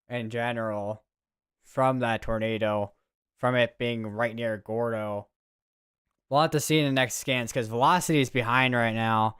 in general from that tornado, from it being right near Gordo. We'll have to see in the next scans because velocity is behind right now.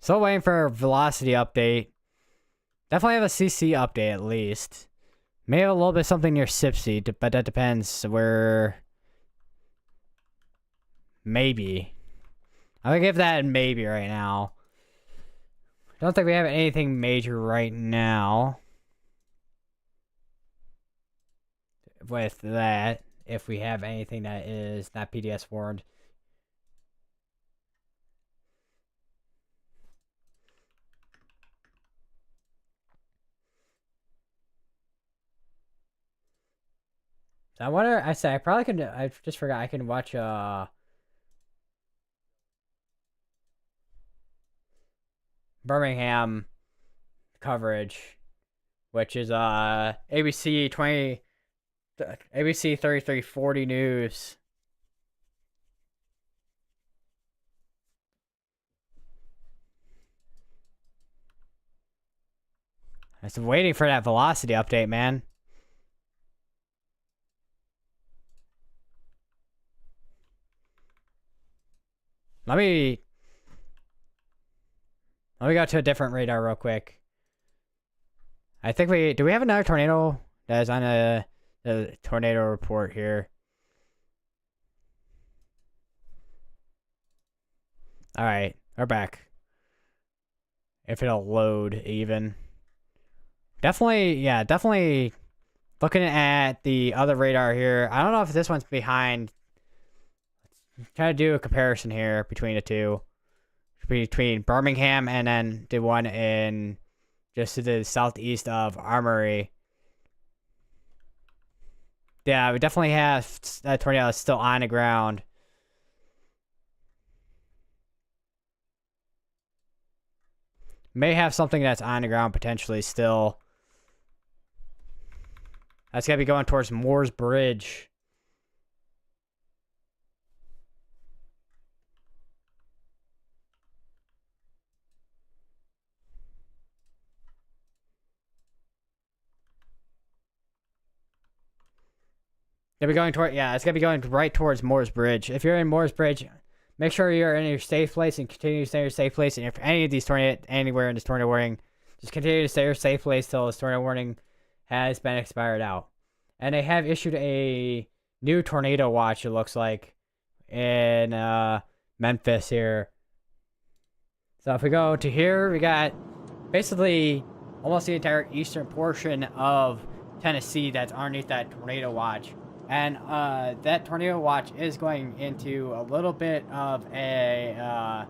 Still waiting for a velocity update. Definitely have a CC update at least. May have a little bit of something near Sipsy, but that depends where. Maybe. I'm gonna give that a maybe right now. Don't think we have anything major right now. With that, if we have anything that is not PDS warned. So I wonder, I probably could, I just forgot, I can watch, Birmingham coverage, which is, ABC 3340 News. I'm just waiting for that velocity update, man. Let me go to a different radar real quick. I think do we have another tornado that is on the tornado report here? All right, we're back. If it'll load even. Definitely, yeah, definitely looking at the other radar here. I don't know if this one's behind. Let's try to do a comparison here between the two. Between Birmingham and then the one in just to the southeast of Armory. Yeah, we definitely have that tornado that's still on the ground. May have something that's on the ground potentially still. That's gotta be going towards Moore's Bridge. Gonna be going toward, yeah, it's gonna be going right towards Moore's Bridge. If you're in Moore's Bridge, make sure you're in your safe place and continue to stay in your safe place. And if any of these anywhere in this tornado warning, just continue to stay in your safe place till this tornado warning has been expired out. And they have issued a new tornado watch, it looks like, in Memphis here. So if we go to here, we got basically almost the entire eastern portion of Tennessee that's underneath that tornado watch. And that tornado watch is going into a little bit of an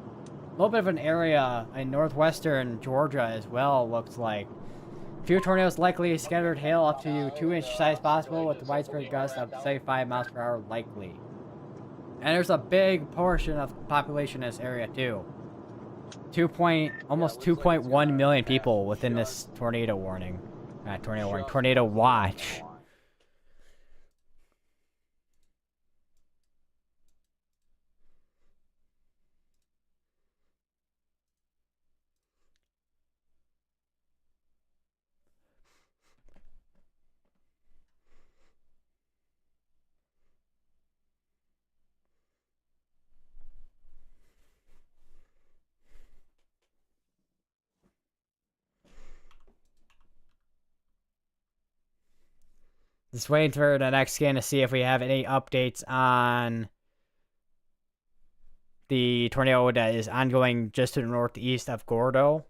area in northwestern Georgia as well, looks like. Few tornadoes likely, scattered hail up to 2-inch size possible with widespread gusts of 75 miles per hour likely. And there's a big portion of the population in this area too. Almost 2.1 million people within this tornado warning. Not tornado warning, tornado watch. Just waiting for the next scan to see if we have any updates on the tornado that is ongoing just to the northeast of Gordo.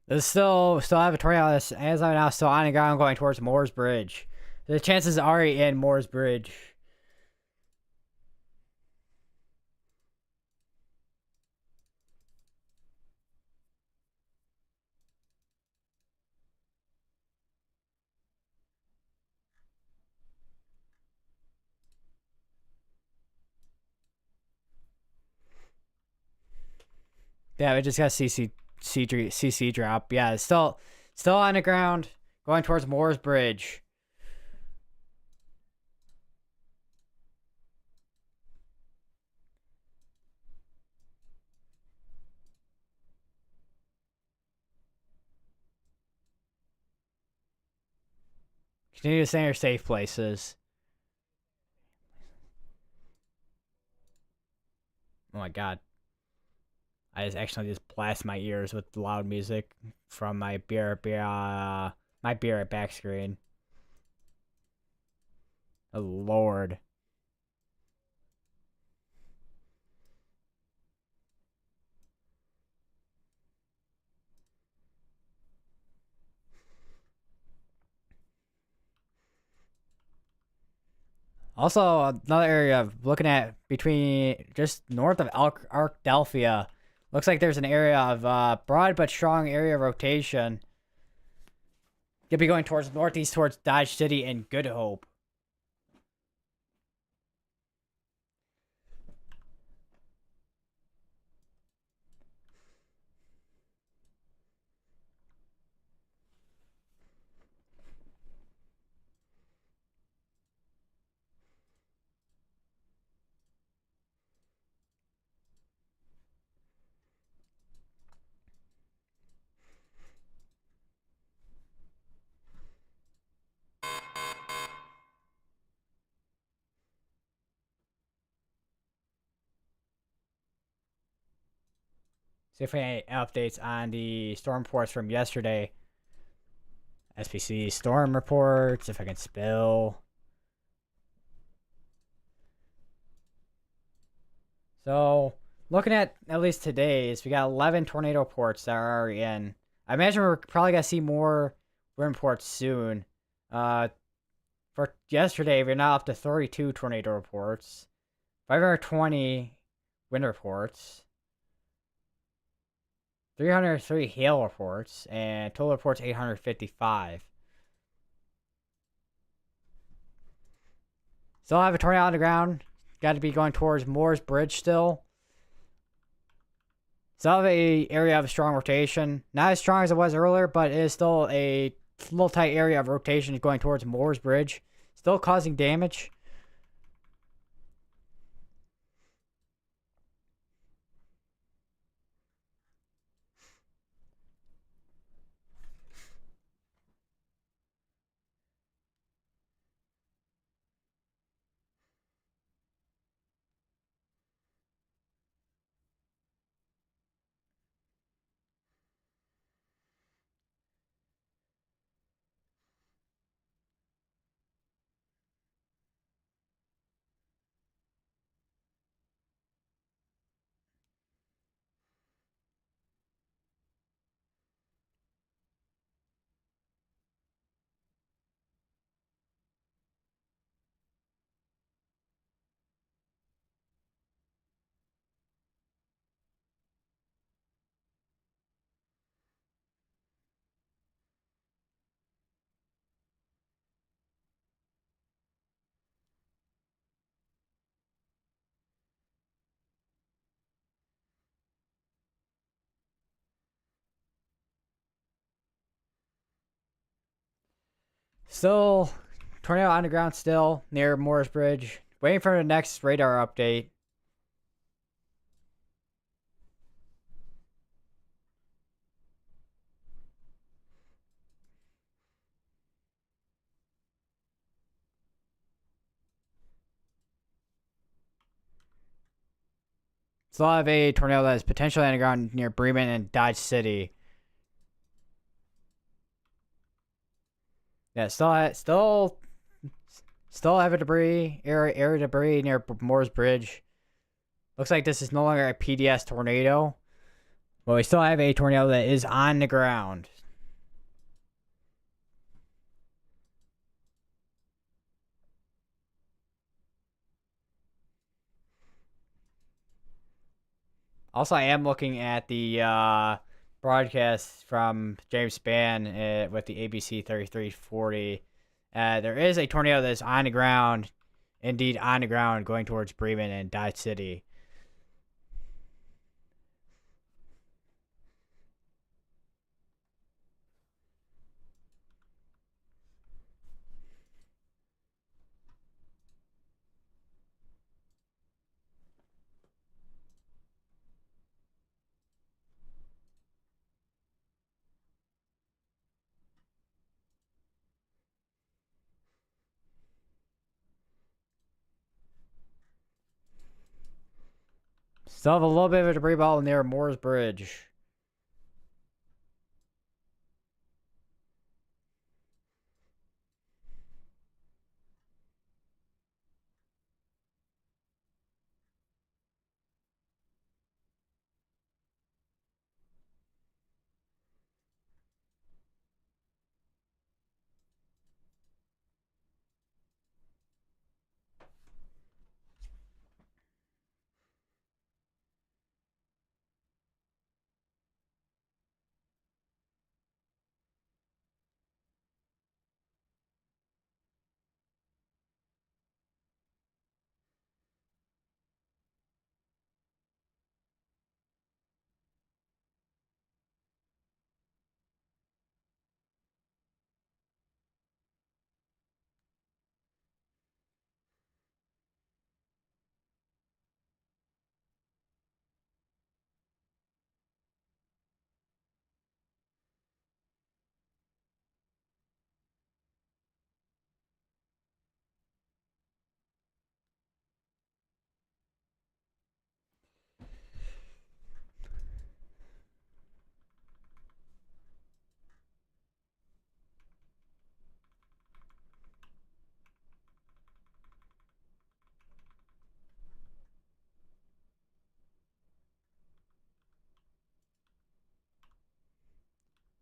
There's still have a tornado that's, as I'm now, still on the ground going towards Moore's Bridge. The chances are already in Moore's Bridge. Yeah, we just got CC drop. Yeah, it's still on the ground, going towards Moore's Bridge. Continue to stay in your safe places. Oh my god. I just actually blast my ears with loud music from my beer at back screen. Oh lord. Also, another area of looking at between just north of Arkadelphia. Looks like there's an area of broad but strong area rotation. You'll be going towards northeast towards Dodge City and Good Hope. See if we have any updates on the storm reports from yesterday. SPC storm reports, if I can spill. So, looking at least today's, we got 11 tornado reports that are already in. I imagine we're probably gonna see more wind reports soon. For yesterday, we're now up to 32 tornado reports, 520 wind reports, 303 hail reports, and total reports 855. Still have a tornado on the ground. Got to be going towards Moore's Bridge still. Still have a area of strong rotation. Not as strong as it was earlier, but it is still a little tight area of rotation going towards Moore's Bridge. Still causing damage. Still, tornado on the ground still near Moore's Bridge. Waiting for the next radar update. Still have a tornado that is potentially on the ground near Bremen and Dodge City. Yeah, still have a debris, area debris near Moore's Bridge. Looks like this is no longer a PDS tornado. But we still have a tornado that is on the ground. Also, I am looking at the broadcast from James Spann with the ABC 3340. There is a tornado that is on the ground, indeed on the ground, going towards Bremen and Dodge City. Still have a little bit of a debris ball near Moore's Bridge.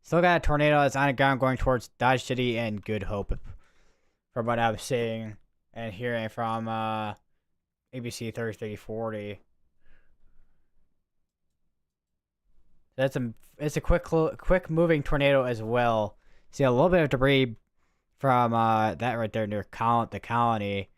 Still got a tornado that's on the ground going towards Dodge City and Good Hope, from what I'm seeing and hearing from ABC 3340. It's a quick moving tornado as well. See a little bit of debris from that right there near the colony.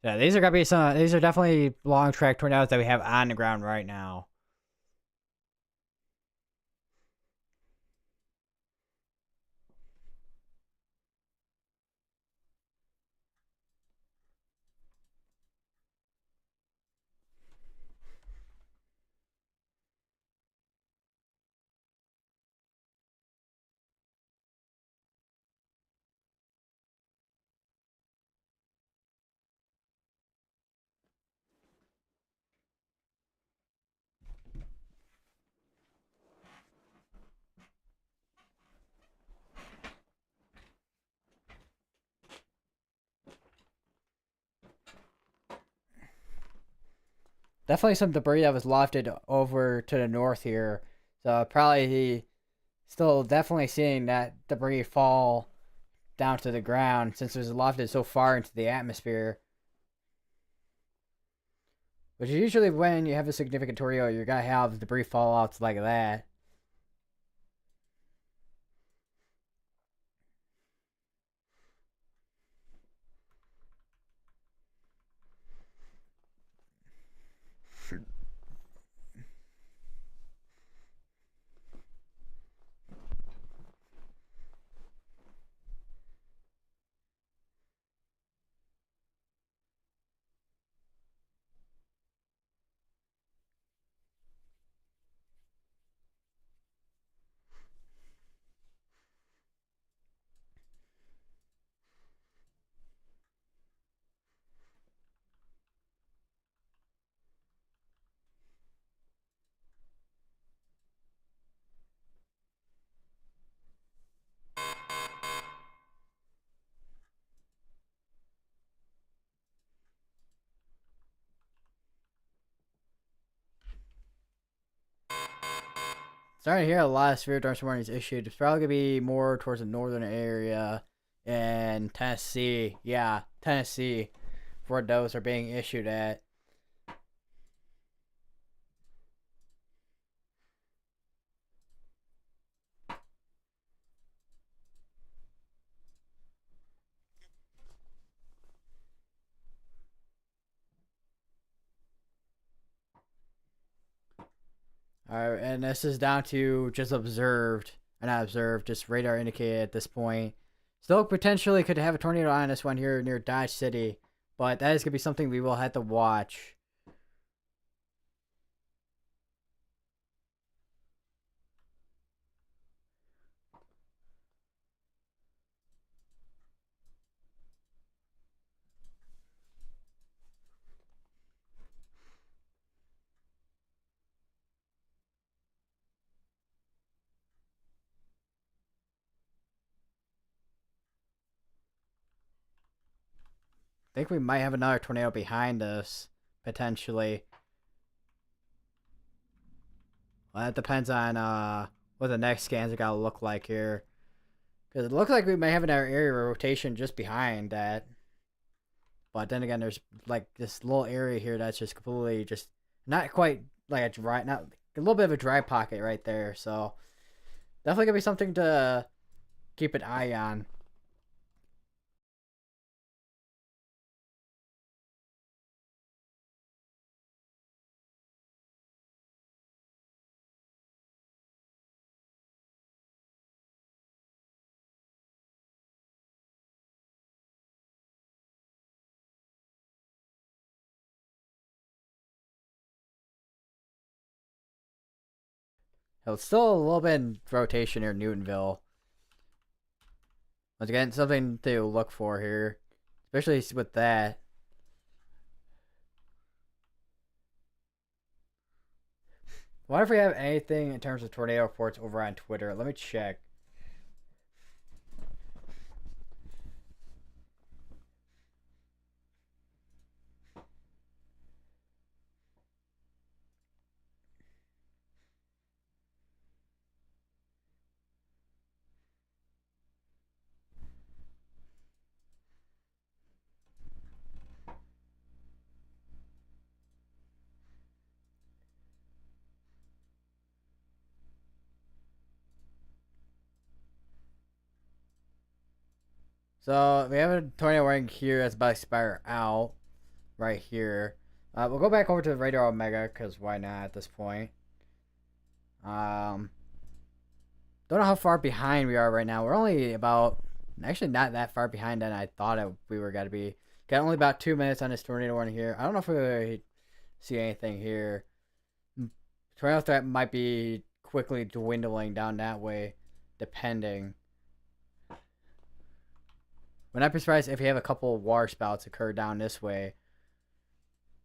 Yeah, these are gonna be some. These are definitely long track tornadoes that we have on the ground right now. Definitely some debris that was lofted over to the north here. So probably still definitely seeing that debris fall down to the ground since it was lofted so far into the atmosphere. Which is usually when you have a significant tornado, you're gonna have debris fall outs like that. Starting to hear a lot of severe thunderstorm warnings issued. It's probably gonna be more towards the northern area in Tennessee. Yeah, Tennessee, where those are being issued at. Alright, and this is down to just observed, or not observed, just radar indicated at this point. Still potentially could have a tornado on this one here near Dodge City, but that is going to be something we will have to watch. I think we might have another tornado behind us, potentially. Well, that depends on what the next scans are gonna look like here. Because it looks like we may have another area of rotation just behind that. But then again, there's like this little area here that's just completely just not quite like a dry, not a little bit of a dry pocket right there. So definitely gonna be something to keep an eye on. It's still a little bit in rotation near Newtonville. Once again, something to look for here, especially with that. I wonder if we have anything in terms of tornado reports over on Twitter. Let me check. So we have a tornado warning here that's about to expire out right here. We'll go back over to the radar Omega because why not at this point. Don't know how far behind we are right now. We're only about, actually not that far behind than I thought we were going to be. Got only about 2 minutes on this tornado warning here. I don't know if we see anything here. Tornado threat might be quickly dwindling down that way, depending. Would not be surprised if we have a couple water spouts occur down this way.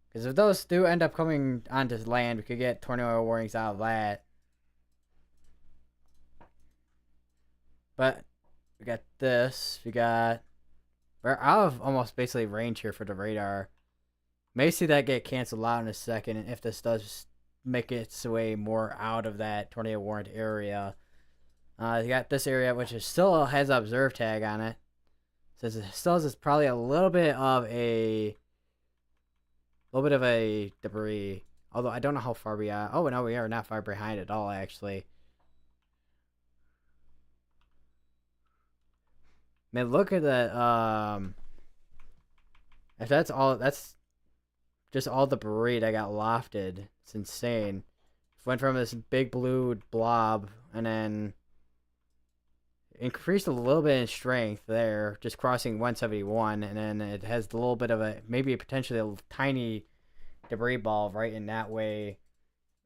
Because if those do end up coming onto land, we could get tornado warnings out of that. But we got this. We're out of almost basically range here for the radar. May see that get canceled out in a second, and if this does make its way more out of that tornado warned area. You got this area, which is still has an observe tag on it. Says it still has probably a little bit of a debris. Although I don't know how far we are. Oh no, we are not far behind at all, actually. Man, look at that. If that's all, that's just all the debris that got lofted. It's insane. Went from this big blue blob and then increased a little bit in strength there, just crossing 171, and then it has a little bit of maybe potentially a tiny debris ball right in that way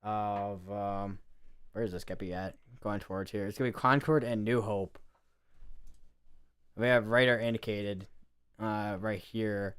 of, where is this gonna be at? Going towards here. It's gonna be Concord and New Hope. We have radar indicated, right here.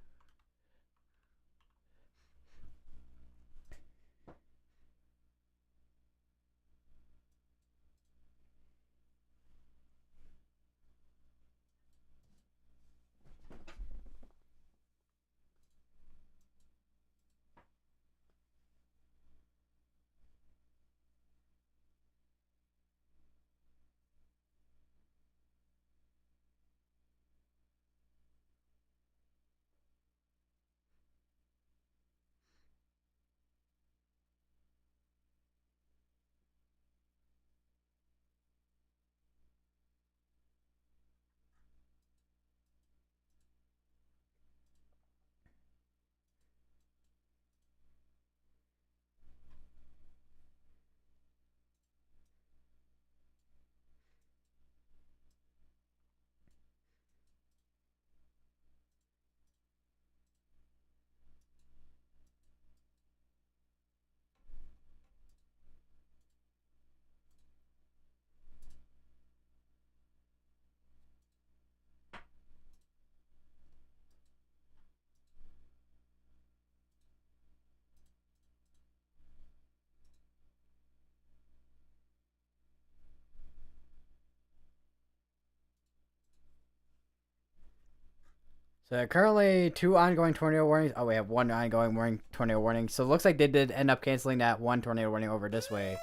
So currently 2 ongoing tornado warnings. Oh, we have 1 ongoing tornado warning. So it looks like they did end up canceling that 1 tornado warning over this way.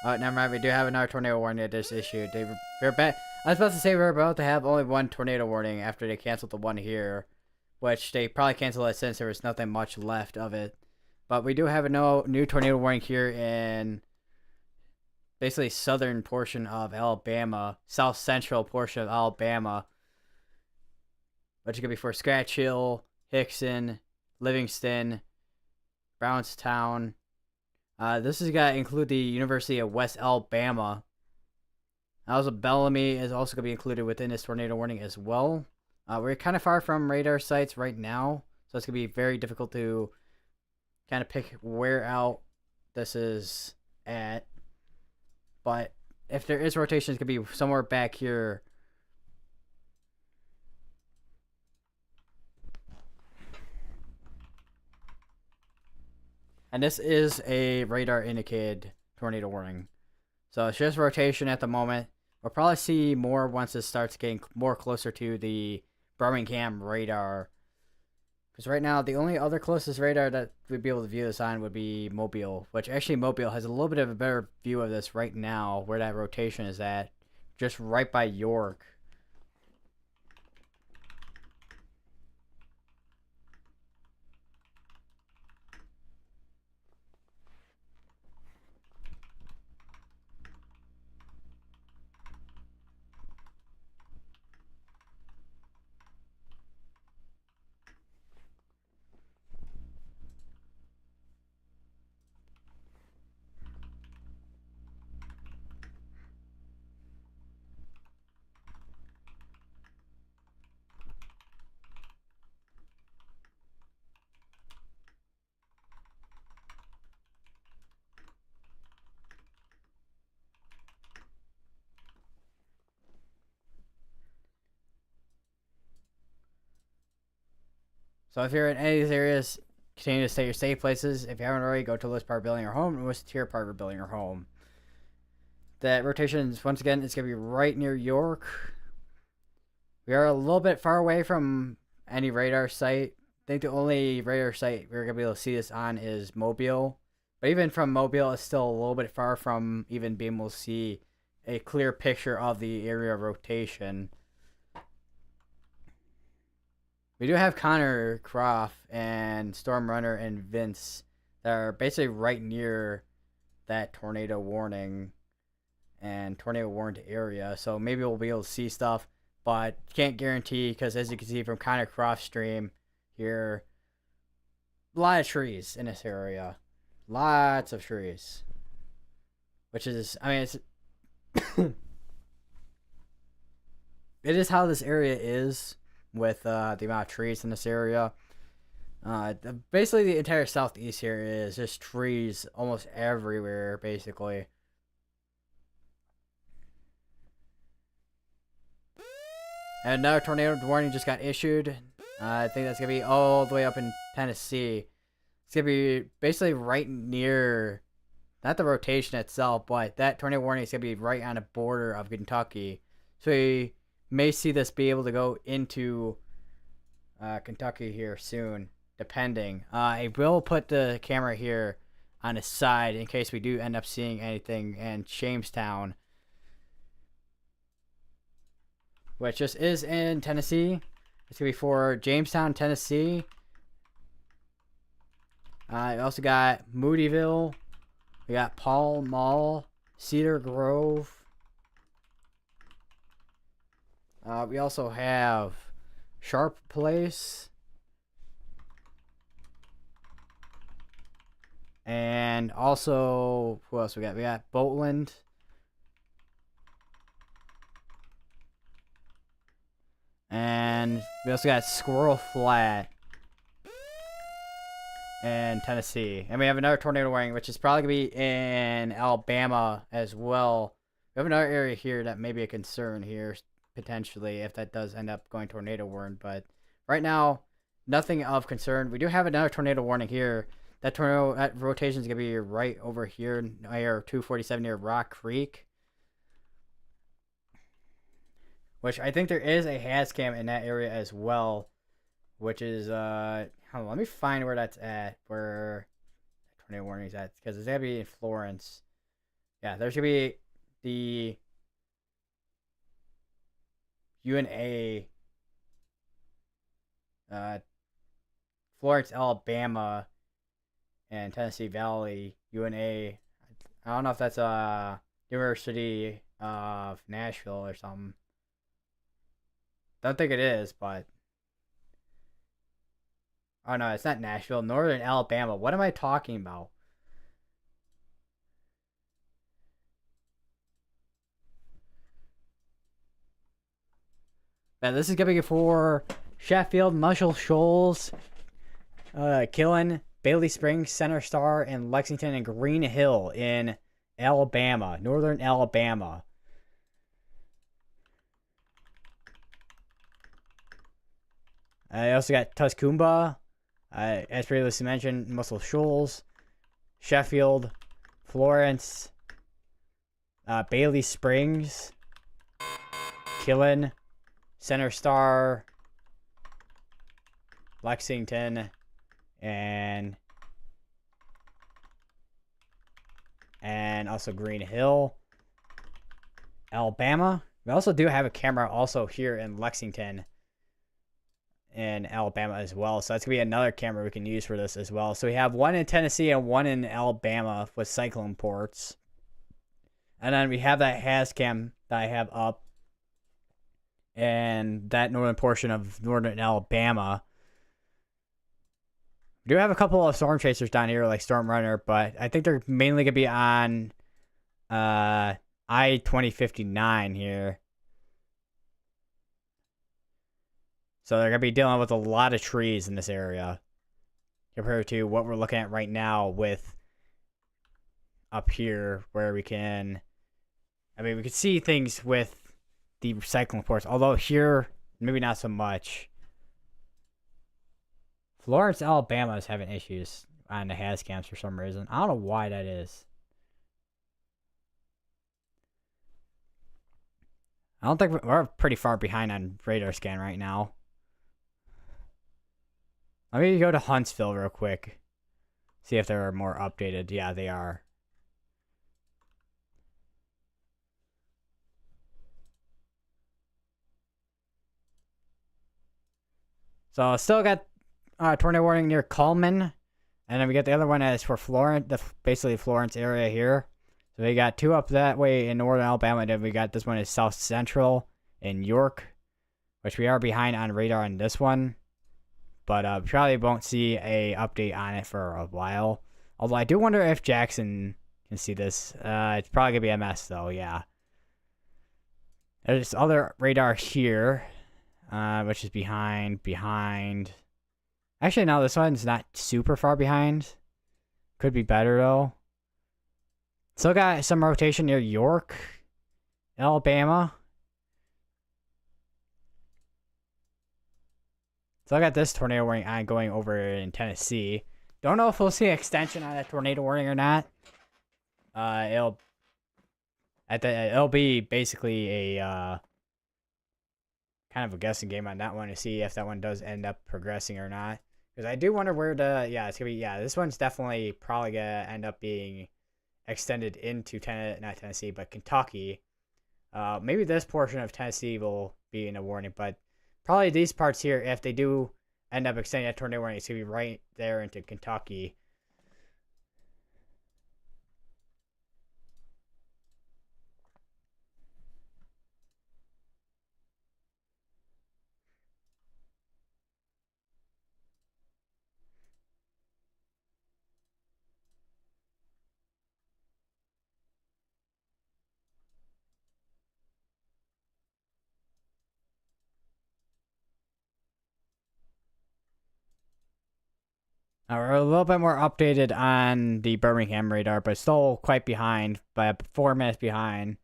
Oh, never mind. We do have another tornado warning that just issued. I was about to say we were about to have only 1 tornado warning after they canceled the one here, which they probably canceled it since there was nothing much left of it. But we do have a new tornado warning here in basically southern portion of Alabama, south central portion of Alabama. Which could be for Scratch Hill, Hickson, Livingston, Brownstown. This is going to include the University of West Alabama. Also, Bellamy is also going to be included within this tornado warning as well. We're kind of far from radar sites right now, so it's going to be very difficult to kind of pick where out this is at. But if there is rotation, it's going to be somewhere back here. And this is a radar indicated tornado warning. So it's just rotation at the moment. We'll probably see more once it starts getting more closer to the Birmingham radar. Because right now, the only other closest radar that we'd be able to view this on would be Mobile. Which actually, Mobile has a little bit of a better view of this right now, where that rotation is at. Just right by York. So if you're in any of these areas, continue to stay at your safe places. If you haven't already, go to the lowest part of building your home and lowest tier part of building your home. That rotation is, once again, it's going to be right near York. We are a little bit far away from any radar site. I think the only radar site we're going to be able to see this on is Mobile. But even from Mobile, it's still a little bit far from even being able to see a clear picture of the area of rotation. We do have Connor Croft and Storm Runner and Vince that are basically right near that tornado warning and tornado warned area. So maybe we'll be able to see stuff, but can't guarantee, because as you can see from Connor Croft's stream here, a lot of trees in this area. Lots of trees. Which is, I mean, it's it is how this area is with the amount of trees in this area. Basically, the entire southeast here is just trees almost everywhere, basically. And another tornado warning just got issued. I think that's going to be all the way up in Tennessee. It's going to be basically right near, not the rotation itself, but that tornado warning is going to be right on the border of Kentucky. So we may see this be able to go into Kentucky here soon, depending. I will put the camera here on the side in case we do end up seeing anything in Jamestown, which just is in Tennessee. It's going to be for Jamestown, Tennessee. We also got Moodyville. We got Pall Mall, Cedar Grove. We also have Sharp Place. And also, who else we got? We got Boatland. And we also got Squirrel Flat in Tennessee. And we have another tornado warning, which is probably going to be in Alabama as well. We have another area here that may be a concern here, potentially, if that does end up going tornado warning. But right now, nothing of concern. We do have another tornado warning here. That tornado that rotation is going to be right over here near 247 near Rock Creek. Which I think there is a has cam in that area as well. Which is, hold on, let me find where that's at. Where tornado warning is at. Because it's going to be in Florence. Yeah, there's going to be the UNA, Florence, Alabama, and Tennessee Valley, UNA. I don't know if that's University of Nashville or something. Don't think it is, but oh no, it's not Nashville. Northern Alabama. What am I talking about? Now, this is gonna be for Sheffield, Muscle Shoals, Killen, Bailey Springs, Center Star, and Lexington and Green Hill in Alabama, Northern Alabama. I also got Tuscumba, as previously mentioned, Muscle Shoals, Sheffield, Florence, Bailey Springs, Killen, Center Star, Lexington, and also Green Hill, Alabama. We also do have a camera also here in Lexington in Alabama as well. So that's going to be another camera we can use for this as well. So we have one in Tennessee and one in Alabama with cyclone ports. And then we have that has cam that I have up and that northern portion of northern Alabama. We do have a couple of storm chasers down here like Storm Runner, but I think they're mainly going to be on I-2059 here. So they're going to be dealing with a lot of trees in this area compared to what we're looking at right now with up here where we can, I mean, we can see things with the cyclone ports, although here, maybe not so much. Florence, Alabama is having issues on the has cams for some reason. I don't know why that is. I don't think we're pretty far behind on radar scan right now. Let me go to Huntsville real quick. See if they're more updated. Yeah, they are. So still got tornado warning near Coleman. And then we got the other one as for Florence, basically Florence area here. So we got two up that way in northern Alabama. And then we got this one is South Central in York, which we are behind on radar on this one. But we probably won't see a update on it for a while. Although I do wonder if Jackson can see this. It's probably going to be a mess though, yeah. There's other radar here, which is behind. Actually, no, this one's not super far behind. Could be better though. Still got some rotation near York, Alabama. So I got this tornado warning on going over in Tennessee. Don't know if we'll see an extension on that tornado warning or not. It'll be basically a kind of a guessing game on that one to see if that one does end up progressing or not. Because I do wonder where it's gonna be. Yeah, this one's definitely probably gonna end up being extended into not Tennessee, but Kentucky. Maybe this portion of Tennessee will be in a warning, but probably these parts here, if they do end up extending that tornado warning, it's going to be right there into Kentucky. We're a little bit more updated on the Birmingham radar, but still quite behind, by 4 minutes behind.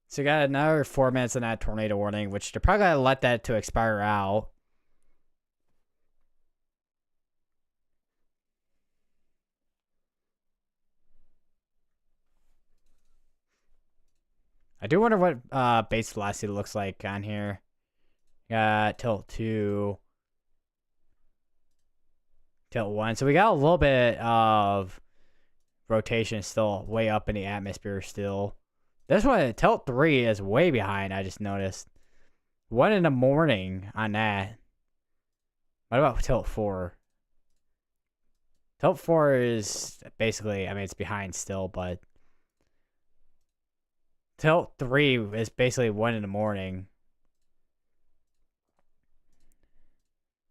So we got another 4 minutes in that tornado warning, which they're probably going to let that to expire out. I do wonder what base velocity looks like on here. Got tilt 2, tilt 1. So we got a little bit of rotation still way up in the atmosphere still. This one, tilt 3 is way behind, I just noticed. 1 in the morning on that. What about tilt 4? Tilt 4 is basically, I mean, it's behind still, but tilt 3 is basically 1 in the morning.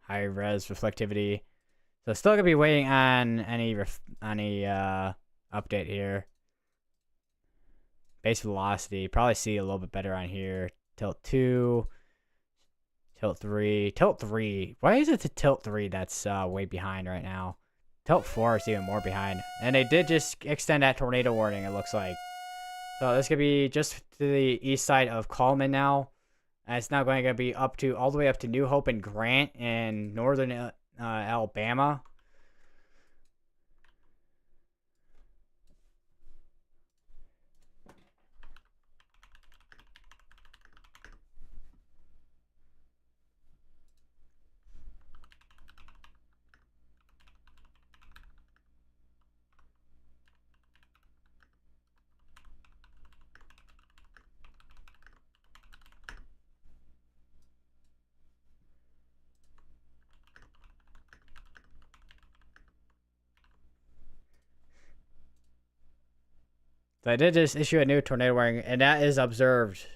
High res reflectivity. So still gonna be waiting on any update here. Base velocity, probably see a little bit better on here. Tilt 2, tilt 3, tilt 3. Why is it the tilt 3 that's way behind right now? Tilt 4 is even more behind. And they did just extend that tornado warning, it looks like. So this could be just to the east side of Coleman now. And it's now going to be up to all the way up to New Hope and Grant in northern Alabama. So I did just issue a new tornado warning, and that is observed.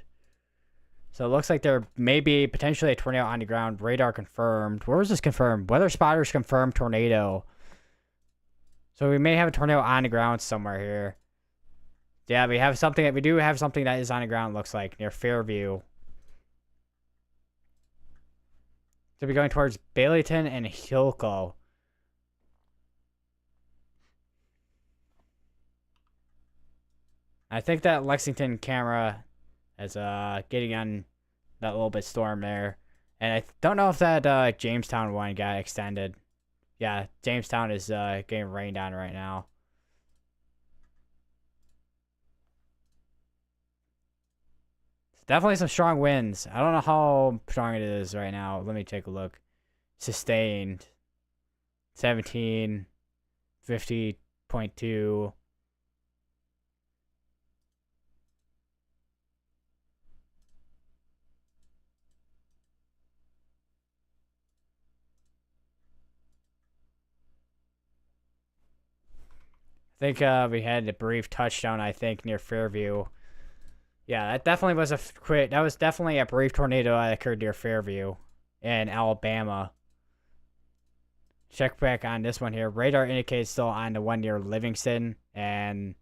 So it looks like there may be potentially a tornado on the ground. Radar confirmed. Where was this confirmed? Weather spotters confirmed tornado. So we may have a tornado on the ground somewhere here. Yeah, we have something. We do have something that is on the ground. Looks like near Fairview. So we're going towards Baileyton and Hilco. I think that Lexington camera is getting on that little bit storm there. And I don't know if that Jamestown one got extended. Yeah, Jamestown is getting rained on right now. Definitely some strong winds. I don't know how strong it is right now. Let me take a look. Sustained. 17, 50.2. I think we had a brief touchdown, I think, near Fairview. Yeah, that definitely was that was definitely a brief tornado that occurred near Fairview in Alabama. Check back on this one here. Radar indicates still on the one near Livingston and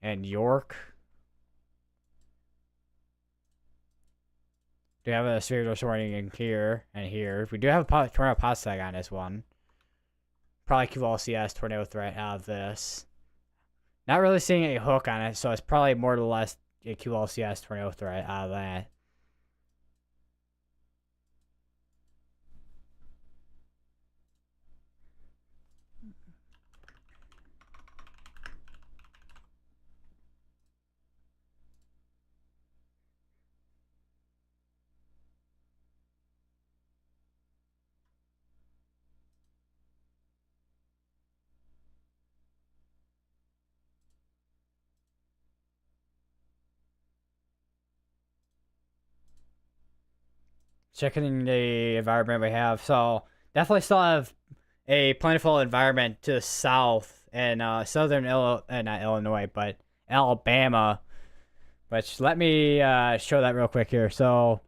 York. Do have a severe warning in here and here. We do have a tornado pot tag on this one. Probably QLCS tornado threat out of this. Not really seeing a hook on it, so it's probably more or less a QLCS tornado threat out of that. Checking the environment we have. So definitely still have a plentiful environment to the south and southern not Illinois, but Alabama. Which let me show that real quick here. So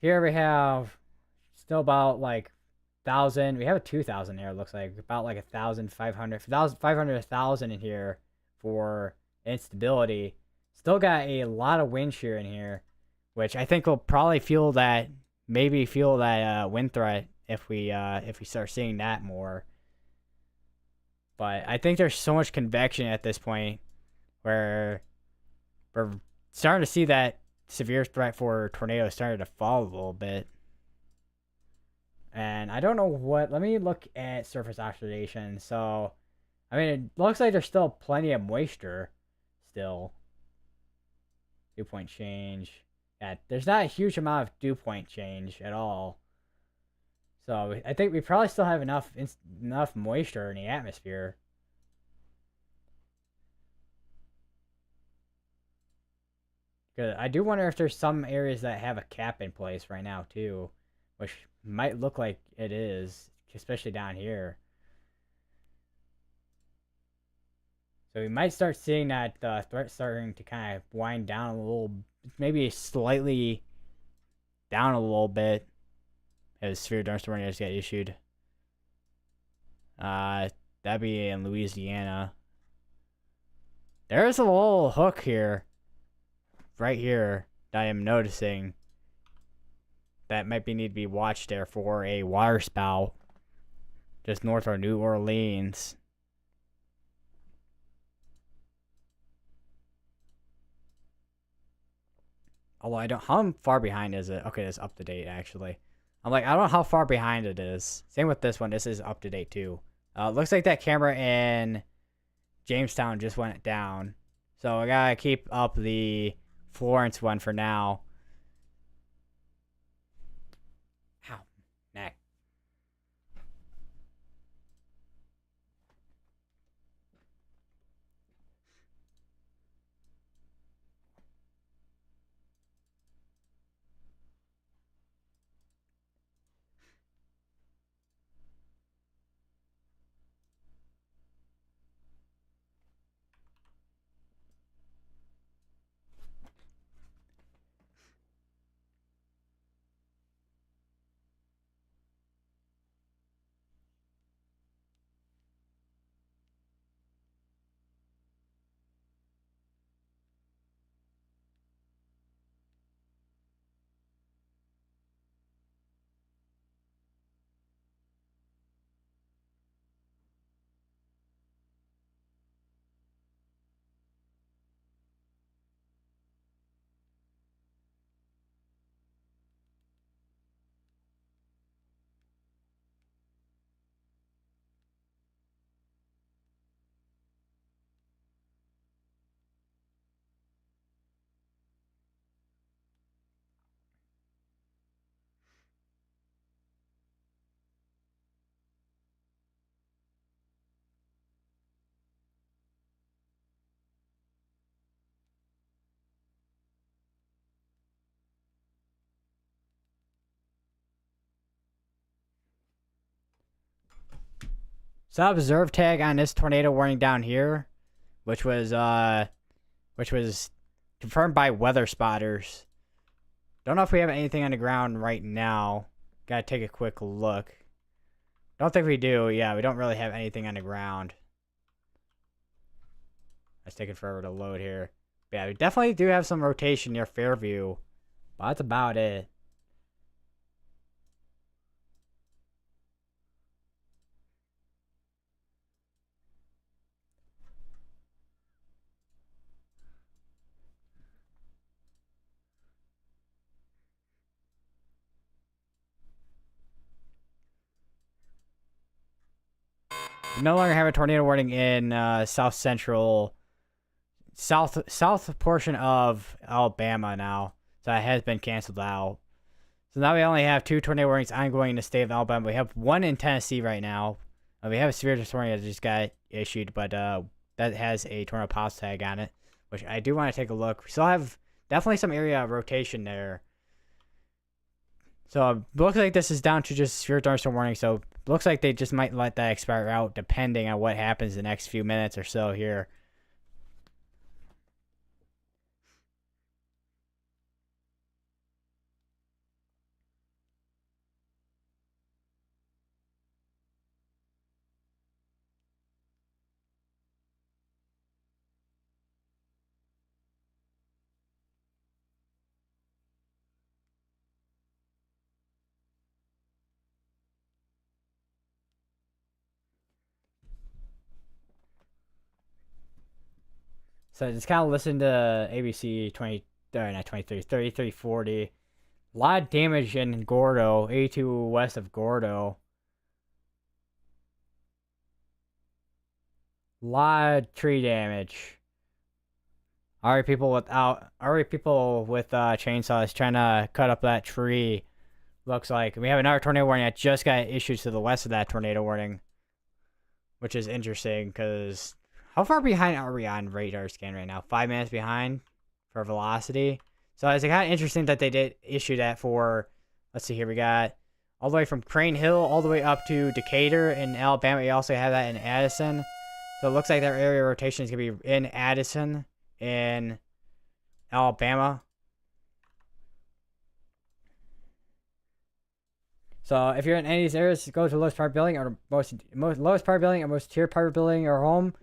here we have still about like 1,000. We have a 2,000 here. It looks like about like 1,500, 1,500 in here for instability. Still got a lot of wind shear in here, which I think will probably feel that wind threat if we start seeing that more. But I think there's so much convection at this point where we're starting to see that severe threat for tornadoes starting to fall a little bit. And I don't know what. Let me look at surface oxidation. So, I mean, it looks like there's still plenty of moisture still. Dew point change. Yeah, there's not a huge amount of dew point change at all. So I think we probably still have enough moisture in the atmosphere. Good. I do wonder if there's some areas that have a cap in place right now too, which might look like it is, especially down here. So we might start seeing that threat starting to kind of wind down a little, maybe slightly down a little bit as severe thunderstorms get issued. That'd be in Louisiana. There's a little hook here, right here, that I am noticing that might need to be watched there for a water spout just north of New Orleans. Although I don't, how far behind is it? Okay, it's up to date actually. I'm like, I don't know how far behind it is. Same with this one. This is up to date too. Looks like that camera in Jamestown just went down. So I gotta keep up the Florence one for now. Ow, neck. So observe tag on this tornado warning down here, which was confirmed by weather spotters. Don't know if we have anything on the ground right now. Gotta take a quick look. Don't think we do. Yeah, we don't really have anything on the ground. It's taking forever to load here. Yeah, we definitely do have some rotation near Fairview, but that's about it. We no longer have a tornado warning in south portion of Alabama now. So it has been canceled out. So now we only have 2 tornado warnings ongoing in the state of Alabama. We have 1 in Tennessee right now. We have a severe tornado that just got issued, but that has a tornado pause tag on it, which I do want to take a look. We still have definitely some area of rotation there. So it looks like this is down to just severe thunderstorm warning. So it looks like they just might let that expire out depending on what happens the next few minutes or so here. So just kind of listen to ABC 3340. A lot of damage in Gordo, 82 west of Gordo. A lot of tree damage. Already people with chainsaws trying to cut up that tree. Looks like we have another tornado warning that just got issued to the west of that tornado warning, which is interesting because how far behind are we on radar scan right now? 5 minutes behind for velocity. So it's kind of interesting that they did issue that for, let's see here, we got all the way from Crane Hill all the way up to Decatur in Alabama. We also have that in Addison. So it looks like their area rotation is going to be in Addison in Alabama. So if you're in any of these areas, go to lowest part building or lowest part building or most tier part building or home.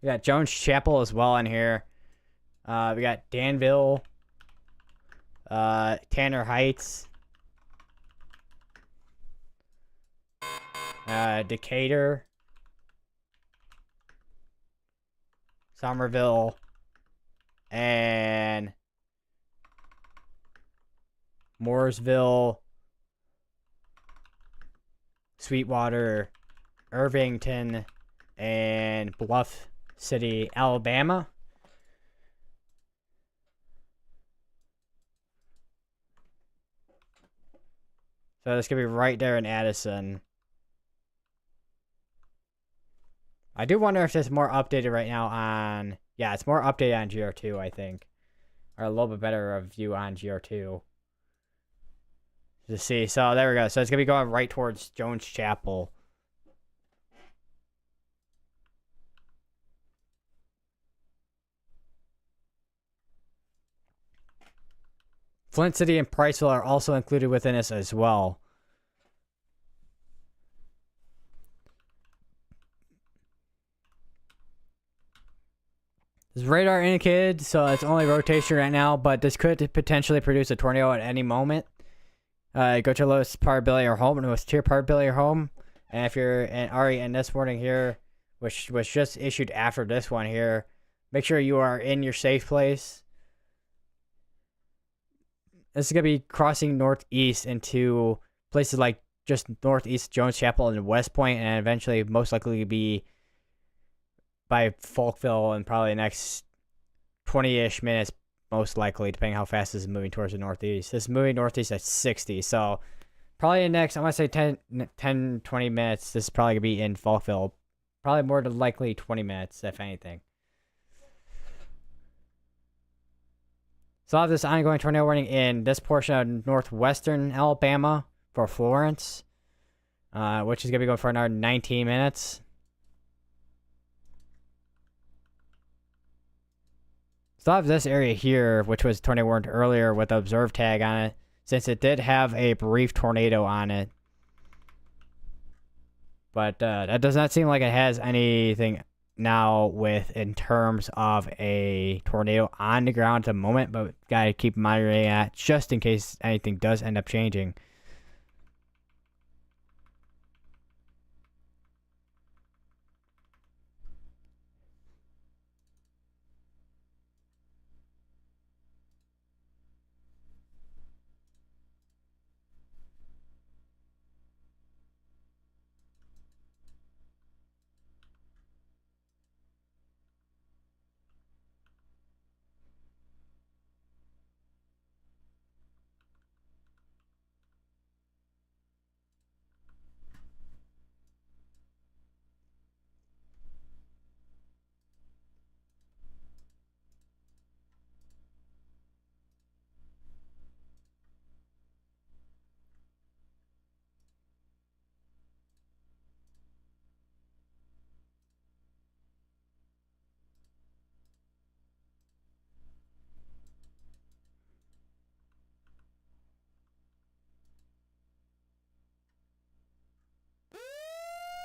We got Jones Chapel as well in here. We got Danville, Tanner Heights, Decatur, Somerville, and Mooresville, Sweetwater, Irvington, and Bluff City, Alabama. So this could be right there in Addison. I do wonder if it's more updated right now on... Yeah, it's more updated on GR2, I think. Or a little bit better of view on GR2. To see. So there we go. So it's going to be going right towards Jones Chapel. Flint City and Priceville are also included within this as well. This radar indicated, so it's only rotation right now, but this could potentially produce a tornado at any moment. Go to your lowest probability or home, lowest tier probability or home. And if you're already in this warning here, which was just issued after this one here, make sure you are in your safe place. This is going to be crossing northeast into places like just northeast Jones Chapel and West Point, and eventually most likely be by Falkville in probably the next 20-ish minutes, most likely, depending how fast this is moving towards the northeast. This is moving northeast at 60, so probably in the next, I'm going to say 10, 20 minutes, this is probably going to be in Falkville. Probably more than likely 20 minutes, if anything. So I have this ongoing tornado warning in this portion of northwestern Alabama for Florence, which is going to be going for another 19 minutes. So I have this area here, which was tornado warned earlier with the observe tag on it, since it did have a brief tornado on it. But that does not seem like it has anything now in terms of a tornado on the ground at the moment, but gotta keep monitoring that just in case anything does end up changing.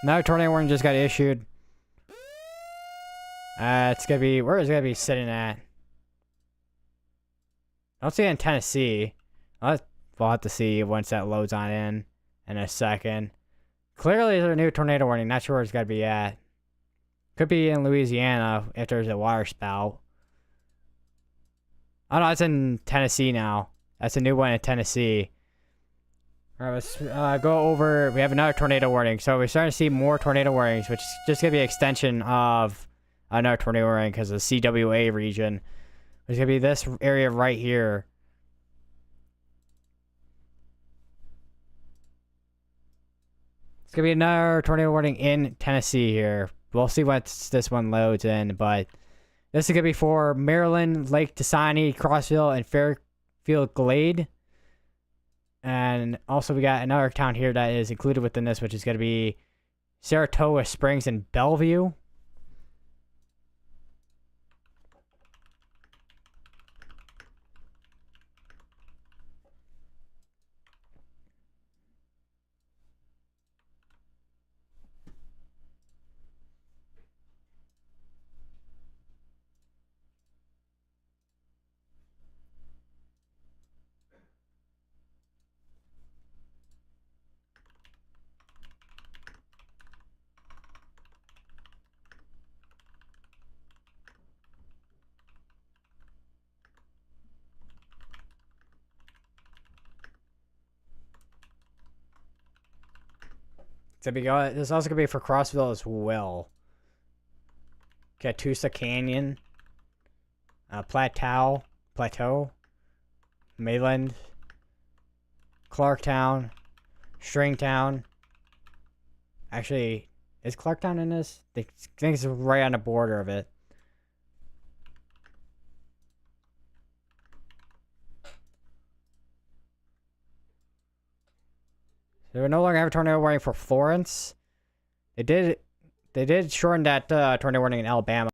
Another tornado warning just got issued. It's gonna be, where is it gonna be sitting at? I don't see it in Tennessee. We'll have to see once that loads on in a second. Clearly there's a new tornado warning, not sure where it's gotta be at. Could be in Louisiana if there's a water spout. Oh no, it's in Tennessee now. That's a new one in Tennessee. Alright, let's go over. We have another tornado warning. So we're starting to see more tornado warnings, which is just going to be an extension of another tornado warning because of the CWA region. There's going to be this area right here. It's going to be another tornado warning in Tennessee here. We'll see what this one loads in, but this is going to be for Maryland, Lake Tasani, Crossville, and Fairfield Glade. And also we got another town here that is included within this, which is going to be Saratoga Springs and Bellevue. This is also going to be for Crossville as well. Catoosa Canyon. Plateau. Mayland. Clarktown. Stringtown. Actually, is Clarktown in this? I think it's right on the border of it. They no longer have a tornado warning for Florence. They did shorten that tornado warning in Alabama.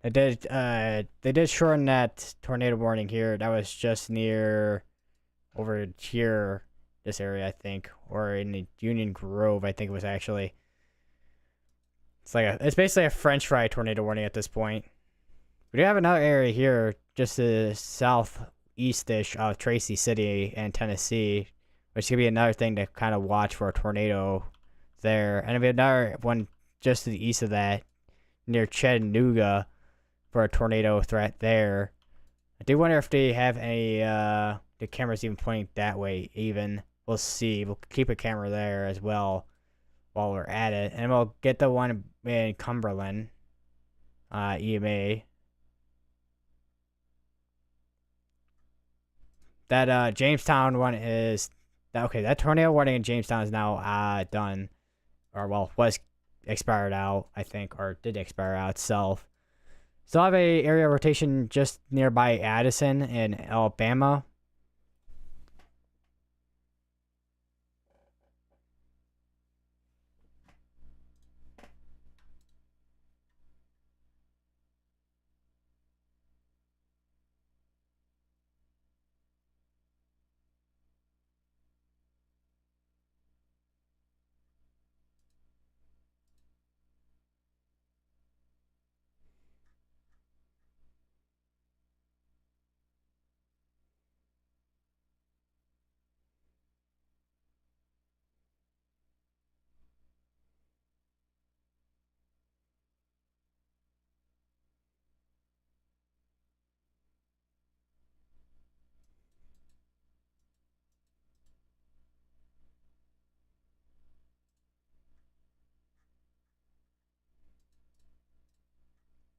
They did shorten that tornado warning here. That was just near over here, this area, I think, or in the Union Grove, I think it was actually. It's basically a French fry tornado warning at this point. We do have another area here, just to southeast-ish of Tracy City and Tennessee, which could be another thing to kind of watch for a tornado there. And there'll be another one just to the east of that, near Chattanooga, for a tornado threat there. I do wonder if they have any the cameras even pointing that way even. We'll see. We'll keep a camera there as well while we're at it. And we'll get the one in Cumberland. EMA. That Jamestown one is okay. That tornado warning in Jamestown is now done, or well, was expired out, I think, or did expire out itself. Still have a area rotation just nearby Addison in Alabama.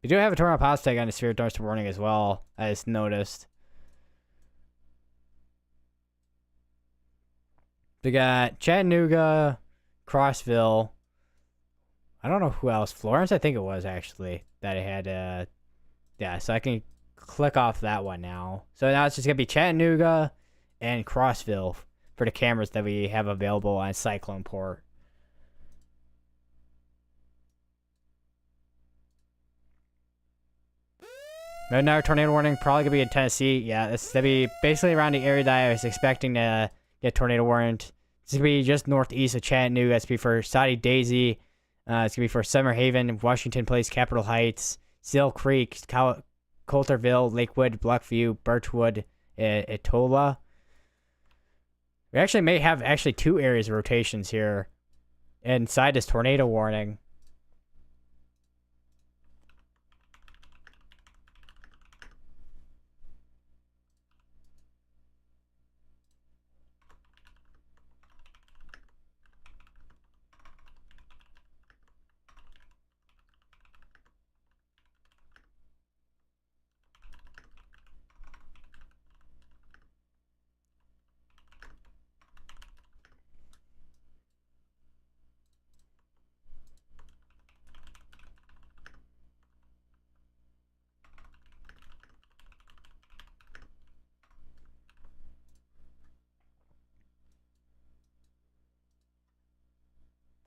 We do have a tornado pause tag on the Spirit Dust warning as well, I just noticed. We got Chattanooga, Crossville. I don't know who else. Florence, I think it was actually that it had. Yeah, so I can click off that one now. So now it's just gonna be Chattanooga and Crossville for the cameras that we have available on Cyclone Port. Another tornado warning probably gonna be in Tennessee. Yeah, it's gonna be basically around the area that I was expecting to get tornado warrant. It's gonna be just northeast of Chattanooga. It's gonna be for Saudi Daisy. It's gonna be for Summer Haven, Washington Place, Capitol Heights, Seal Creek, Coulterville, Lakewood, Bluffview, Birchwood, Etola. We actually may have two areas of rotations here inside this tornado warning.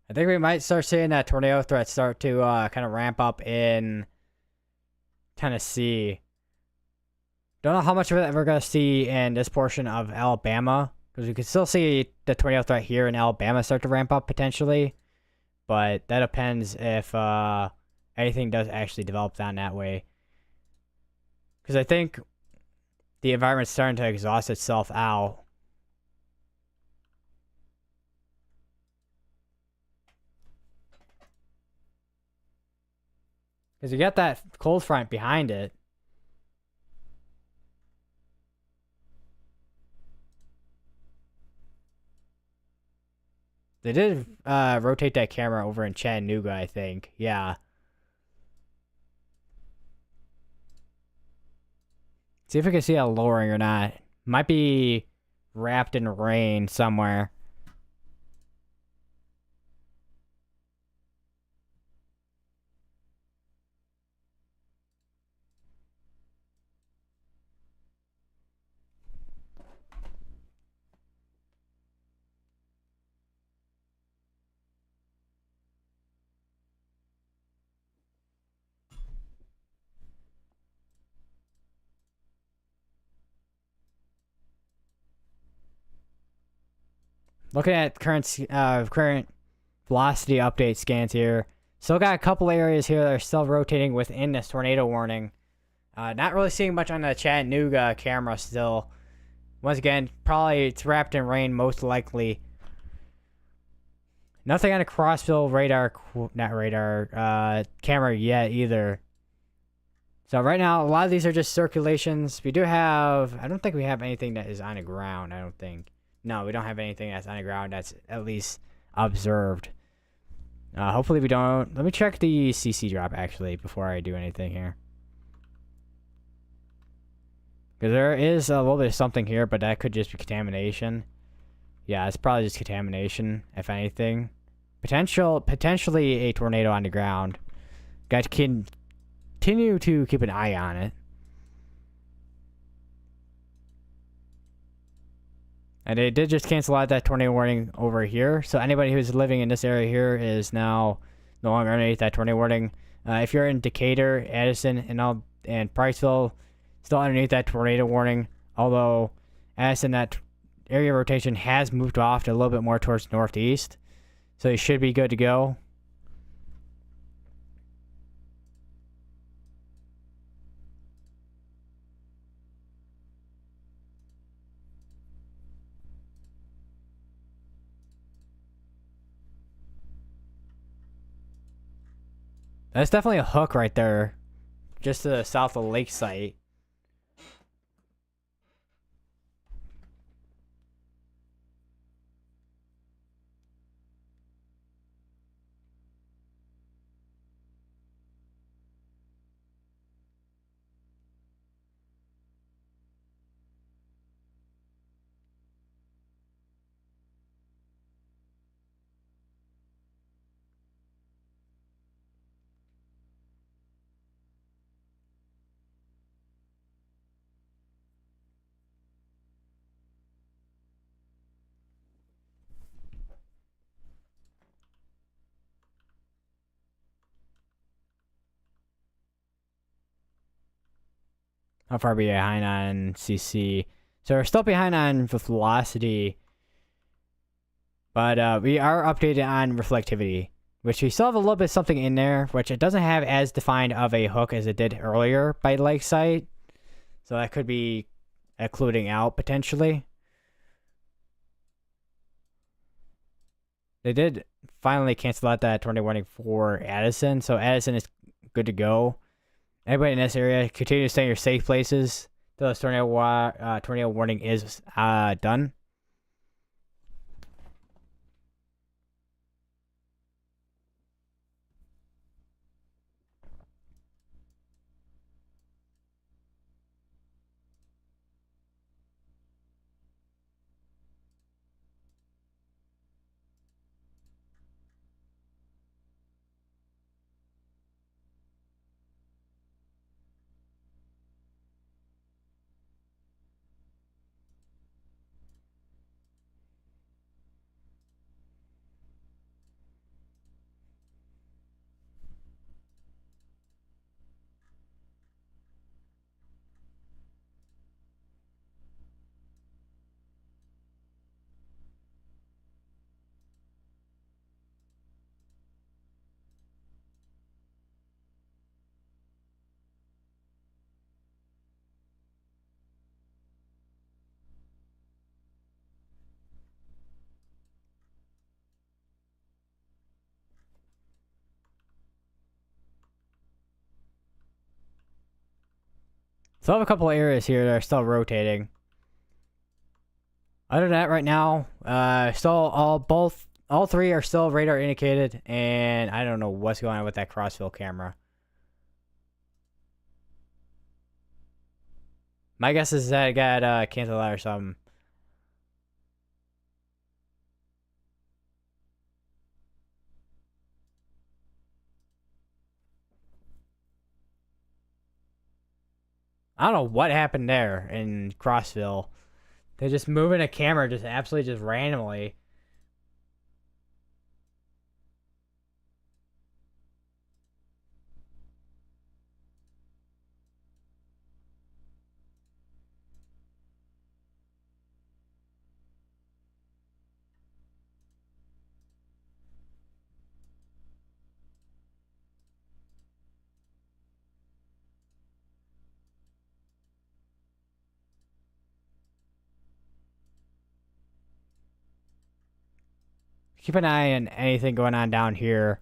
I think we might start seeing that tornado threat start to kind of ramp up in Tennessee. Don't know how much of it we're going to see in this portion of Alabama, because we could still see the tornado threat here in Alabama start to ramp up potentially, but that depends if anything does actually develop down that way. Because I think the environment's starting to exhaust itself out. Because you got that cold front behind it. They did rotate that camera over in Chattanooga, I think. Yeah. See if we can see a lowering or not. Might be wrapped in rain somewhere. Looking at current velocity update scans here. Still got a couple areas here that are still rotating within this tornado warning. Not really seeing much on the Chattanooga camera still. Once again, probably it's wrapped in rain most likely. Nothing on the Crossville camera yet either. So right now, a lot of these are just circulations. We do have, I don't think we have anything that is on the ground, I don't think. No, we don't have anything that's on the ground that's at least observed. Hopefully we don't. Let me check the CC drop, actually, before I do anything here. Because there is a little bit of something here, but that could just be contamination. Yeah, it's probably just contamination, if anything. Potentially a tornado on the ground. Got to continue to keep an eye on it. And they did just cancel out that tornado warning over here. So anybody who's living in this area here is now no longer underneath that tornado warning. If you're in Decatur, Addison, and Priceville, still underneath that tornado warning. Although Addison, that area of rotation has moved off to a little bit more towards northeast. So you should be good to go. That's definitely a hook right there. Just to the south of the lake site. How far are we behind on CC? So we're still behind on velocity. But we are updated on reflectivity. Which we still have a little bit of something in there. Which it doesn't have as defined of a hook as it did earlier by Lakeside. So that could be occluding out potentially. They did finally cancel out that tornado warning for Addison. So Addison is good to go. Everybody in this area, continue to stay in your safe places till this tornado warning is done. So I have a couple of areas here that are still rotating. Other than that, right now, all three are still radar indicated, and I don't know what's going on with that crossfield camera. My guess is that it got canceled out or something. I don't know what happened there in Crossville. They're just moving a camera just absolutely just randomly. Keep an eye on anything going on down here.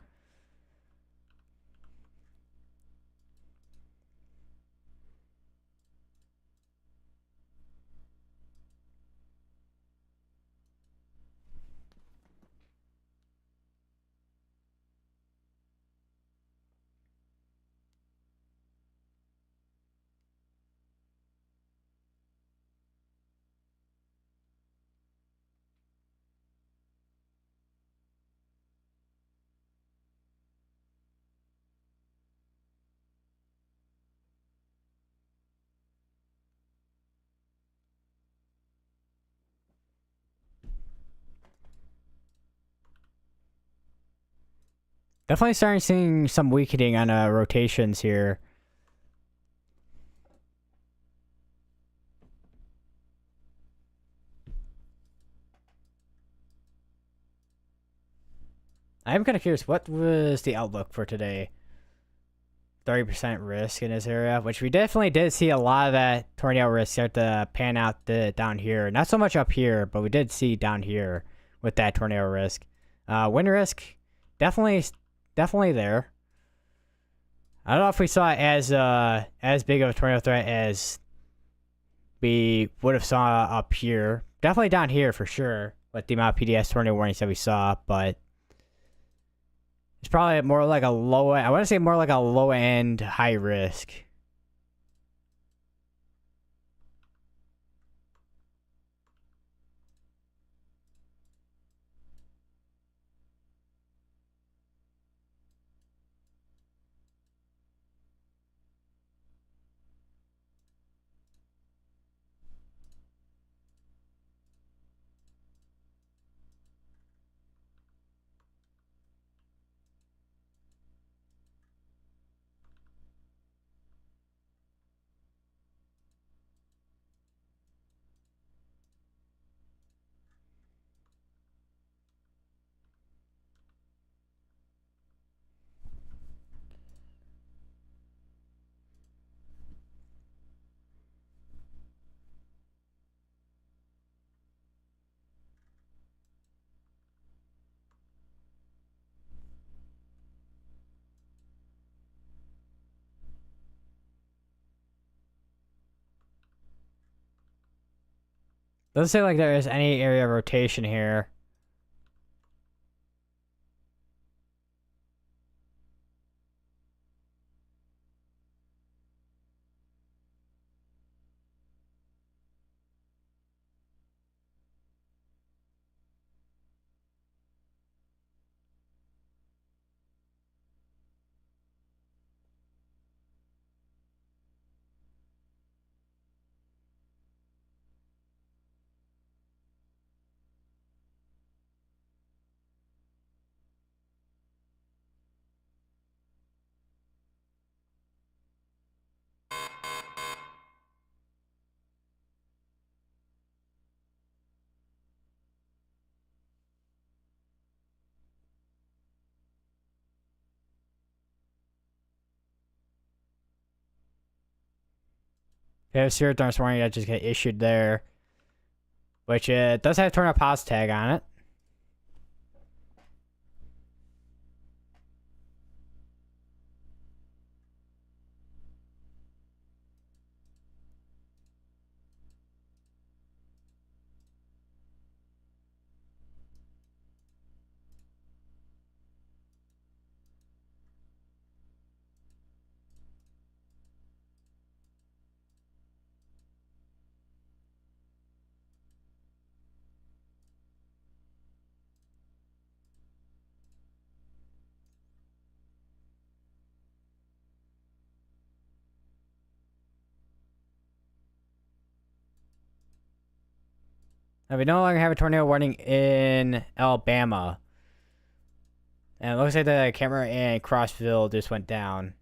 Definitely starting seeing some weakening on rotations here. I'm kind of curious, what was the outlook for today? 30% risk in this area, which we definitely did see a lot of that tornado risk start to pan out down here. Not so much up here, but we did see down here with that tornado risk. Wind risk, definitely there. I don't know if we saw it as big of a tornado threat as we would have saw up here. Definitely down here for sure, with the amount of PDS tornado warnings that we saw, but it's probably more like a low. I want to say more like a low end, high risk. Doesn't say like there is any area of rotation here. Yeah, Spirit Thorns warning that just get issued there, which it does have tornado pause tag on it. Now we no longer have a tornado warning in Alabama. And it looks like the camera in Crossville just went down.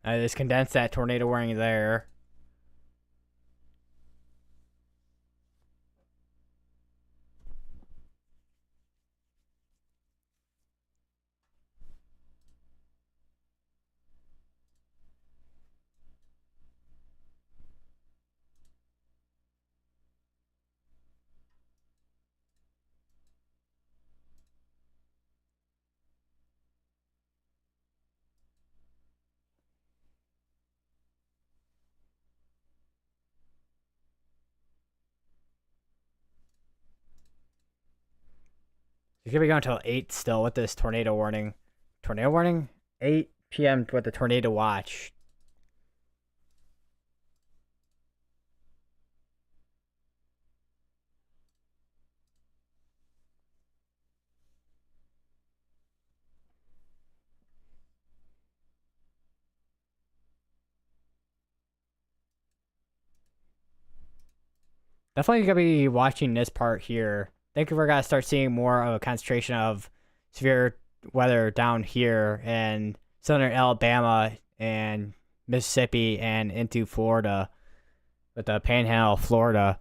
I just condensed that tornado warning there. It's gonna be going until 8 still with this tornado warning. Tornado warning? 8 p.m. with the tornado watch. Definitely gonna be watching this part here. I think we're gonna start seeing more of a concentration of severe weather down here in southern Alabama and Mississippi and into Florida, with the Panhandle, of Florida.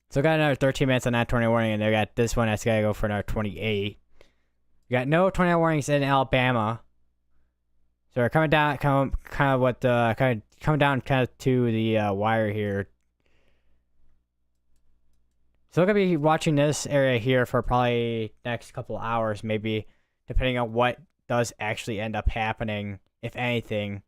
So we got another 13 minutes on that tornado warning, and they got this one that's gotta go for another 28. We got no tornado warnings in Alabama. So we're coming down, kind of what the coming down kind of to the wire here. So we're gonna be watching this area here for probably next couple hours, maybe, depending on what does actually end up happening, if anything.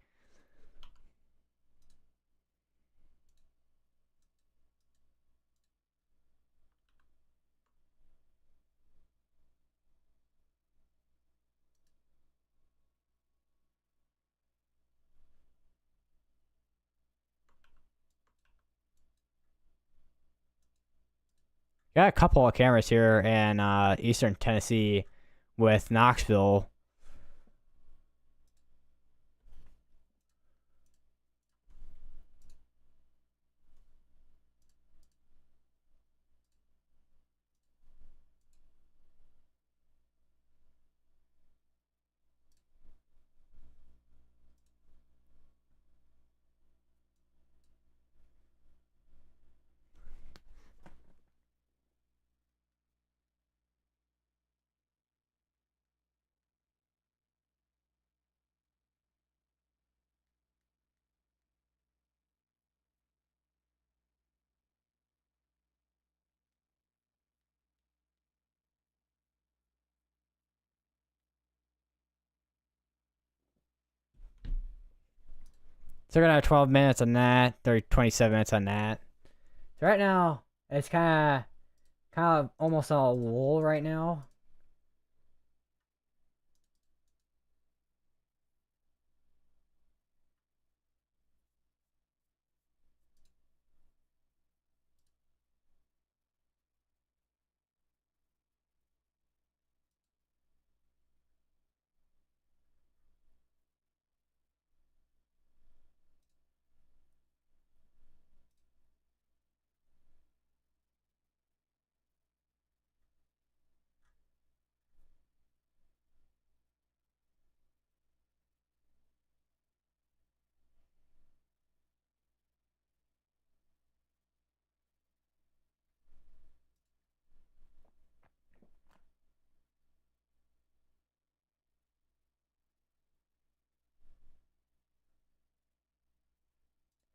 Got a couple of cameras here in eastern Tennessee with Knoxville. So we're gonna have 12 minutes on that, 27 minutes on that. So right now, it's kind of almost a lull right now.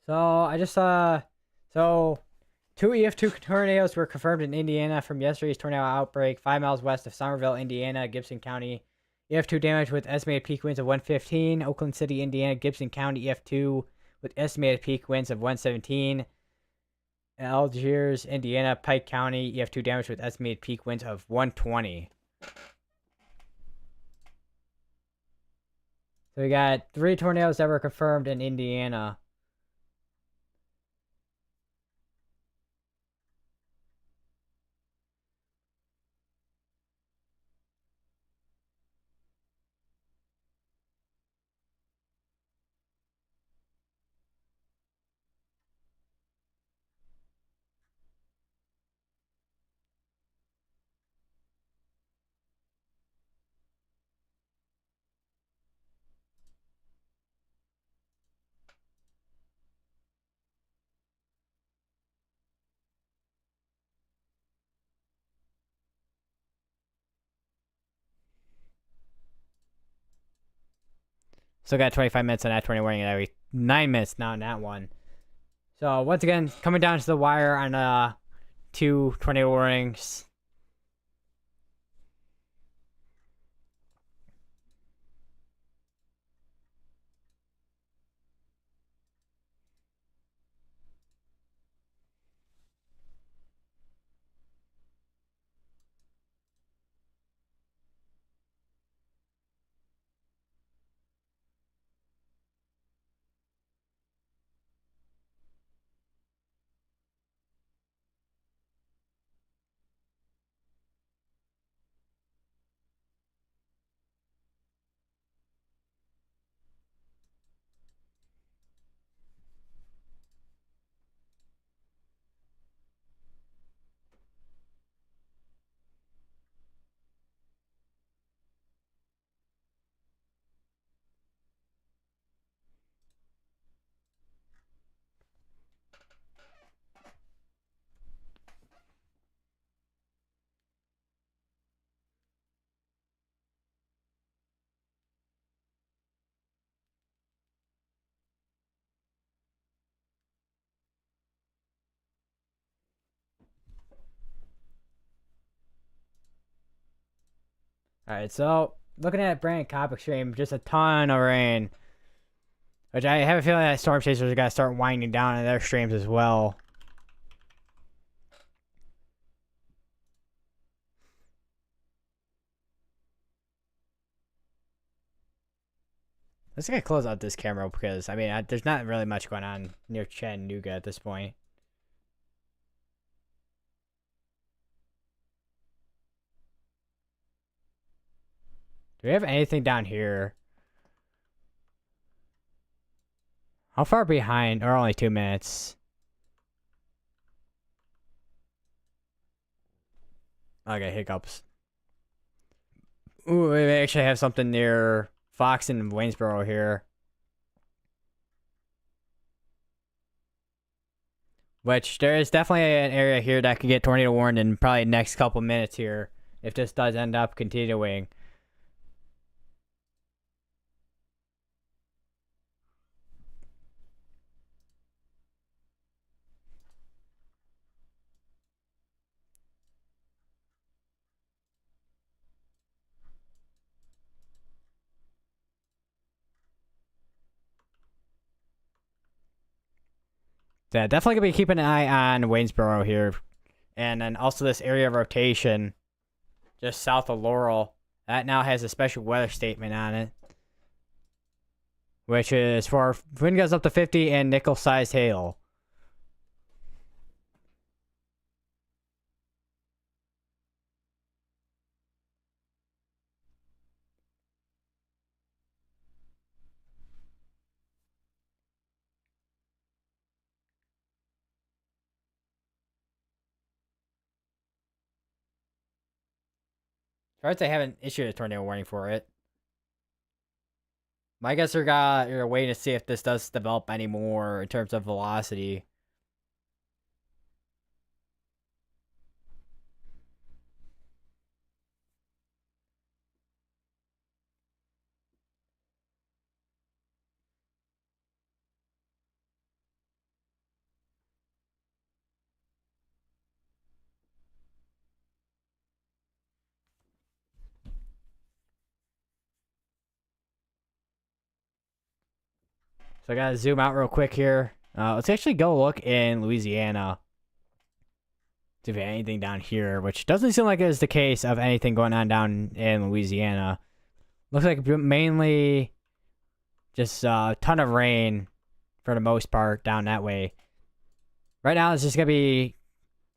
So I just so 2 EF2 tornadoes were confirmed in Indiana from yesterday's tornado outbreak, 5 miles west of Somerville, Indiana, Gibson County. EF2 damage with estimated peak winds of 115. Oakland City, Indiana, Gibson County, EF2 with estimated peak winds of 117. Algiers, Indiana, Pike County, EF2 damage with estimated peak winds of 120. So we got 3 tornadoes that were confirmed in Indiana. Still got 25 minutes on that tornado warning, and every 9 minutes now on that one. So once again, coming down to the wire on 2 tornado warnings. Alright, so looking at Brandon Cop Extreme, just a ton of rain. Which I have a feeling that Storm Chasers are going to start winding down in their streams as well. Let's get close out this camera because, I mean, there's not really much going on near Chattanooga at this point. Do we have anything down here? How far behind? Or only 2 minutes? Okay, hiccups. Ooh, we may actually have something near Fox and Waynesboro here. Which, there is definitely an area here that could get tornado warned in probably the next couple minutes here. If this does end up continuing. Yeah, definitely gonna be keeping an eye on Waynesboro here. And then also this area of rotation just south of Laurel. That now has a special weather statement on it. Which is for wind gusts up to 50 and nickel-sized hail. As far as they haven't issued a tornado warning for it. My guess you're waiting to see if this does develop anymore in terms of velocity. So I gotta zoom out real quick here. Let's actually go look in Louisiana. See if anything down here, which doesn't seem like it is the case of anything going on down in Louisiana. Looks like mainly just a ton of rain for the most part down that way. Right now, it's just gonna be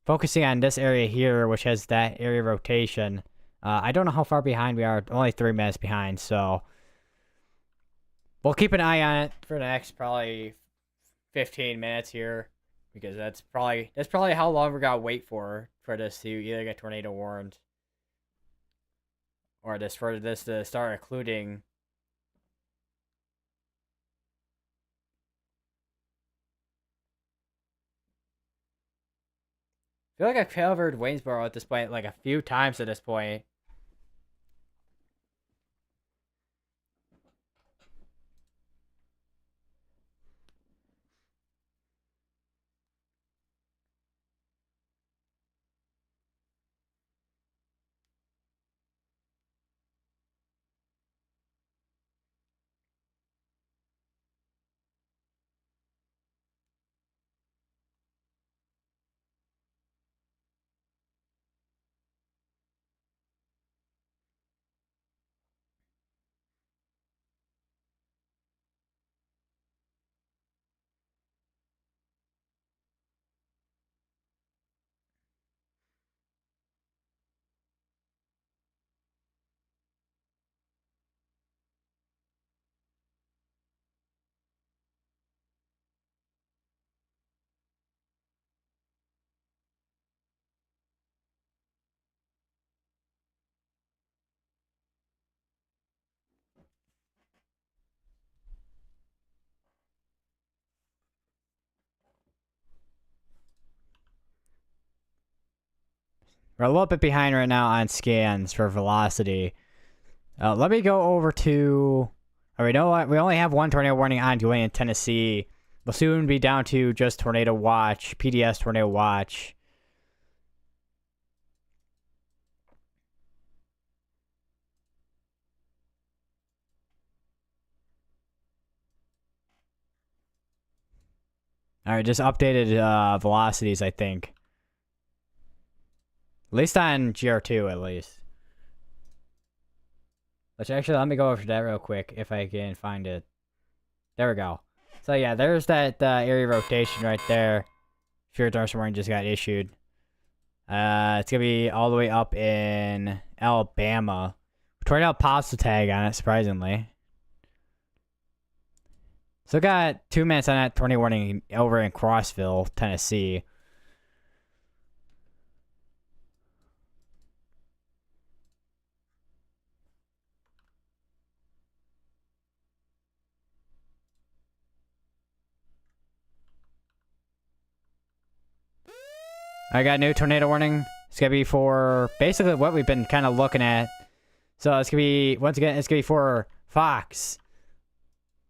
focusing on this area here, which has that area rotation. I don't know how far behind we are. Only 3 minutes behind, so we'll keep an eye on it for the next probably 15 minutes here, because that's probably how long we're gonna wait for this to either get tornado warned or for this to start including. I feel like I've covered Waynesboro at this point like a few times at this point. We're a little bit behind right now on scans for velocity. Let me go over to... Oh, we know what? We only have one tornado warning ongoing in Tennessee. We'll soon be down to just tornado watch, PDS tornado watch. Alright, just updated velocities, I think. At least on GR2, at least. Which actually, let me go over to that real quick, if I can find it. There we go. So yeah, there's that area rotation right there. Fear Darcy warning just got issued. It's gonna be all the way up in Alabama. Tornado pops the tag on it, surprisingly. So got 2 minutes on that tornado warning over in Crossville, Tennessee. I got a new tornado warning. It's gonna be for basically what we've been kind of looking at. So it's gonna be, once again, it's gonna be for Fox.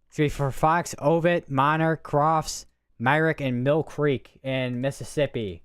It's gonna be for Fox, Ovid, Monarch, Crofts, Myrick, and Mill Creek in Mississippi.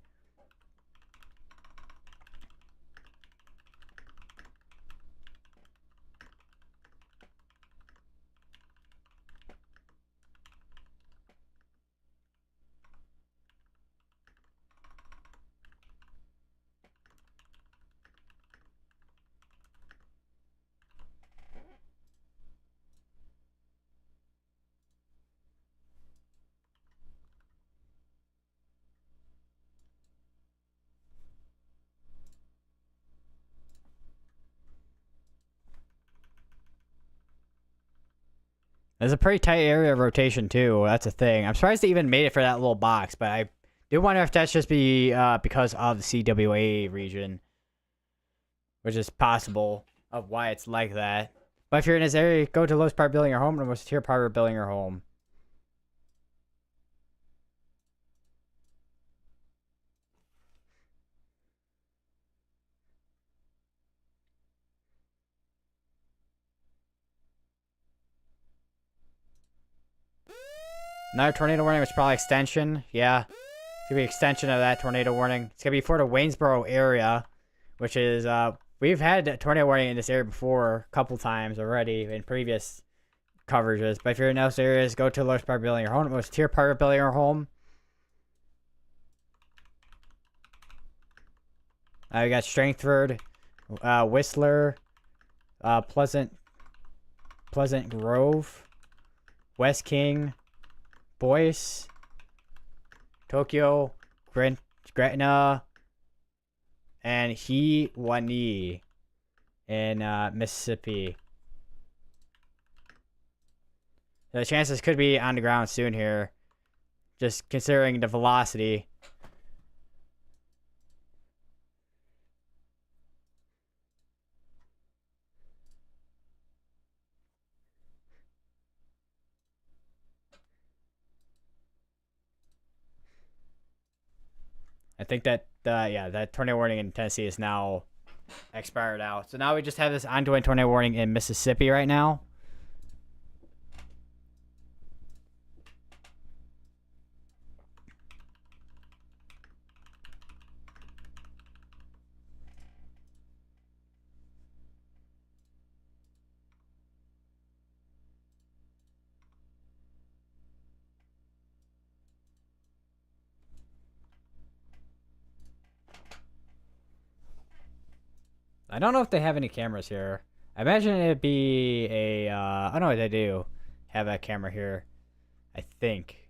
There's a pretty tight area of rotation too. That's a thing. I'm surprised they even made it for that little box, but I do wonder if that's just because of the CWA region, which is possible of why it's like that. But if you're in this area, go to lowest part building your home and most tier part building your home. Another tornado warning was probably extension. Yeah. It's gonna be extension of that tornado warning. It's gonna be for the Waynesboro area, which is we've had a tornado warning in this area before a couple times already in previous coverages. But if you're in those areas, go to the lowest part building your home, most tier part building your home. We got Strangford, Whistler, Pleasant Grove, West King, Boyce, Tokyo, Gretna, and Hewani in Mississippi. The chances could be on the ground soon here, just considering the velocity. I think that, yeah, that tornado warning in Tennessee is now expired out. So now we just have this ongoing tornado warning in Mississippi right now. I don't know if they have any cameras here. I imagine it'd be a, oh no, they do have a camera here, I think.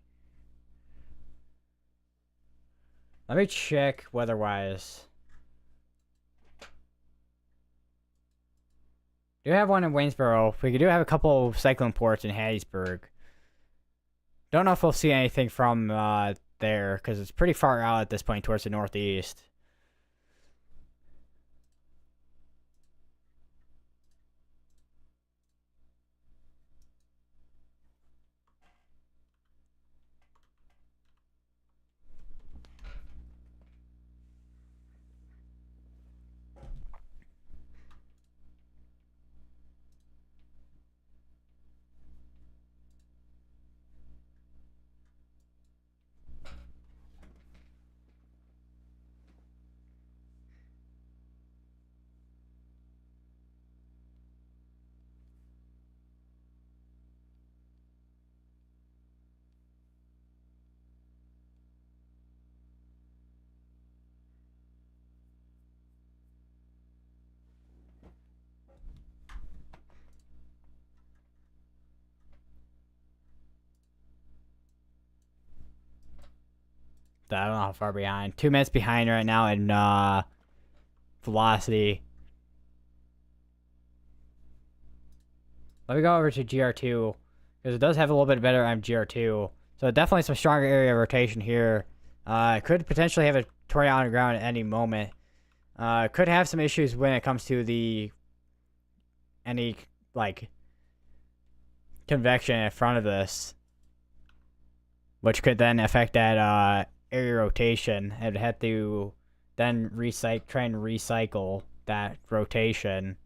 Let me check weather-wise. Do have one in Waynesboro. We do have a couple cyclone ports in Hattiesburg. Don't know if we'll see anything from there, because it's pretty far out at this point towards the northeast. So I don't know how far behind. 2 minutes behind right now in velocity. Let me go over to GR2 because it does have a little bit better on GR2. So definitely some stronger area of rotation here. Could potentially have a tornado on the ground at any moment. Could have some issues when it comes to any like convection in front of this, which could then affect that area rotation. I'd have to then try and recycle that rotation.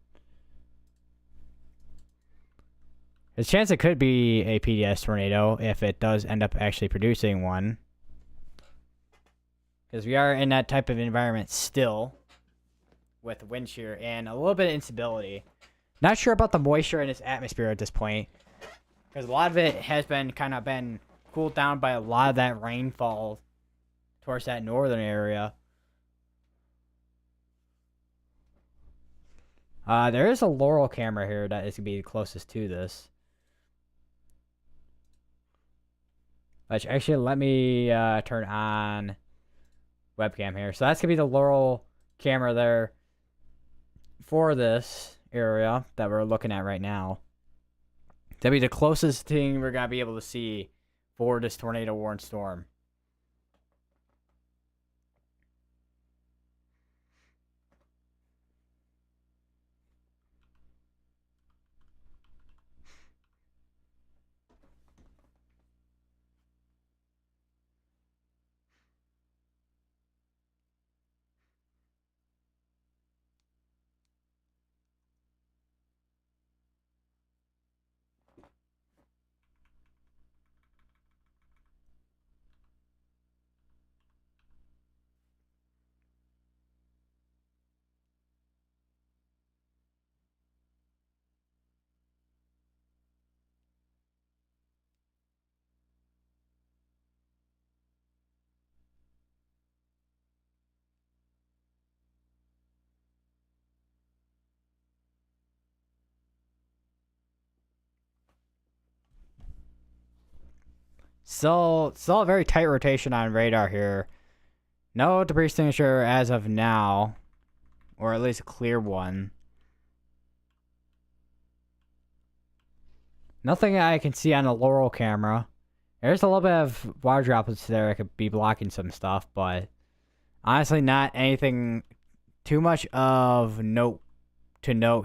There's a chance it could be a PDS tornado if it does end up actually producing one. Because we are in that type of environment still with wind shear and a little bit of instability. Not sure about the moisture in this atmosphere at this point. Because a lot of it has been been cooled down by a lot of that rainfall towards that northern area. There is a Laurel camera here that is going to be closest to this. Which actually, let me turn on webcam here. So that's going to be the Laurel camera there for this area that we're looking at right now. That'll be the closest thing we're going to be able to see for this tornado warned storm. Still a very tight rotation on radar here. No debris extinguisher as of now, or at least a clear one. Nothing I can see on the Laurel camera. There's a little bit of water droplets there that could be blocking some stuff, but honestly not anything too much of note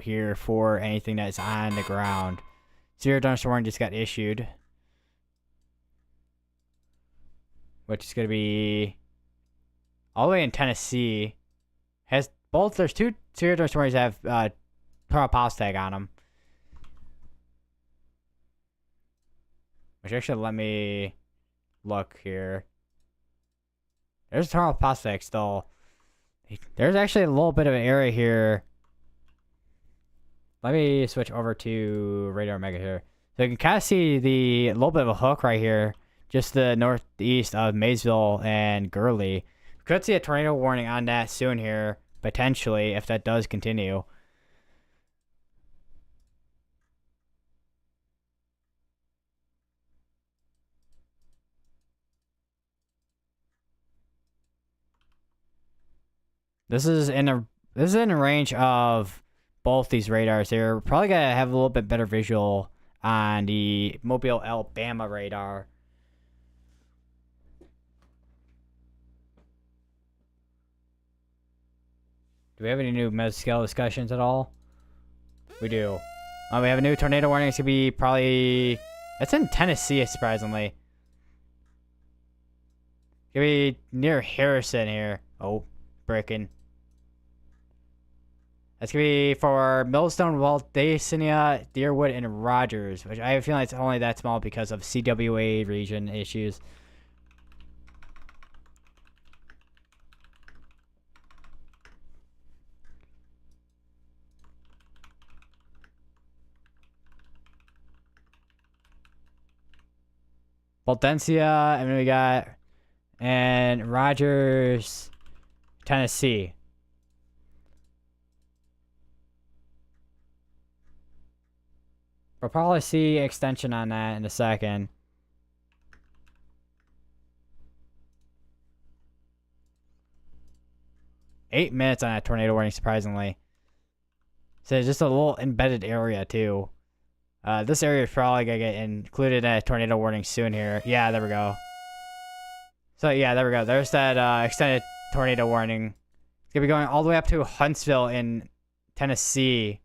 here for anything that's on the ground. Zero thunderstorm warning just got issued, which is going to be all the way in Tennessee. There's 2 zero thunderstorm warnings that have tornado pulse tag on them. Which actually, let me look here. There's a tornado pulse tag still. There's actually a little bit of an area here. Let me switch over to Radar Mega here. So you can kind of see the little bit of a hook right here, just the northeast of Maysville and Gurley. Could see a tornado warning on that soon here, potentially, if that does continue. This is in the range of both these radars here. We're probably gonna have a little bit better visual on the Mobile, Alabama radar. Do we have any new meta-scale discussions at all? We do. We have a new tornado warning. It's gonna be probably... It's in Tennessee, surprisingly. Gonna be near Harrison here. Oh, breaking. That's gonna be for Millstone, Waldacina, Deerwood, and Rogers, which I have a feeling it's only that small because of CWA region issues. Valdencia, and then we got, and Rogers, Tennessee. We'll probably see extension on that in a second. 8 minutes on that tornado warning, surprisingly. So it's just a little embedded area, too. This area is probably going to get included in a tornado warning soon here. Yeah, there we go. So, yeah, there we go. There's that extended tornado warning. It's going to be going all the way up to Huntsville in Tennessee.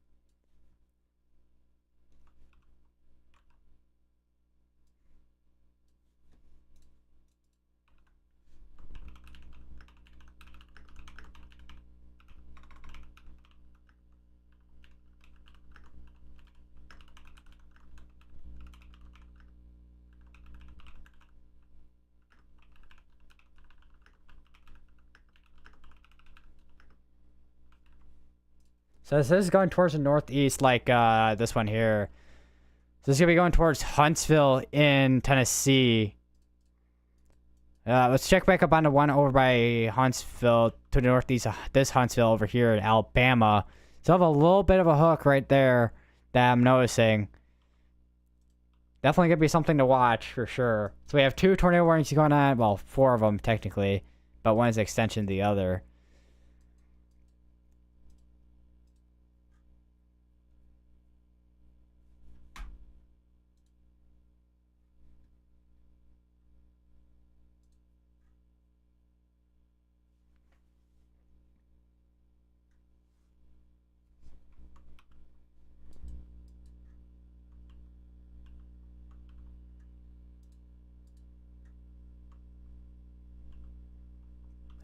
So this is going towards the northeast, like this one here. So this is going to be going towards Huntsville in Tennessee. Let's check back up on the one over by Huntsville to the northeast of this Huntsville over here in Alabama. So I have a little bit of a hook right there that I'm noticing. Definitely going to be something to watch for sure. So we have 2 tornado warnings going on. Well, 4 of them technically, but one is an extension of the other.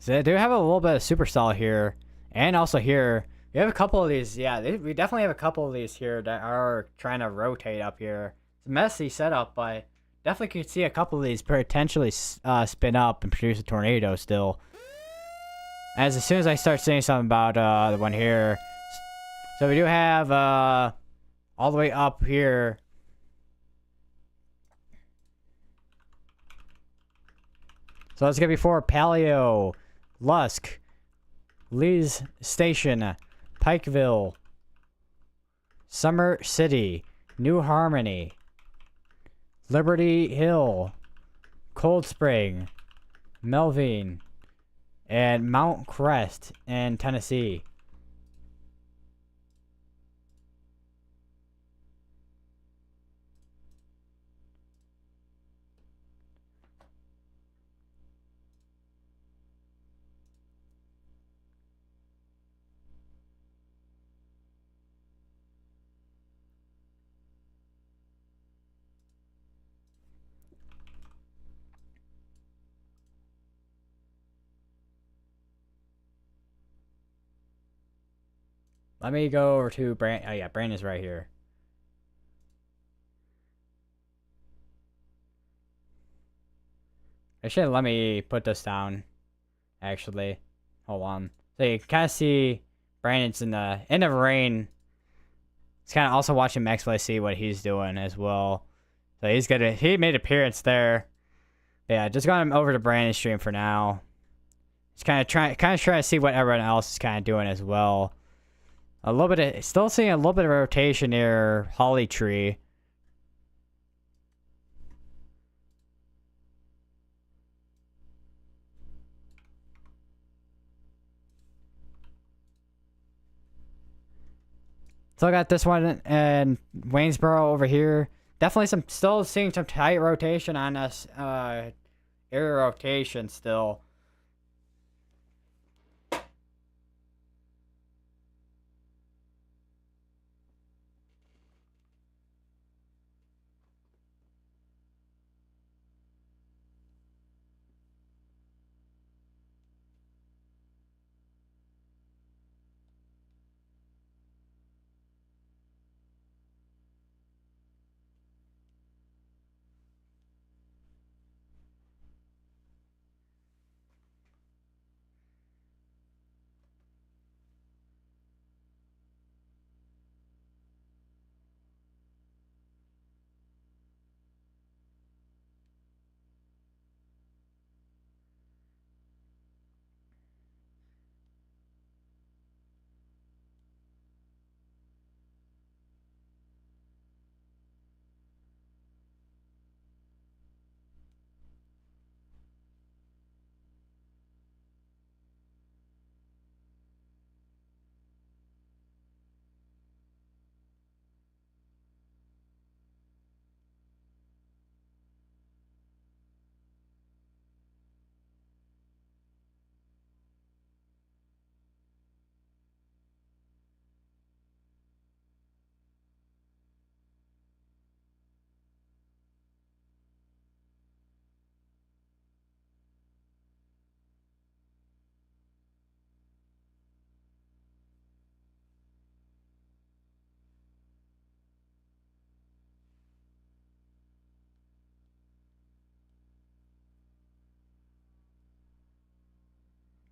So they do have a little bit of supercell here, and also here we have a couple of these. Yeah, we definitely have a couple of these here that are trying to rotate up here. It's a messy setup, but definitely could see a couple of these potentially spin up and produce a tornado still. As soon as I start saying something about the one here, so we do have all the way up here. So it's gonna be for Paleo, Lusk, Lee's Station, Pikeville, Summer City, New Harmony, Liberty Hill, Cold Spring, Melvin, and Mount Crest in Tennessee. Let me go over to Brand. Oh yeah, Brandon's right here. Actually, let me put this down. Actually, hold on. So you kind of see Brandon's in the rain. He's kind of also watching Maxwell see what he's doing as well. So he made an appearance there. Yeah, just got him over to Brandon's stream for now. Just kind of trying to see what everyone else is kind of doing as well. A little bit of, still seeing a little bit of rotation near Holly Tree. Still got this one in Waynesboro over here. Definitely still seeing some tight rotation on us. Area rotation still.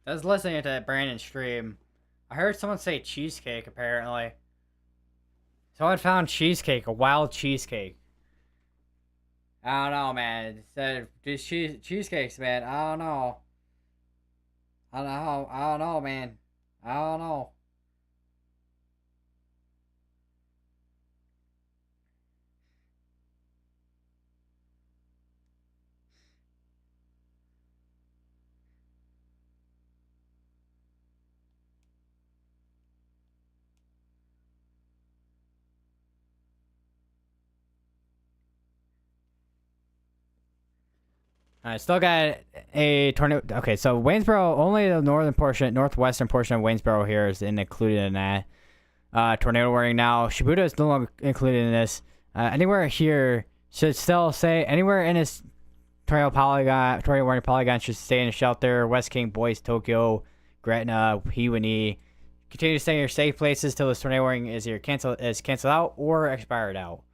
I was listening to Brandon's stream. I heard someone say cheesecake, apparently. Someone found cheesecake, a wild cheesecake. I don't know, man. It said these cheesecakes, man. I don't know. I don't know, man. I don't know. I still got a tornado. Okay, so Waynesboro, only the northwestern portion of Waynesboro here is included in that tornado warning. Now, Shibuya is no longer included in this. Anywhere here should still say anywhere in this tornado warning polygon should stay in a shelter. West King, Boise, Tokyo, Gretna, Iwani. Continue to stay in your safe places till this tornado warning is either canceled out or expired out.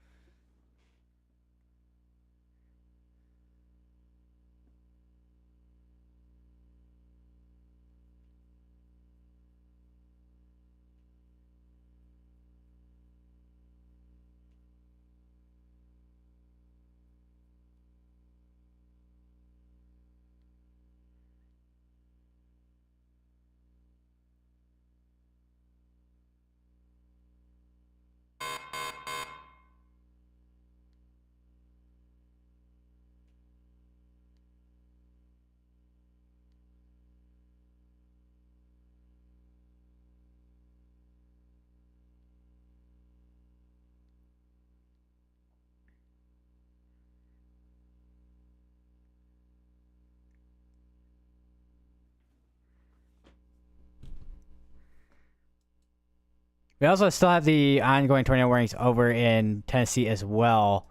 We also still have the ongoing tornado warnings over in Tennessee as well.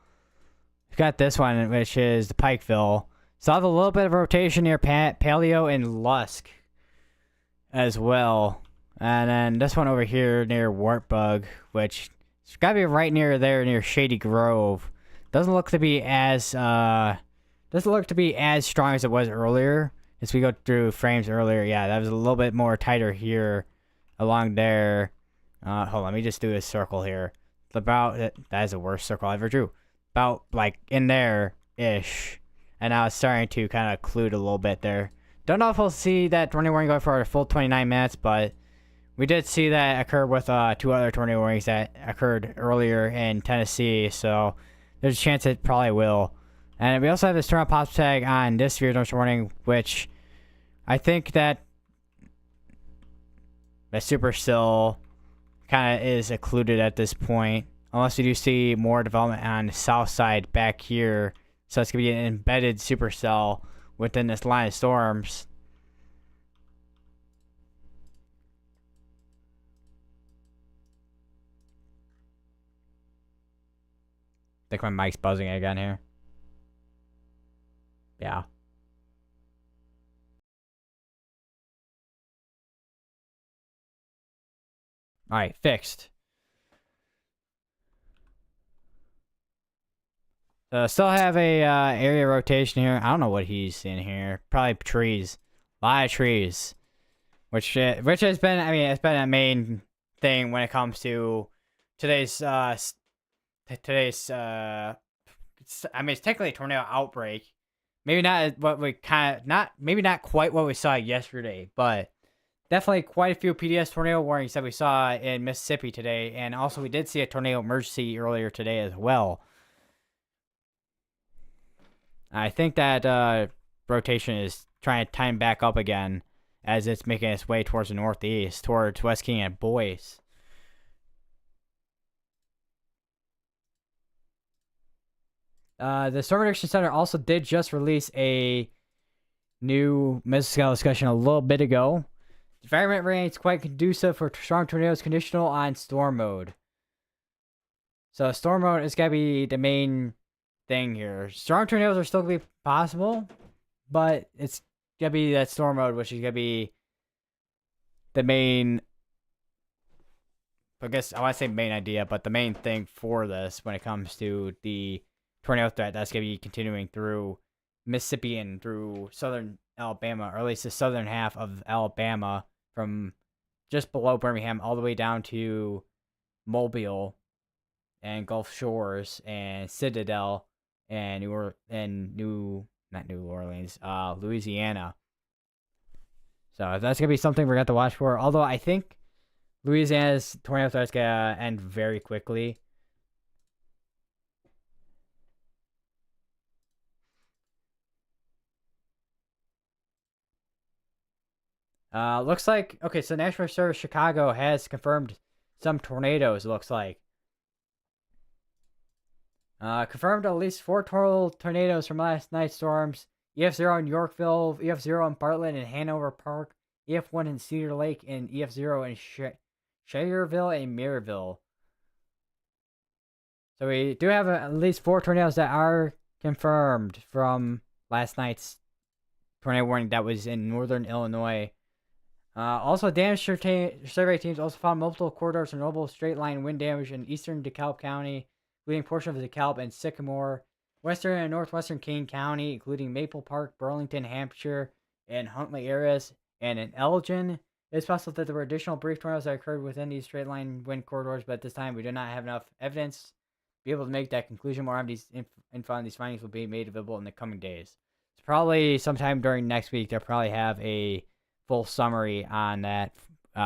We've got this one, which is the Pikeville. So I have a little bit of rotation near Paleo and Lusk as well. And then this one over here near Wartbug, which it's got to be right near there near Shady Grove. Doesn't look to be as strong as it was earlier. As we go through frames earlier, yeah, that was a little bit more tighter here along there. Hold on, let me just do a circle here. It's about that is the worst circle I ever drew. About like in there ish, and now it's starting to kind of occlude a little bit there. Don't know if we'll see that tornado warning go for a full 29 minutes, but we did see that occur with two other tornado warnings that occurred earlier in Tennessee, so there's a chance it probably will. And we also have this tornado pop tag on this severe tornado warning, which I think that the supercell kind of is occluded at this point, unless we do see more development on the south side back here. So it's going to be an embedded supercell within this line of storms. I think my mic's buzzing again here. Yeah. All right, fixed. Still have a area rotation here. I don't know what he's in here. Probably trees. A lot of trees. Which has been, I mean, it's been a main thing when it comes to today's I mean, it's technically a tornado outbreak. Maybe not what we maybe not quite what we saw yesterday, but definitely quite a few PDS tornado warnings that we saw in Mississippi today, and also we did see a tornado emergency earlier today as well. I think that rotation is trying to time back up again as it's making its way towards the northeast, towards West King and Boise. The Storm Prediction Center also did just release a new mesoscale discussion a little bit ago. The environment remains quite conducive for strong tornadoes, conditional on storm mode. So storm mode is going to be the main thing here. Strong tornadoes are still going to be possible, but it's going to be that storm mode, which is going to be the main, I guess I want to say main idea, but the main thing for this when it comes to the tornado threat that's going to be continuing through Mississippi and through southern Alabama, or at least the southern half of Alabama, from just below Birmingham all the way down to Mobile and Gulf Shores and Citadel and not New Orleans, Louisiana. So that's gonna be something we're gonna have to watch for. Although I think Louisiana's tornado threat's gonna end very quickly. Looks like okay. So National Weather Service Chicago has confirmed some tornadoes. It looks like. Confirmed at least 4 total tornadoes from last night's storms. EF0 in Yorkville, EF0 in Bartlett and Hanover Park, EF1 in Cedar Lake, and EF0 in Sharyville and Mirabel. So we do have at least 4 tornadoes that are confirmed from last night's tornado warning that was in northern Illinois. Also, damage survey teams also found multiple corridors of notable straight line wind damage in eastern DeKalb County, including portions of DeKalb and Sycamore, western and northwestern Kane County, including Maple Park, Burlington, Hampshire, and Huntley areas, and in Elgin. It's possible that there were additional brief tornadoes that occurred within these straight line wind corridors, but at this time we do not have enough evidence to be able to make that conclusion. More on these info on these findings will be made available in the coming days. It's probably sometime during next week they'll probably have a full summary on that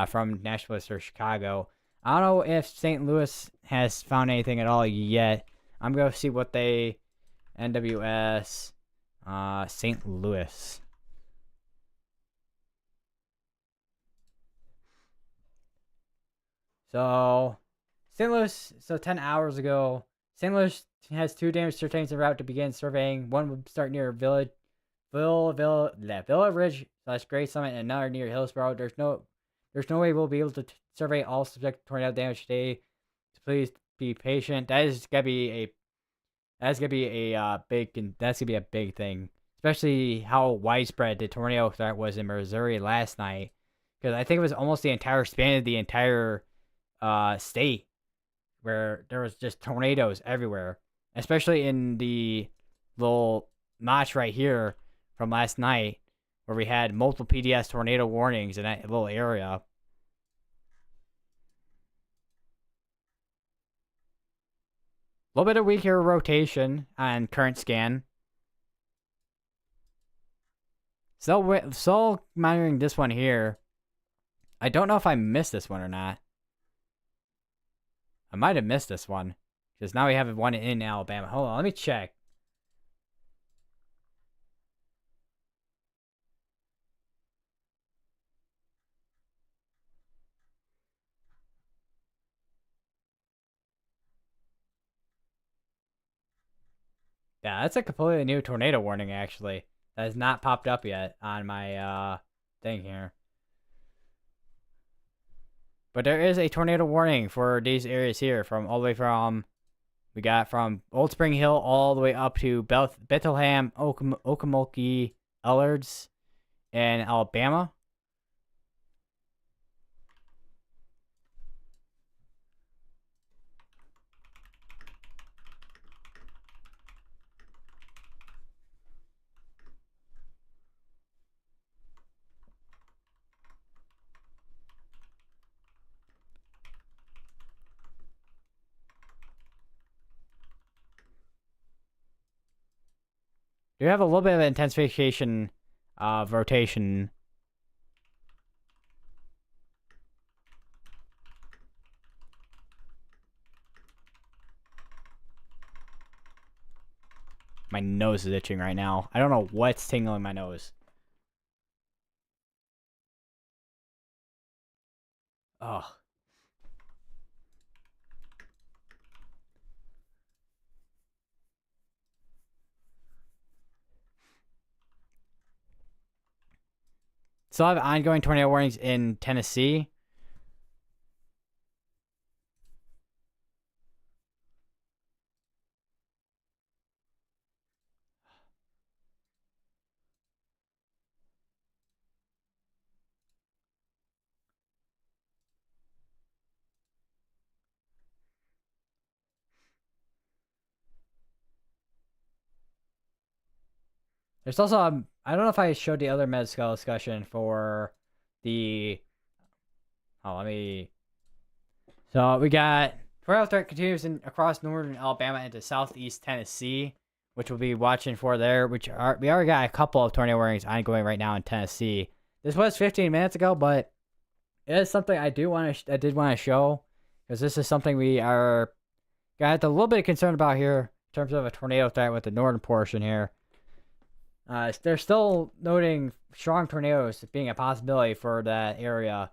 from National Weather Chicago. I don't know if St. Louis has found anything at all yet. I'm going to see what they... NWS... St. Louis. So... St. Louis... So 10 hours ago... St. Louis has 2 damage surveys en route to begin surveying. One would start near Villa Ridge / Gray Summit, and another near Hillsborough. There's no way we'll be able to survey all subject to tornado damage today. So please be patient. That's gonna be a big thing, especially how widespread the tornado threat was in Missouri last night. Because I think it was almost the entire span of the entire state where there was just tornadoes everywhere, especially in the little notch right here from last night, where we had multiple PDS tornado warnings in that little area. A little bit of weaker rotation on current scan. Still monitoring this one here. I don't know if I missed this one or not. I might have missed this one, because now we have one in Alabama. Hold on, let me check. Yeah, that's a completely new tornado warning, actually. That has not popped up yet on my thing here. But there is a tornado warning for these areas here, from all the way from... We got from Old Spring Hill all the way up to Bethlehem, Okmulgee, Ellards, and Alabama. You have a little bit of intensification of rotation. My nose is itching right now. I don't know what's tingling my nose. Ugh. Still have ongoing tornado warnings in Tennessee. There's also I don't know if I showed the other Mezcal discussion for the. Oh, let me. So we got tornado threat continues across northern Alabama into southeast Tennessee, which we'll be watching for there. We already got a couple of tornado warnings ongoing right now in Tennessee. This was 15 minutes ago, but it is something I did want to show because this is something we are got a little bit of concern about here in terms of a tornado threat with the northern portion here. They're still noting strong tornadoes being a possibility for that area.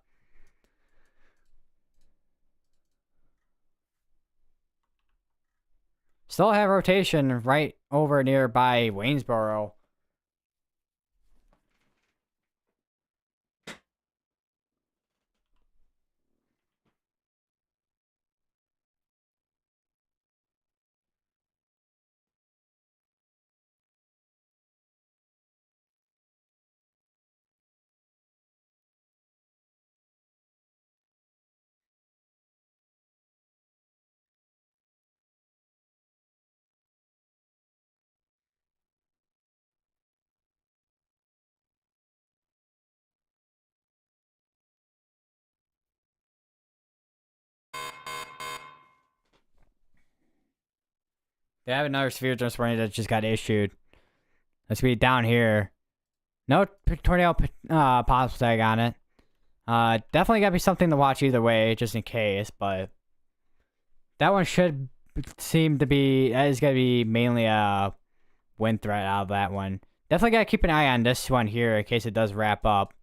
Still have rotation right over nearby Waynesboro. They have another severe just warning that just got issued. Let's be down here. No tornado possible tag on it. Definitely gotta be something to watch either way, just in case. But that one should seem to be that is gonna be mainly a wind threat out of that one. Definitely gotta keep an eye on this one here in case it does wrap up.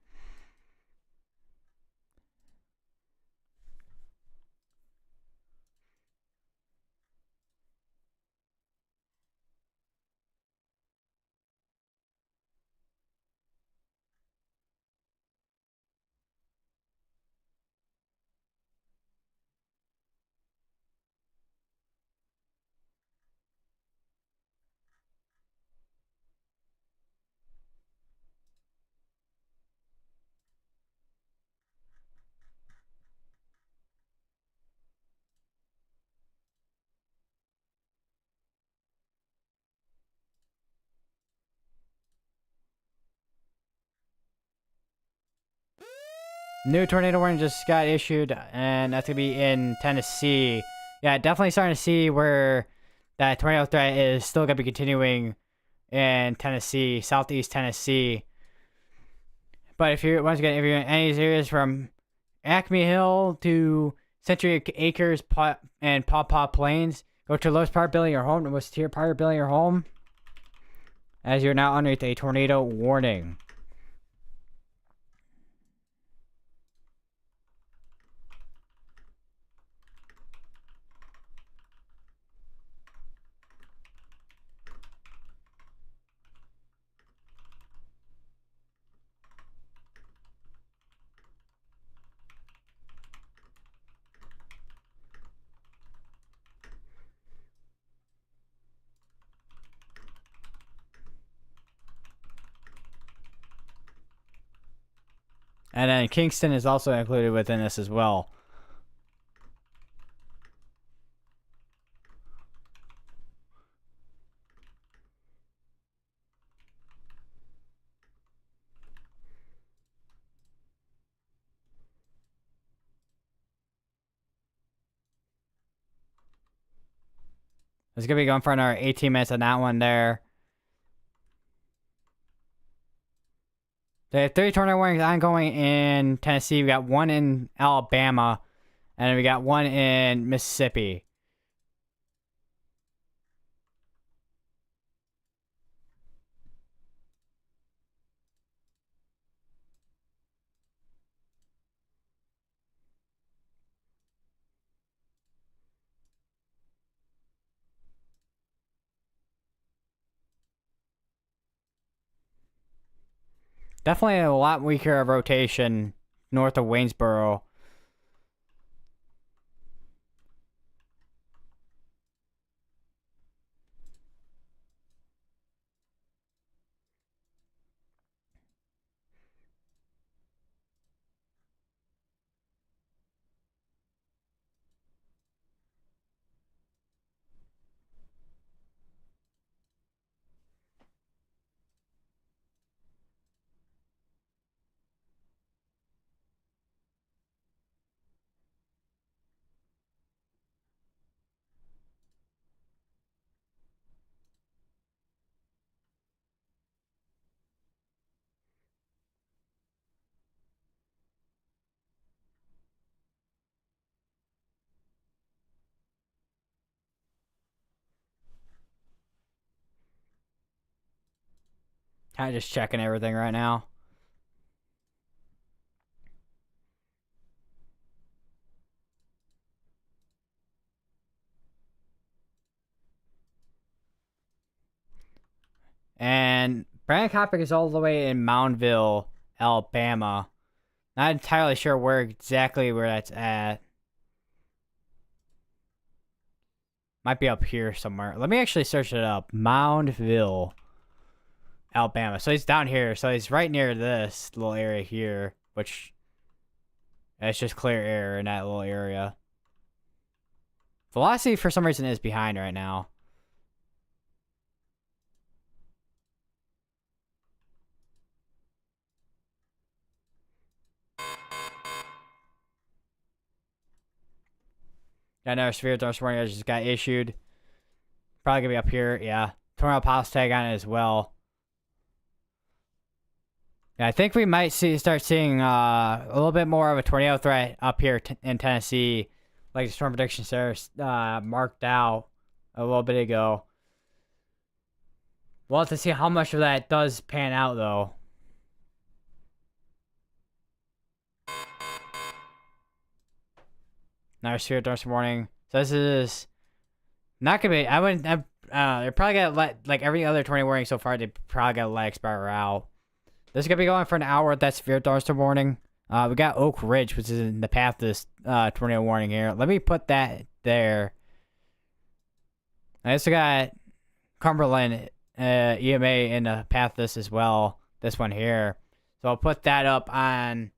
New tornado warning just got issued, and that's gonna be in Tennessee. Yeah, definitely starting to see where that tornado threat is still gonna be continuing in Tennessee, southeast Tennessee. But if you're once again, if you're in any areas from Acme Hill to Century Acres and Paw Paw Plains, go to the lowest part building your home, the most tier part building your home, as you're now underneath a tornado warning. And then Kingston is also included within this as well. It's going to be going for another 18 minutes on that one there. They have 3 tornado warnings ongoing in Tennessee. We got one in Alabama. And then we got one in Mississippi. Definitely a lot weaker of rotation north of Waynesboro. Kind of just checking everything right now. And Brandon Kopic is all the way in Moundville, Alabama. Not entirely sure where exactly where that's at. Might be up here somewhere. Let me actually search it up. Moundville, Alabama. So he's down here. So he's right near this little area here, which it's just clear air in that little area. Velocity for some reason is behind right now. Got another severe thunderstorm that just got issued. Probably gonna be up here. Yeah. Tornado pulse tag on it as well. Yeah, I think we might start seeing a little bit more of a tornado threat up here in Tennessee, like the storm prediction center marked out a little bit ago. We'll have to see how much of that does pan out, though. Another severe thunderstorm warning. So this is not gonna be. I wouldn't. They're probably gonna let, like every other tornado warning so far, they probably gotta let expire out. This is gonna be going for an hour with that severe thunderstorm warning. We got Oak Ridge, which is in the path of this tornado warning here. Let me put that there. I also got Cumberland EMA in the path of this as well. This one here. So I'll put that up on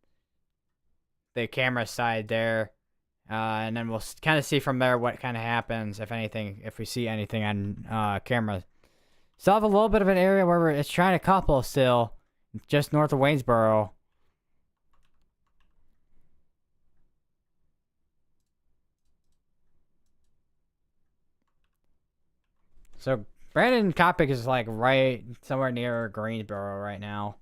the camera side there. And then we'll kind of see from there what kind of happens, if anything, if we see anything on camera. Still have a little bit of an area where it's trying to couple still, just north of Waynesboro. So Brandon Kopic is like right somewhere near Greensboro right now.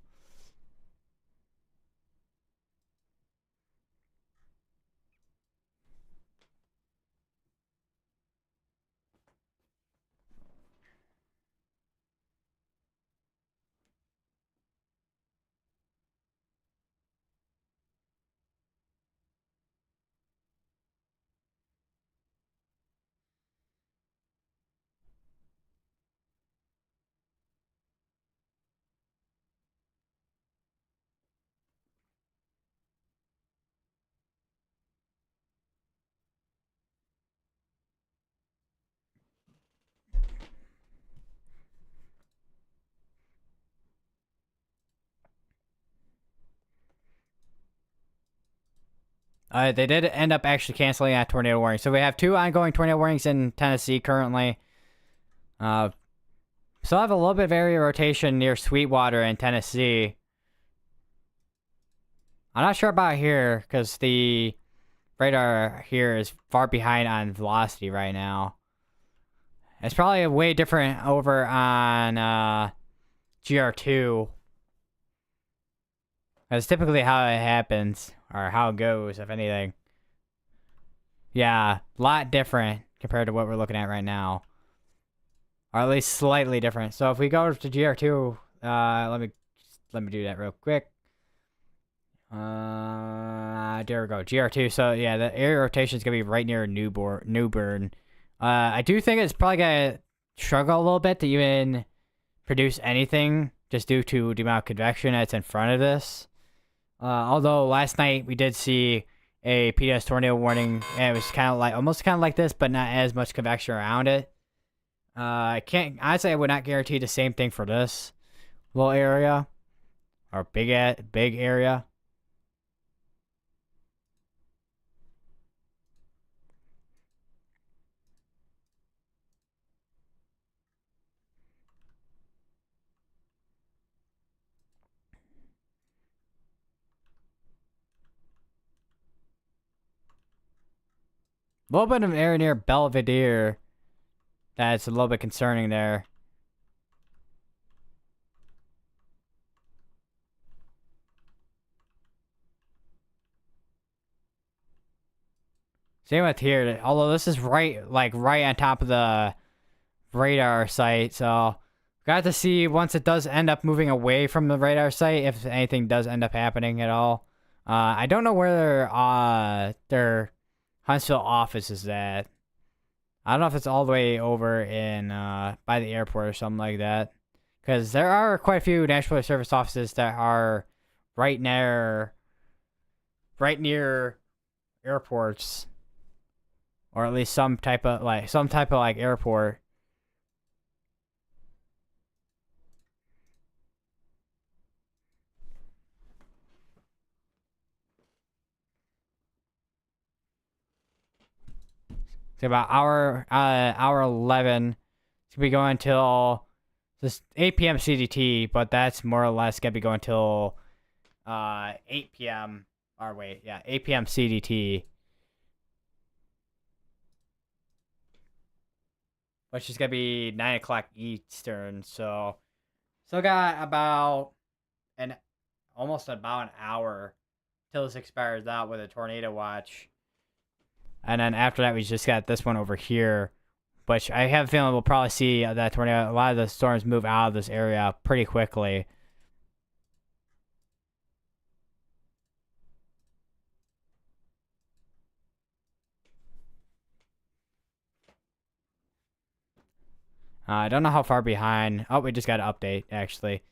They did end up actually canceling that tornado warning. So we have 2 ongoing tornado warnings in Tennessee currently. Still have a little bit of area rotation near Sweetwater in Tennessee. I'm not sure about here because the radar here is far behind on velocity right now. It's probably way different over on GR2. That's typically how it happens, or how it goes, if anything. Yeah, a lot different compared to what we're looking at right now. Or at least slightly different. So if we go to GR2, let me do that real quick. There we go, GR2. So yeah, the area rotation is gonna be right near Newbern. I do think it's probably gonna struggle a little bit to even produce anything, just due to the amount of convection that's in front of this. Although last night we did see a PDS tornado warning, and it was kind of like almost kind of like this, but not as much convection around it. I can't honestly. I would not guarantee the same thing for this little area or big area. A little bit of an area near Belvedere that's a little bit concerning there. Same with here, although this is right on top of the radar site, so Got to see once it does end up moving away from the radar site, if anything does end up happening at all. I don't know where their Huntsville office is at. I don't know if it's all the way over in by the airport or something like that. Because there are quite a few National Police Service offices that are right near airports, or at least some type of airport. It's about hour 11. It's gonna be going till this 8 p.m. CDT, but that's more or less gonna be going till 8 p.m. Or wait, yeah, 8 p.m. CDT, which is gonna be 9 o'clock Eastern. So still got almost about an hour till this expires out with a tornado watch. And then after that, we just got this one over here, which I have a feeling we'll probably see that tornado. A lot of the storms move out of this area pretty quickly. I don't know how far behind. Oh, we just got an update, actually.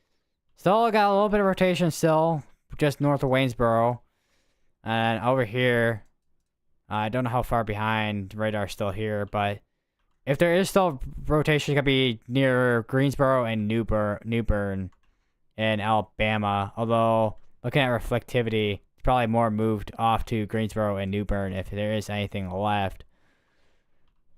Still got a little bit of rotation still, just north of Waynesboro. And over here, I don't know how far behind radar still here, but if there is still rotation, it's going to be near Greensboro and New Bern in Alabama. Although, looking at reflectivity, it's probably more moved off to Greensboro and New Bern if there is anything left.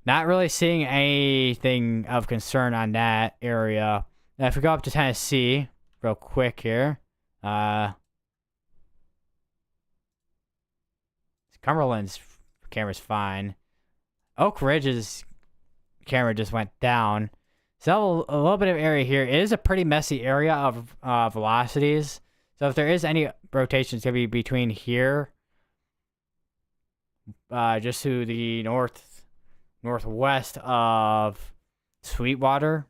Not really seeing anything of concern on that area. Now, if we go up to Tennessee, real quick here, Cumberland's camera's fine. Oak Ridge's camera just went down. So a little bit of area here. It is a pretty messy area of velocities. So if there is any rotation, it's going to be between here, just to the northwest of Sweetwater.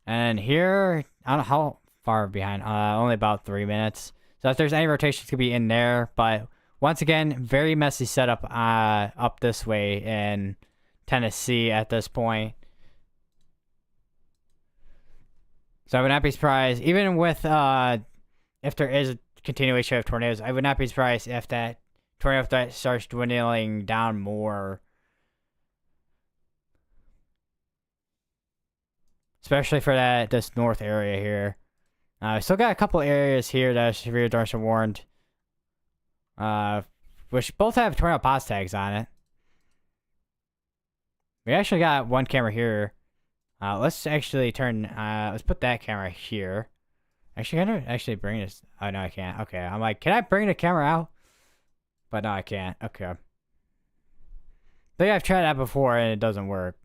And here, I don't know how far behind. Only about 3 minutes. So if there's any rotations, could be in there. But once again, very messy setup up this way in Tennessee at this point. So I would not be surprised, even with if there is a continuation of tornadoes, I would not be surprised if that tornado threat starts dwindling down more. Especially for this north area here. Still got a couple areas here that are severe thunderstorm warned. Which both have tornado pause tags on it. We actually got one camera here. Let's actually let's put that camera here. Actually, can I actually bring this? Oh, no, I can't. Okay, I'm like, can I bring the camera out? But no, I can't. Okay. I think I've tried that before and it doesn't work.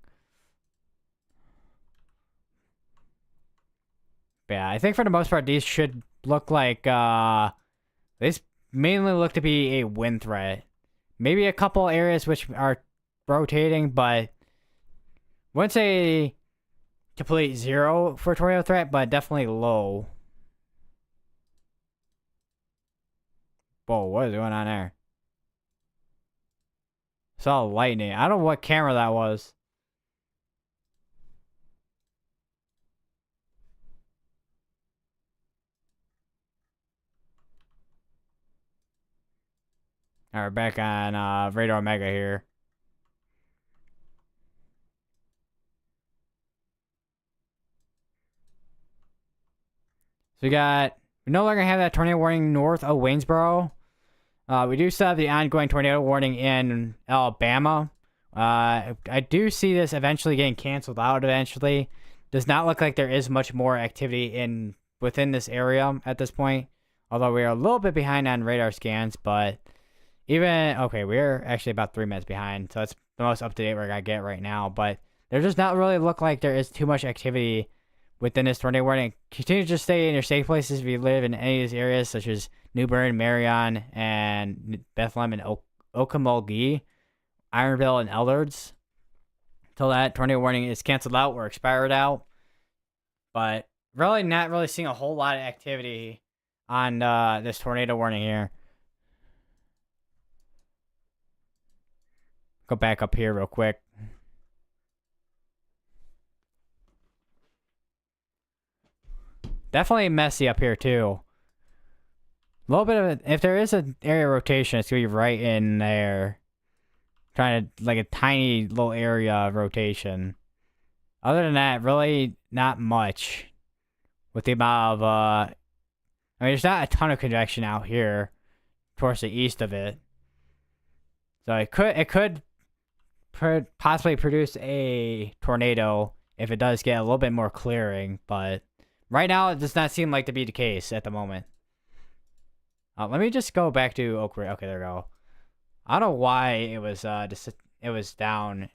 But yeah, I think for the most part, these should look like, these mainly look to be a wind threat. Maybe a couple areas which are rotating, but wouldn't say complete zero for tornado threat, but definitely low. Whoa, what is going on there? Saw lightning. I don't know what camera that was. Alright, back on Radar Mega here. So we no longer have that tornado warning north of Waynesboro. We do still have the ongoing tornado warning in Alabama. I do see this eventually getting canceled out eventually. Does not look like there is much more activity within this area at this point. Although we are a little bit behind on radar scans, but we're actually about 3 minutes behind. So that's the most up-to-date we're going to get right now. But there does not really look like there is too much activity within this tornado warning. Continue to stay in your safe places if you live in any of these areas, such as New Bern, Marion, and Bethlehem and Okmulgee, Ironville, and Ellards. Until that tornado warning is canceled out or expired out. But really not really seeing a whole lot of activity on this tornado warning here. Go back up here real quick. Definitely messy up here too. A little bit of it. If there is an area rotation, it's gonna be right in there. Trying to like a tiny little area of rotation. Other than that, really not much. With the amount of I mean, there's not a ton of convection out here towards the east of it. So it could possibly produce a tornado if it does get a little bit more clearing, but right now it does not seem like to be the case at the moment. Let me just go back to Oak Ridge. Okay, there we go. I don't know why it was down,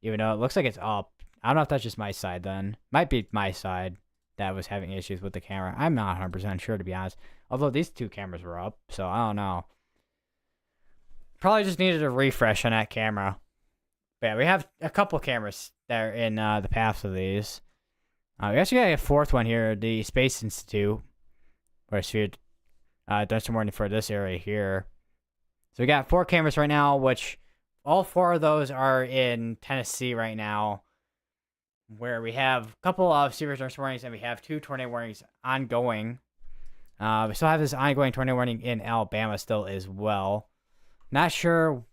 even though it looks like it's up. I don't know if that's just my side then. Might be my side that was having issues with the camera. I'm not 100% sure, to be honest. Although these two cameras were up, so I don't know. Probably just needed a refresh on that camera. But yeah, we have a couple cameras that are in the paths of these. We actually got a fourth one here, the Space Institute, where Sphere done some warning for this area here. So we got 4 cameras right now, which all 4 of those are in Tennessee right now, where we have a couple of severe tornado warnings and we have 2 tornado warnings ongoing. We still have this ongoing tornado warning in Alabama still as well. Not sure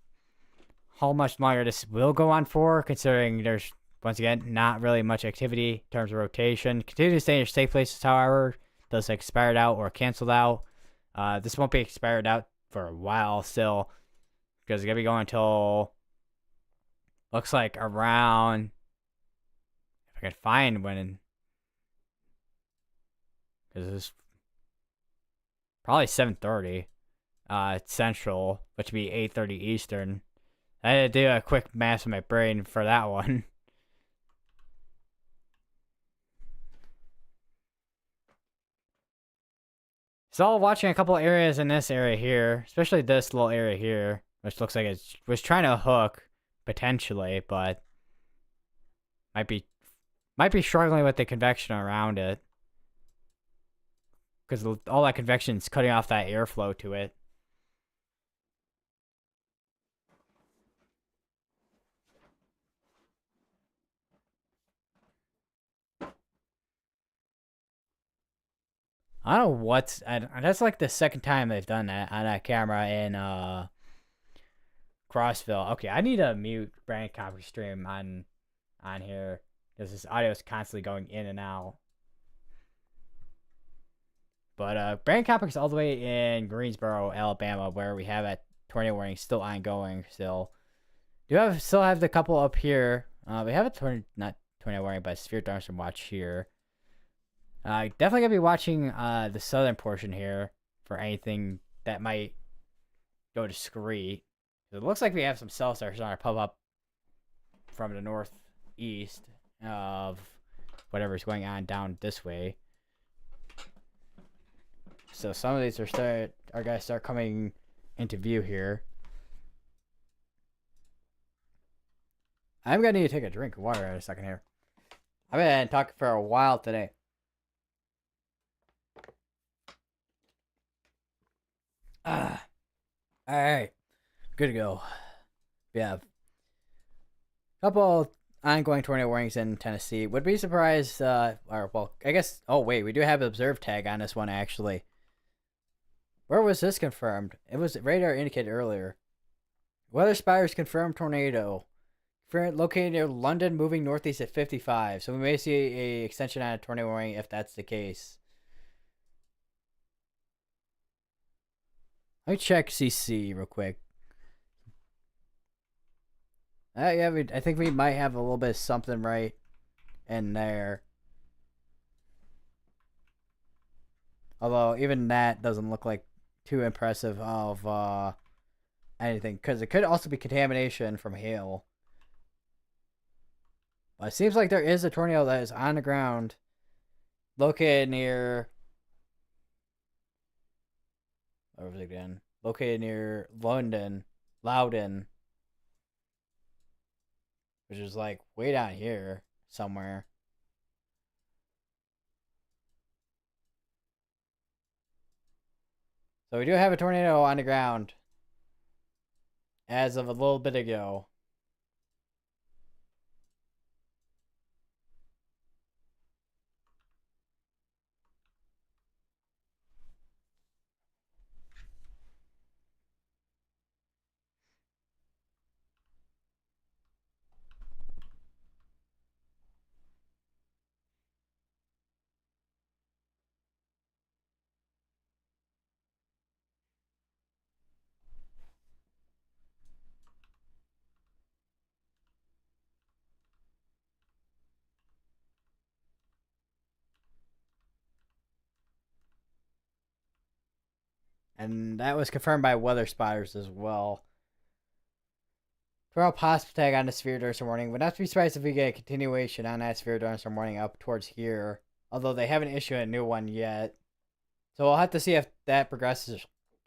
how much longer this will go on for, considering there's, once again, not really much activity in terms of rotation. Continue to stay in your safe places, however. Does expired out or canceled out. This won't be expired out for a while still, because it's going to be going until, looks like around, if I can find when, because it's probably 7:30 Central, which would be 8:30 Eastern. I had to do a quick math in my brain for that one. So watching a couple areas in this area here, especially this little area here, which looks like it was trying to hook potentially, but might be struggling with the convection around it, because all that convection is cutting off that airflow to it. I don't know that's like the second time they've done that on that camera in Crossville. Okay, I need to mute Brand Copy Stream on here, because this audio is constantly going in and out. But Brand Copy is all the way in Greensboro, Alabama, where we have a tornado warning still ongoing. Still have the couple up here. We have a not tornado warning, but severe thunderstorm watch here. Definitely gonna be watching the southern portion here for anything that might go discreet. It looks like we have some cell stars starting to pop up from the northeast of whatever's going on down this way. So some of these are gonna start coming into view here. I'm gonna need to take a drink of water in a second here. I've been talking for a while today. Alright. Good to go. We have a couple ongoing tornado warnings in Tennessee. Would be surprised, well, I guess, oh wait, we do have an observed tag on this one actually. Where was this confirmed? It was radar indicated earlier. Weather Spires confirmed tornado. Located near London, moving northeast at 55. So we may see a extension on a tornado warning if that's the case. Let me check CC real quick. Yeah, I think we might have a little bit of something right in there. Although even that doesn't look like too impressive of anything, because it could also be contamination from hail. But it seems like there is a tornado that is on the ground located near. Where was it again? Located near Loudon, which is like way down here somewhere. So we do have a tornado on the ground as of a little bit ago. And that was confirmed by weather spotters as well. Tornado possible tag on the sphere during some morning. Would not be surprised if we get a continuation on that sphere during some morning up towards here. Although they haven't issued a new one yet. So we'll have to see if that progresses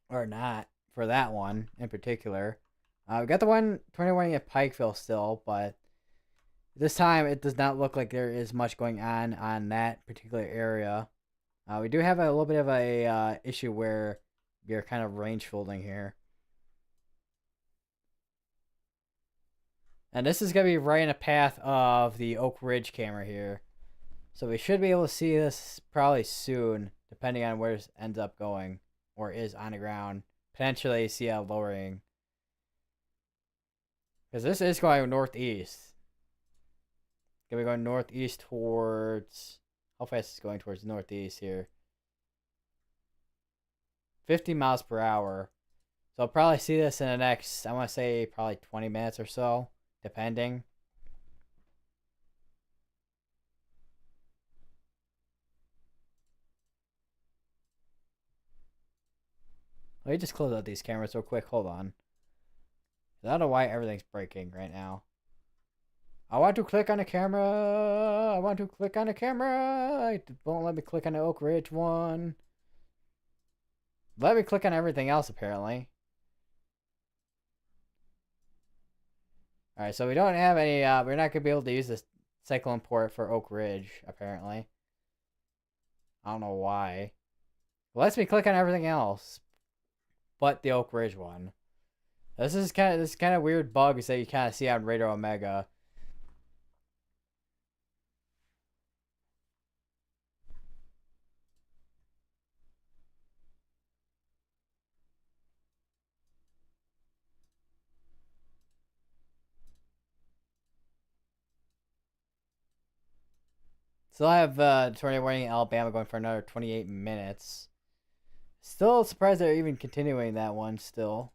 or not for that one in particular. We got the one tornado warning at Pikeville still, but this time it does not look like there is much going on that particular area. We do have a little bit of a issue where we're kind of range folding here. And this is going to be right in the path of the Oak Ridge camera here. So we should be able to see this probably soon, depending on where this ends up going or is on the ground. Potentially see a lowering. Because this is going northeast. Going to be going northeast towards... How fast is it going towards northeast here? 50 miles per hour. So I'll probably see this in the next, I want to say, probably 20 minutes or so, depending. Let me just close out these cameras real quick. Hold on. I don't know why everything's breaking right now. I want to click on the camera. I want to click on the camera. It won't let me click on the Oak Ridge one. Let me click on everything else, apparently. Alright, so we don't have any, we're not going to be able to use this cyclone port for Oak Ridge, apparently. I don't know why. It lets me click on everything else, but the Oak Ridge one. This is kind of weird bugs that you kind of see on Radar Omega. Still have tornado warning in Alabama going for another 28 minutes. Still surprised they're even continuing that one still.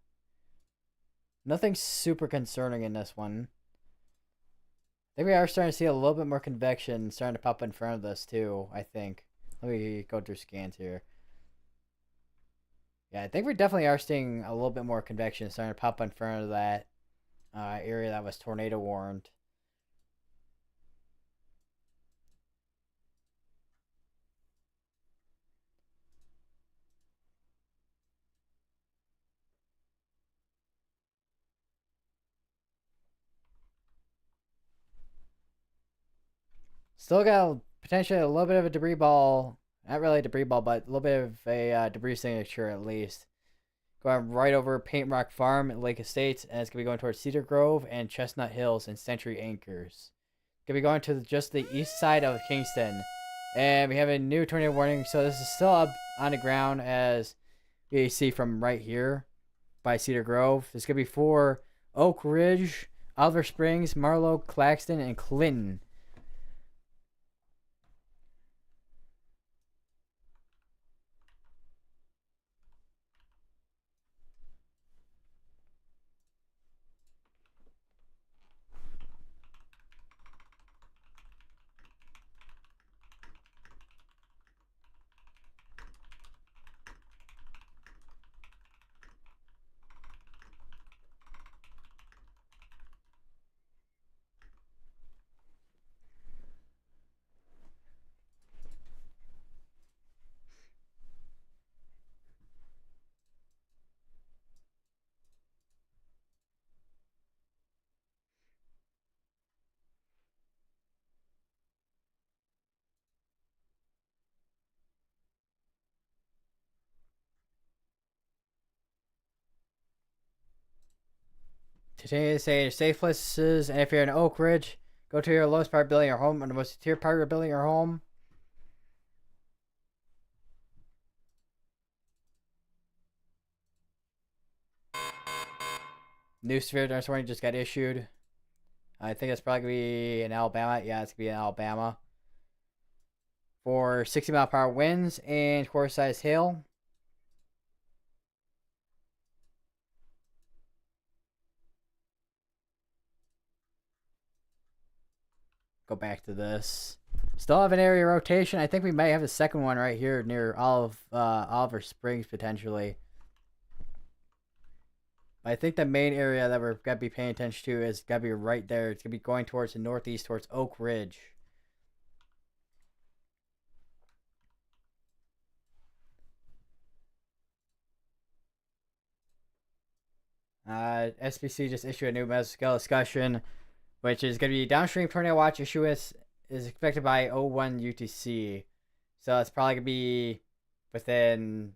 Nothing super concerning in this one. I think we are starting to see a little bit more convection starting to pop in front of us too, I think. Let me go through scans here. Yeah, I think we definitely are seeing a little bit more convection starting to pop in front of that area that was tornado warned. Still got potentially a little bit of a debris ball. Not really a debris ball, but a little bit of a debris signature at least. Going right over Paint Rock Farm at Lake Estates, and it's going to be going towards Cedar Grove and Chestnut Hills and Century Anchors. Going to be going to just the east side of Kingston. And we have a new tornado warning, so this is still up on the ground as you see from right here by Cedar Grove. This is going to be for Oak Ridge, Oliver Springs, Marlow, Claxton, and Clinton. continue to say safe places, and if you're in Oak Ridge, go to your lowest part of building your home, and the most secure part of building your home. New severe thunderstorm warning just got issued. I think it's probably going to be in Alabama. Yeah, it's going to be in Alabama. For 60-mile-per-hour winds and quarter-size hail. Go back to this. Still have an area rotation. I think we might have the second one right here near Oliver Springs, potentially. I think the main area that we're going to be paying attention to is going to be right there. It's going to be going towards the northeast, towards Oak Ridge. SPC just issued a new mesoscale discussion, which is going to be downstream tornado watch issuance is expected by 01 UTC. So it's probably going to be within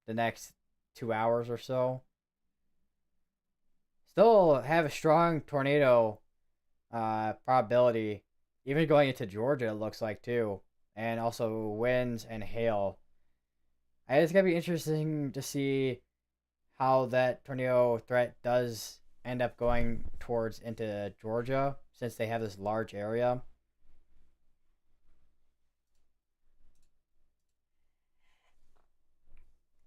the next 2 hours or so. Still have a strong tornado probability, even going into Georgia, it looks like, too. And also winds and hail. It's going to be interesting to see how that tornado threat does end up going towards into Georgia, since they have this large area.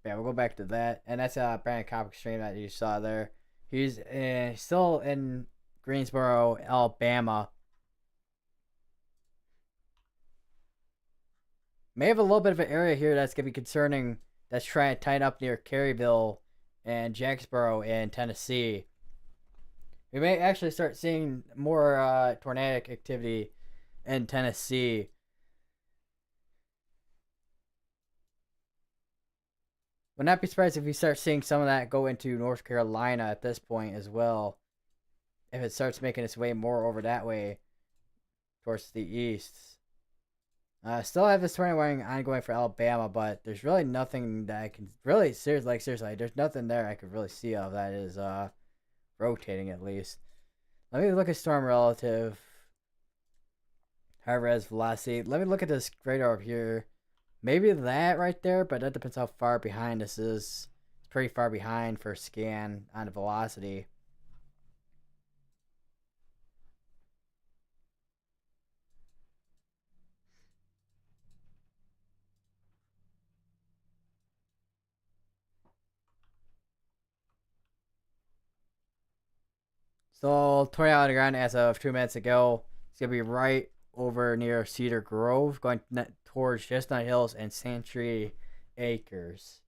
Yeah, we'll go back to that. And that's Brandon Comic stream that you saw there. He's still in Greensboro, Alabama. May have a little bit of an area here that's going to be concerning, that's trying to tighten up near Caryville and Jacksboro in Tennessee. We may actually start seeing more tornadic activity in Tennessee. Would not be surprised if we start seeing some of that go into North Carolina at this point as well. If it starts making its way more over that way towards the east. Still have this tornado warning ongoing for Alabama, but there's really nothing that I can really seriously, there's nothing there I could really see of that is rotating at least. Let me look at storm relative high res velocity. Let me look at this radar up here. Maybe that right there, but that depends how far behind this is. It's pretty far behind for a scan on the velocity. So, tornado on the ground as of 2 minutes ago. It's going to be right over near Cedar Grove, going towards Chestnut Hills and Santry Acres.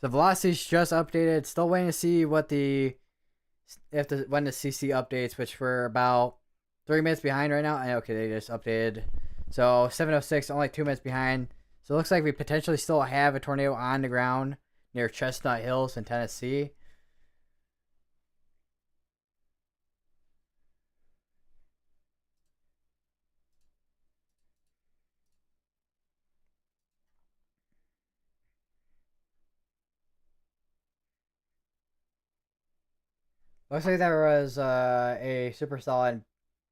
The velocity's just updated. Still waiting to see what when the CC updates, which we're about 3 minutes behind right now. Okay, they just updated. So 7:06, only 2 minutes behind. So it looks like we potentially still have a tornado on the ground near Chestnut Hills in Tennessee. Looks like there was a supercell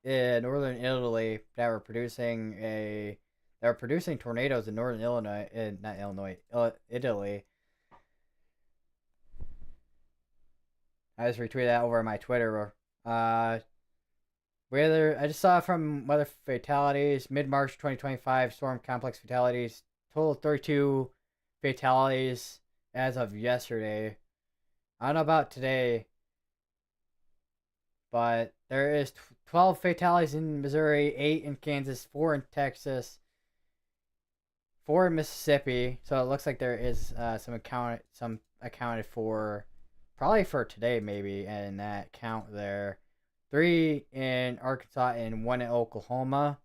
in northern Italy that were producing tornadoes in northern Illinois, not Illinois, Italy. I just retweeted that over on my Twitter. Weather, I just saw from weather fatalities, mid-March 2025 storm complex fatalities, total of 32 fatalities as of yesterday. I don't know about today, but there is 12 fatalities in Missouri, 8 in Kansas, 4 in Texas, 4 in Mississippi. So it looks like there is some accounted for, probably for today maybe, in that count there. 3 in Arkansas and 1 in Oklahoma.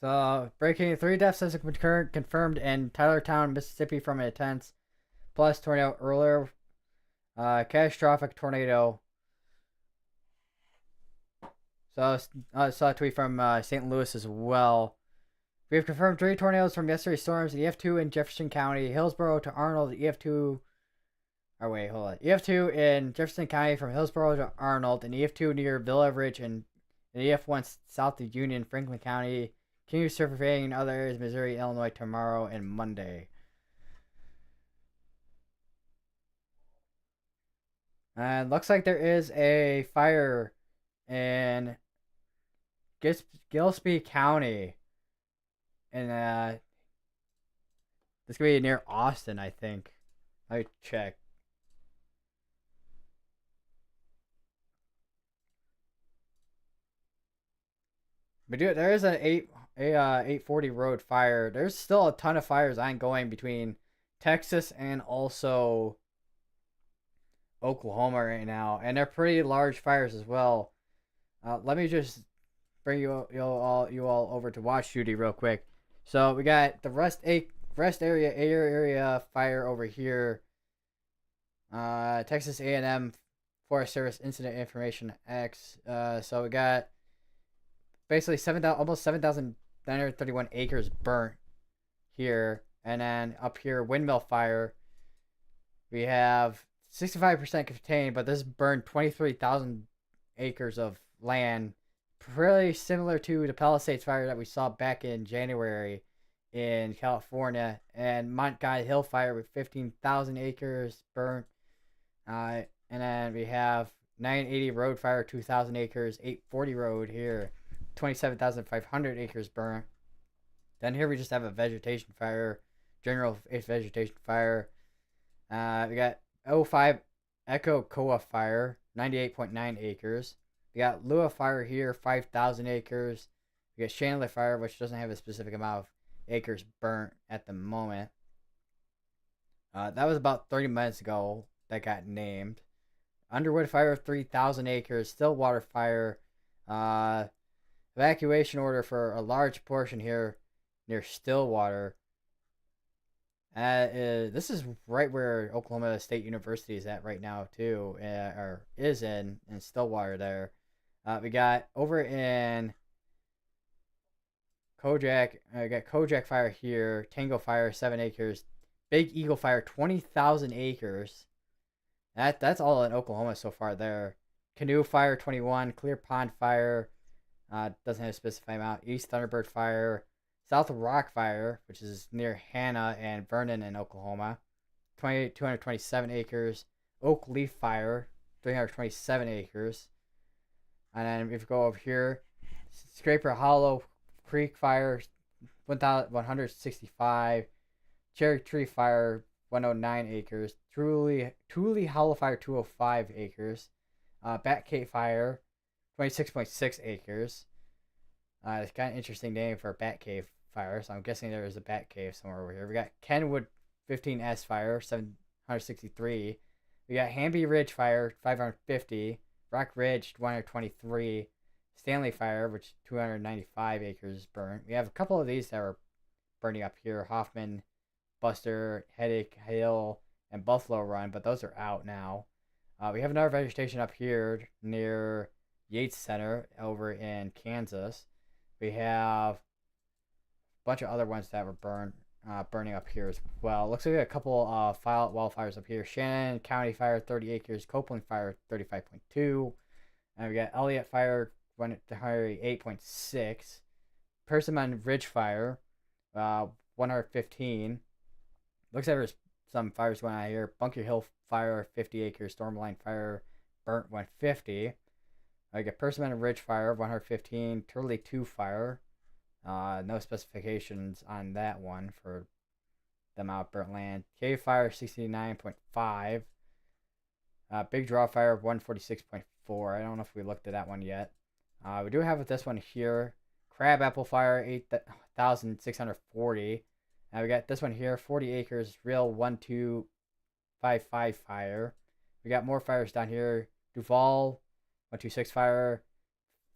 So, breaking 3 deaths has been confirmed in Tylertown, Mississippi from an intense plus tornado earlier. Catastrophic tornado. So, I saw a tweet from St. Louis as well. We have confirmed 3 tornadoes from yesterday's storms. The EF2 in Jefferson County, Hillsborough to Arnold. The EF2. Oh, wait, hold on. EF2 in Jefferson County from Hillsborough to Arnold. And EF2 near Villa Ridge and EF1 south of Union, Franklin County. Continue surveying in other areas, Missouri, Illinois, tomorrow and Monday. And looks like there is a fire in Gillespie County. And this could be near Austin, I think. Let me check. But dude, there is a 840 road fire. There's still a ton of fires ongoing between Texas and also Oklahoma right now, and they're pretty large fires as well. Let me just bring you all over to watch duty real quick. So we got the rest area fire over here. Texas A&M Forest Service Incident Information X. So we got basically almost 7,931 acres burnt here, and then up here windmill fire. We have 65% contained, but this burned 23,000 acres of land, pretty similar to the Palisades fire that we saw back in January in California, and Mount Guy Hill fire with 15,000 acres burnt. And then we have 980 road fire, 2,000 acres, 840 road here, 27,500 acres burnt. Then here we just have a vegetation fire, general vegetation fire. We got 05 Echo Koa fire, 98.9 acres. We got Lua fire here, 5,000 acres. We got Chandler fire, which doesn't have a specific amount of acres burnt at the moment. That was about 30 minutes ago that got named. Underwood fire, 3,000 acres. Stillwater fire. Evacuation order for a large portion here near Stillwater. This is right where Oklahoma State University is at right now too, or is in Stillwater there. We got over in Kojak. I got Kojak fire here. Tango fire, 7 acres. Big Eagle fire, 20,000 acres. That's all in Oklahoma so far there. Canoe fire, 21. Clear Pond fire. Doesn't have a specified amount. East Thunderbird fire. South Rock fire, which is near Hanna and Vernon in Oklahoma. 227 acres. Oak Leaf fire, 327 acres. And then if you go over here, Scraper Hollow Creek fire, 1,165. Cherry Tree fire, 109 acres. Truly Hollow fire, 205 acres. Bat Cave fire, 26.6 acres. It's kind of interesting name for a Bat Cave fire, so I'm guessing there is a Bat Cave somewhere over here. We got Kenwood 15S fire, 763. We got Hamby Ridge fire, 550. Rock Ridge, 123. Stanley fire, which 295 acres burnt. We have a couple of these that are burning up here. Hoffman, Buster, Headache Hill, and Buffalo Run, but those are out now. We have another vegetation up here near Yates Center over in Kansas. We have a bunch of other ones that were burning up here as well. Looks like we have a couple wildfires up here. Shannon County fire, 30 acres. Copeland fire, 35.2. And we got Elliott fire, 108.6. Persimmon Ridge fire, 115. Looks like there's some fires going on here. Bunker Hill fire, 50 acres. Stormline fire, burnt 150. I get Persimmon Ridge fire, 115. Turley 2 fire. No specifications on that one for them out burnt land. Cave fire, 69.5. Big Draw fire, 146.4. I don't know if we looked at that one yet. We do have this one here. Crab apple fire, 8,640. We got this one here, 40 acres, real 1255 fire. We got more fires down here. Duval, 126 fire,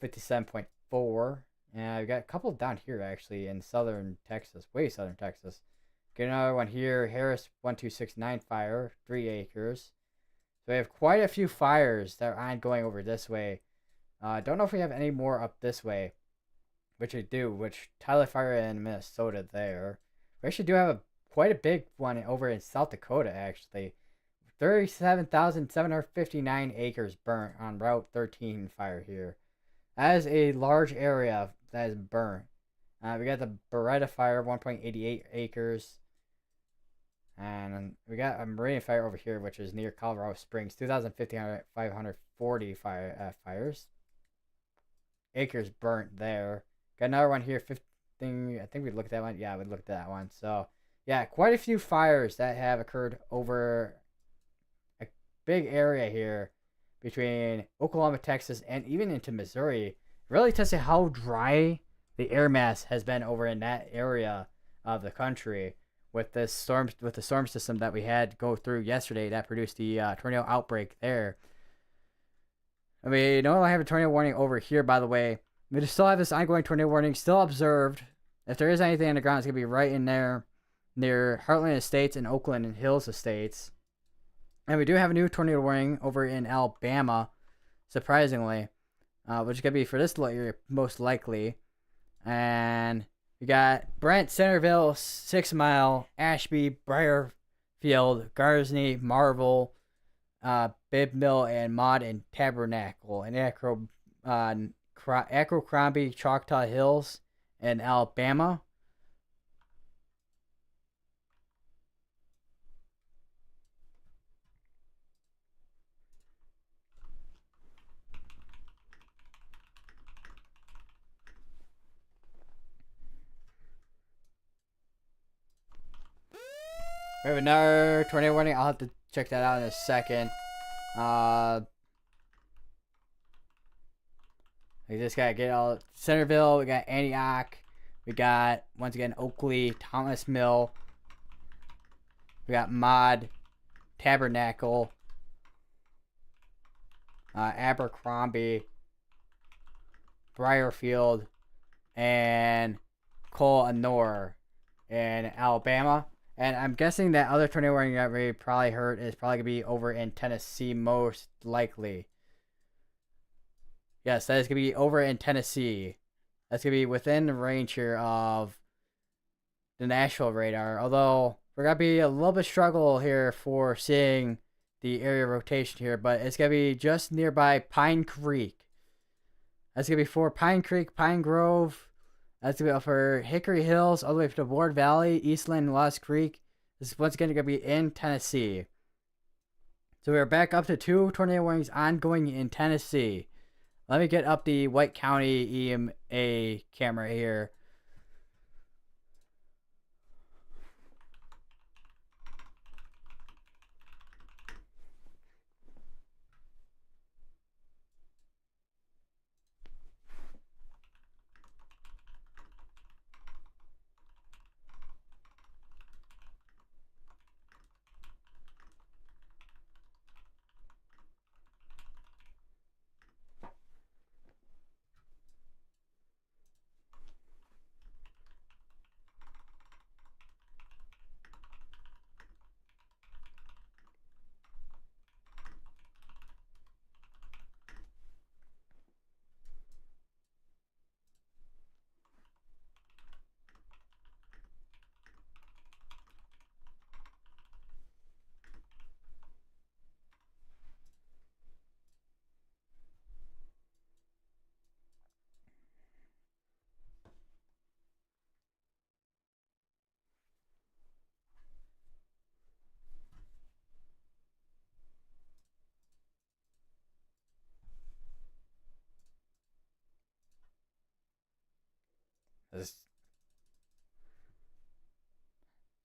57.4. And we got a couple down here actually in southern Texas, way southern Texas. Get another one here, Harris, 1269 fire, 3 acres. So we have quite a few fires that are ongoing over this way. Don't know if we have any more up this way, which we do, which Tyler Fire in Minnesota there. We actually do have quite a big one over in South Dakota, actually. 37,759 acres burnt on Route 13 fire here. That is a large area that is burnt. We got the Beretta fire, 1.88 acres. And we got a Meridian fire over here, which is near Colorado Springs, 2,540 fires. Acres burnt there. Got another one here, 15. I think we looked at that one. Yeah, we looked at that one. So, yeah, quite a few fires that have occurred over a big area here between Oklahoma, Texas, and even into Missouri. Really testing how dry the air mass has been over in that area of the country with the storm system that we had go through yesterday that produced the tornado outbreak there. I mean, don't have a tornado warning over here, by the way. We just still have this ongoing tornado warning still observed. If there is anything on the ground, it's going to be right in there near Heartland Estates and Oakland and Hills Estates. And we do have a new tornado warning over in Alabama, surprisingly, which is going to be for this area most likely. And we got Brent, Centerville, 6 Mile, Ashby, Briarfield, Garsney, Marvel, Bibb Mill, and Mod and Tabernacle, and Abercrombie, Choctaw Hills, and Alabama. We have another tornado warning. I'll have to check that out in a second. We just gotta get all Centerville. We got Antioch. We got once again Oakley, Thomas Mill. We got Mod, Tabernacle, Abercrombie, Briarfield, and Cole Honor in Alabama. And I'm guessing that other tornado warning that we probably heard is probably going to be over in Tennessee most likely. Yes, that is going to be over in Tennessee. That's going to be within the range here of the Nashville radar. Although, we're going to be a little bit struggle here for seeing the area rotation here. But it's going to be just nearby Pine Creek. That's going to be for Pine Creek, Pine Grove. That's going to be for Hickory Hills, all the way to Ward Valley, Eastland, Lost Creek. This is once again going to be in Tennessee. So we're back up to 2 tornado warnings ongoing in Tennessee. Let me get up the White County EMA camera here.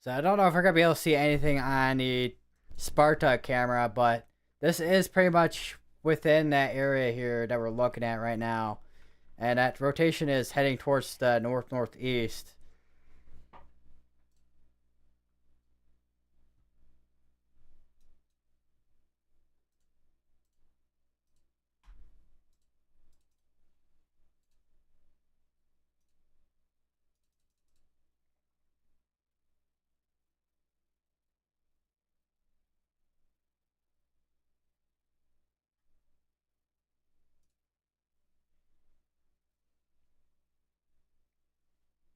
So I don't know if we're gonna be able to see anything on the Sparta camera, but this is pretty much within that area here that we're looking at right now. And that rotation is heading towards the north-northeast.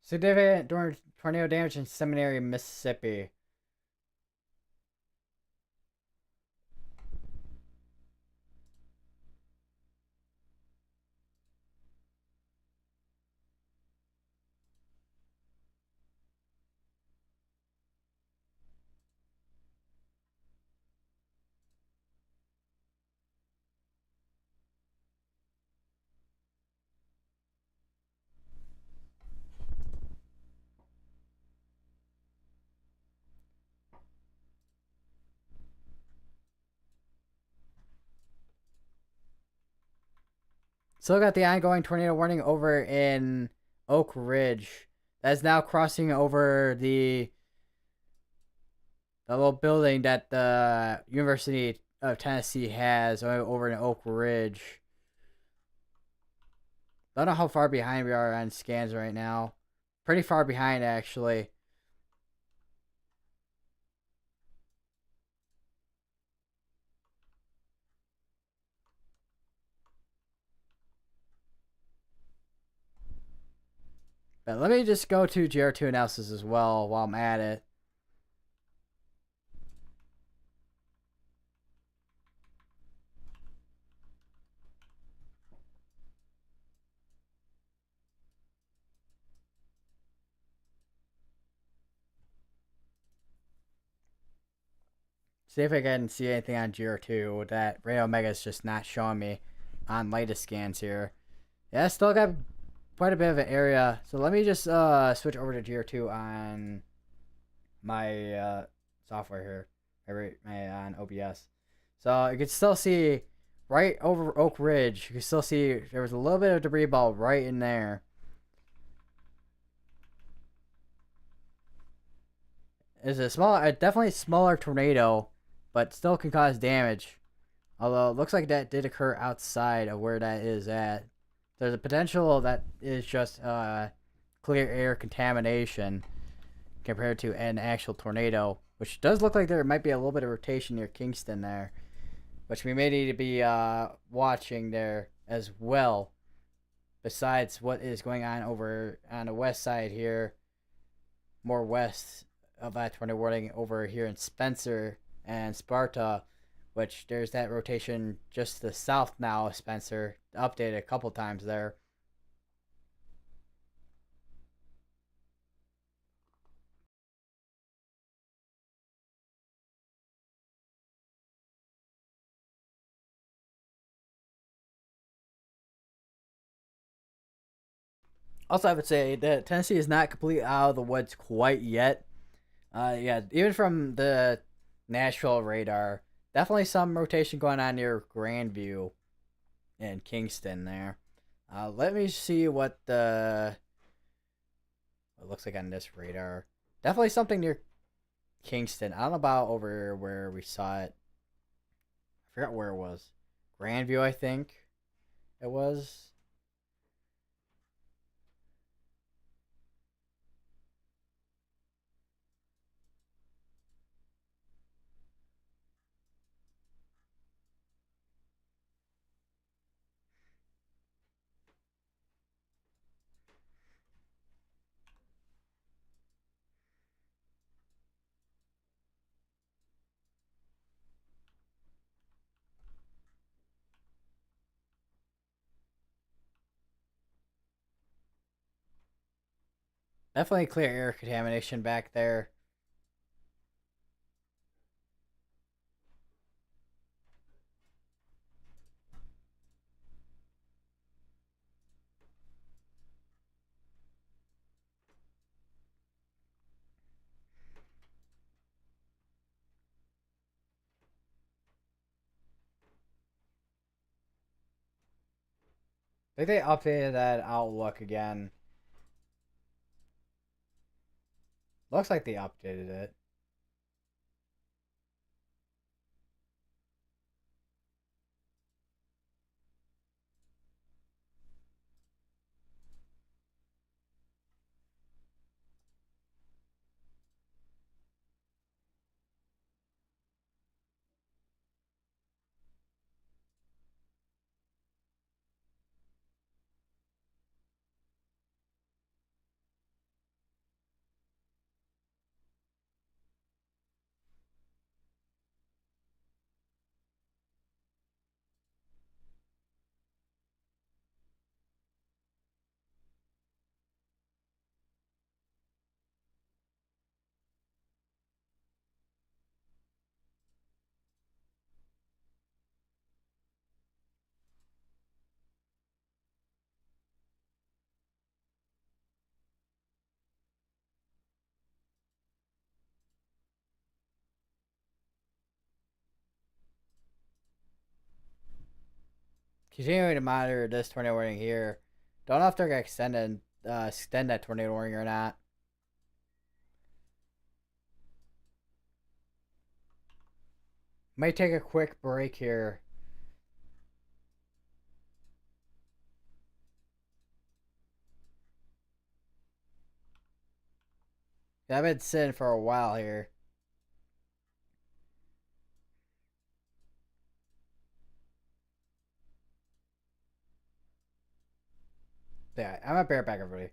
Significant tornado damage in Seminary, Mississippi. Still got the ongoing tornado warning over in Oak Ridge. That is now crossing over the little building that the University of Tennessee has over in Oak Ridge. I don't know how far behind we are on scans right now. Pretty far behind, actually. But let me just go to GR2 analysis as well while I'm at it. See if I can see anything on GR2 that Ray Omega is just not showing me on latest scans here. Yeah, still got quite a bit of an area. So let me just switch over to GR2 on my software here, on OBS. So you can still see right over Oak Ridge. You can still see there was a little bit of debris ball right in there. It's a definitely smaller tornado, but still can cause damage. Although it looks like that did occur outside of where that is at. There's a potential that is just clear air contamination compared to an actual tornado, which does look like there might be a little bit of rotation near Kingston there, which we may need to be watching there as well, besides what is going on over on the west side here, more west of that tornado warning over here in Spencer and Sparta, which there's that rotation just to the south now of Spencer, updated a couple times there. Also, I would say that Tennessee is not completely out of the woods quite yet. Yeah, even from the Nashville radar, definitely some rotation going on near Grandview and Kingston there. Let me see what it looks like on this radar. Definitely something near Kingston. I don't know about over where we saw it. I forgot where it was. Grandview, I think it was. Definitely clear air contamination back there. I think they updated that Outlook again. Looks like they updated it. Continuing to monitor this tornado warning here. Don't know if they're gonna extend that tornado warning or not. Might take a quick break here. I've been sitting for a while here. Yeah, I'm gonna bear back, everybody.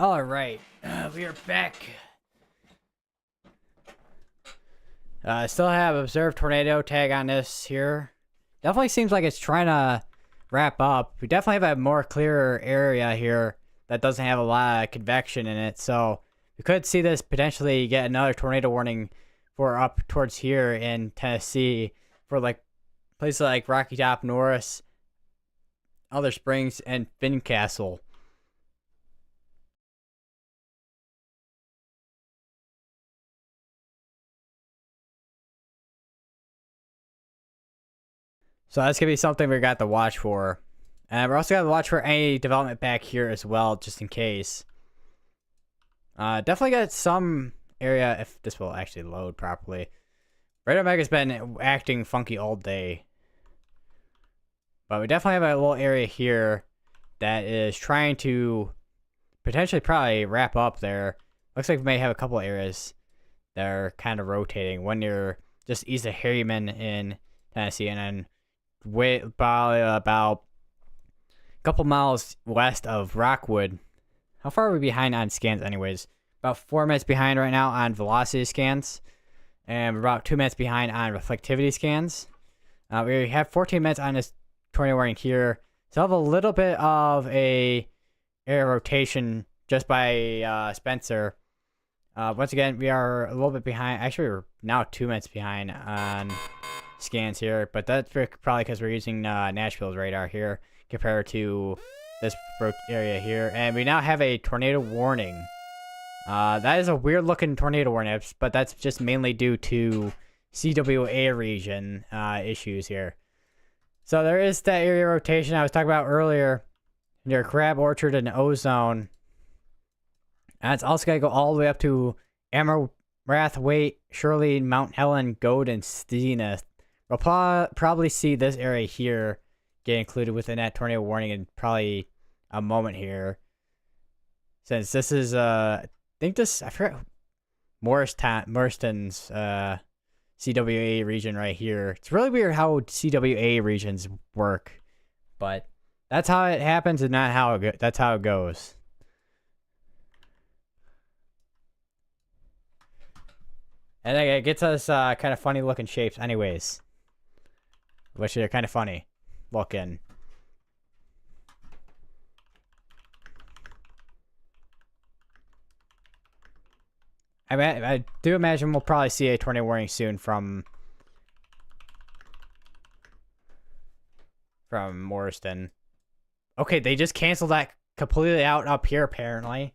All right, we are back. Still have observed tornado tag on this here. Definitely seems like it's trying to wrap up. We definitely have a more clearer area here that doesn't have a lot of convection in it. So we could see this potentially get another tornado warning for up towards here in Tennessee for like places like Rocky Top, Norris, Elder Springs, and Fincastle. So that's going to be something we got to watch for. And we're also going to watch for any development back here as well, just in case. Definitely got some area, if this will actually load properly. Radar Mega's been acting funky all day. But we definitely have a little area here that is trying to potentially probably wrap up there. Looks like we may have a couple areas that are kind of rotating. One near just east of Harriman in Tennessee, and then probably about a couple miles west of Rockwood. How far are we behind on scans anyways? About 4 minutes behind right now on velocity scans. And we're about 2 minutes behind on reflectivity scans. We have 14 minutes on this tornado warning here. So I have a little bit of a area rotation just by Spencer. Once again, we are a little bit behind. Actually, we're now 2 minutes behind on scans here, but that's probably because we're using Nashville's radar here compared to this area here. And we now have a tornado warning. That is a weird looking tornado warning, but that's just mainly due to CWA region issues here. So there is that area rotation I was talking about earlier near Crab Orchard and Ozone. And it's also going to go all the way up to Amarath, Waite, Shirley, Mount Helen, Goad, and Stenith. We'll probably see this area here get included within that tornado warning in probably a moment here. Since this is, I forgot Morriston's CWA region right here. It's really weird how CWA regions work, but that's how it happens and not how that's how it goes. And it gets us kind of funny looking shapes anyways. Which are kind of funny looking. I do imagine we'll probably see a tornado warning soon from Morriston. Okay, they just canceled that completely out up here apparently.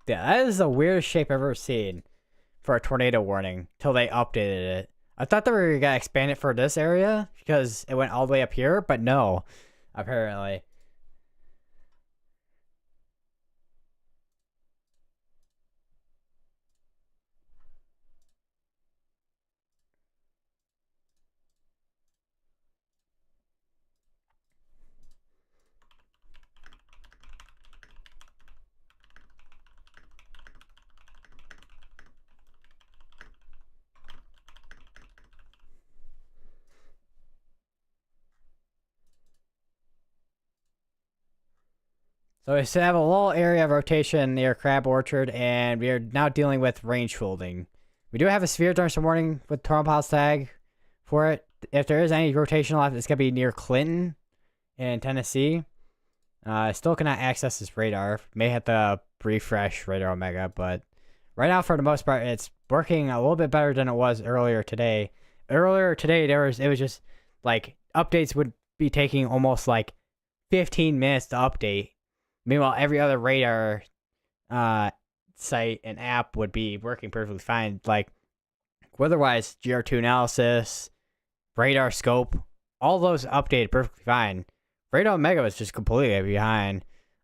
Yeah, that is the weirdest shape I've ever seen for a tornado warning till they updated it. I thought they were gonna expand it for this area because it went all the way up here, but no, apparently. So we have a little area of rotation near Crab Orchard, and we are now dealing with range folding. We do have a sphere storm warning with tornado pulse tag for it. If there is any rotation left, it's going to be near Clinton in Tennessee. Still cannot access this radar. May have to refresh Radar Omega, but right now, for the most part, it's working a little bit better than it was earlier today. Earlier today, it was just like updates would be taking almost like 15 minutes to update. Meanwhile, every other radar site and app would be working perfectly fine. Like, weather-wise, GR2 analysis, radar scope, all those updated perfectly fine. Radar Omega was just completely behind.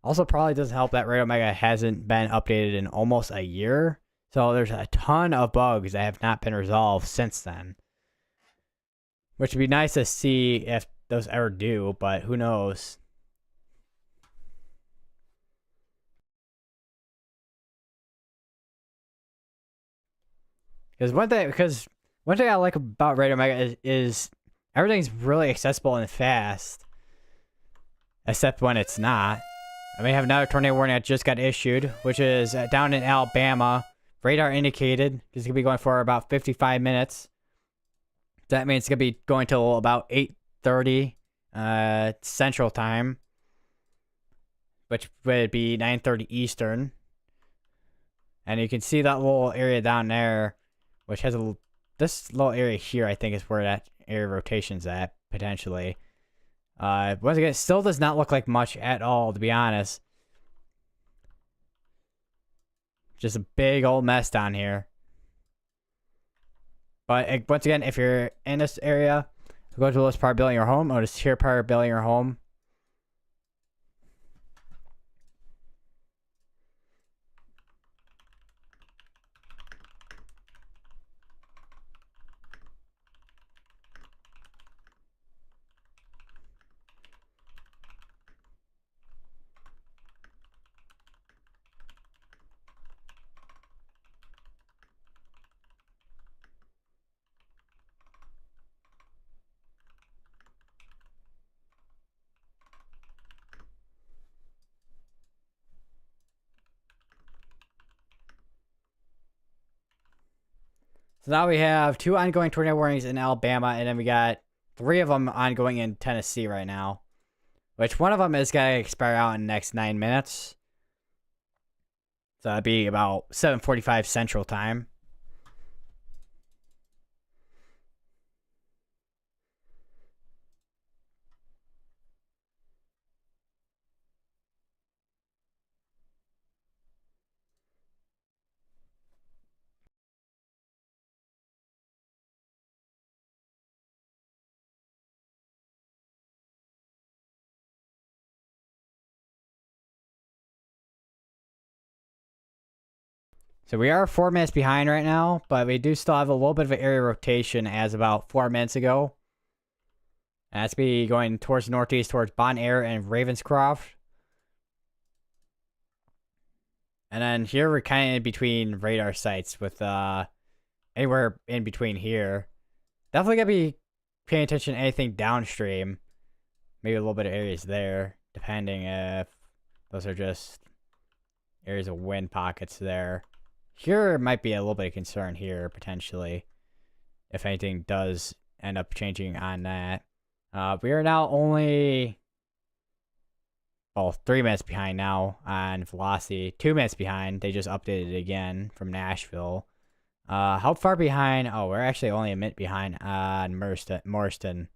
Also, probably doesn't help that Radio Mega hasn't been updated in almost a year. So there's a ton of bugs that have not been resolved since then. Which would be nice to see if those ever do, but who knows. Because one thing I like about Radio Mega is everything's really accessible and fast. Except when it's not. I may have another tornado warning that just got issued, which is down in Alabama. Radar indicated it's going to be going for about 55 minutes. That means it's going to be going till about 8:30 Central Time, which would be 9:30 Eastern. And you can see that little area down there, which has this little area here, I think, is where that area rotation's at, potentially. Once again, it still does not look like much at all, to be honest. Just a big old mess down here. But once again, if you're in this area, go to the list part building your home, or just here part building your home. So now we have 2 ongoing tornado warnings in Alabama, and then we got 3 of them ongoing in Tennessee right now. Which one of them is going to expire out in the next 9 minutes. So that'd be about 7:45 Central Time. So we are 4 minutes behind right now, but we do still have a little bit of an area rotation as about 4 minutes ago. And that's be going towards the northeast, towards Bon Air and Ravenscroft. And then here we're kind of in between radar sites with anywhere in between here. Definitely gonna be paying attention to anything downstream. Maybe a little bit of areas there, depending if those are just areas of wind pockets there. Here might be a little bit of concern here, potentially, if anything does end up changing on that. We are now only, 3 minutes behind now on velocity. 2 minutes behind. They just updated it again from Nashville. How far behind? Oh, we're actually only a minute behind on Morriston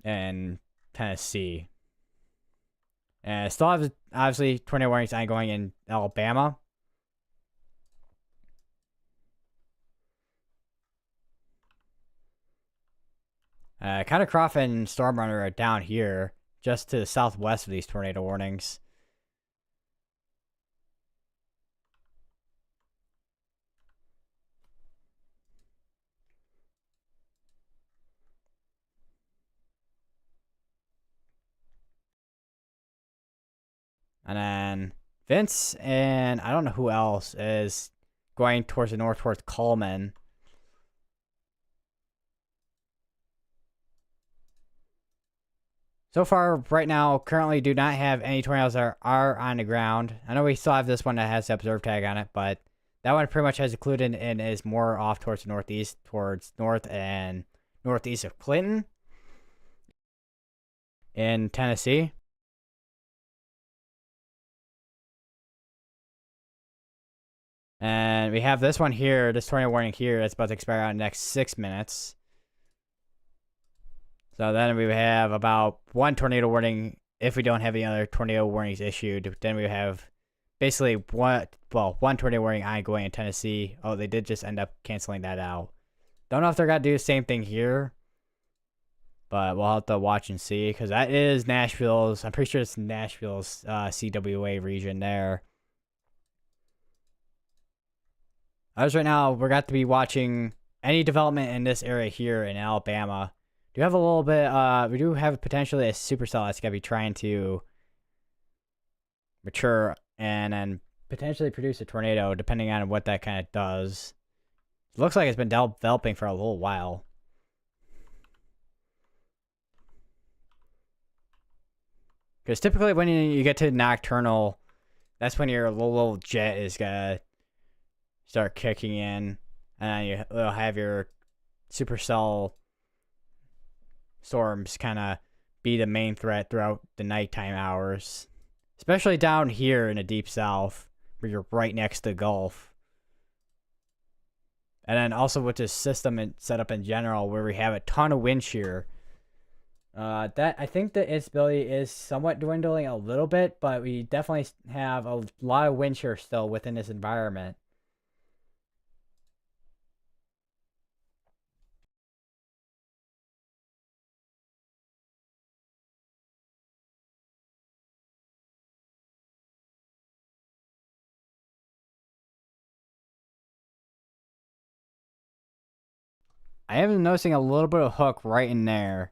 and Tennessee. And still have, obviously, tornado warnings ongoing in Alabama. Catacroft and Stormrunner are down here, just to the southwest of these tornado warnings. And then Vince and I don't know who else is going towards the north, towards Coleman. So far, right now, currently do not have any tornadoes that are on the ground. I know we still have this one that has the observe tag on it, but that one pretty much has included and is more off towards the northeast, towards north and northeast of Clinton in Tennessee. And we have this one here, this tornado warning here, that's about to expire out in the next 6 minutes. So then we have about 1 tornado warning if we don't have any other tornado warnings issued. Then we have basically one tornado warning ongoing in Tennessee. Oh, they did just end up canceling that out. Don't know if they're going to do the same thing here. But we'll have to watch and see, because that is Nashville's. I'm pretty sure it's Nashville's CWA region there. As right now, we're got to be watching any development in this area here in Alabama. Do have a little bit. We do have potentially a supercell that's gonna be trying to mature and then potentially produce a tornado, depending on what that kind of does. It looks like it's been developing for a little while. Because typically when you get to nocturnal, that's when your little jet is gonna start kicking in, and you'll have your supercell storms kind of be the main threat throughout the nighttime hours, especially down here in the deep south where you're right next to the Gulf. And then also with this system and setup in general, where we have a ton of wind shear. That I think the instability is somewhat dwindling a little bit, but we definitely have a lot of wind shear still within this environment. I am noticing a little bit of hook right in there.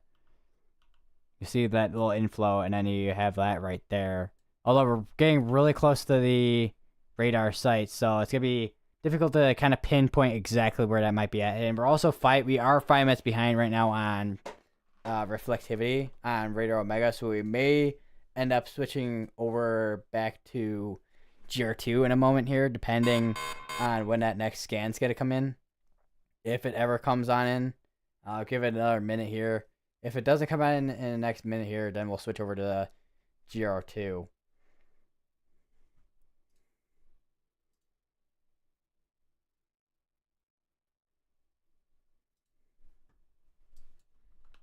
You see that little inflow, and then you have that right there. Although we're getting really close to the radar site, so it's going to be difficult to kind of pinpoint exactly where that might be at. And we're also we are 5 minutes behind right now on reflectivity on Radar Omega, so we may end up switching over back to GR2 in a moment here, depending on when that next scan's going to come in. If it ever comes on in, I'll give it another minute here. If it doesn't come in the next minute here, then we'll switch over to the GR2.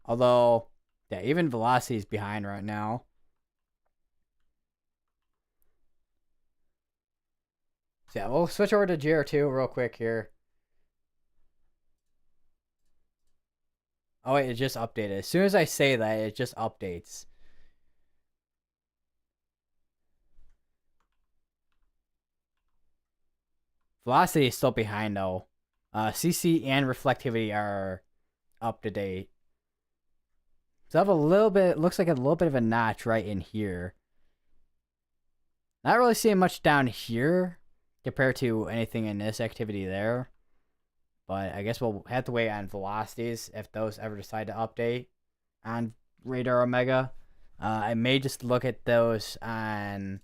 Although, yeah, even velocity is behind right now. So yeah, we'll switch over to GR2 real quick here. Oh wait, it just updated. As soon as I say that, it just updates. Velocity is still behind though. CC and reflectivity are up to date. So I have a little bit, looks like a little bit of a notch right in here. Not really seeing much down here compared to anything in this activity there. But I guess we'll have to wait on velocities if those ever decide to update on Radar Omega. I may just look at those on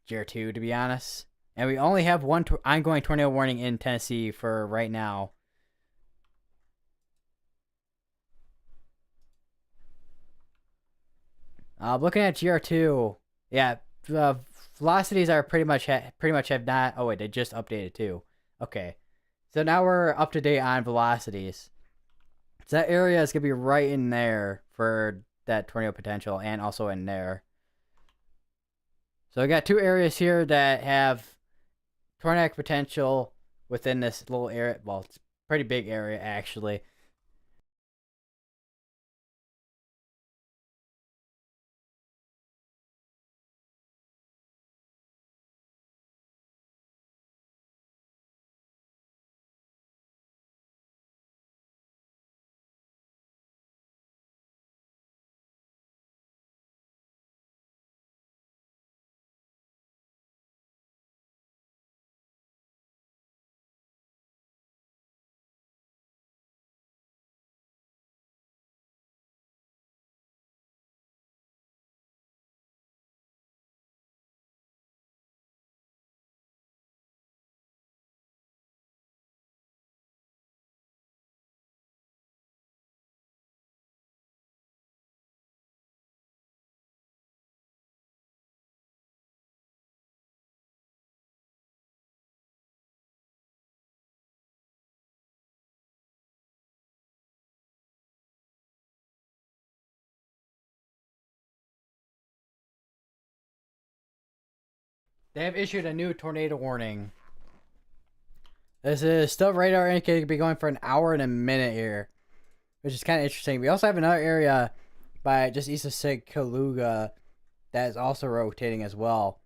GR2, to be honest. And we only have one ongoing tornado warning in Tennessee for right now. Looking at GR2, yeah, velocities are pretty much have not. Oh wait, they just updated too. Okay, so now we're up to date on velocities. So that area is gonna be right in there for that tornado potential, and also in there. So we got two areas here that have tornadic potential within this little area. Well, it's a pretty big area actually. They have issued a new tornado warning. This is still radar indicated to be going for an hour and a minute here. which is kind of interesting. We also have another area by just east of Kaluga that is also rotating as well.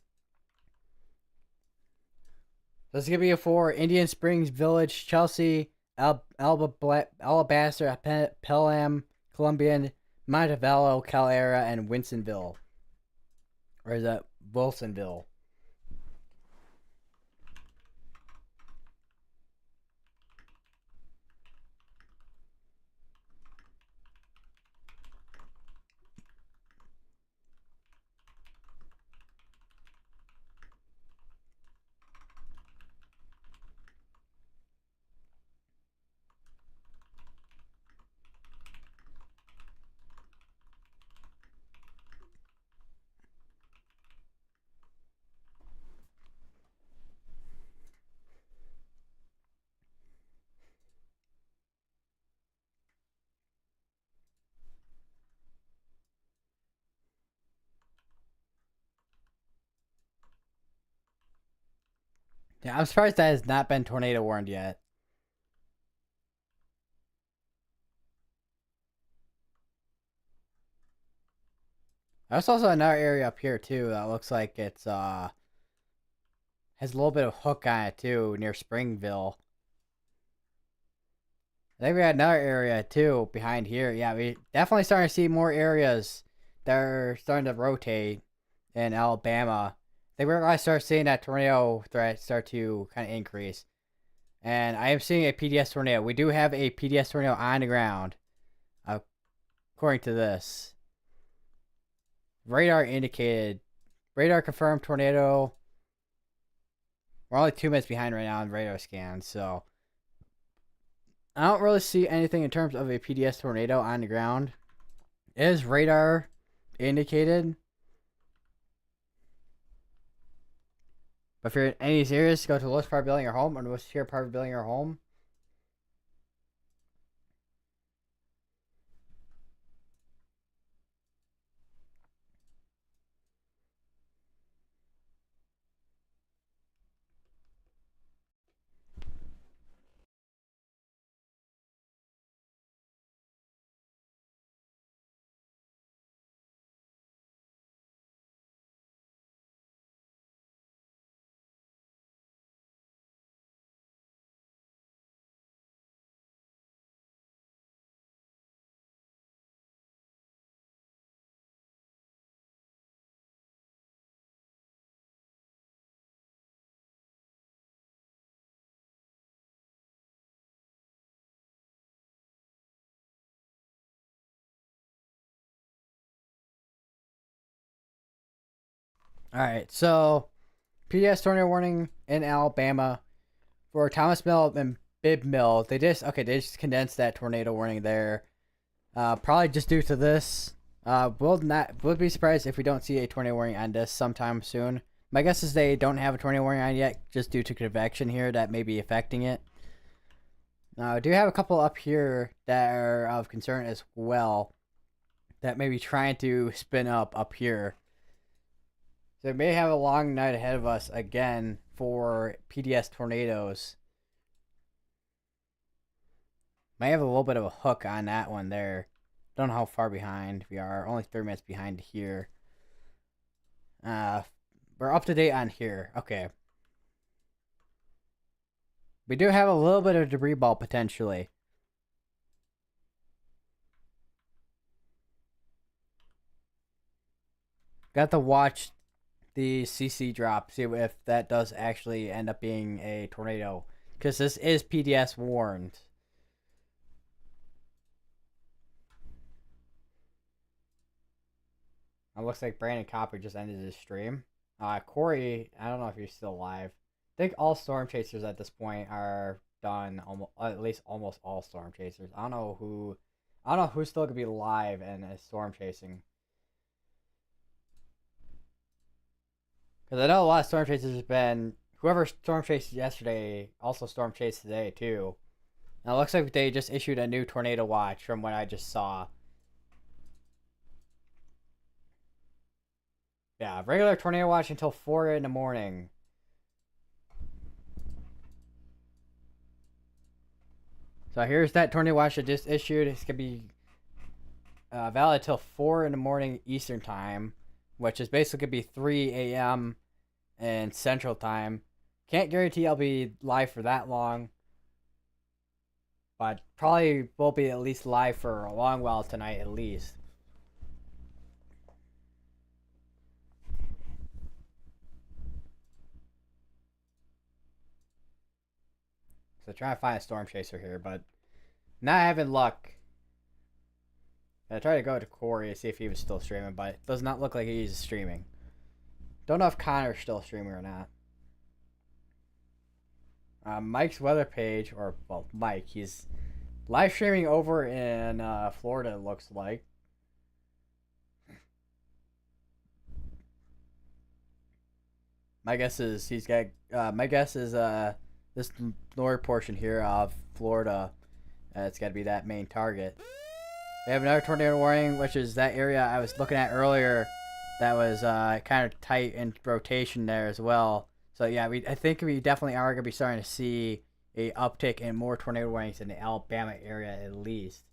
So this is going to be for Indian Springs Village, Chelsea, Alabaster, Pelham, Columbian, Montevallo, Calera, and Winstonville. Or is that Wilsonville? Yeah, I'm surprised that has not been tornado warned yet. There's also another area up here too that looks like it's has a little bit of hook on it too, near Springville. I think we had another area too behind here. Yeah, we definitely starting to see more areas that are starting to rotate in Alabama. I think we're going to start seeing that tornado threat start to kind of increase. And I am seeing a PDS tornado. We do have a PDS tornado on the ground, according to this. Radar indicated. Radar confirmed tornado. We're only 2 minutes behind right now on radar scans, so I don't really see anything in terms of a PDS tornado on the ground. Is radar indicated? But if you're in any areas, go to the lowest part of building your home or the most secure part of building your home. Alright, so PDS tornado warning in Alabama for Thomas Mill and Bibb Mill. They just condensed that tornado warning there. Probably just due to this. Would be surprised if we don't see a tornado warning on this sometime soon. My guess is they don't have a tornado warning on yet, just due to convection here that may be affecting it. I do have a couple up here that are of concern as well, that may be trying to spin up here. So we may have a long night ahead of us again for PDS tornadoes. May have a little bit of a hook on that one there. Don't know how far behind we are. Only 3 minutes behind here. We're up to date on here. Okay. We do have a little bit of debris ball potentially. Got to watch the CC drop, see if that does actually end up being a tornado. Because this is PDS warned. It looks like Brandon Copper just ended his stream. Corey, I don't know if you're still alive. I think all Storm Chasers at this point are done. At least almost all Storm Chasers. I don't know who's still gonna be live and is storm chasing. Because I know a lot of storm chasers have been. Whoever storm chased yesterday also storm chased today too. Now it looks like they just issued a new tornado watch from what I just saw. Yeah, regular tornado watch until 4 in the morning. So here's that tornado watch that just issued. It's gonna be valid till 4 in the morning Eastern time, which is basically gonna be 3 a.m. in Central time. Can't guarantee I'll be live for that long, but probably will be at least live for a long while tonight at least. So trying to find a storm chaser here, but not having luck. I tried to go to Corey to see if he was still streaming, but it does not look like he's streaming. Don't know if Connor's still streaming or not. Mike's weather page, or well, Mike, he's live streaming over in Florida. It looks like. My guess is he's got. My guess is this lower portion here of Florida. It's got to be that main target. We have another tornado warning, which is that area I was looking at earlier. That was kind of tight in rotation there as well. So yeah, I think we definitely are gonna be starting to see a uptick in more tornado warnings in the Alabama area at least.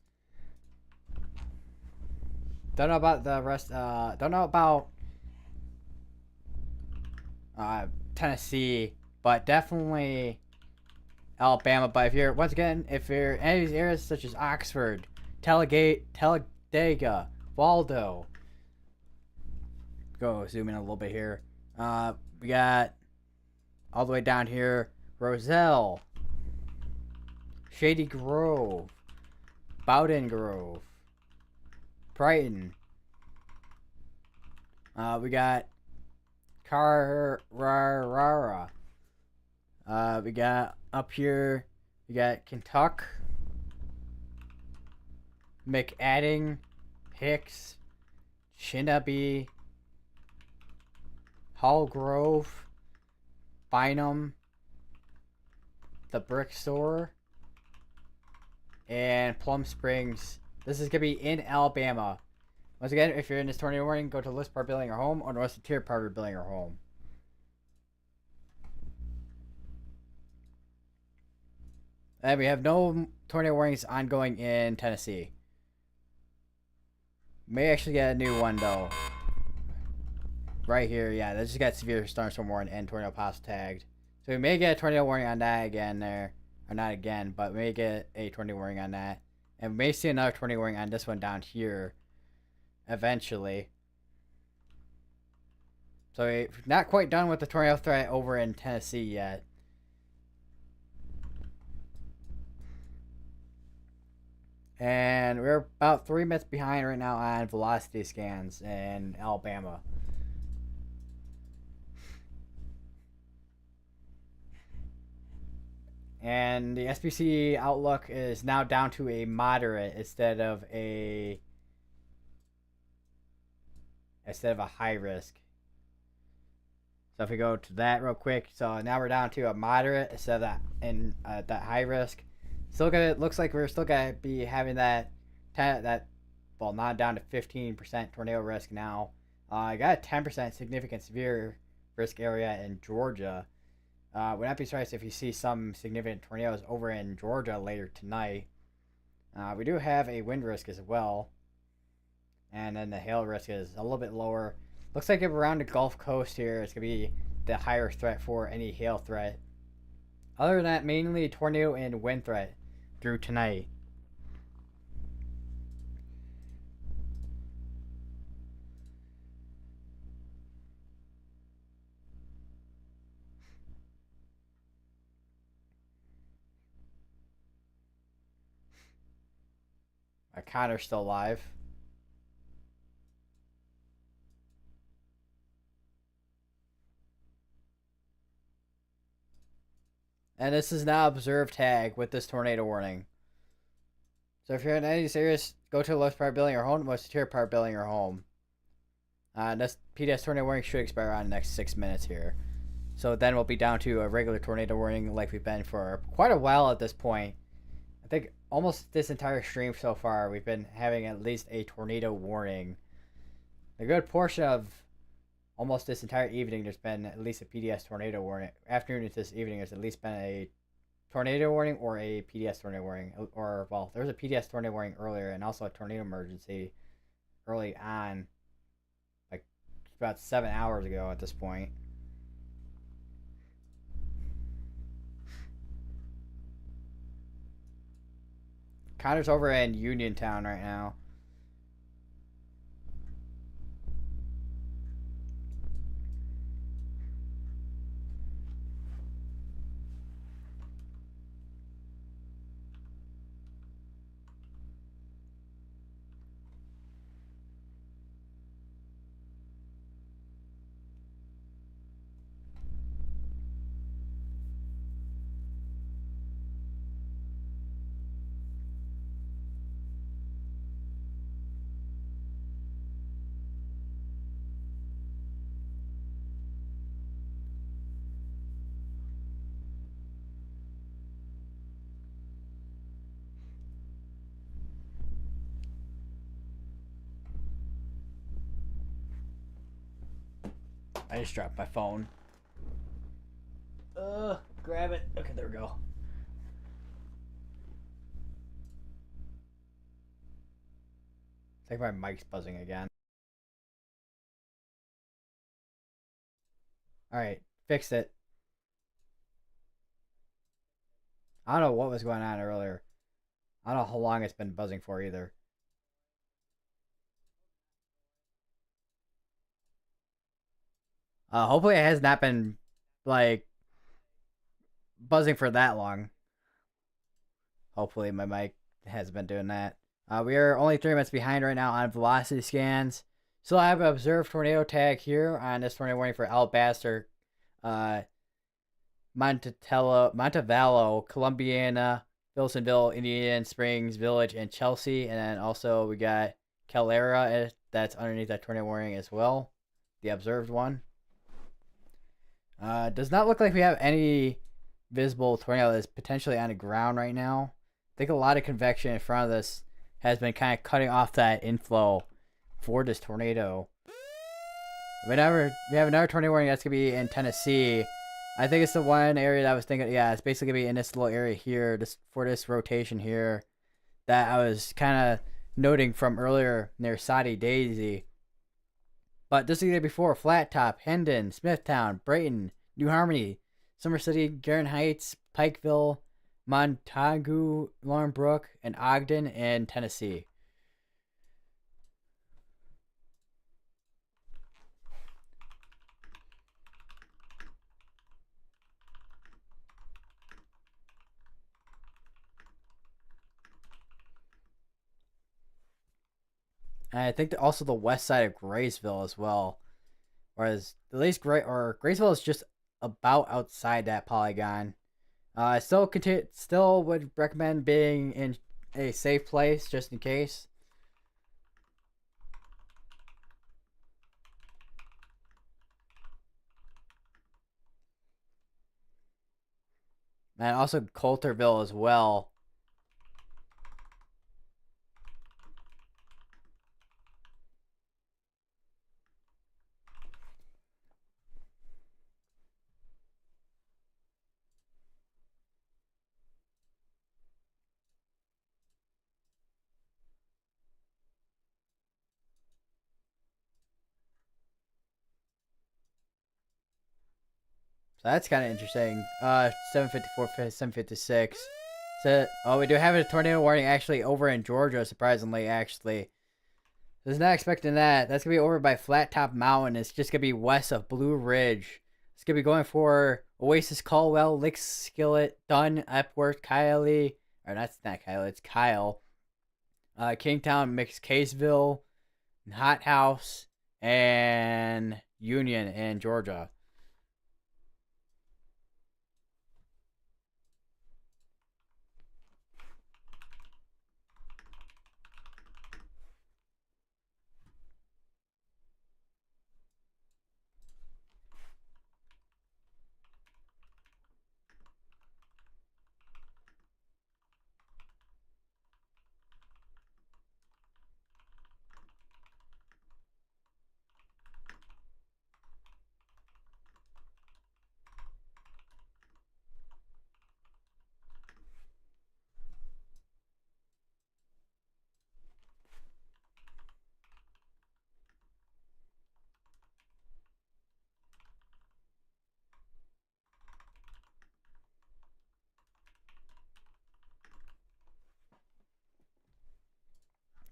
Don't know about the rest. Don't know about Tennessee, but definitely Alabama. But if you're if you're in any of these areas such as Oxford, Talladega, Waldo. Go zoom in a little bit here. We got all the way down here, Roselle, Shady Grove, Bowden Grove, Brighton. We got Carrara. We got up here, we got Kentucky, McAdding, Hicks, Shinaby, Hall Grove, Bynum, the Brick Store, and Plum Springs. This is going to be in Alabama. Once again, if you're in this tornado warning, go to list part building or home, or North Tier part building or home. And we have no tornado warnings ongoing in Tennessee. May actually get a new one though. Right here, yeah, they just got severe storm warning and tornado possible tagged. So we may get a tornado warning on that again there. Or not again, but we may get a tornado warning on that. And we may see another tornado warning on this one down here. Eventually. So we're not quite done with the tornado threat over in Tennessee yet. And we're about 3 minutes behind right now on velocity scans in Alabama. And the SPC outlook is now down to a moderate instead of a high risk. So if we go to that real quick, so now we're down to a moderate instead of that high risk. Still gonna looks like we're still gonna be having that well, not down to 15% tornado risk now. I got a 10% significant severe risk area in Georgia. Would not be surprised if you see some significant tornadoes over in Georgia later tonight. We do have a wind risk as well. And then the hail risk is a little bit lower. Looks like around the Gulf Coast here, it's going to be the higher threat for any hail threat. Other than that, mainly tornado and wind threat through tonight. Connor's still alive. And this is now observed tag with this tornado warning. So if you're in any of these areas, go to the lowest part building or home, most secure part building or home. This PDS tornado warning should expire on the next 6 minutes here. So then we'll be down to a regular tornado warning like we've been for quite a while at this point. I think almost this entire stream so far, we've been having at least a tornado warning. A good portion of almost this entire evening, there's been at least a PDS tornado warning. Afternoon into this evening, there's at least been a tornado warning or a PDS tornado warning. Or, well, there was a PDS tornado warning earlier and also a tornado emergency early on, like about 7 hours ago at this point. Connor's over in Uniontown right now. I just dropped my phone. Grab it. Okay, there we go. I think my mic's buzzing again. Alright, fixed it. I don't know what was going on earlier. I don't know how long it's been buzzing for either. Hopefully it has not been, like, buzzing for that long. Hopefully my mic has been doing that. We are only 3 minutes behind right now on velocity scans. Still have an observed tornado tag here on this tornado warning for Alabaster, Montevallo, Columbiana, Wilsonville, Indian Springs Village, and Chelsea. And then also we got Calera that's underneath that tornado warning as well. The observed one. Does not look like we have any visible tornado that's potentially on the ground right now. I think a lot of convection in front of this has been kind of cutting off that inflow for this tornado. We have another tornado warning that's going to be in Tennessee. I think it's the one area that I was thinking, yeah, it's basically going to be in this little area here, for this rotation here, that I was kind of noting from earlier near Soddy Daisy. But this is the day before: Flat Top, Hendon, Smithtown, Brayton, New Harmony, Summer City, Garden Heights, Pikeville, Montague, Laurinbrook, and Ogden in Tennessee. And I think that also the west side of Graysville as well. Whereas at least Graysville is just about outside that polygon. I still would recommend being in a safe place just in case. And also Coulterville as well. So that's kind of interesting. 754, 756. So, we do have a tornado warning actually over in Georgia, surprisingly, actually. I was not expecting that. That's going to be over by Flat Top Mountain. It's just going to be west of Blue Ridge. It's going to be going for Oasis, Caldwell, Licks, Skillet, Dunn, Epworth, Kiley. Or that's not Kiley, it's Kyle. Kingtown, McCaseville, Hot House, and Union in Georgia.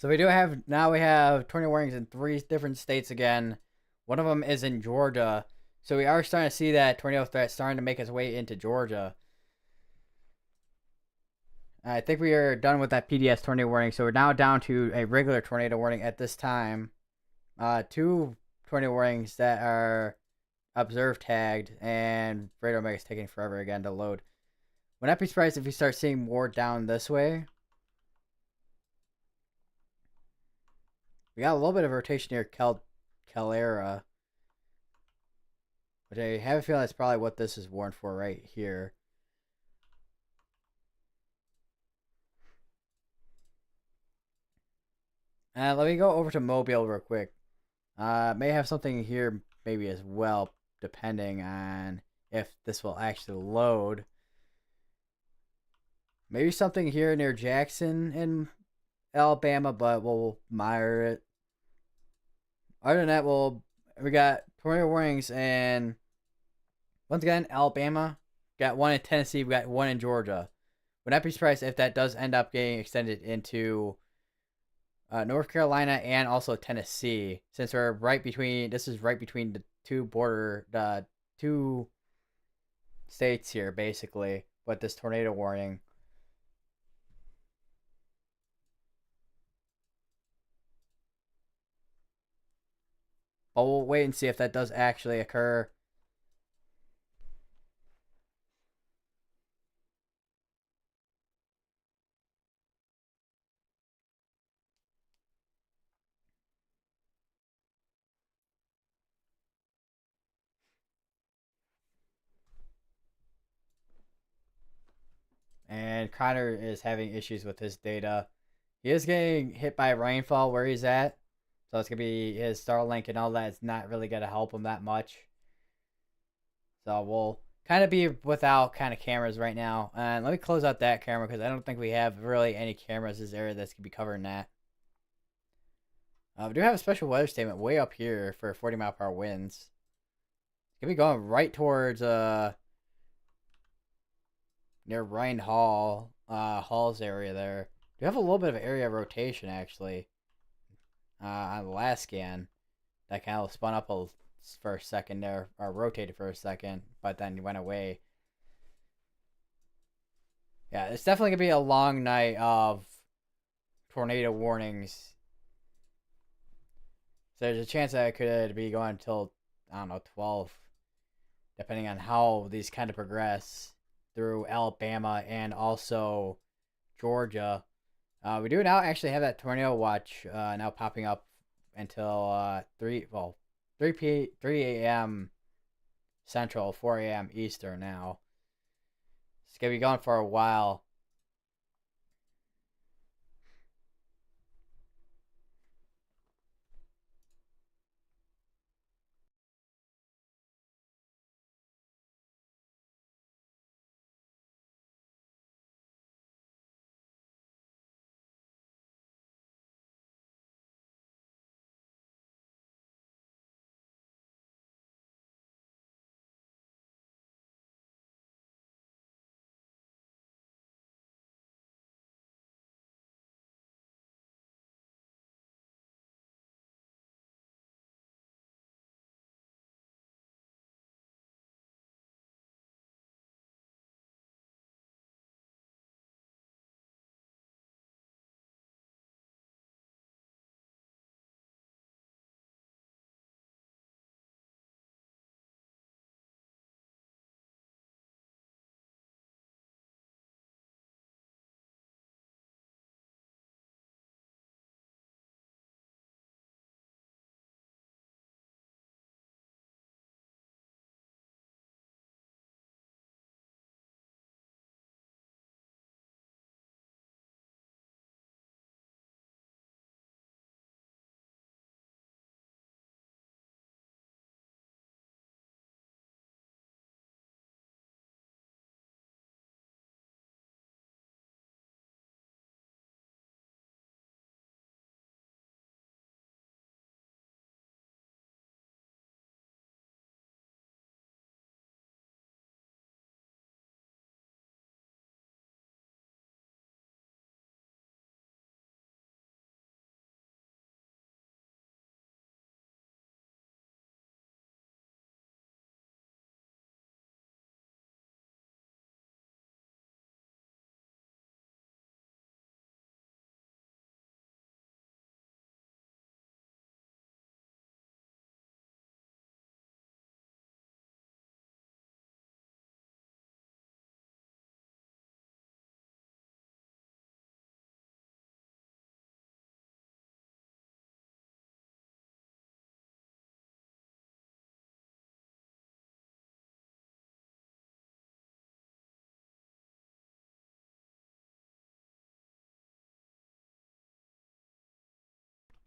So we do have now we have tornado warnings in 3 different states again. One of them is in Georgia. So we are starting to see that tornado threat starting to make its way into Georgia. I think we are done with that PDS tornado warning. So we're now down to a regular tornado warning at this time. 2 tornado warnings that are observed tagged, and radar mag is taking forever again to load. Would not be surprised if we start seeing more down this way. We got a little bit of rotation near Calera, which I have a feeling that's probably what this is warned for right here. Let me go over to Mobile real quick. May have something here maybe as well, depending on if this will actually load. Maybe something here near Jackson in Alabama, but we'll monitor it. Other than that, we got tornado warnings and once again Alabama. Got 1 in Tennessee. We got 1 in Georgia. Would not be surprised if that does end up getting extended into North Carolina and also Tennessee, since we're right between. This is right between the two states here, basically, with this tornado warning. But we'll wait and see if that does actually occur. And Connor is having issues with his data. He is getting hit by rainfall where he's at. So it's going to be his Starlink and all that. It's not really going to help him that much. So we'll kind of be without kind of cameras right now. And let me close out that camera because I don't think we have really any cameras in this area that's going to be covering that. We do have a special weather statement way up here for 40-mile-per-hour winds. It's going to be going right towards near Ryan Hall's area there. We have a little bit of area rotation actually on the last scan. That kind of spun up for a second there, or rotated for a second, but then went away. Yeah, it's definitely gonna be a long night of tornado warnings. So there's a chance that it could be going until, I don't know, 12, depending on how these kind of progress through Alabama and also Georgia. We do now actually have that tornado watch now popping up until 3 a.m. Central, 4 a.m. Eastern now. It's going to be going for a while.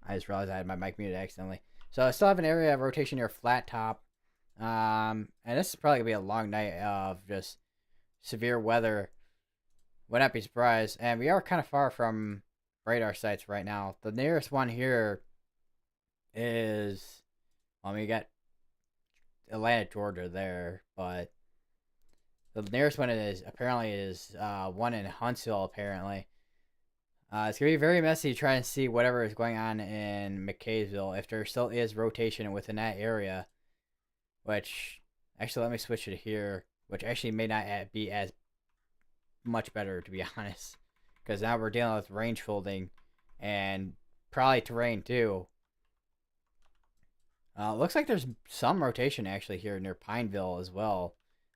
I just realized I had my mic muted accidentally. So I still have an area of rotation near flat top. And this is probably gonna be a long night of just severe weather. Would not be surprised. And we are kind of far from radar sites right now. The nearest one here is, well, we got Atlanta, Georgia there, but the nearest one is one in Huntsville apparently. It's gonna be very messy trying to see whatever is going on in McKaysville if there still is rotation within that area. Which actually, let me switch it here. Which actually may not be as much better, to be honest, because now we're dealing with range folding and probably terrain too. Looks like there's some rotation actually here near Pineville as well.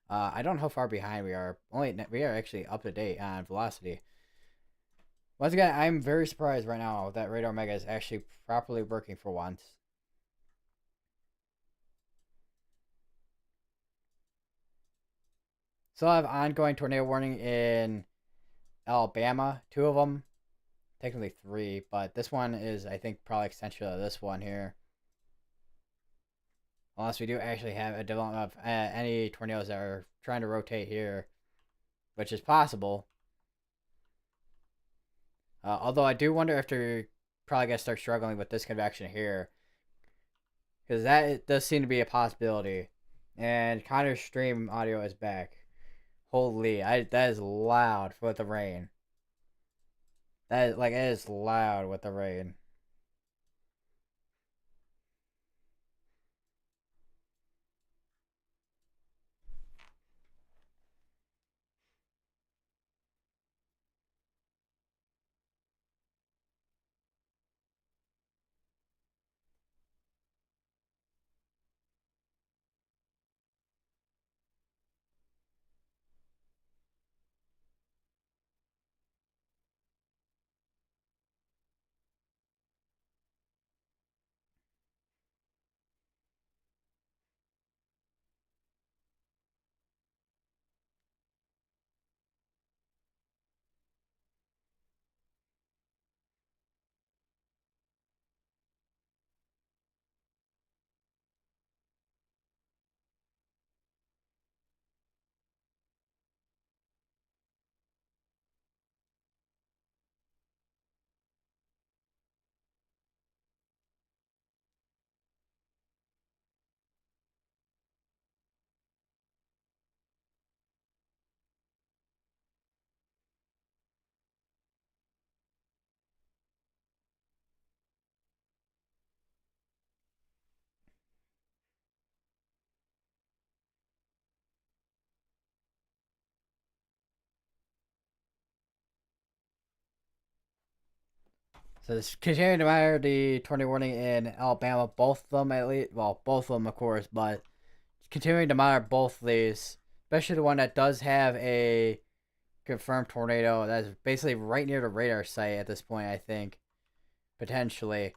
I don't know how far behind we are. We are actually up to date on velocity. Once again, I'm very surprised right now that Radar Mega is actually properly working for once. Still have ongoing tornado warning in Alabama, 2 of them. Technically 3, but this one is, I think, probably extension of this one here. Unless we do actually have a development of any tornadoes that are trying to rotate here, which is possible. Although I do wonder if they're probably going to start struggling with this convection here. Because that does seem to be a possibility. And Connor's stream audio is back. Holy, that is loud with the rain. It is loud with the rain. So this continuing to monitor the tornado warning in Alabama, both of them at least. Well, both of them, of course, but continuing to monitor both of these, especially the one that does have a confirmed tornado that's basically right near the radar site at this point, I think, potentially.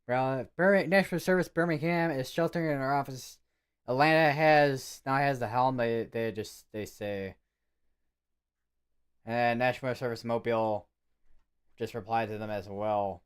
Well, National Service Birmingham is sheltering in their office. Atlanta now has the helm. They say, and National Service Mobile just replied to them as well.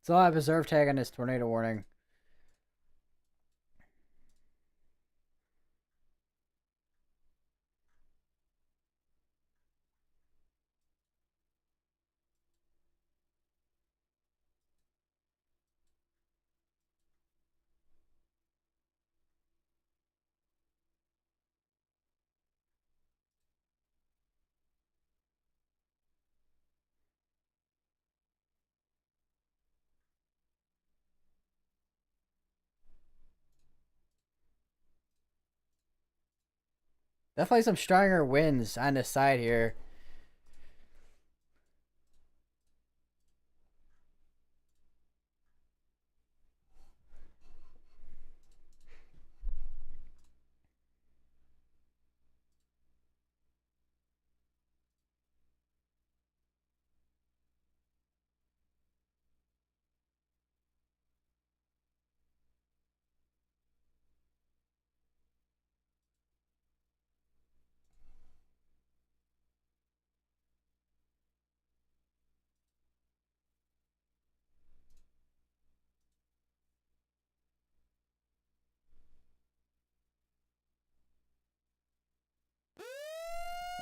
Still have a reserve tag on this tornado warning. Definitely some stronger winds on this side here.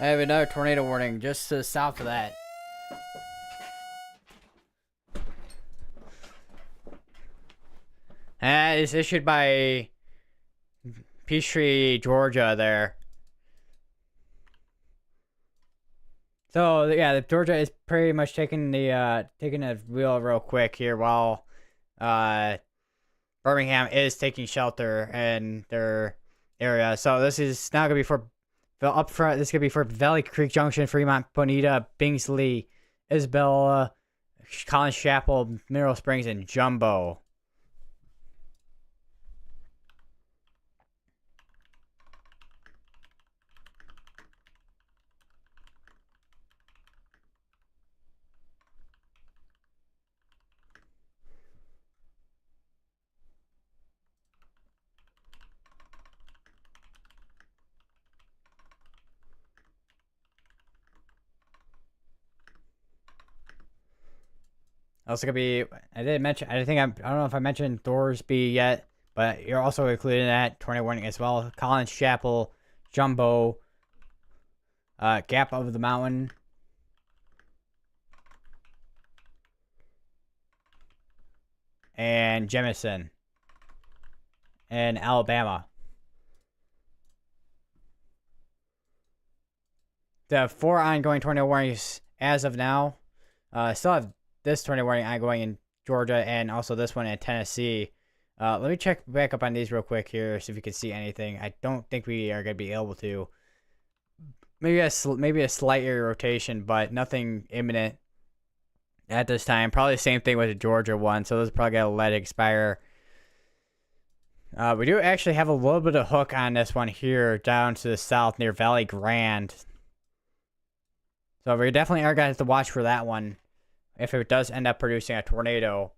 I have another tornado warning just to the south of that. And it's issued by Peachtree, Georgia there. So yeah, the Georgia is pretty much taking the wheel real quick here while Birmingham is taking shelter in their area. So this is now gonna be for up front. This is gonna be for Valley Creek Junction, Fremont, Bonita, Bingsley, Isabella, Collins Chapel, Mineral Springs, and Jumbo. Also gonna be, I didn't mention, I don't know if I mentioned Thorsby yet, but you're also included in that tornado warning as well. Collins Chapel, Jumbo, Gap of the Mountain, and Jemison, and Alabama. The 4 ongoing tornado warnings as of now, still have this tornado warning ongoing in Georgia and also this one in Tennessee. Let me check back up on these real quick here, see if we can see anything. I don't think we are going to be able to. Maybe a slight area rotation, but nothing imminent at this time. Probably the same thing with the Georgia one, so those probably got to let it expire. We do actually have a little bit of hook on this one here down to the south near Valley Grande. So we definitely are going to have to watch for that one if it does end up producing a tornado.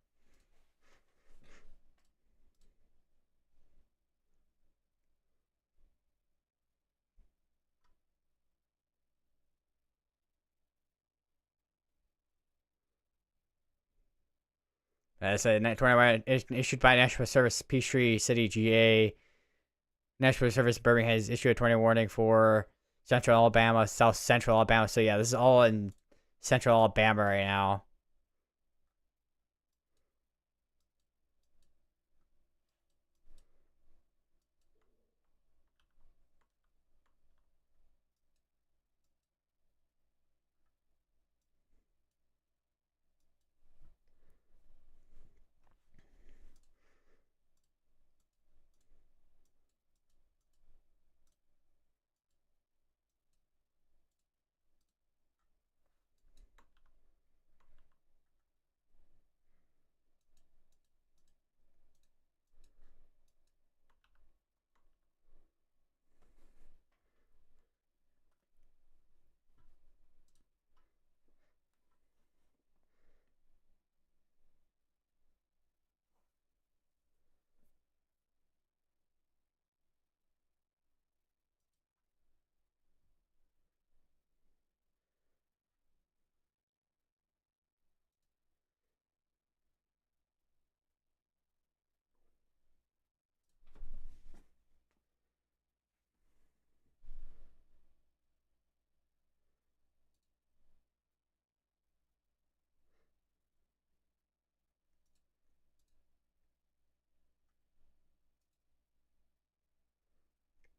As a tornado issued by National Service Peachtree City, GA. National Service Birmingham has issued a tornado warning for Central Alabama, South Central Alabama. So yeah, this is all in Central Alabama right now.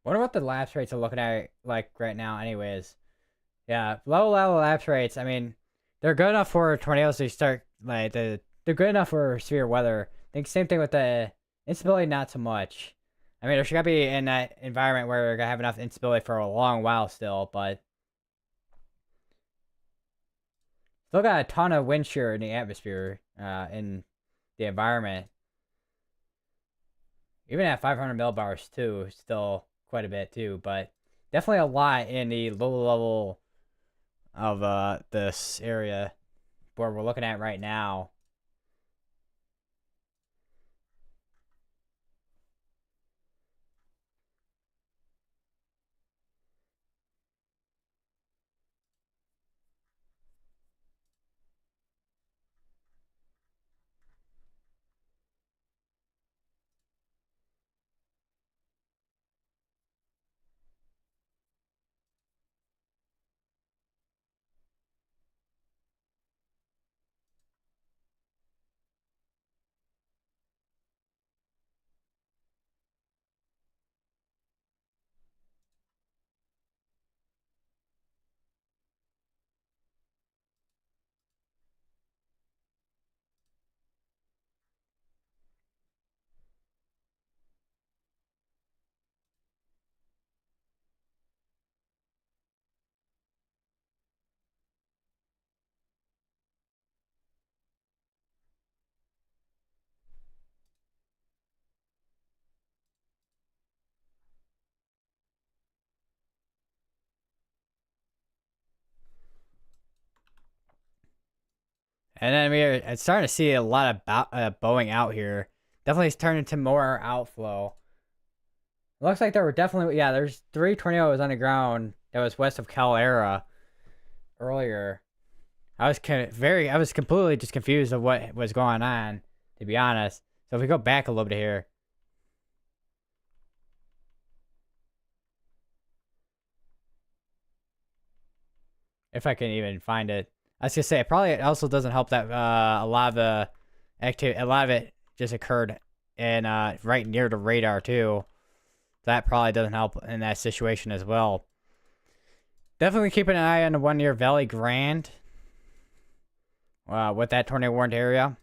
Wonder what the lapse rates are looking at like right now anyways. Yeah, low level lapse rates, I mean, they're good enough for tornadoes to start, like, they're good enough for severe weather. I think same thing with the instability, not so much. I I mean, there's gonna be in that environment where we're gonna have enough instability for a long while still, but still got a ton of wind shear in the atmosphere, in the environment. Even at 500 millibars too, still quite a bit too, but definitely a lot in the low level of this area where we're looking at right now. And then we're starting to see a lot of bowing out here. Definitely it's turning to more outflow. Looks like there were definitely, yeah, there's 3 tornadoes on the ground that was west of Caldera earlier. I was I was completely just confused of what was going on, to be honest. So if we go back a little bit here. If I can even find it. I was gonna say, it probably also doesn't help that a lot of the activity, a lot of it just occurred in right near the radar too. That probably doesn't help in that situation as well. Definitely keeping an eye on the one near Valley Grande. With that tornado warned area.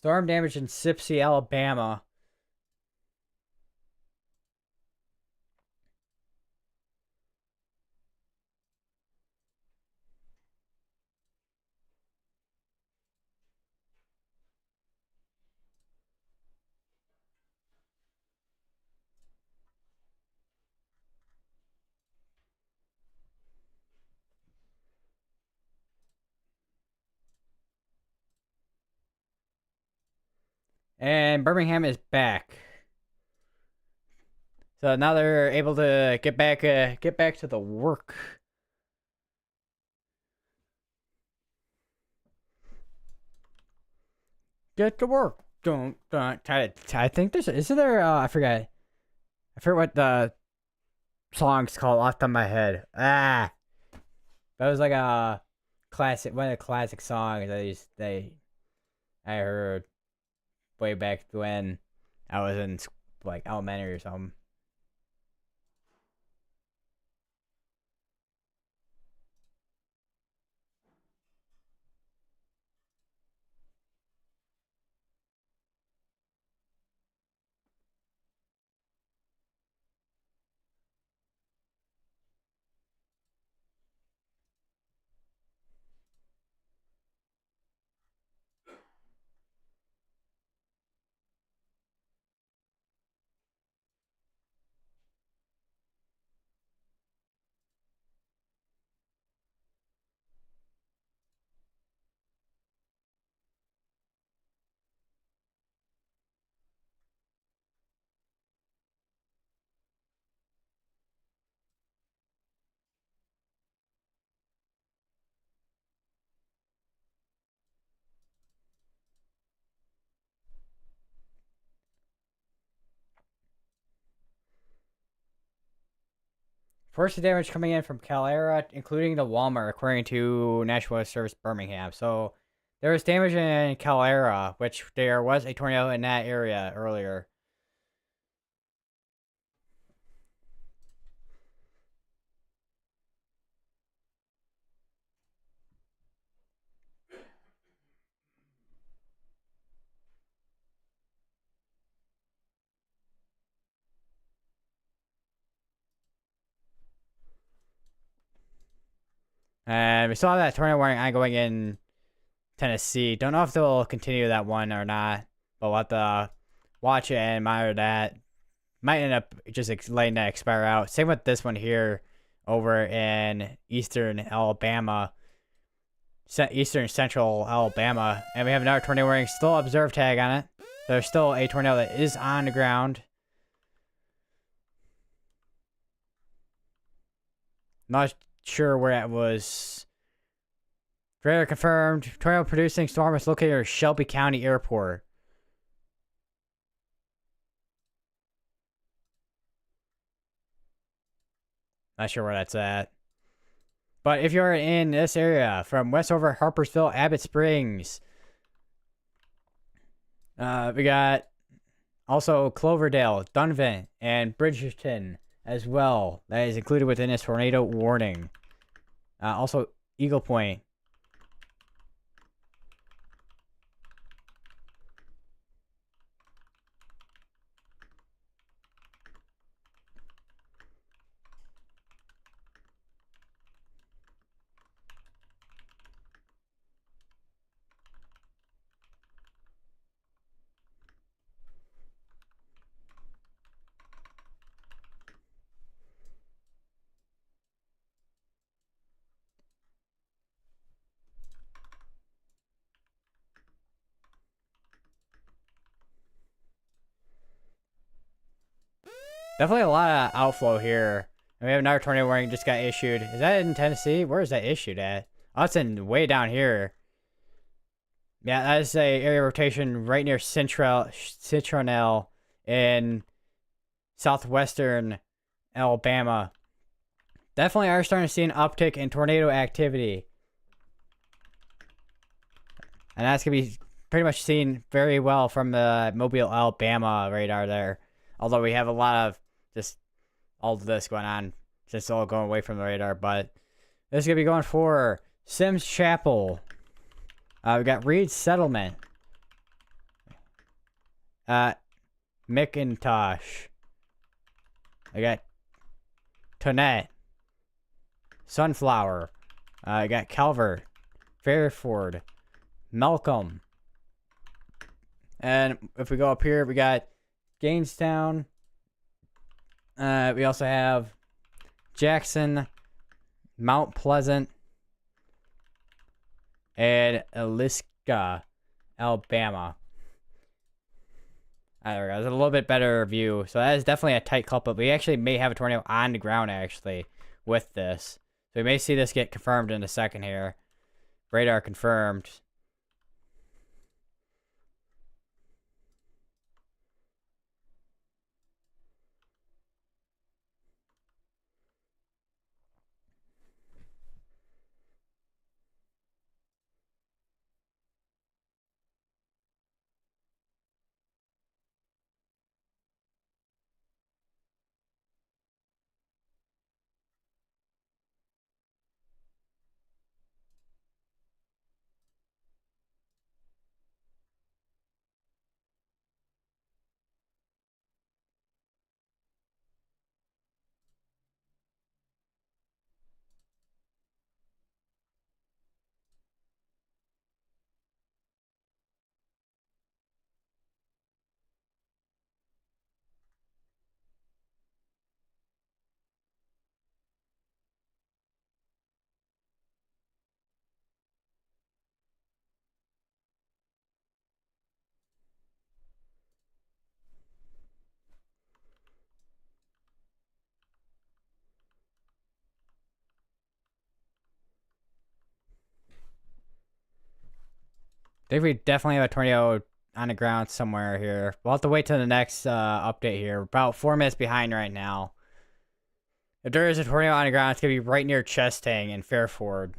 Storm damage in Sipsey, Alabama. And Birmingham is back. So now they're able to get back to the work. Get to work. Don't. I think there's. Isn't there? I forget. I forget what the song's called off the top of my head. That was like a classic, one of the classic songs I heard way back when I was in like elementary or something. Force of damage coming in from Calera, including the Walmart, according to National Weather Service Birmingham. So there was damage in Calera, which there was a tornado in that area earlier. And we saw that tornado warning ongoing in Tennessee. Don't know if they'll continue that one or not, but we'll have to watch it and monitor that. Might end up just letting that expire out. Same with this one here over in eastern Alabama, eastern central Alabama. And we have another tornado warning, still observe tag on it. There's still a tornado that is on the ground. Not sure where it was. Radar confirmed. Tornado producing storm is located at Shelby County Airport. Not sure where that's at. But if you're in this area, from Westover, Harpersville, Abbott Springs, we got also Cloverdale, Dunvant, and Bridgerton as well. That is included within this tornado warning. Also, Eagle Point. Definitely a lot of outflow here. And we have another tornado warning just got issued. Is that in Tennessee? Where is that issued at? Oh, it's in way down here. Yeah, that is a area rotation right near Citronelle in southwestern Alabama. Definitely are starting to see an uptick in tornado activity. And that's going to be pretty much seen very well from the Mobile, Alabama radar there. Although we have a lot of just all of this going on. Just all going away from the radar. But this is going to be going for Sims Chapel. We got Reed Settlement. McIntosh. I got Tonette. Sunflower. I got Calvert. Fairford. Malcolm. And if we go up here, we got Gainestown. We also have Jackson, Mount Pleasant, and Eliska, Alabama. There we go. There's a little bit better view. So that is definitely a tight couple. We actually may have a tornado on the ground, actually, with this. So we may see this get confirmed in a second here. Radar confirmed. I think we definitely have a tornado on the ground somewhere here. We'll have to wait till the next update here. We're about 4 minutes behind right now. If there is a tornado on the ground, it's going to be right near Chestang and Fairford.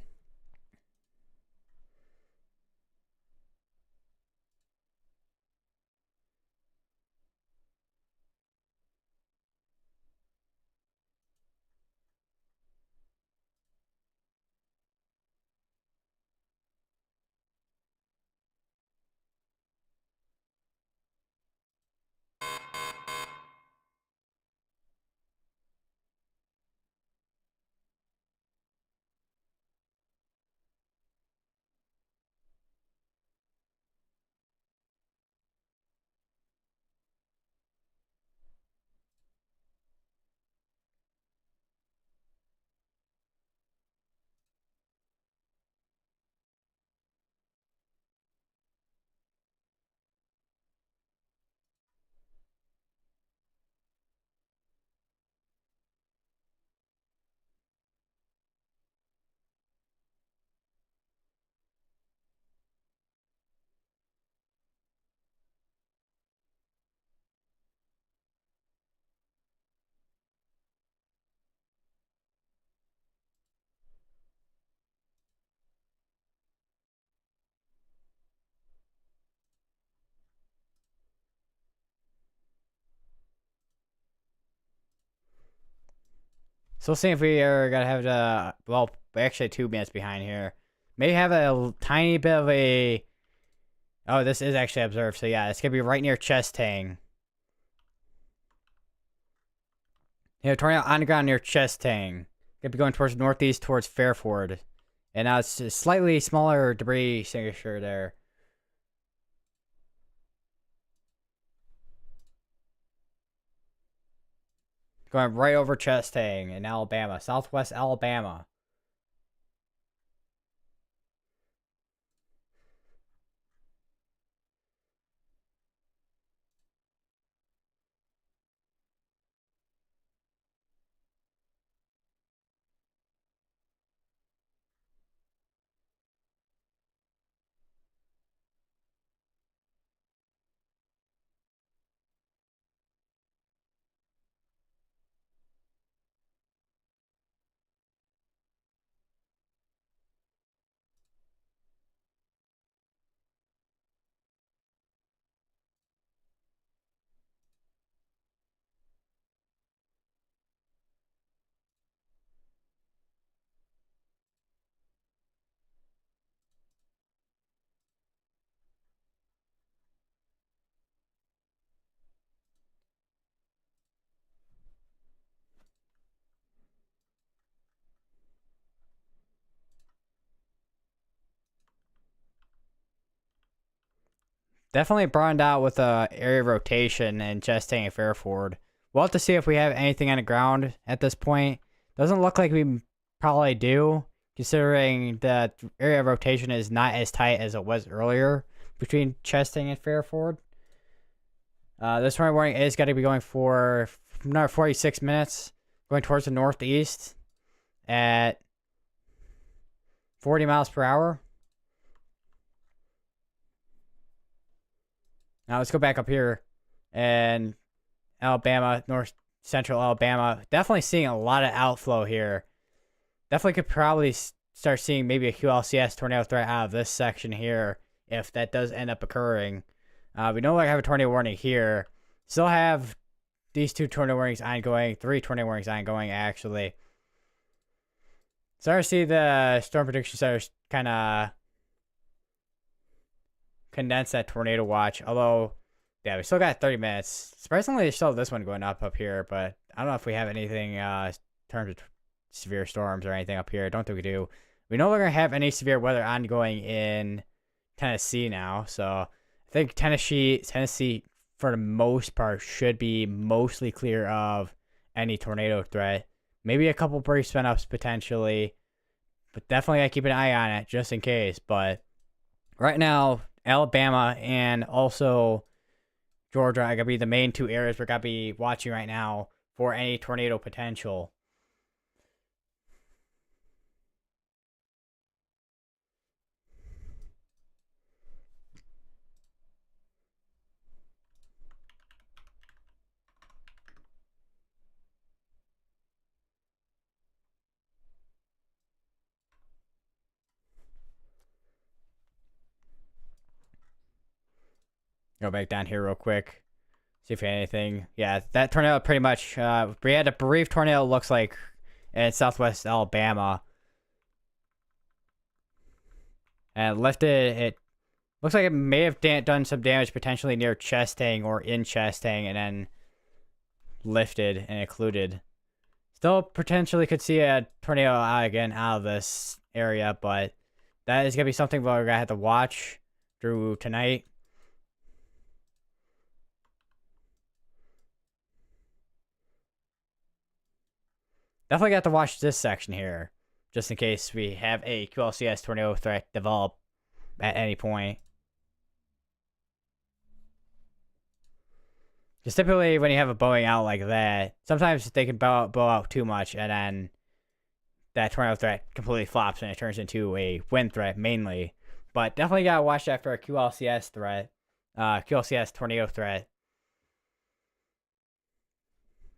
Still seeing if we are going to have the... Well, we're actually 2 minutes behind here. Maybe have a tiny bit of a... Oh, this is actually observed. So yeah, it's going to be right near Chestang. Yeah, tornado on the ground near Chestang. Going to be going towards northeast towards Fairford. And now it's a slightly smaller debris signature there. Going right over Chestang in Alabama. Southwest Alabama. Definitely broadened out with a area rotation and Chestang and Fairford. We'll have to see if we have anything on the ground at this point. Doesn't look like we probably do, considering the area rotation is not as tight as it was earlier between Chestang and Fairford. This morning is going to be going for another 46 minutes, going towards the northeast at 40 miles per hour. Now let's go back up here and Alabama, north central Alabama. Definitely seeing a lot of outflow here. Definitely could probably start seeing maybe a QLCS tornado threat out of this section here if that does end up occurring. We no longer have a tornado warning here. Still have these 2 tornado warnings ongoing, 3 tornado warnings ongoing actually. Sorry to see the Storm Prediction Center kind of condense that tornado watch. Although, yeah, we still got 30 minutes. Surprisingly, there's still this one going up here, but I don't know if we have anything in terms of severe storms or anything up here. I don't think we do. We no longer have any severe weather ongoing in Tennessee now, so I think Tennessee, for the most part, should be mostly clear of any tornado threat. Maybe a couple brief spin-ups potentially, but definitely gotta keep an eye on it just in case. But right now, Alabama and also Georgia are gonna be the main 2 areas we're gonna be watching right now for any tornado potential. Go back down here real quick. See if we had anything. Yeah, that tornado pretty much. We had a brief tornado. Looks like in southwest Alabama, and lifted. It looks like it may have done some damage potentially near Chestang or in Chestang, and then lifted and occluded. Still potentially could see a tornado again out of this area, but that is gonna be something we're gonna have to watch through tonight. Definitely got to watch this section here, just in case we have a QLCS tornado threat develop at any point. Because typically when you have a bowing out like that, sometimes they can bow out too much, and then that tornado threat completely flops and it turns into a wind threat mainly. But definitely gotta watch that for a QLCS threat, QLCS tornado threat.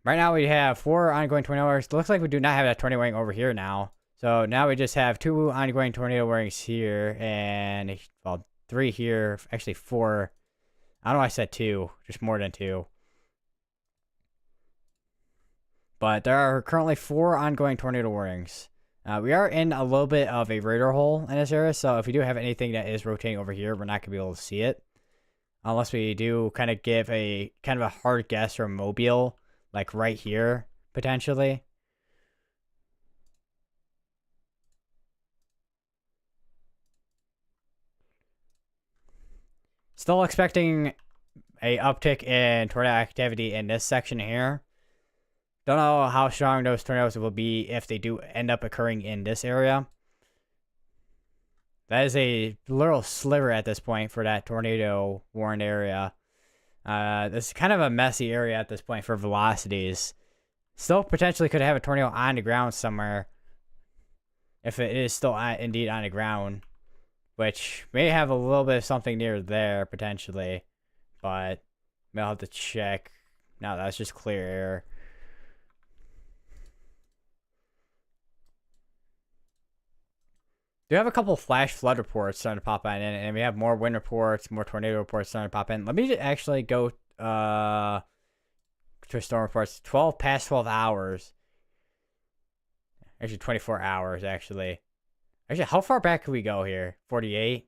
Right now we have 4 ongoing tornado warnings. Looks like we do not have that tornado warning over here now. So now we just have 2 ongoing tornado warnings here, and, well, 3 here. Actually 4. I don't know why I said 2. Just more than 2. But there are currently 4 ongoing tornado warnings. We are in a little bit of a radar hole in this area, so if we do have anything that is rotating over here, we're not going to be able to see it. Unless we do kind of give a kind of a hard guess or mobile, like right here, potentially. Still expecting a uptick in tornado activity in this section here. Don't know how strong those tornadoes will be if they do end up occurring in this area. That is a little sliver at this point for that tornado warned area. This is kind of a messy area at this point for velocities. Still potentially could have a tornado on the ground somewhere. If it is still indeed on the ground. Which may have a little bit of something near there, potentially. But I'll have to check. No, that's just clear air. We have a couple flash flood reports starting to pop in, and we have more wind reports, more tornado reports starting to pop in. Let me actually go to storm reports. 12 hours. Actually, 24 hours, actually. Actually, how far back can we go here? 48?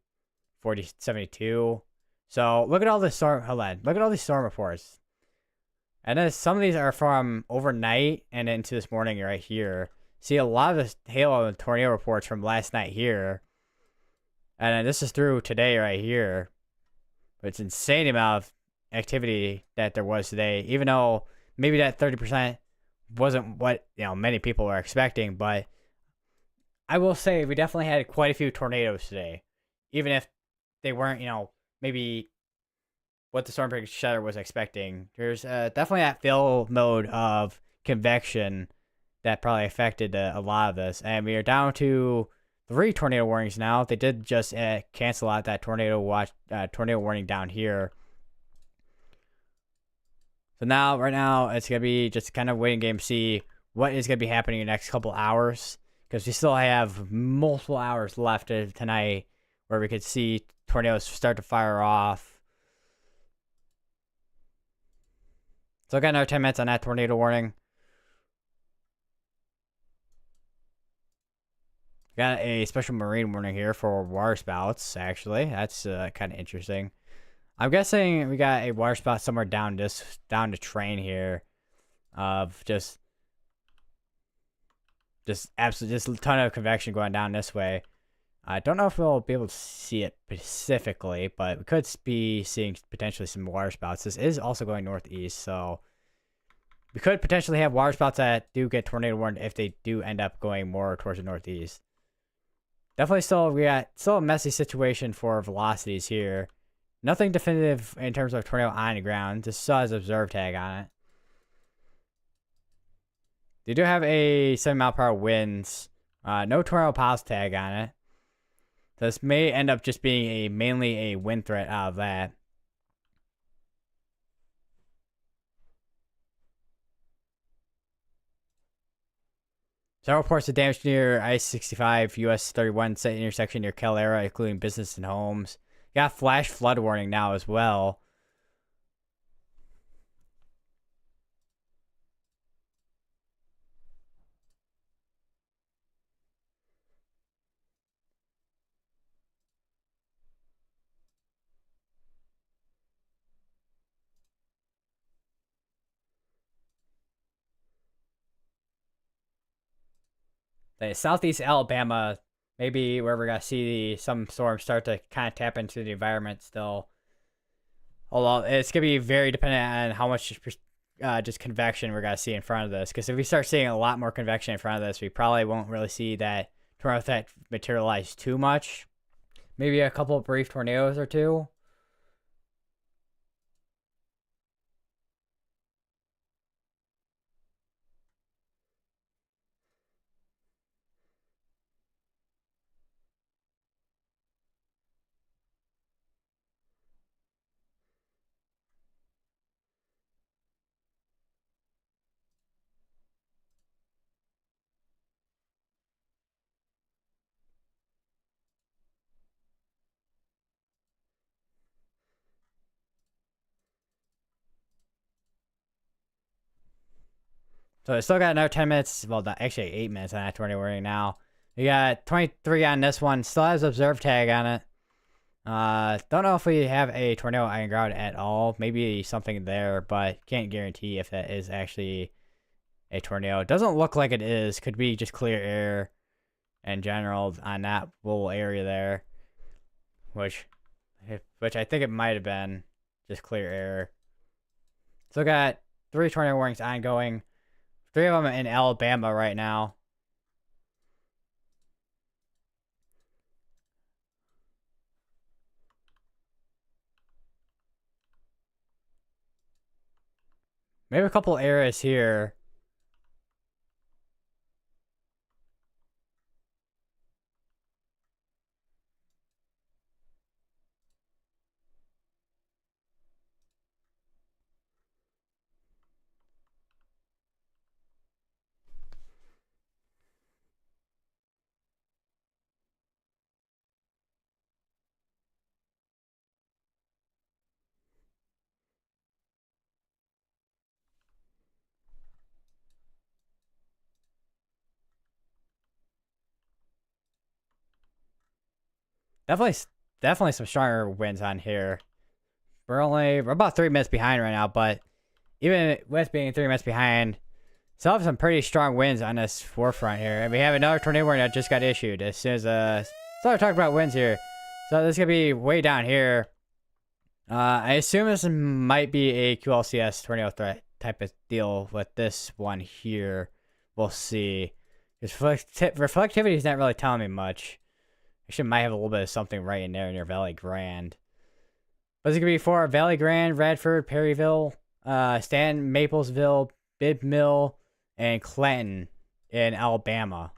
72? So, look at all the storm... Hold on. Look at all these storm reports. And then some of these are from overnight and into this morning right here. See, a lot of the hail and tornado reports from last night here. And then this is through today right here. But it's insane amount of activity that there was today. Even though maybe that 30% wasn't what, many people were expecting. But I will say we definitely had quite a few tornadoes today. Even if they weren't, maybe what the storm prediction shutter was expecting. There's definitely that fill mode of convection that probably affected a lot of this. And we are down to 3 tornado warnings now. They did just cancel out that tornado warning down here. So now, right now, it's going to be just kind of waiting game to see what is going to be happening in the next couple hours. Because we still have multiple hours left tonight where we could see tornadoes start to fire off. So I got another 10 minutes on that tornado warning. Got a special marine warning here for water spouts, actually. That's kind of interesting. I'm guessing we got a water spout somewhere down the train here. Of just absolutely just a ton of convection going down this way. I don't know if we'll be able to see it specifically, but we could be seeing potentially some water spouts. This is also going northeast, so we could potentially have water spouts that do get tornado warned if they do end up going more towards the northeast. Definitely we got a messy situation for velocities here. Nothing definitive in terms of tornado on the ground. Just saw his observe tag on it. They do have a 7-mile-per-hour winds. No tornado pause tag on it. This may end up just being mainly a wind threat out of that. Several reports of damage near I-65, US 31 set intersection near Calera, including business and homes. Got flash flood warning now as well. the southeast Alabama, maybe where we're gonna see some storms start to kind of tap into the environment still. Although it's gonna be very dependent on how much just convection we're gonna see in front of this. Because if we start seeing a lot more convection in front of this, we probably won't really see that tornado threat materialize too much. Maybe a couple of brief tornadoes or two. So I still got another 10 minutes. Well, actually 8 minutes on that tornado warning now. We got 23 on this one. Still has observe tag on it. Don't know if we have a tornado iron ground at all. Maybe something there, but can't guarantee if that is actually a tornado. It doesn't look like it is. Could be just clear air in general on that little area there. Which I think it might have been just clear air. Still got 3 tornado warnings ongoing. 3 of them in Alabama right now. Maybe a couple areas here. Definitely some stronger winds on here. We're about 3 minutes behind right now, but even with being 3 minutes behind, still have some pretty strong winds on this forefront here. And we have another tornado warning that just got issued as soon as start talking about winds here. So this is gonna be way down here. I assume this might be a QLCS tornado threat type of deal with this one here. We'll see. Because reflectivity is not really telling me much. Actually, might have a little bit of something right in there near Valley Grande. But it's going to be for Valley Grande, Radford, Perryville, Stanton, Maplesville, Bibb Mill, and Clinton in Alabama.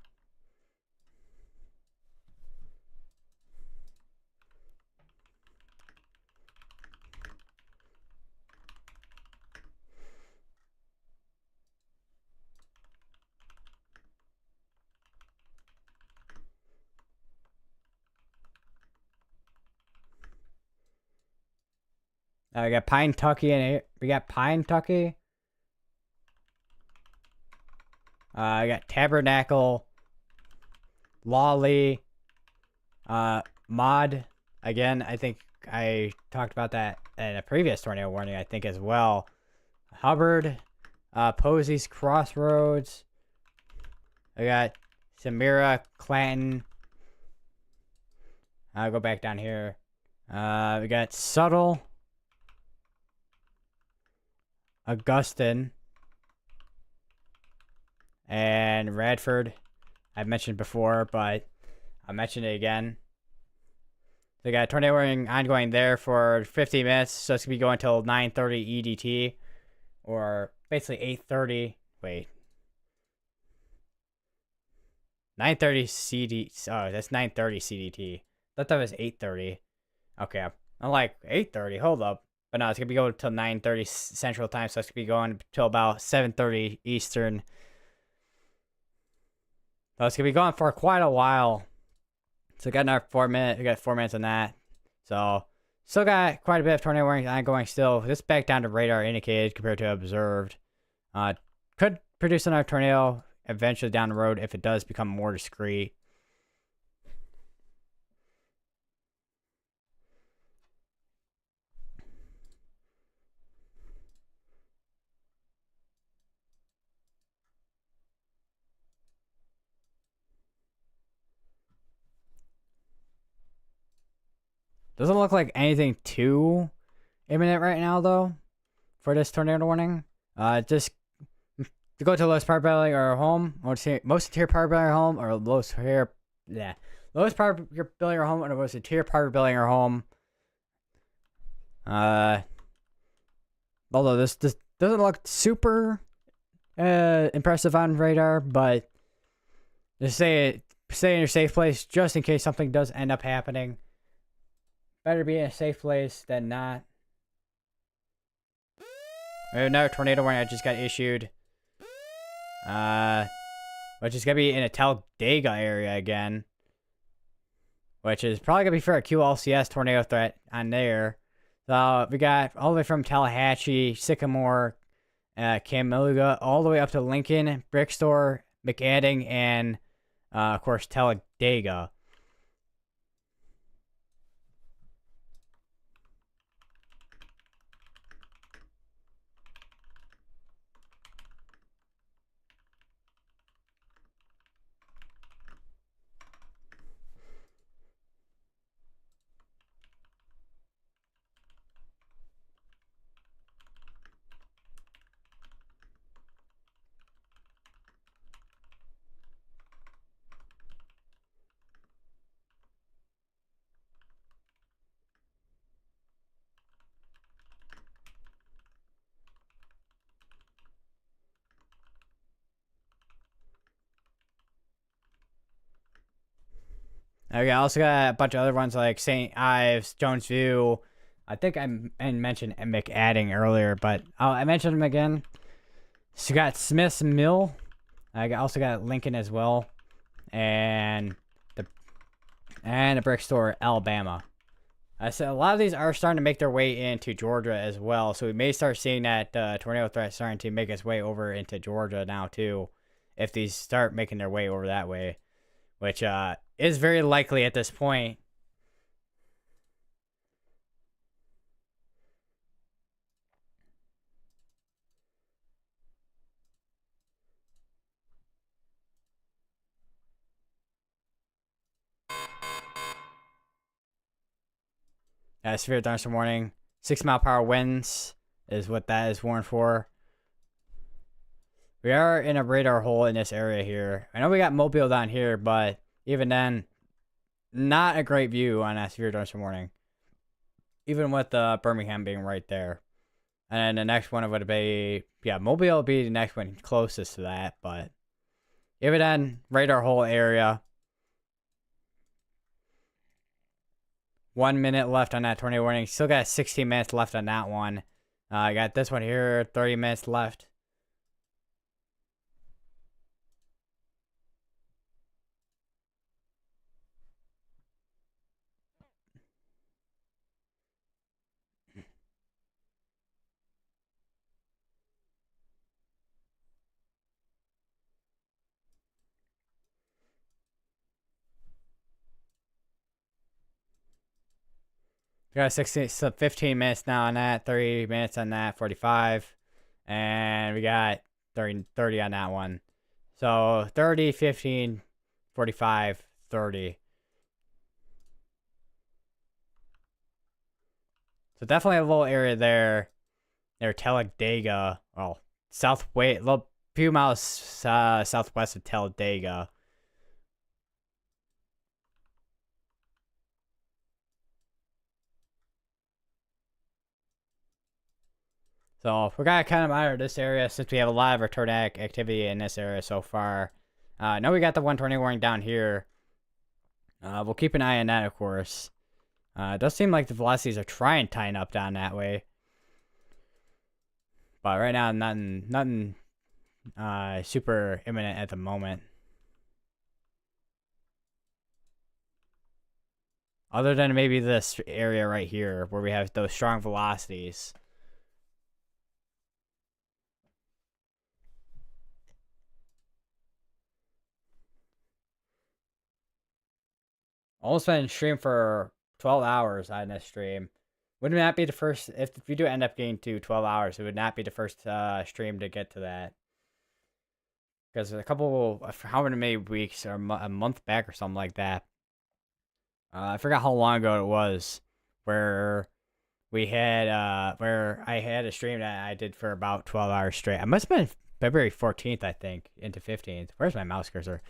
We got Pine Tucky in here. We got Pine Tucky. I got Tabernacle, Lawley, Mod. Again, I think I talked about that in a previous tornado warning, I think, as well. Hubbard, Posey's Crossroads. I got Samira, Clanton. I'll go back down here. We got Subtle, Augustin, and Radford. I've mentioned before, but I'll mention it again. They got tornado warning ongoing there for 50 minutes, so it's going to be going until 9:30 EDT, or basically 8:30. Wait. 9:30 CD. Oh, that's 9:30 CDT. I thought that was 8:30. Okay. I'm like, 8:30? Hold up. But no, it's going to be going until 9:30 Central Time, so it's going to be going until about 7:30 Eastern. So it's going to be going for quite a while. So we got another 4 minutes. We got 4 minutes on that. So still got quite a bit of tornado warnings ongoing still. This back down to radar indicated compared to observed. Could produce another tornado eventually down the road if it does become more discreet. Doesn't look like anything too imminent right now, though, for this tornado warning. Just to go to lowest power building or home, most interior power building or home, or lowest power building or home, or most interior power building or home. Although this doesn't look super impressive on radar, but just stay in your safe place just in case something does end up happening. Better be in a safe place than not. Another tornado warning I just got issued. Which is gonna be in a Talladega area again. Which is probably gonna be for a QLCS tornado threat on there. So we got all the way from Tallahatchie, Sycamore, Camuga, all the way up to Lincoln, Brickstore, McAdding, and of course Talladega. Okay, I also got a bunch of other ones like St. Ives, Jones View. I think I mentioned McAdding earlier, but I mentioned them again. So you got Smith's Mill. I also got Lincoln as well, and the Brick Store, Alabama. I said a lot of these are starting to make their way into Georgia as well, so we may start seeing that tornado threat starting to make its way over into Georgia now too, if these start making their way over that way, which is very likely at this point. Severe thunderstorm warning. 6-mile-per-hour winds is what that is warned for. We are in a radar hole in this area here. I know we got Mobile down here, but even then, not a great view on that severe thunderstorm warning. Even with Birmingham being right there. And then the next one would be, Mobile would be the next one closest to that, but even then, radar hole area. 1 minute left on that tornado warning. Still got 16 minutes left on that one. I got this one here, 30 minutes left. We got 15 minutes now on that, 30 minutes on that, 45. And we got 30 on that one. So 30, 15, 45, 30. So definitely a little area there. Near Talladega. Well, southwest, a little few miles southwest of Talladega. So we're gonna kind of monitor this area since we have a lot of our tornadic activity in this area so far. I know we got the one tornado warning down here. We'll keep an eye on that, of course. It does seem like the velocities are trying to tighten up down that way. But right now, nothing super imminent at the moment. Other than maybe this area right here where we have those strong velocities. Almost been streamed for 12 hours on this stream. Would not be the first, if we do end up getting to 12 hours, it would not be the first stream to get to that. Because a couple, how many weeks, or a month back or something like that. I forgot how long ago it was. where we had where I had a stream that I did for about 12 hours straight. I must have been February 14th, I think, into 15th. Where's my mouse cursor?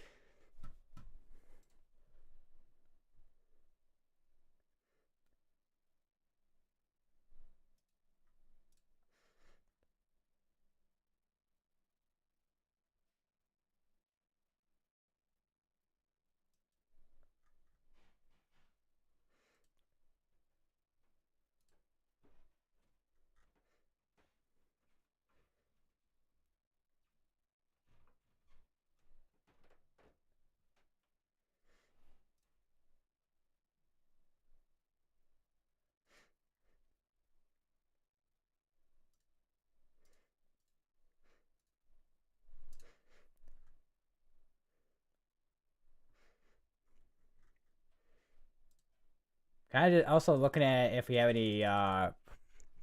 Kind of also looking at if we have any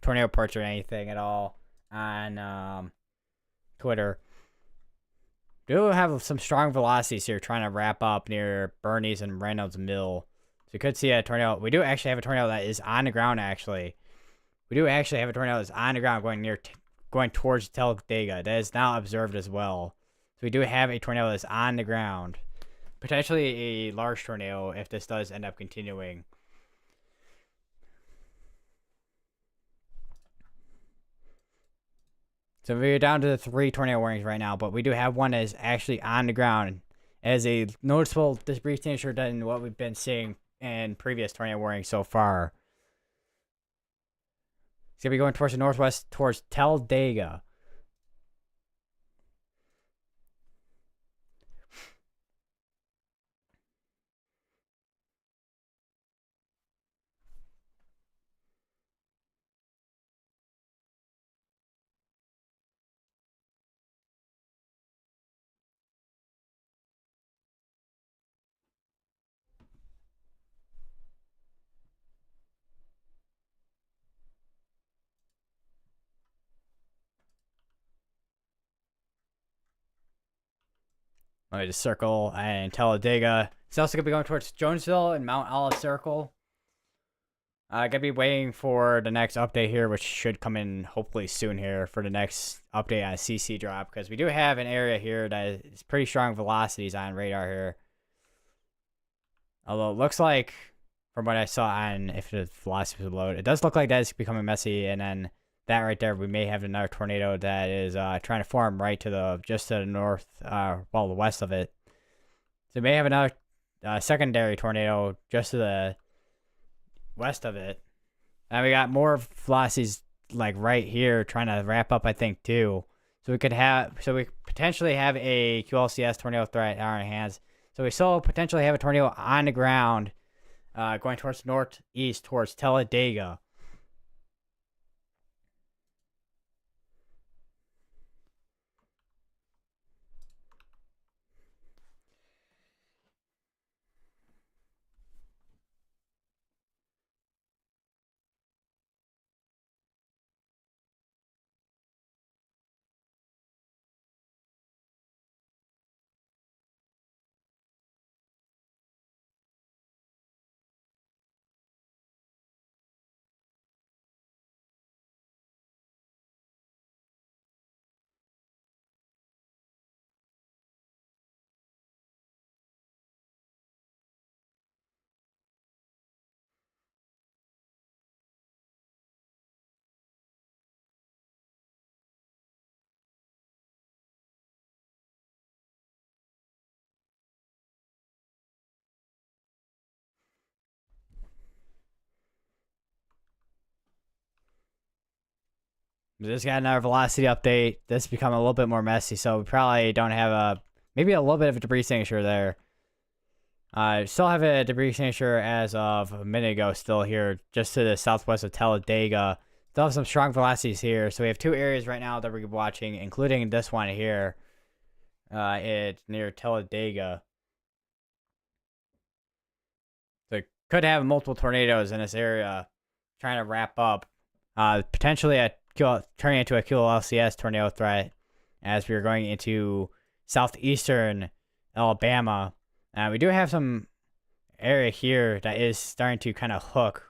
tornado reports or anything at all on Twitter. Do have some strong velocities here trying to wrap up near Bernie's and Reynolds Mill. So you could see a tornado. We do actually have a tornado that is on the ground, actually. We do actually have a tornado that's on the ground going towards Talladega. That is now observed as well. So we do have a tornado that's on the ground. Potentially a large tornado if this does end up continuing. So we're down to the 3 tornado warnings right now, but we do have one that is actually on the ground as a noticeable debris signature than what we've been seeing in previous tornado warnings so far. It's going to be going towards the northwest, towards Talladega. Let me just circle and Talladega. It's also going to be going towards Jonesville and Mount Olive Circle. I gotta be waiting for the next update here, which should come in hopefully soon here for the next update on CC drop, because we do have an area here that is pretty strong velocities on radar here. Although it looks like, from what I saw on if the velocity was low, it does look like that is becoming messy, and then that right there, we may have another tornado that is trying to form right to the just to the north, the west of it. So we may have another secondary tornado just to the west of it. And we got more velocities like right here trying to wrap up, I think, too. So we potentially have a QLCS tornado threat in our hands. So we still potentially have a tornado on the ground going towards northeast towards Talladega. We just got another velocity update. This become a little bit more messy, so we probably don't have maybe a little bit of a debris signature there. Still have a debris signature as of a minute ago still here, just to the southwest of Talladega. Still have some strong velocities here. So we have 2 areas right now that we're watching, including this one here. It's near Talladega. So could have multiple tornadoes in this area trying to wrap up. Potentially turning into a QLCS tornado threat as we are going into southeastern Alabama. We do have some area here that is starting to kind of hook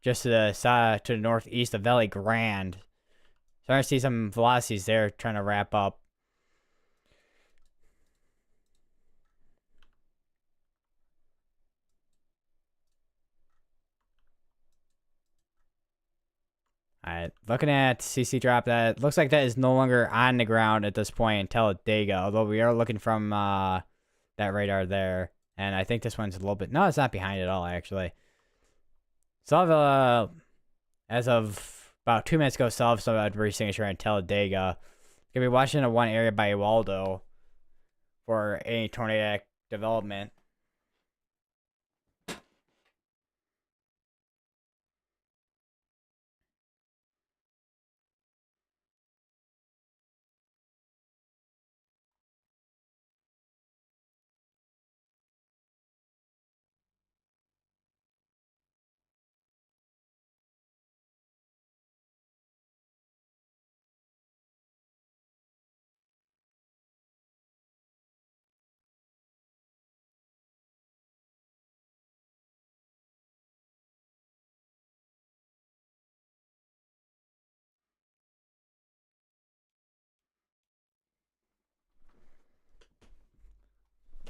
just to the northeast of Valley Grande. Starting to see some velocities there trying to wrap up. Alright, looking at CC drop, that looks like that is no longer on the ground at this point in Talladega, although we are looking from that radar there. And I think this one's a little bit, no, it's not behind at all, actually. So I've, as of about 2 minutes ago, still have some debris signature in Talladega. Gonna be watching a one area by Waldo for any tornadic development.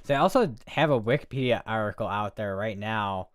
So I also have a Wikipedia article out there right now.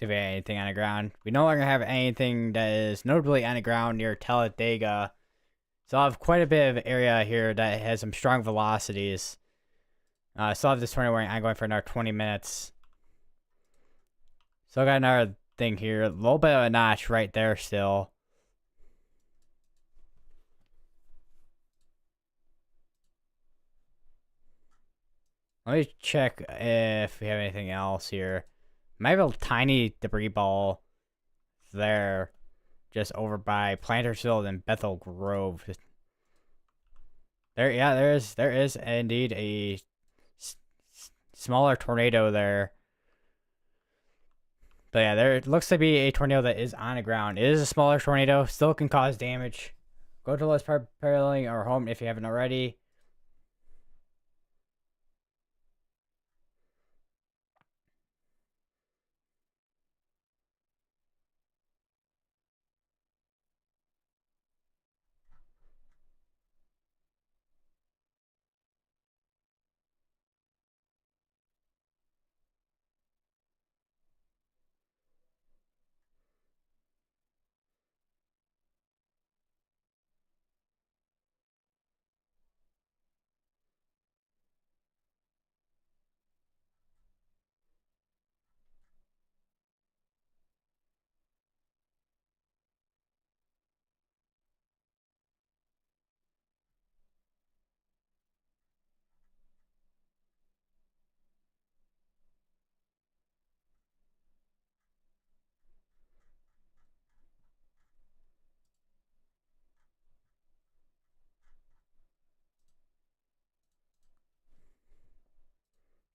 See if we have anything on the ground. We no longer have anything that is notably on the ground near Talladega. So I have quite a bit of area here that has some strong velocities. Still have this tornado ongoing for another 20 minutes. Still got another thing here. A little bit of a notch right there still. Let me check if we have anything else here. Might have a tiny debris ball there. Just over by Plantersville and Bethel Grove. There, yeah, there is indeed a smaller tornado there. But yeah, there looks to be a tornado that is on the ground. It is a smaller tornado, still can cause damage. Go to Let's Paralleling our home if you haven't already.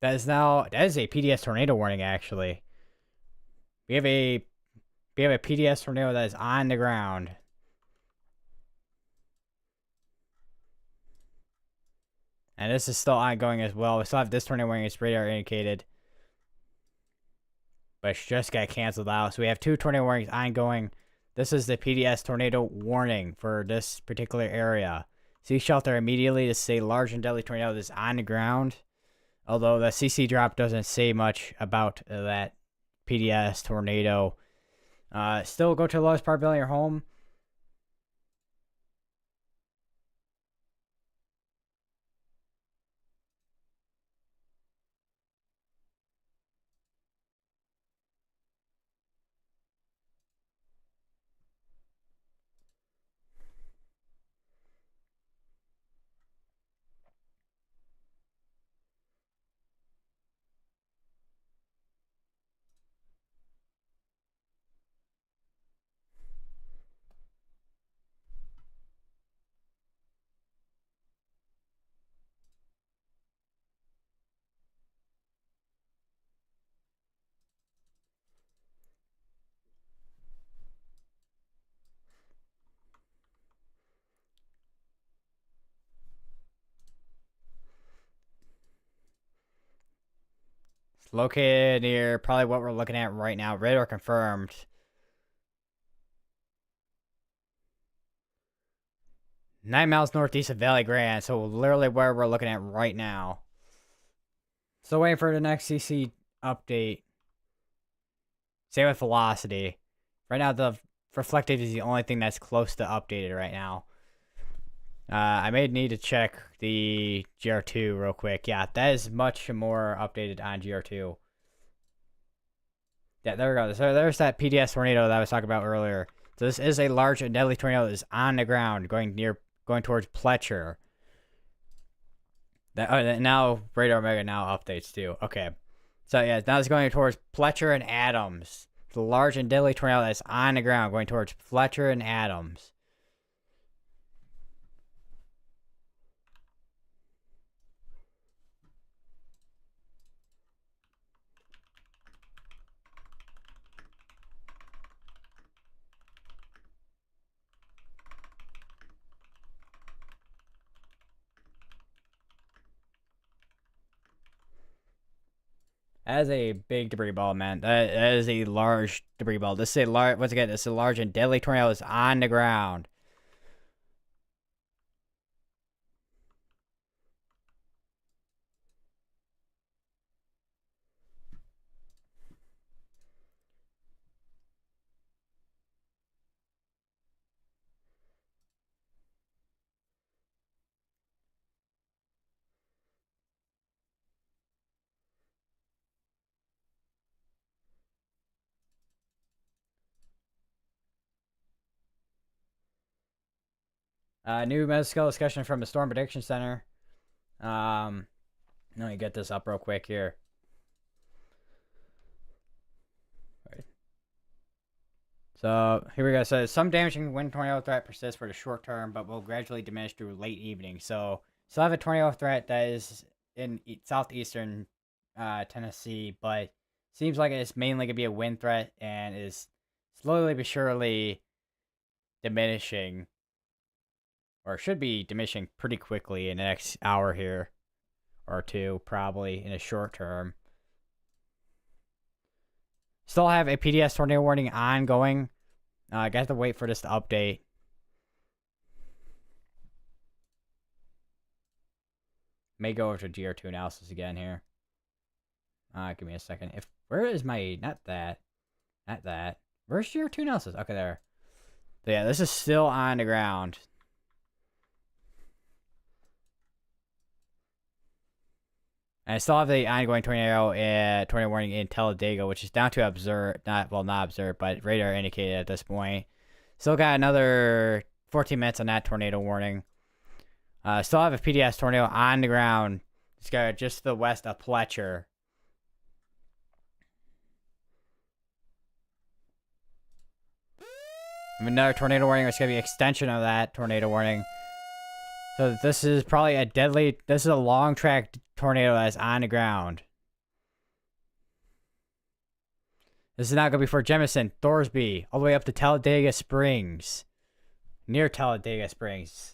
That is a PDS tornado warning. Actually, we have a PDS tornado that is on the ground. And this is still ongoing as well. We still have this tornado warning. It's radar indicated. But it just got canceled out. So we have 2 tornado warnings ongoing. This is the PDS tornado warning for this particular area. Seek shelter immediately. This is a large and deadly tornado that's on the ground. Although the CC drop doesn't say much about that PDS tornado. Still go to the lowest part building your home. It's located near probably what we're looking at right now. Radar confirmed. Nine miles northeast of Valley Grande, so literally where we're looking at right now. Still waiting for the next CC update. Same with velocity. Right now, the reflective is the only thing that's close to updated right now. I may need to check the GR2 real quick. Yeah, that is much more updated on GR2. Yeah, there we go. So there's that PDS tornado that I was talking about earlier. So this is a large and deadly tornado that is on the ground, going towards Pletcher. Now Radar Omega now updates too. Okay, so yeah, now it's going towards Pletcher and Adams. It's a large and deadly tornado that's on the ground, going towards Pletcher and Adams. That is a big debris ball, man. That is a large debris ball. This is a large. Once again, this is a large and deadly tornado that's on the ground. New mesoscale discussion from the Storm Prediction Center. Let me get this up real quick here. Right. So here we go. So some damaging wind tornado threat persists for the short term, but will gradually diminish through late evening. So still have a tornado threat that is in southeastern Tennessee, but seems like it's mainly gonna be a wind threat and is slowly but surely diminishing. Or should be diminishing pretty quickly in the next hour here. Or 2, probably, in the short term. Still have a PDS tornado warning ongoing. I got to wait for this to update. May go over to GR2 analysis again here. Give me a second. Where is my... Not that. Where's GR2 analysis? Okay, there. So yeah, this is still on the ground. And I still have the ongoing tornado warning in Talladega, which is down to observe, not observed, but radar indicated at this point. Still got another 14 minutes on that tornado warning. Still have a PDS tornado on the ground. It's got just to the west of Pletcher. Another tornado warning. It's going to be an extension of that tornado warning. So this is probably this is a long track tornado that's on the ground. This is not going to be for Jemison, Thorsby, all the way up to Talladega Springs. Near Talladega Springs.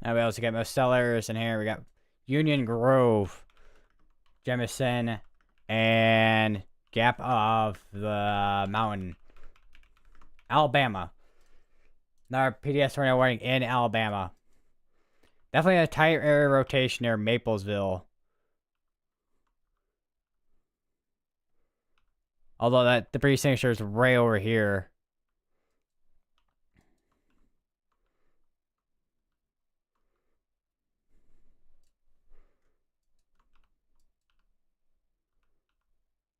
Now we also got most sellers in here. We got Union Grove, Jemison, and Gap of the Mountain, Alabama. Another PDS tornado warning in Alabama. Definitely a tight area rotation near Maplesville. Although that debris signature is right over here.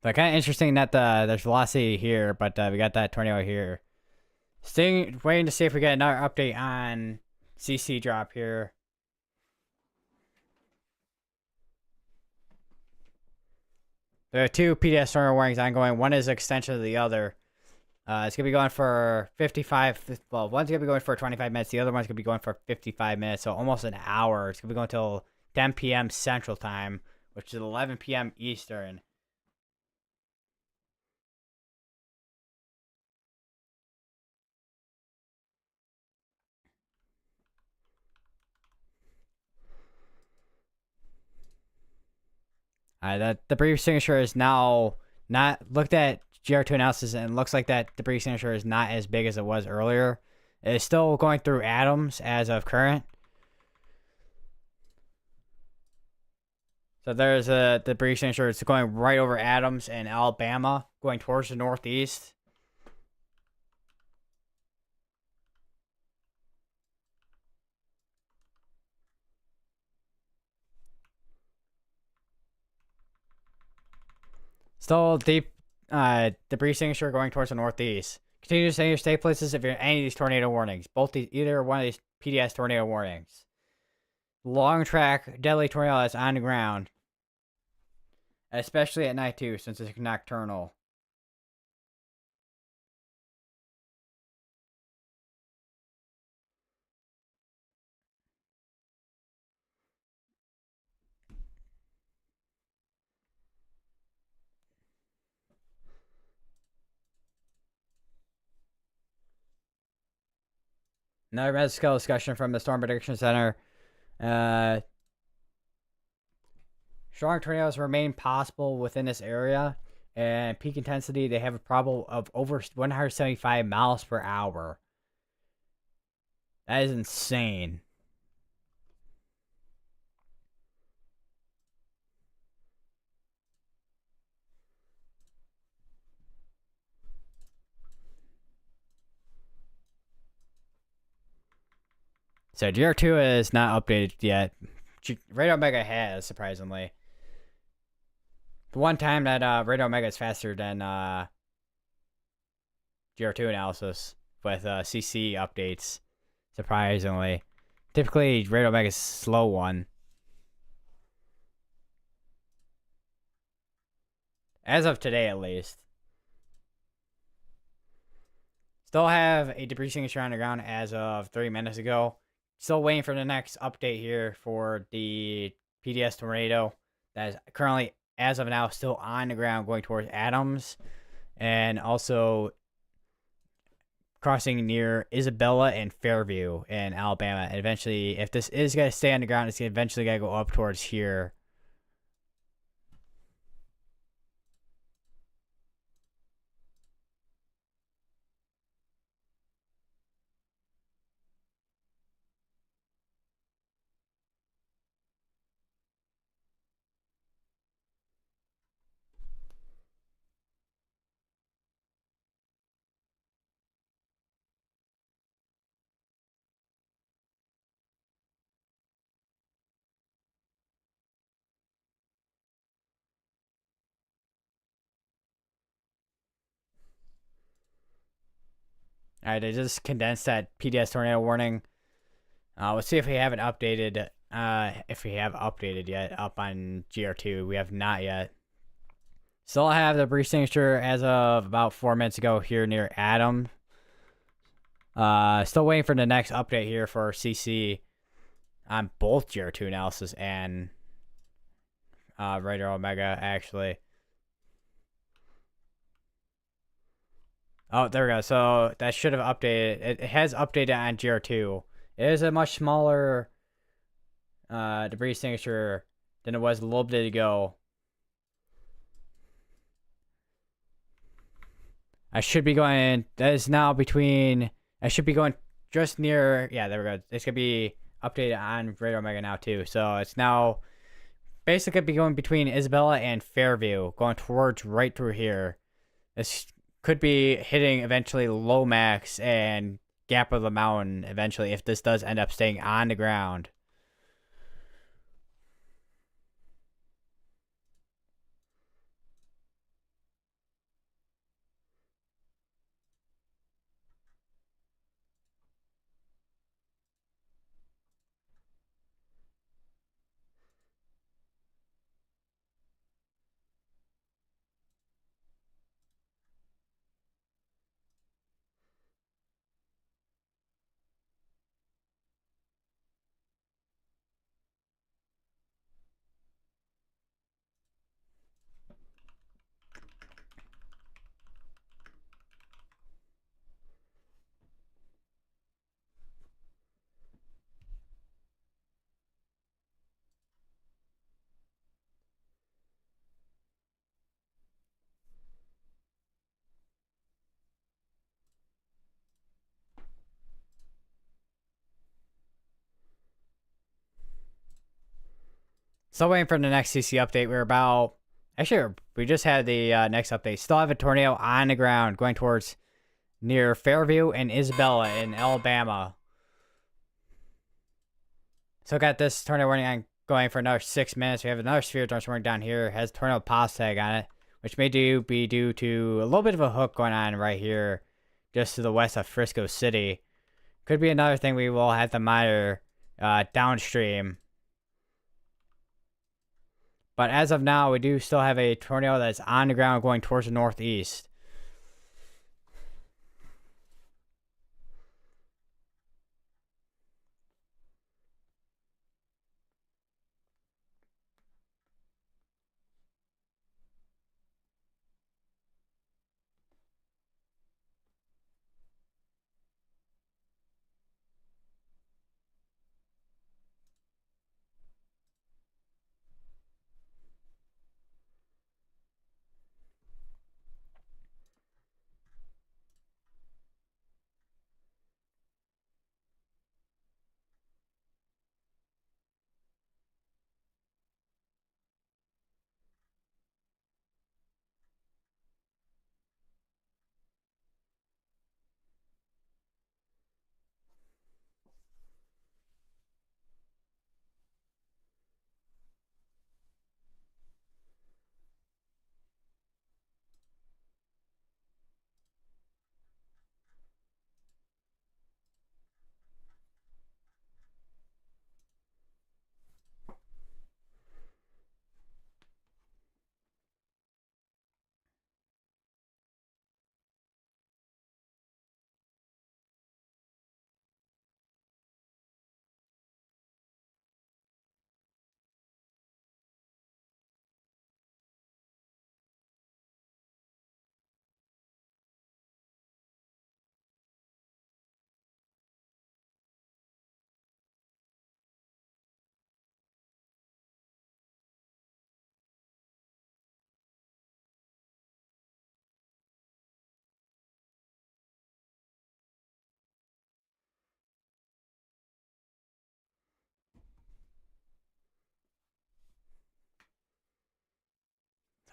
But kind of interesting that there's velocity here, but we got that tornado here. Waiting to see if we get another update on CC drop here. There are two PDS tornado warnings ongoing. One is an extension of the other. It's going to be going for 55. Well, one's going to be going for 25 minutes. The other one's going to be going for 55 minutes. So almost an hour. It's going to be going until 10 p.m. Central Time, which is 11 p.m. Eastern. That debris signature is now not looked at GR2 analysis, and it looks like that debris signature is not as big as it was earlier. It is still going through atoms as of current. So there's a debris signature. It's going right over Adams in Alabama, going towards the northeast. Still deep debris signature going towards the northeast. Continue to stay in your stay places if you're in any of these tornado warnings. Either one of these PDS tornado warnings. Long track deadly tornado that's on the ground. Especially at night too, since it's nocturnal. Another Metascale discussion from the Storm Prediction Center. Strong tornadoes remain possible within this area, and peak intensity, they have a probable of over 175 miles per hour. That is insane. So GR2 is not updated yet. Radar Omega has, surprisingly. The one time that Radar Omega is faster than GR2 analysis with CC updates, surprisingly. Typically, Radar Omega is a slow one. As of today, at least. Still have a debris signature on the ground as of 3 minutes ago. Still waiting for the next update here for the PDS tornado that is currently, as of now, still on the ground going towards Adams and also crossing near Isabella and Fairview in Alabama. And eventually, if this is going to stay on the ground, it's eventually going to go up towards here. All right, I just condensed that PDS tornado warning. Let's see if we haven't updated. If we have updated yet up on GR2, we have not yet. Still have the brief signature as of about 4 minutes ago here near Adam. Still waiting for the next update here for CC on both GR2 analysis and Radar Omega actually. Oh, there we go. So that should have updated. It has updated on GR2. It is a much smaller debris signature than it was a little bit ago. I should be going. That is now between. I should be going just near. Yeah, there we go. It's gonna be updated on Radar Omega now too. So it's now basically be going between Isabella and Fairview, going towards right through here. This could be hitting eventually Lomax and Gap of the Mountain eventually if this does end up staying on the ground. Still waiting for the next CC update. We're about. Actually, we just had the next update. Still have a tornado on the ground going towards near Fairview and Isabella in Alabama. So got this tornado warning on going for another 6 minutes. We have another sphere tornado warning down here. It has tornado pause tag on it, which may be due to a little bit of a hook going on right here, just to the west of Frisco City. Could be another thing we will have to monitor downstream. But as of now, we do still have a tornado that's on the ground going towards the northeast.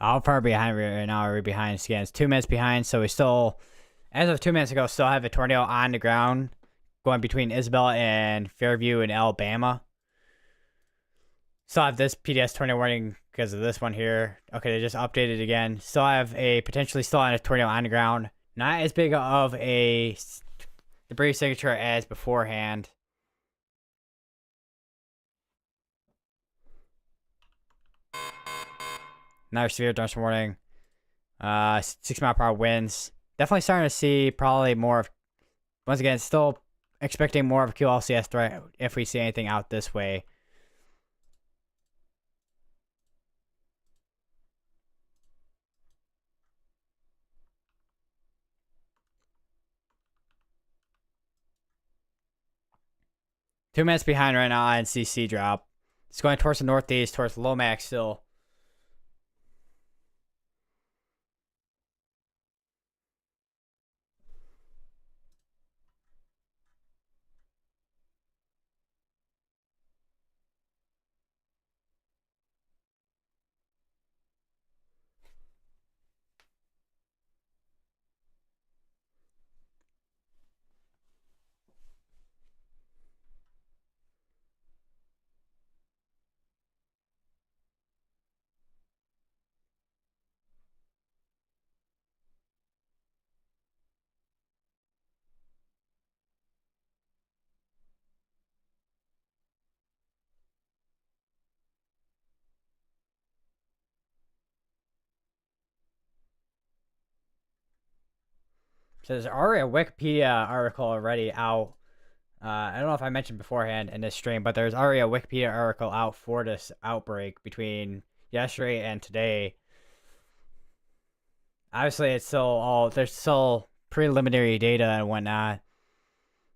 How far behind right now are we behind scans? 2 minutes behind, so we still, as of 2 minutes ago, still have a tornado on the ground going between Isabella and Fairview in Alabama. Still have this PDS tornado warning because of this one here. Okay, they just updated again. Still have a potentially still on a tornado on the ground. Not as big of a debris signature as beforehand. Another severe thunderstorm warning. 6 mile per hour winds. Definitely starting to see probably more of. Once again, still expecting more of a QLCS threat if we see anything out this way. Two minutes behind right now on CC drop. It's going towards the northeast, towards Lomax still. So there's already a Wikipedia article already out. I don't know if I mentioned beforehand in this stream, but there's already a Wikipedia article out for this outbreak between yesterday and today. Obviously, it's still all there's still preliminary data and whatnot,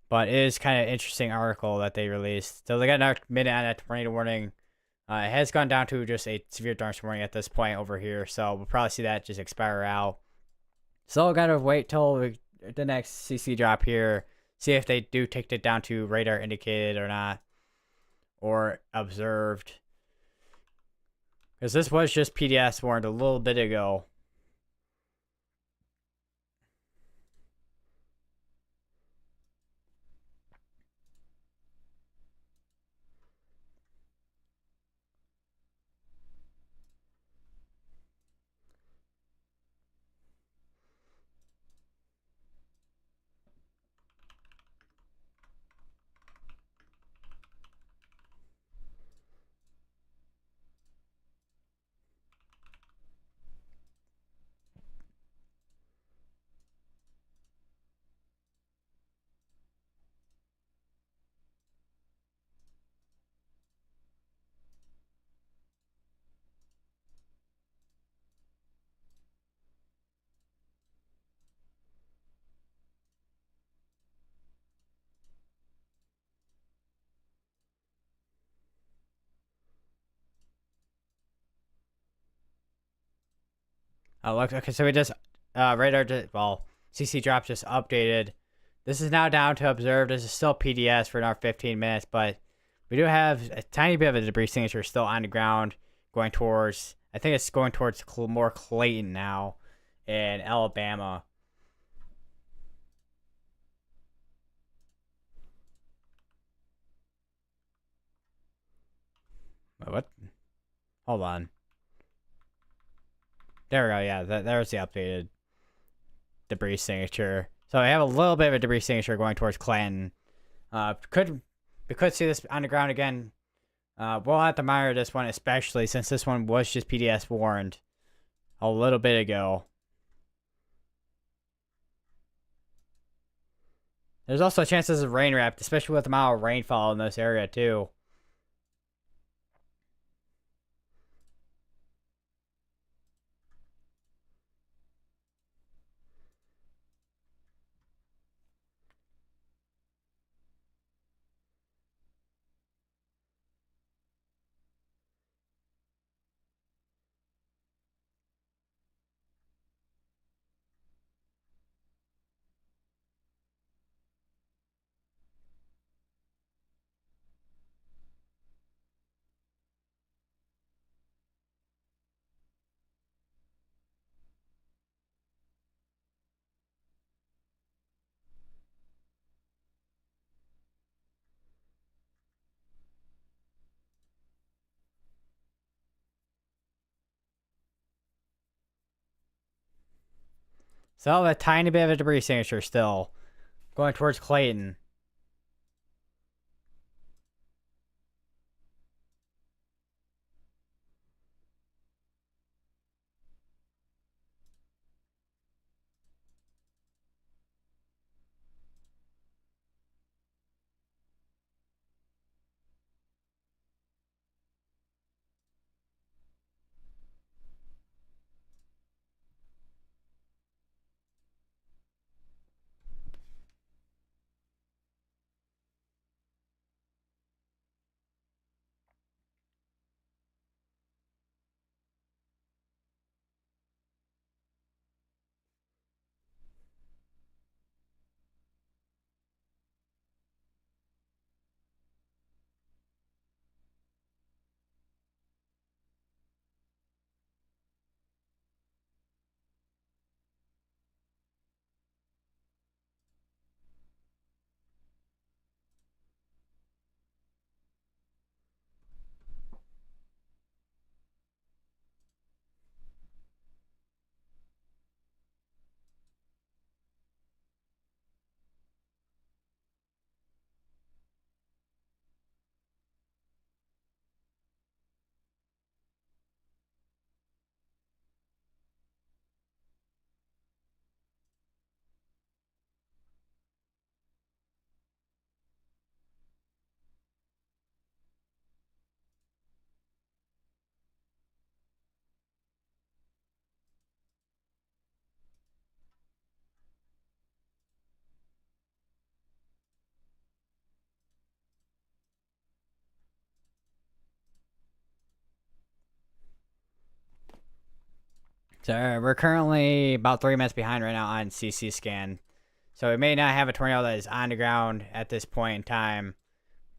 but it is kind of interesting article that they released. So they got another minute on a tornado warning. It has gone down to just a severe thunderstorm warning at this point over here, so we'll probably see that just expire out. So gotta wait till the next CC drop here, see if they do take it down to radar indicated or not, or observed. Because this was just PDS warned a little bit ago. Oh, look, okay, so we just, radar, CC drop just updated. This is now down to observe. This is still PDS for another 15 minutes, but we do have a tiny bit of a debris signature still on the ground going towards, I think it's going towards more Clayton now in Alabama. What? Hold on. There we go. Yeah, there's the updated debris signature. So I have a little bit of a debris signature going towards Clanton. We could see this on the ground again. We'll have to monitor this one, especially since this one was just PDS warned a little bit ago. There's also chances of rain wrapped, especially with the amount of rainfall in this area too. So a tiny bit of a debris signature still Going towards Clayton. So we're currently about 3 minutes behind right now on CC scan. So we may not have a tornado that is on the ground at this point in time.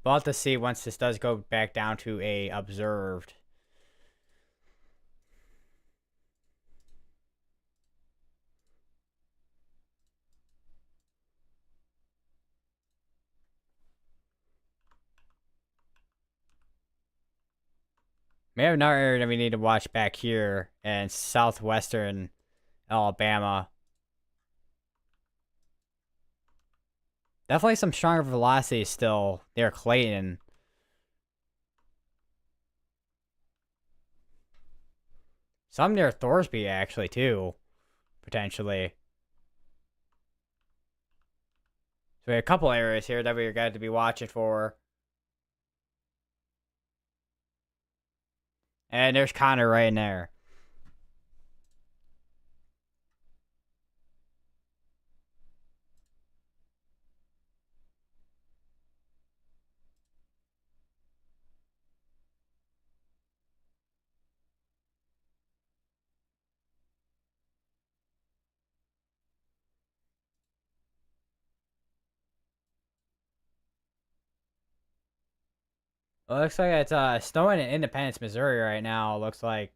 We'll have to see once this does go back down to a observed. We have another area that we need to watch back here in southwestern Alabama. Definitely some stronger velocity still near Clayton. Some near Thorsby, actually, too. Potentially. So we have a couple areas here that we're going to be watching for. And there's Connor right in there. Well, it looks like it's snowing in Independence, Missouri right now, it looks like.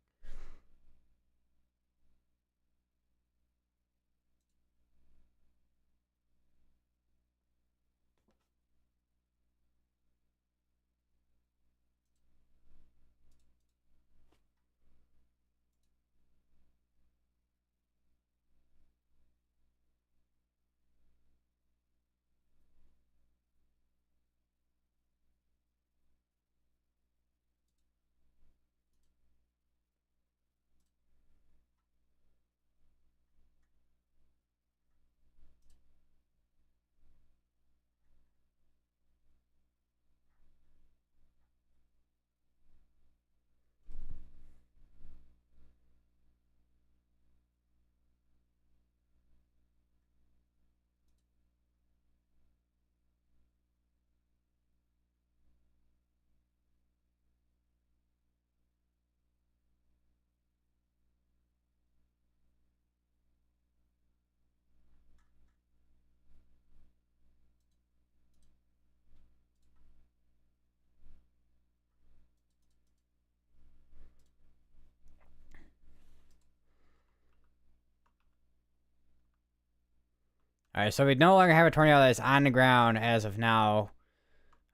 Alright, so we no longer have a tornado that is on the ground as of now.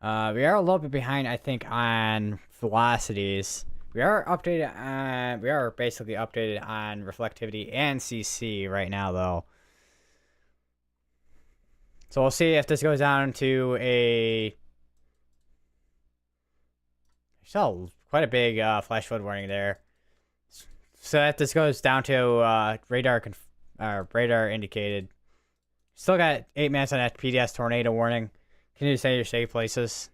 We are a little bit behind, I think, on velocities. We are basically updated on reflectivity and CC right now, though. So we'll see if this goes down to a. Still quite a big flash flood warning there. So that this goes down to radar indicated. Still got 8 minutes on that PDS tornado warning. Continue to stay in your safe places.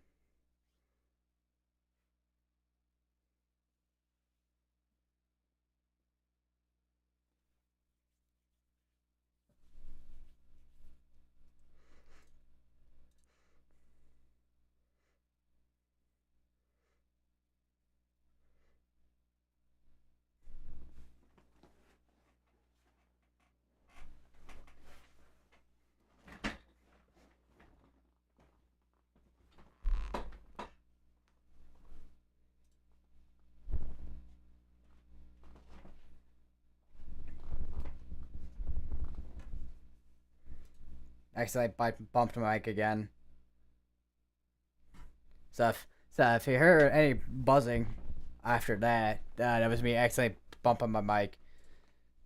Accidentally bumped my mic again. So if you heard any buzzing after that, that was me accidentally bumping my mic.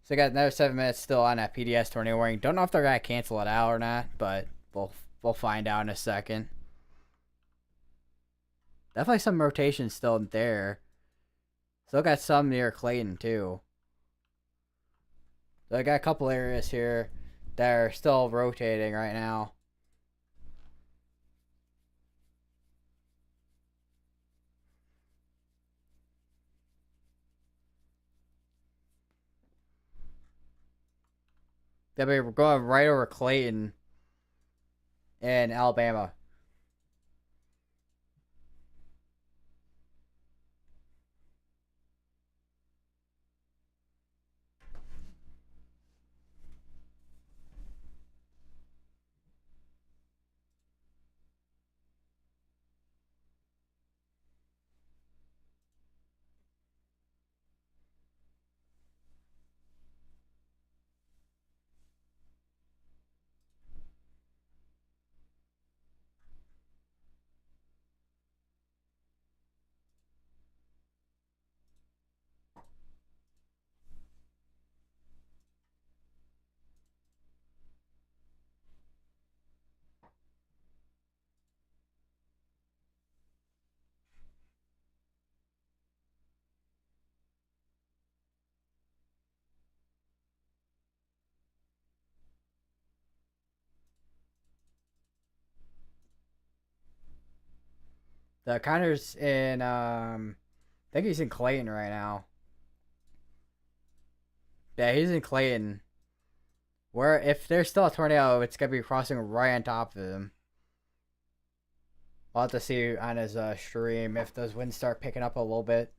So I got another 7 minutes still on that PDS tornado warning. Don't know if they're gonna cancel it out or not, but we'll find out in a second. Definitely some rotation still there. Still got some near Clayton too. So I got a couple areas here that are still rotating right now. That we're going right over Clayton in Alabama. The Connor's in I think he's in Clayton right now. Yeah, he's in Clayton. Where if there's still a tornado, it's gonna be crossing right on top of him. We'll have to see on his stream if those winds start picking up a little bit.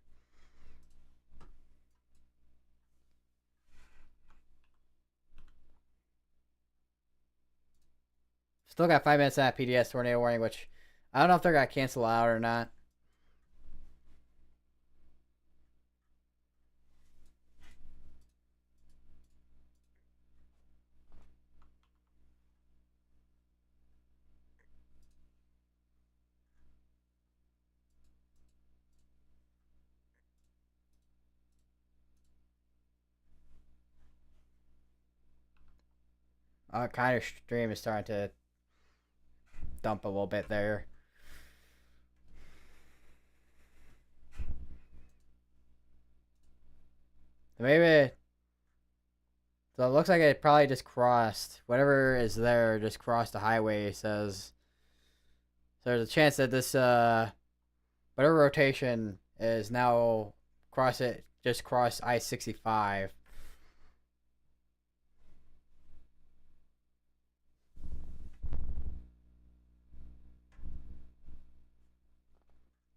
Still got 5 minutes on that PDS tornado warning, which I don't know if they're gonna cancel out or not. Kind of stream is starting to dump a little bit there. Maybe. So it looks like it probably just crossed. Whatever is there just crossed the highway, it says. So there's a chance that this, whatever rotation is now just cross I-65.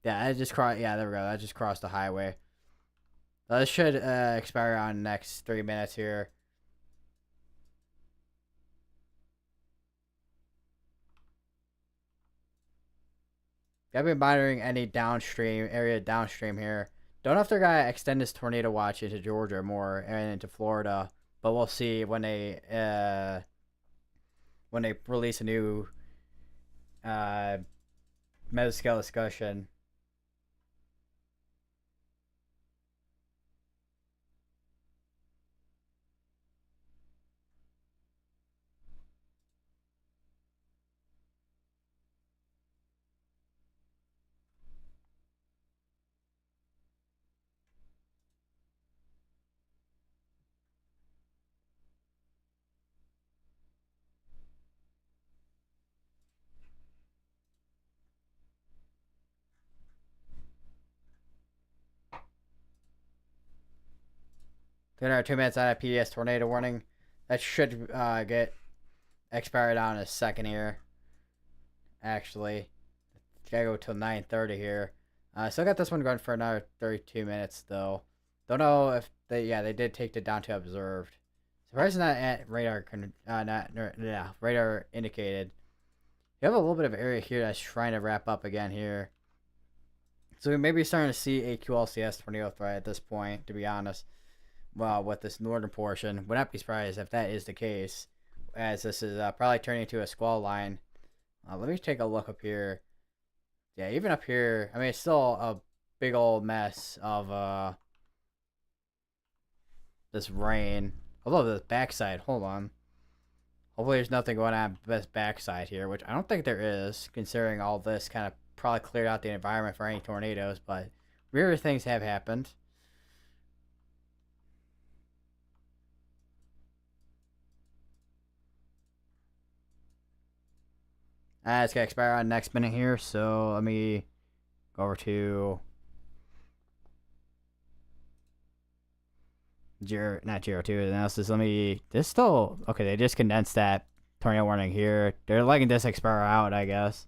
Yeah, it just crossed. Yeah, there we go. That just crossed the highway. This should expire on the next 3 minutes here. I've been monitoring any area downstream here. Don't know if they're gonna extend this tornado watch into Georgia more and into Florida, but we'll see when they release a new mesoscale discussion. Another 2 minutes on a PDS tornado warning. That should get expired on a second here. Actually, gotta go till 9:30 here. Still got this one going for another 32 minutes though. Don't know if they did take it down to observed. Surprised not at radar radar indicated. You have a little bit of area here that's trying to wrap up again here. So we may be starting to see a QLCS tornado threat at this point, to be honest. Well, with this northern portion, would not be surprised if that is the case, as this is probably turning into a squall line. Let me take a look up here. Yeah, even up here, I mean, it's still a big old mess of this rain. Although the backside, hold on. Hopefully there's nothing going on this backside here, which I don't think there is, considering all this kind of probably cleared out the environment for any tornadoes, but weirder things have happened. It's gonna expire on next minute here, so let me go over to not 02 analysis. This still okay. They just condensed that tornado warning here. They're letting this expire out, I guess.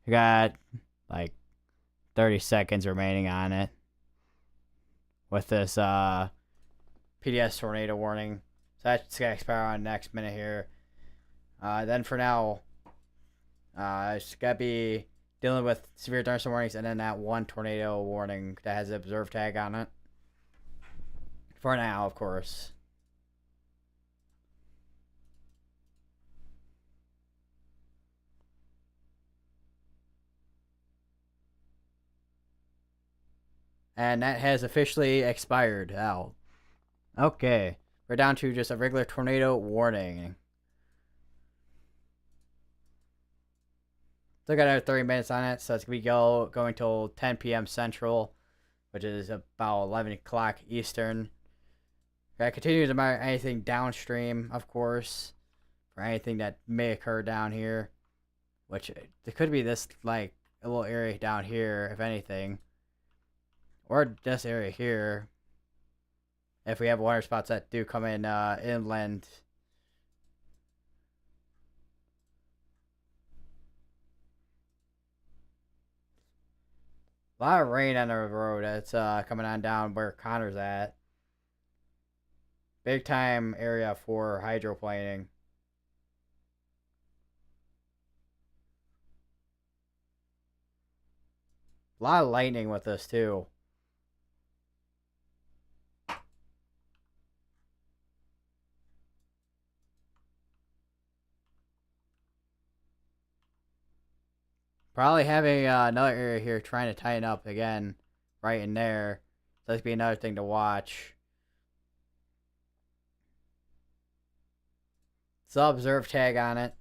We got like 30 seconds remaining on it with this PDS tornado warning. So that's gonna expire on next minute here. Then for now, it's gotta be dealing with severe thunderstorm warnings and then that one tornado warning that has an observe tag on it. For now, of course. And that has officially expired out. Okay. We're down to just a regular tornado warning. Still got another 30 minutes on it, so it's going to be going till 10 p.m. Central, which is about 11 o'clock Eastern. Gotta continue to monitor anything downstream, of course, for anything that may occur down here, which there could be this, like, a little area down here, if anything, or this area here, if we have water spots that do come in inland. A lot of rain on the road. It's coming on down where Connor's at. Big time area for hydroplaning. A lot of lightning with this too. Probably having another area here trying to tighten up again right in there. So that's be another thing to watch. So observe tag on it.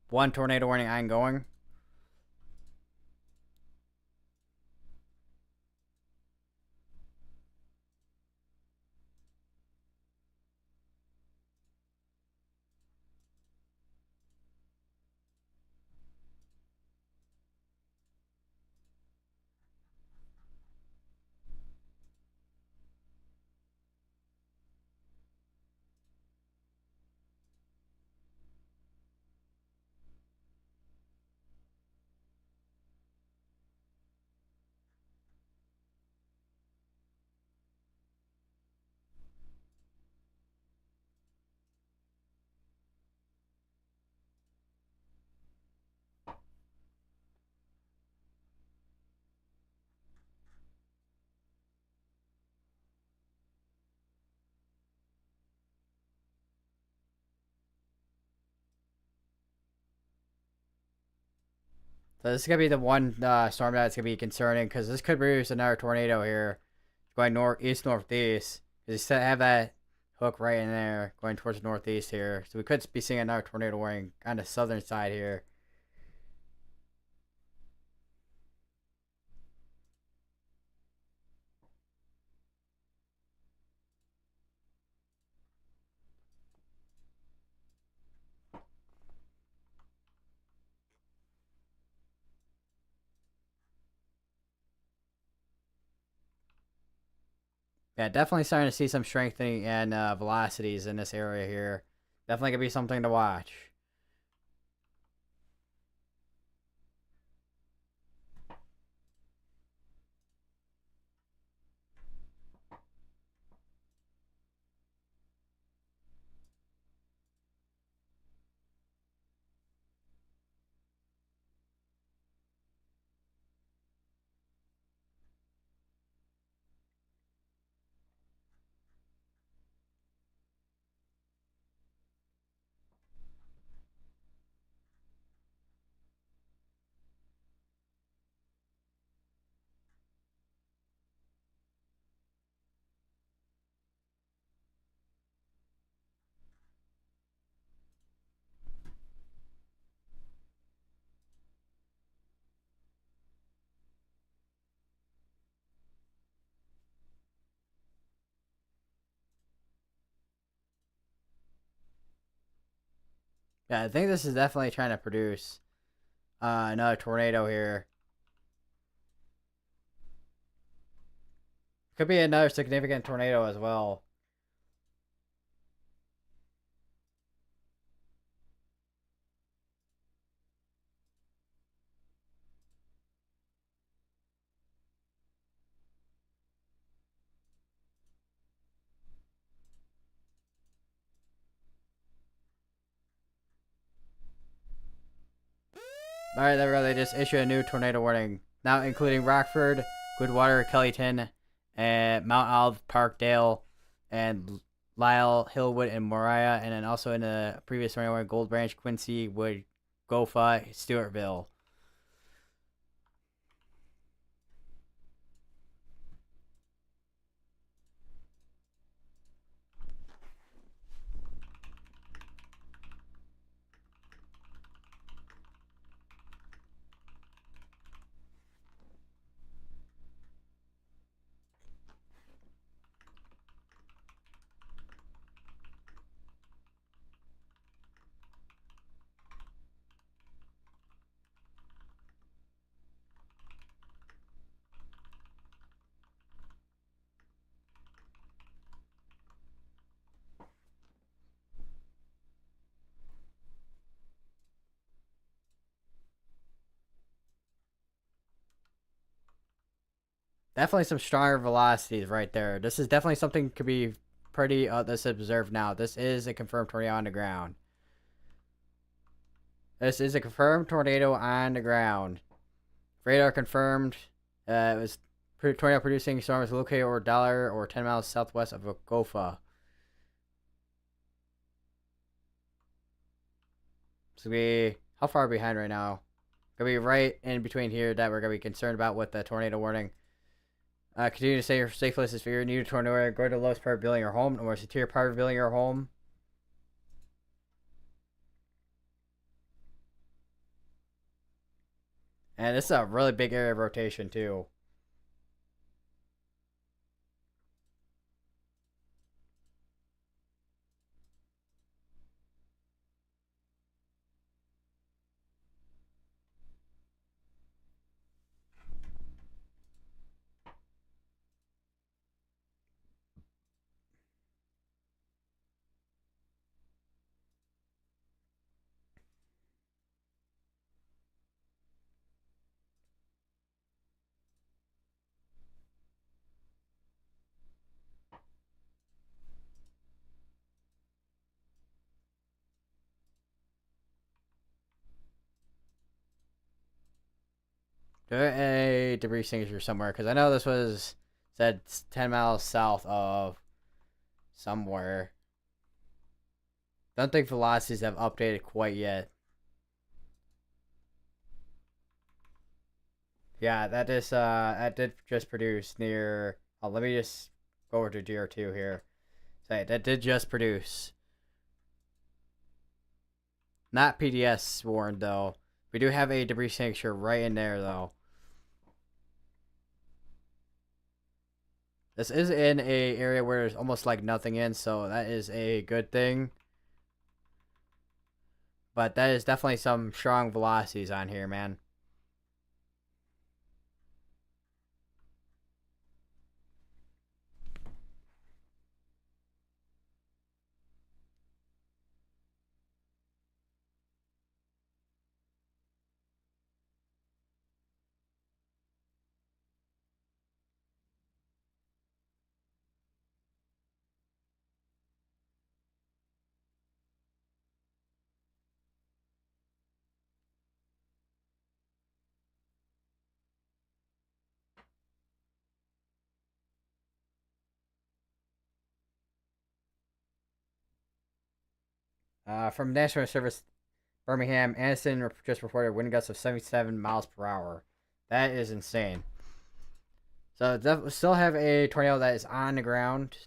One tornado warning ongoing. So this is going to be the one storm that's going to be concerning, because this could produce another tornado here going northeast northeast. You still have that hook right in there going towards the northeast here. So we could be seeing another tornado warning on the southern side here. Yeah, definitely starting to see some strengthening and velocities in this area here. Definitely gonna be something to watch. Yeah, I think this is definitely trying to produce another tornado here. Could be another significant tornado as well. Alright, there we go. They just issued a new tornado warning. Now including Rockford, Goodwater, Kellyton, and Mount Olive, Parkdale, and Lyle, Hillwood, and Moriah. And then also in the previous tornado warning, Gold Branch, Quincy, Wood, Gofa, Stewartville. Definitely some stronger velocities right there. This is definitely something could be pretty that's observed now. This is a confirmed tornado on the ground. This is a confirmed tornado on the ground. Radar confirmed. It was tornado producing storm was located over $1 or 10 miles southwest of Gofa. So we how far behind right now? Gonna be right in between here that we're gonna be concerned about with the tornado warning. Continue to stay your safe places for your new tornado. Go to the lowest part of building your home or secure part of building your home. And this is a really big area of rotation too. There a debris signature somewhere because I know this was said 10 miles south of somewhere. Don't think velocities have updated quite yet. Yeah, that did just produce near. Oh, let me just go over to GR2 here. Say that did just produce. Not PDS warned though. We do have a debris signature right in there though. This is in a area where there's almost like nothing in, so that is a good thing. But that is definitely some strong velocities on here, man. From National Service Birmingham, Anderson just reported wind gusts of 77 miles per hour. That is insane. So we still have a tornado that is on the ground.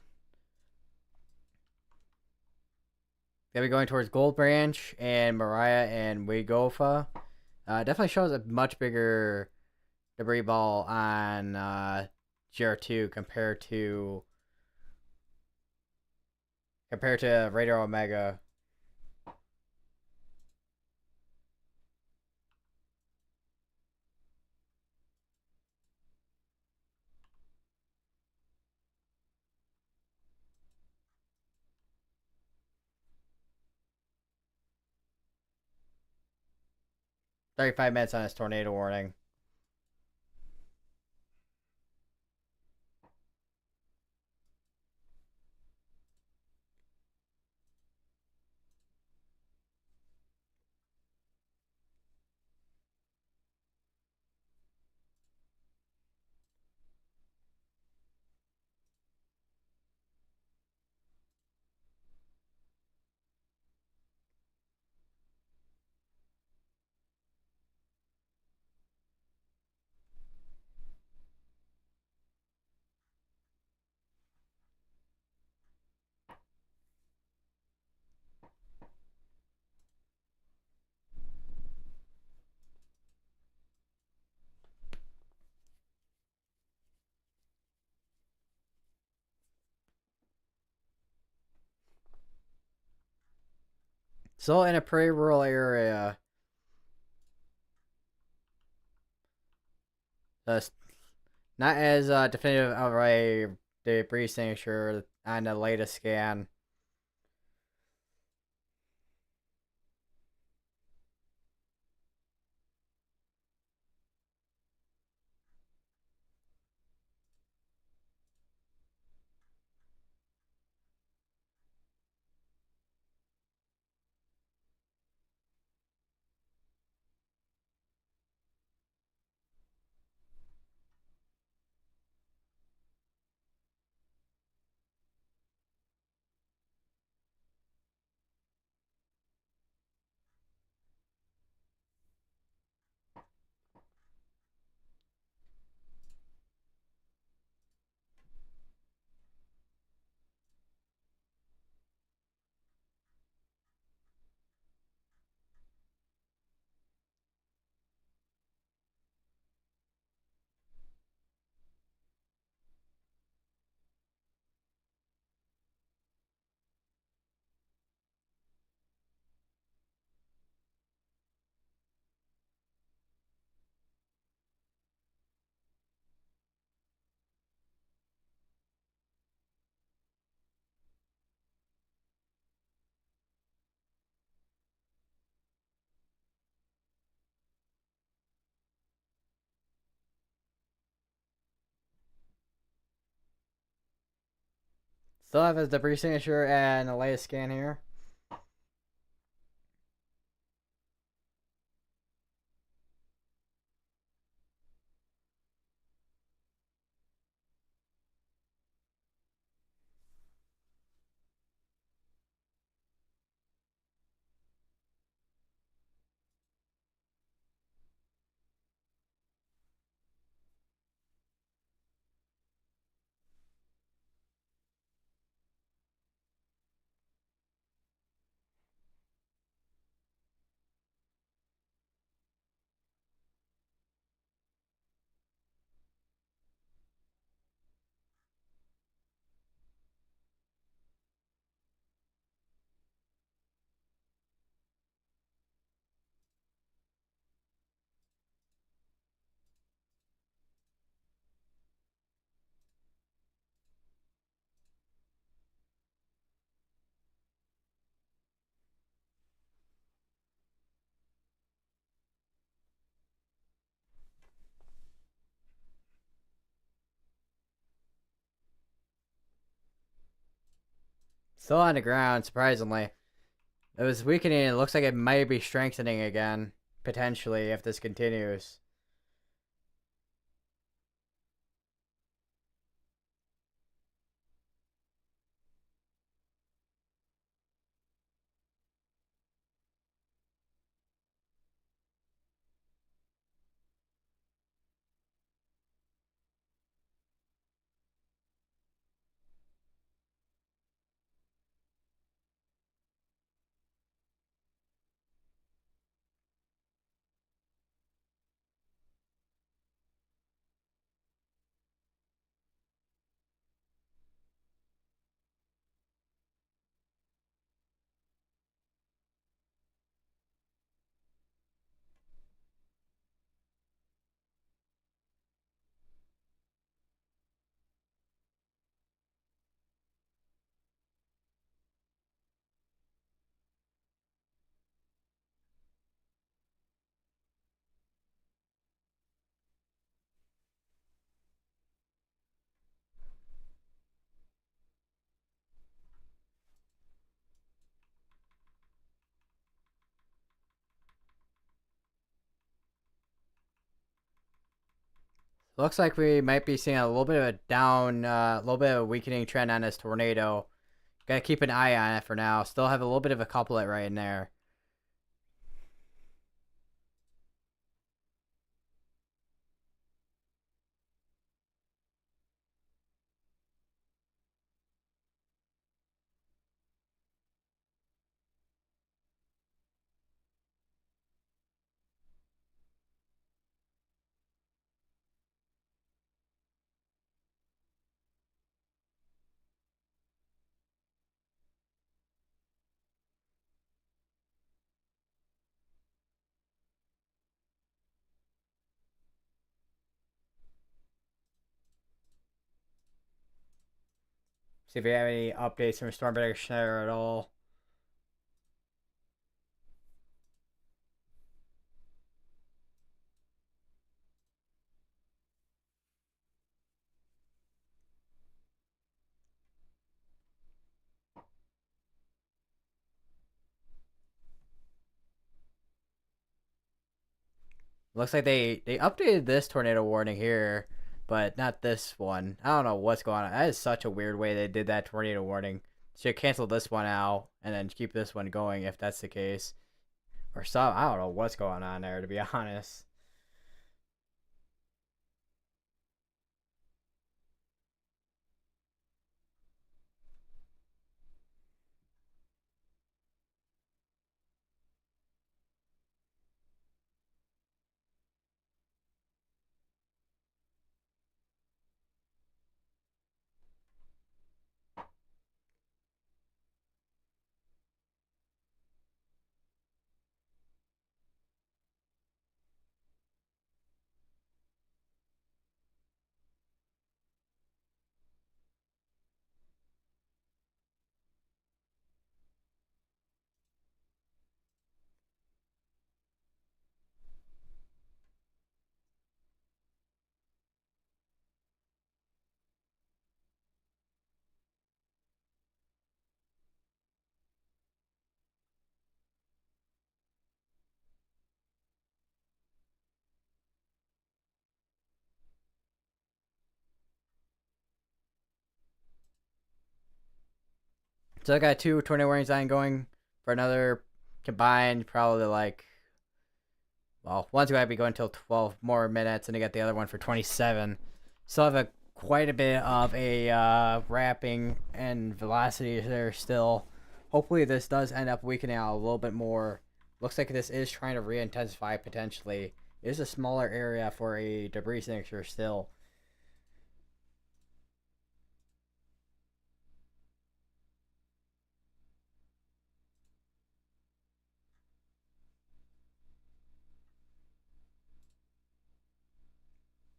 They'll be going towards Gold Branch and Mariah and Wagofa. Definitely shows a much bigger debris ball on GR2 compared to Radar Omega. $35 on his tornado warning. Still in a pretty rural area. That's not as definitive of a debris signature on the latest scan. Still have his debris signature and the latest scan here. Still on the ground, surprisingly. It was weakening. It looks like it might be strengthening again, potentially, if this continues. Looks like we might be seeing a little bit of a a little bit of a weakening trend on this tornado. Gotta keep an eye on it for now. Still have a little bit of a couplet right in there. See if we have any updates from Storm Prediction Center at all. Looks like they updated this tornado warning here, but not this one. I don't know what's going on. That is such a weird way they did that tornado warning. Should cancel this one out and then keep this one going if that's the case. Or some, I don't know what's going on there, to be honest. So I got two tornado warnings ongoing for another combined, probably like, well, one's going to be going until 12 more minutes, and I got the other one for 27. Still have quite a bit of a wrapping and velocity there still. Hopefully this does end up weakening out a little bit more. Looks like this is trying to re-intensify potentially. It is a smaller area for a debris signature still.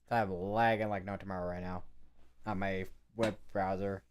I have lagging like no tomorrow right now on my web browser.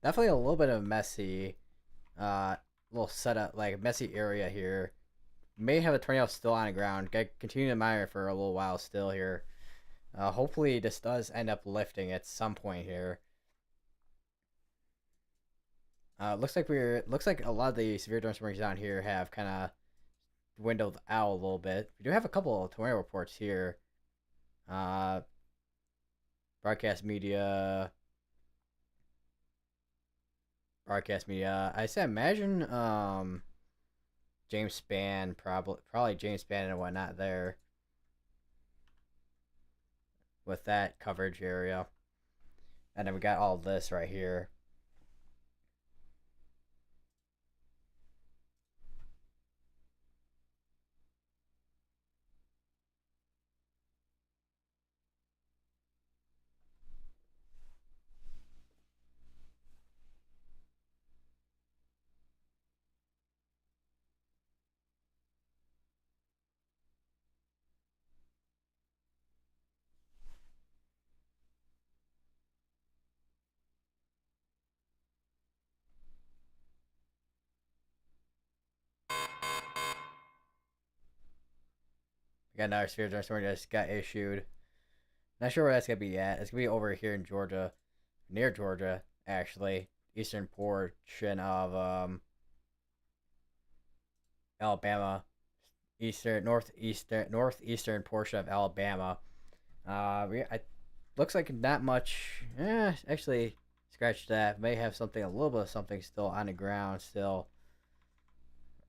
Definitely a little bit of messy, little setup, like messy area here. May have a tornado still on the ground. Gotta continue to monitor for a little while still here. Hopefully this does end up lifting at some point here. Looks like a lot of the severe storms down here have kind of dwindled out a little bit. We do have a couple of tornado reports here. Uh, broadcast media. I said imagine James Spann, probably James Spann and whatnot there. with that coverage area. And then we got all this right here. We got another severe thunderstorm that just got issued. Not sure where that's gonna be at. It's gonna be over here in Georgia, near Georgia, actually, eastern portion of Alabama, northeastern portion of Alabama. Looks like not much. Actually, scratch that. May have something, a little bit of something still on the ground still,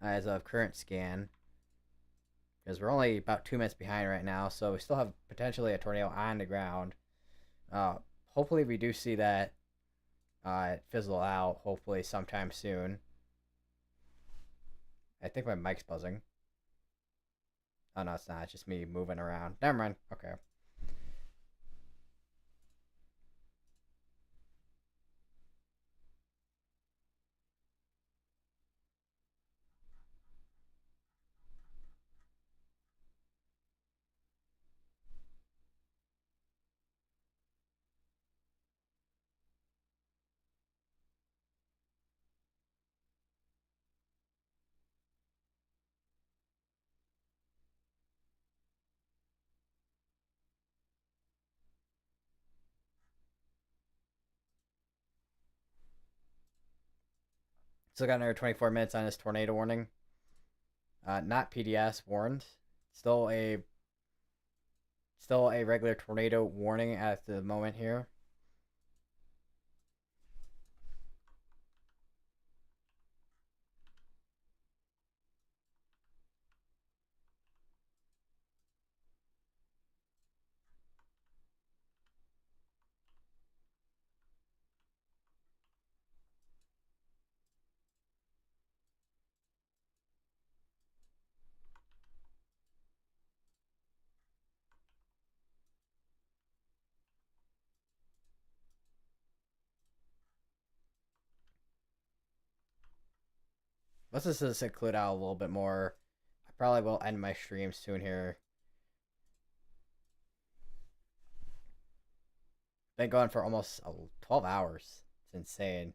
as of current scan. Because we're only about 2 minutes behind right now, so we still have potentially a tornado on the ground. Hopefully we do see that fizzle out, hopefully sometime soon. I think my mic's buzzing. Oh, no, it's not. It's just me moving around. Never mind. Okay. Still got another 24 minutes on this tornado warning. Not PDS warned. Still a regular tornado warning at the moment here. Let's just seclude out a little bit more. I probably will end my stream soon here. Been going for almost 12 hours. It's insane.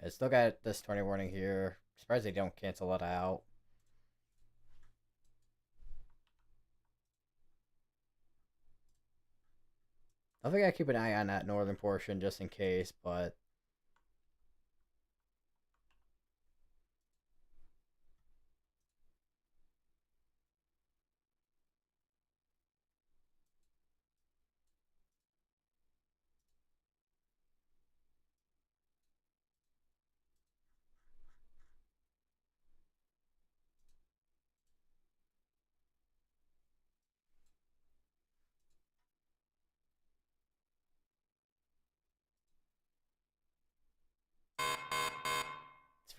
I still got this tornado warning here. Surprised they don't cancel it out. I think I keep an eye on that northern portion just in case, but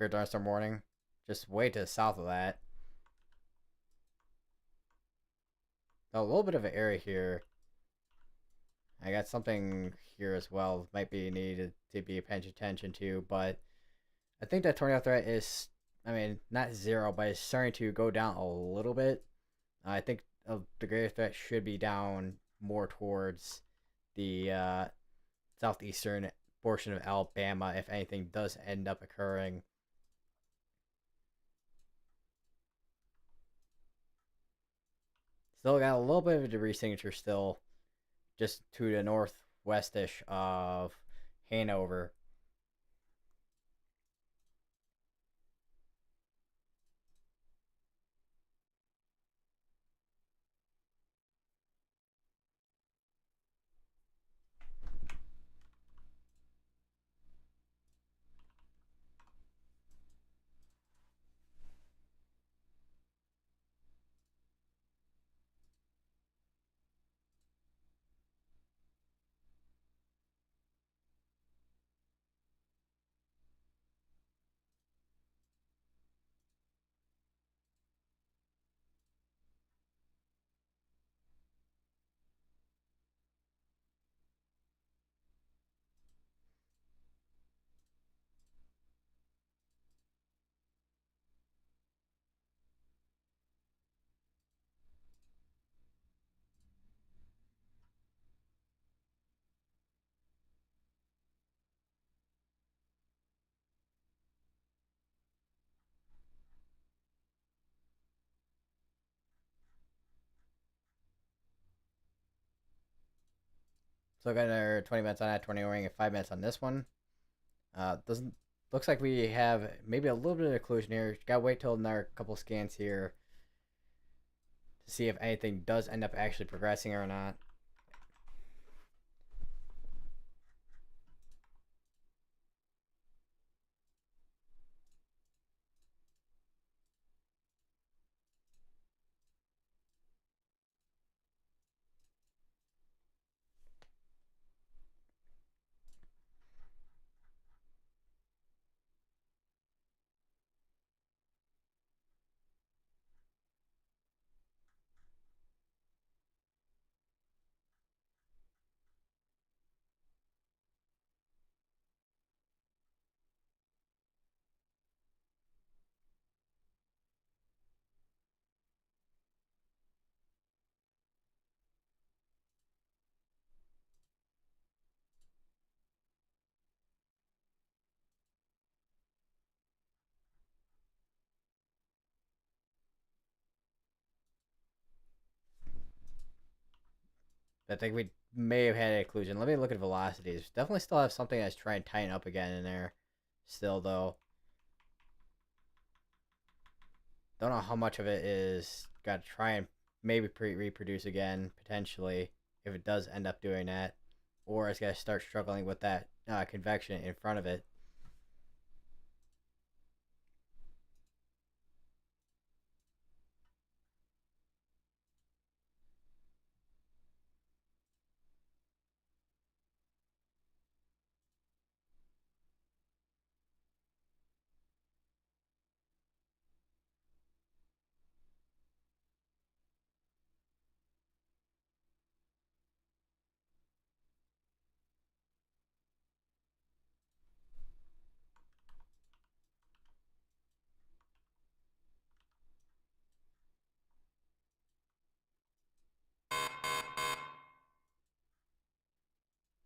severe thunderstorm warning. Just way to the south of that. A little bit of an area here. I got something here as well. Might be needed to be paying attention to, but I think that tornado threat is, I mean, not zero, but it's starting to go down a little bit. I think the greater threat should be down more towards the southeastern portion of Alabama if anything does end up occurring. Still got a little bit of a debris signature still, just to the northwestish of Hanover. So I got another 20 minutes on that tornado warning and 5 minutes on this one. Doesn't looks like we have maybe a little bit of occlusion here. Gotta wait till another couple scans here to see if anything does end up actually progressing or not. I think we may have had an occlusion. Let me look at velocities. Definitely still have something that's trying to tighten up again in there. Still, though. Don't know how much of it is got to try and maybe reproduce again, potentially, if it does end up doing that. Or it's got to start struggling with that convection in front of it.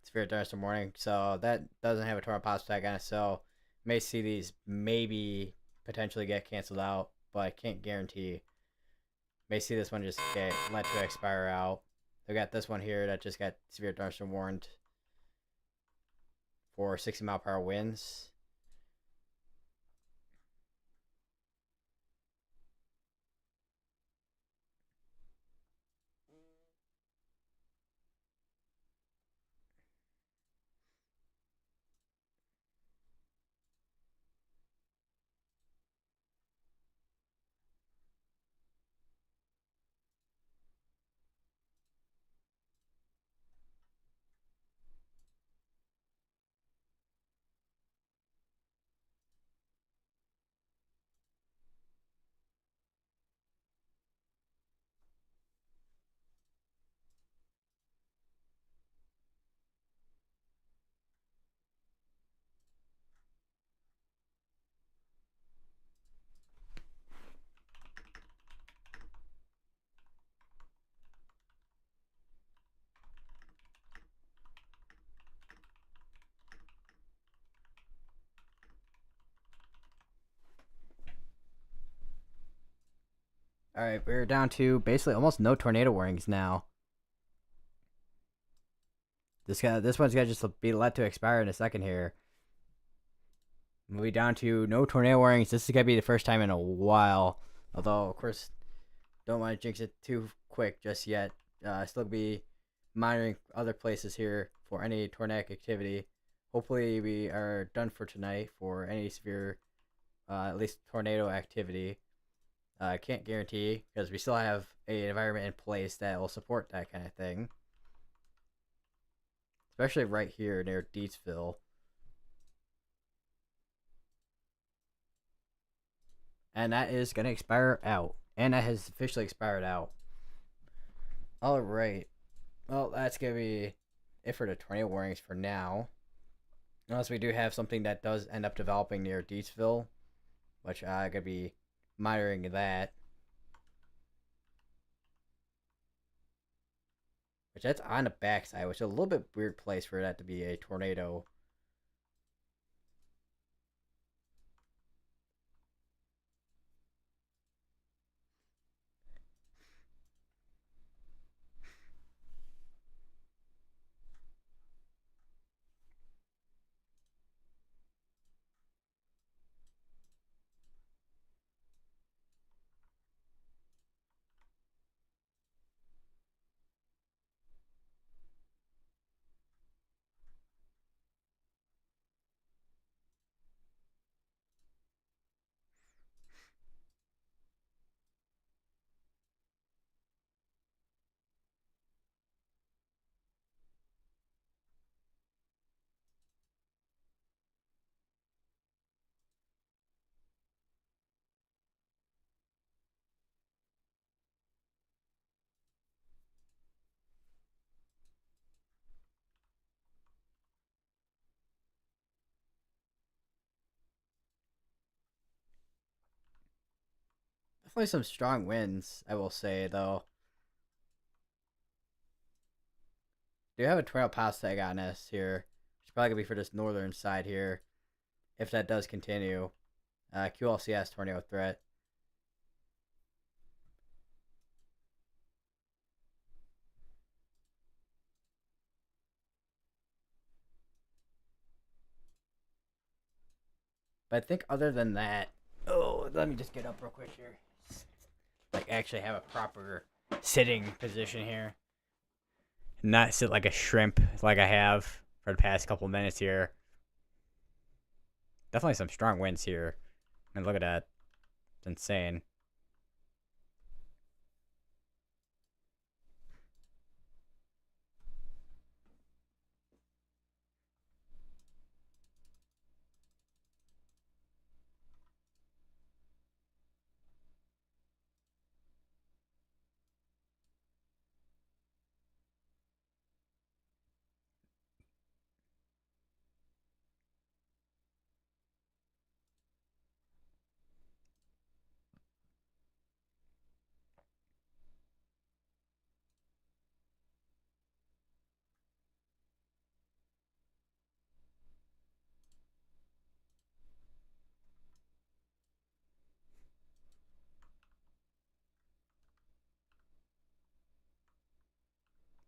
Spirit Dinosaur Morning. So that doesn't have a tornado pop stack on it. So may see these maybe potentially get canceled out, but I can't guarantee. May see this one just get let to expire out. We got this one here that just got severe thunderstorm warned for 60-mile-per-hour winds. All right, we're down to basically almost no tornado warnings now. This one's gonna just be let to expire in a second here. We'll be down to no tornado warnings. This is gonna be the first time in a while. Although, of course, don't want to jinx it too quick just yet. Still be monitoring other places here for any tornadic activity. Hopefully, we are done for tonight for any severe, at least tornado activity. I can't guarantee because we still have an environment in place that will support that kind of thing. Especially right here near Deetsville. And that is going to expire out. And that has officially expired out. Alright. Well, that's going to be it for the tornado warnings for now. Unless we do have something that does end up developing near Deetsville. Which I'm going to be monitoring that. Which that's on the backside, which is a little bit weird place for that to be a tornado. Definitely some strong winds, I will say, though. Do have a tornado pass tag on us here. It's probably going to be for this northern side here. If that does continue. QLCS tornado threat. But I think other than that, oh, let me just get up real quick here. Like actually have a proper sitting position here. Not sit like a shrimp like I have for the past couple minutes here. Definitely some strong winds here. And look at that. It's insane.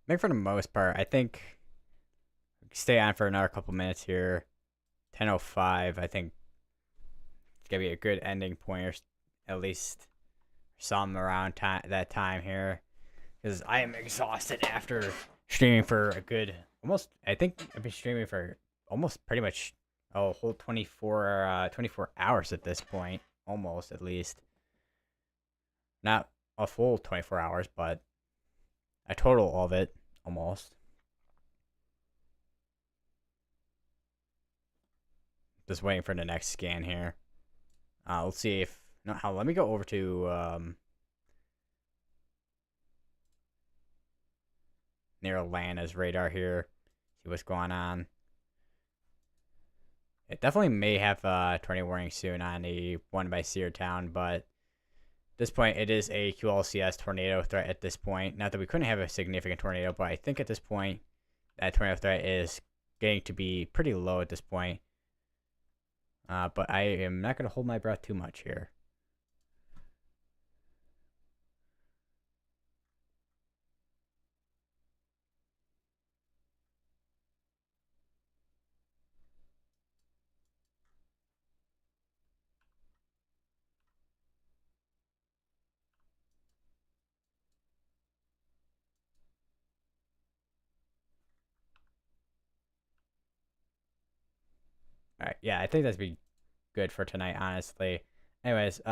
I think for the most part, I think stay on for another couple minutes here. 10:05. I think it's gonna be a good ending point, or at least some around that time here, because I am exhausted after streaming for a good almost. I think I've been streaming for almost pretty much a whole 24 hours at this point, almost at least. Not a full 24 hours, but a total of it almost. Just waiting for the next scan here. Let's see if no. How? Let me go over to near Atlanta's radar here. See what's going on. It definitely may have a tornado warning soon on the one by Tylertown, but at this point it is a QLCS tornado threat at this point. Not that we couldn't have a significant tornado, but I think at this point that tornado threat is getting to be pretty low at this point. But I am not going to hold my breath too much here. All right, yeah, I think that's be good for tonight, honestly. Anyways,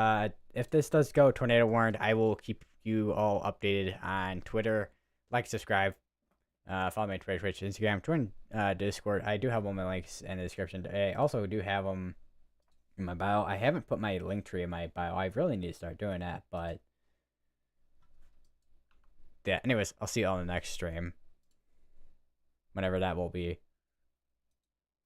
if this does go tornado warned, I will keep you all updated on Twitter. Like, subscribe, follow me on Twitter, Twitch, Instagram, join Discord. I do have all my links in the description. I also do have them in my bio. I haven't put my link tree in my bio. I really need to start doing that, but yeah. Anyways, I'll see you all in the next stream, whenever that will be.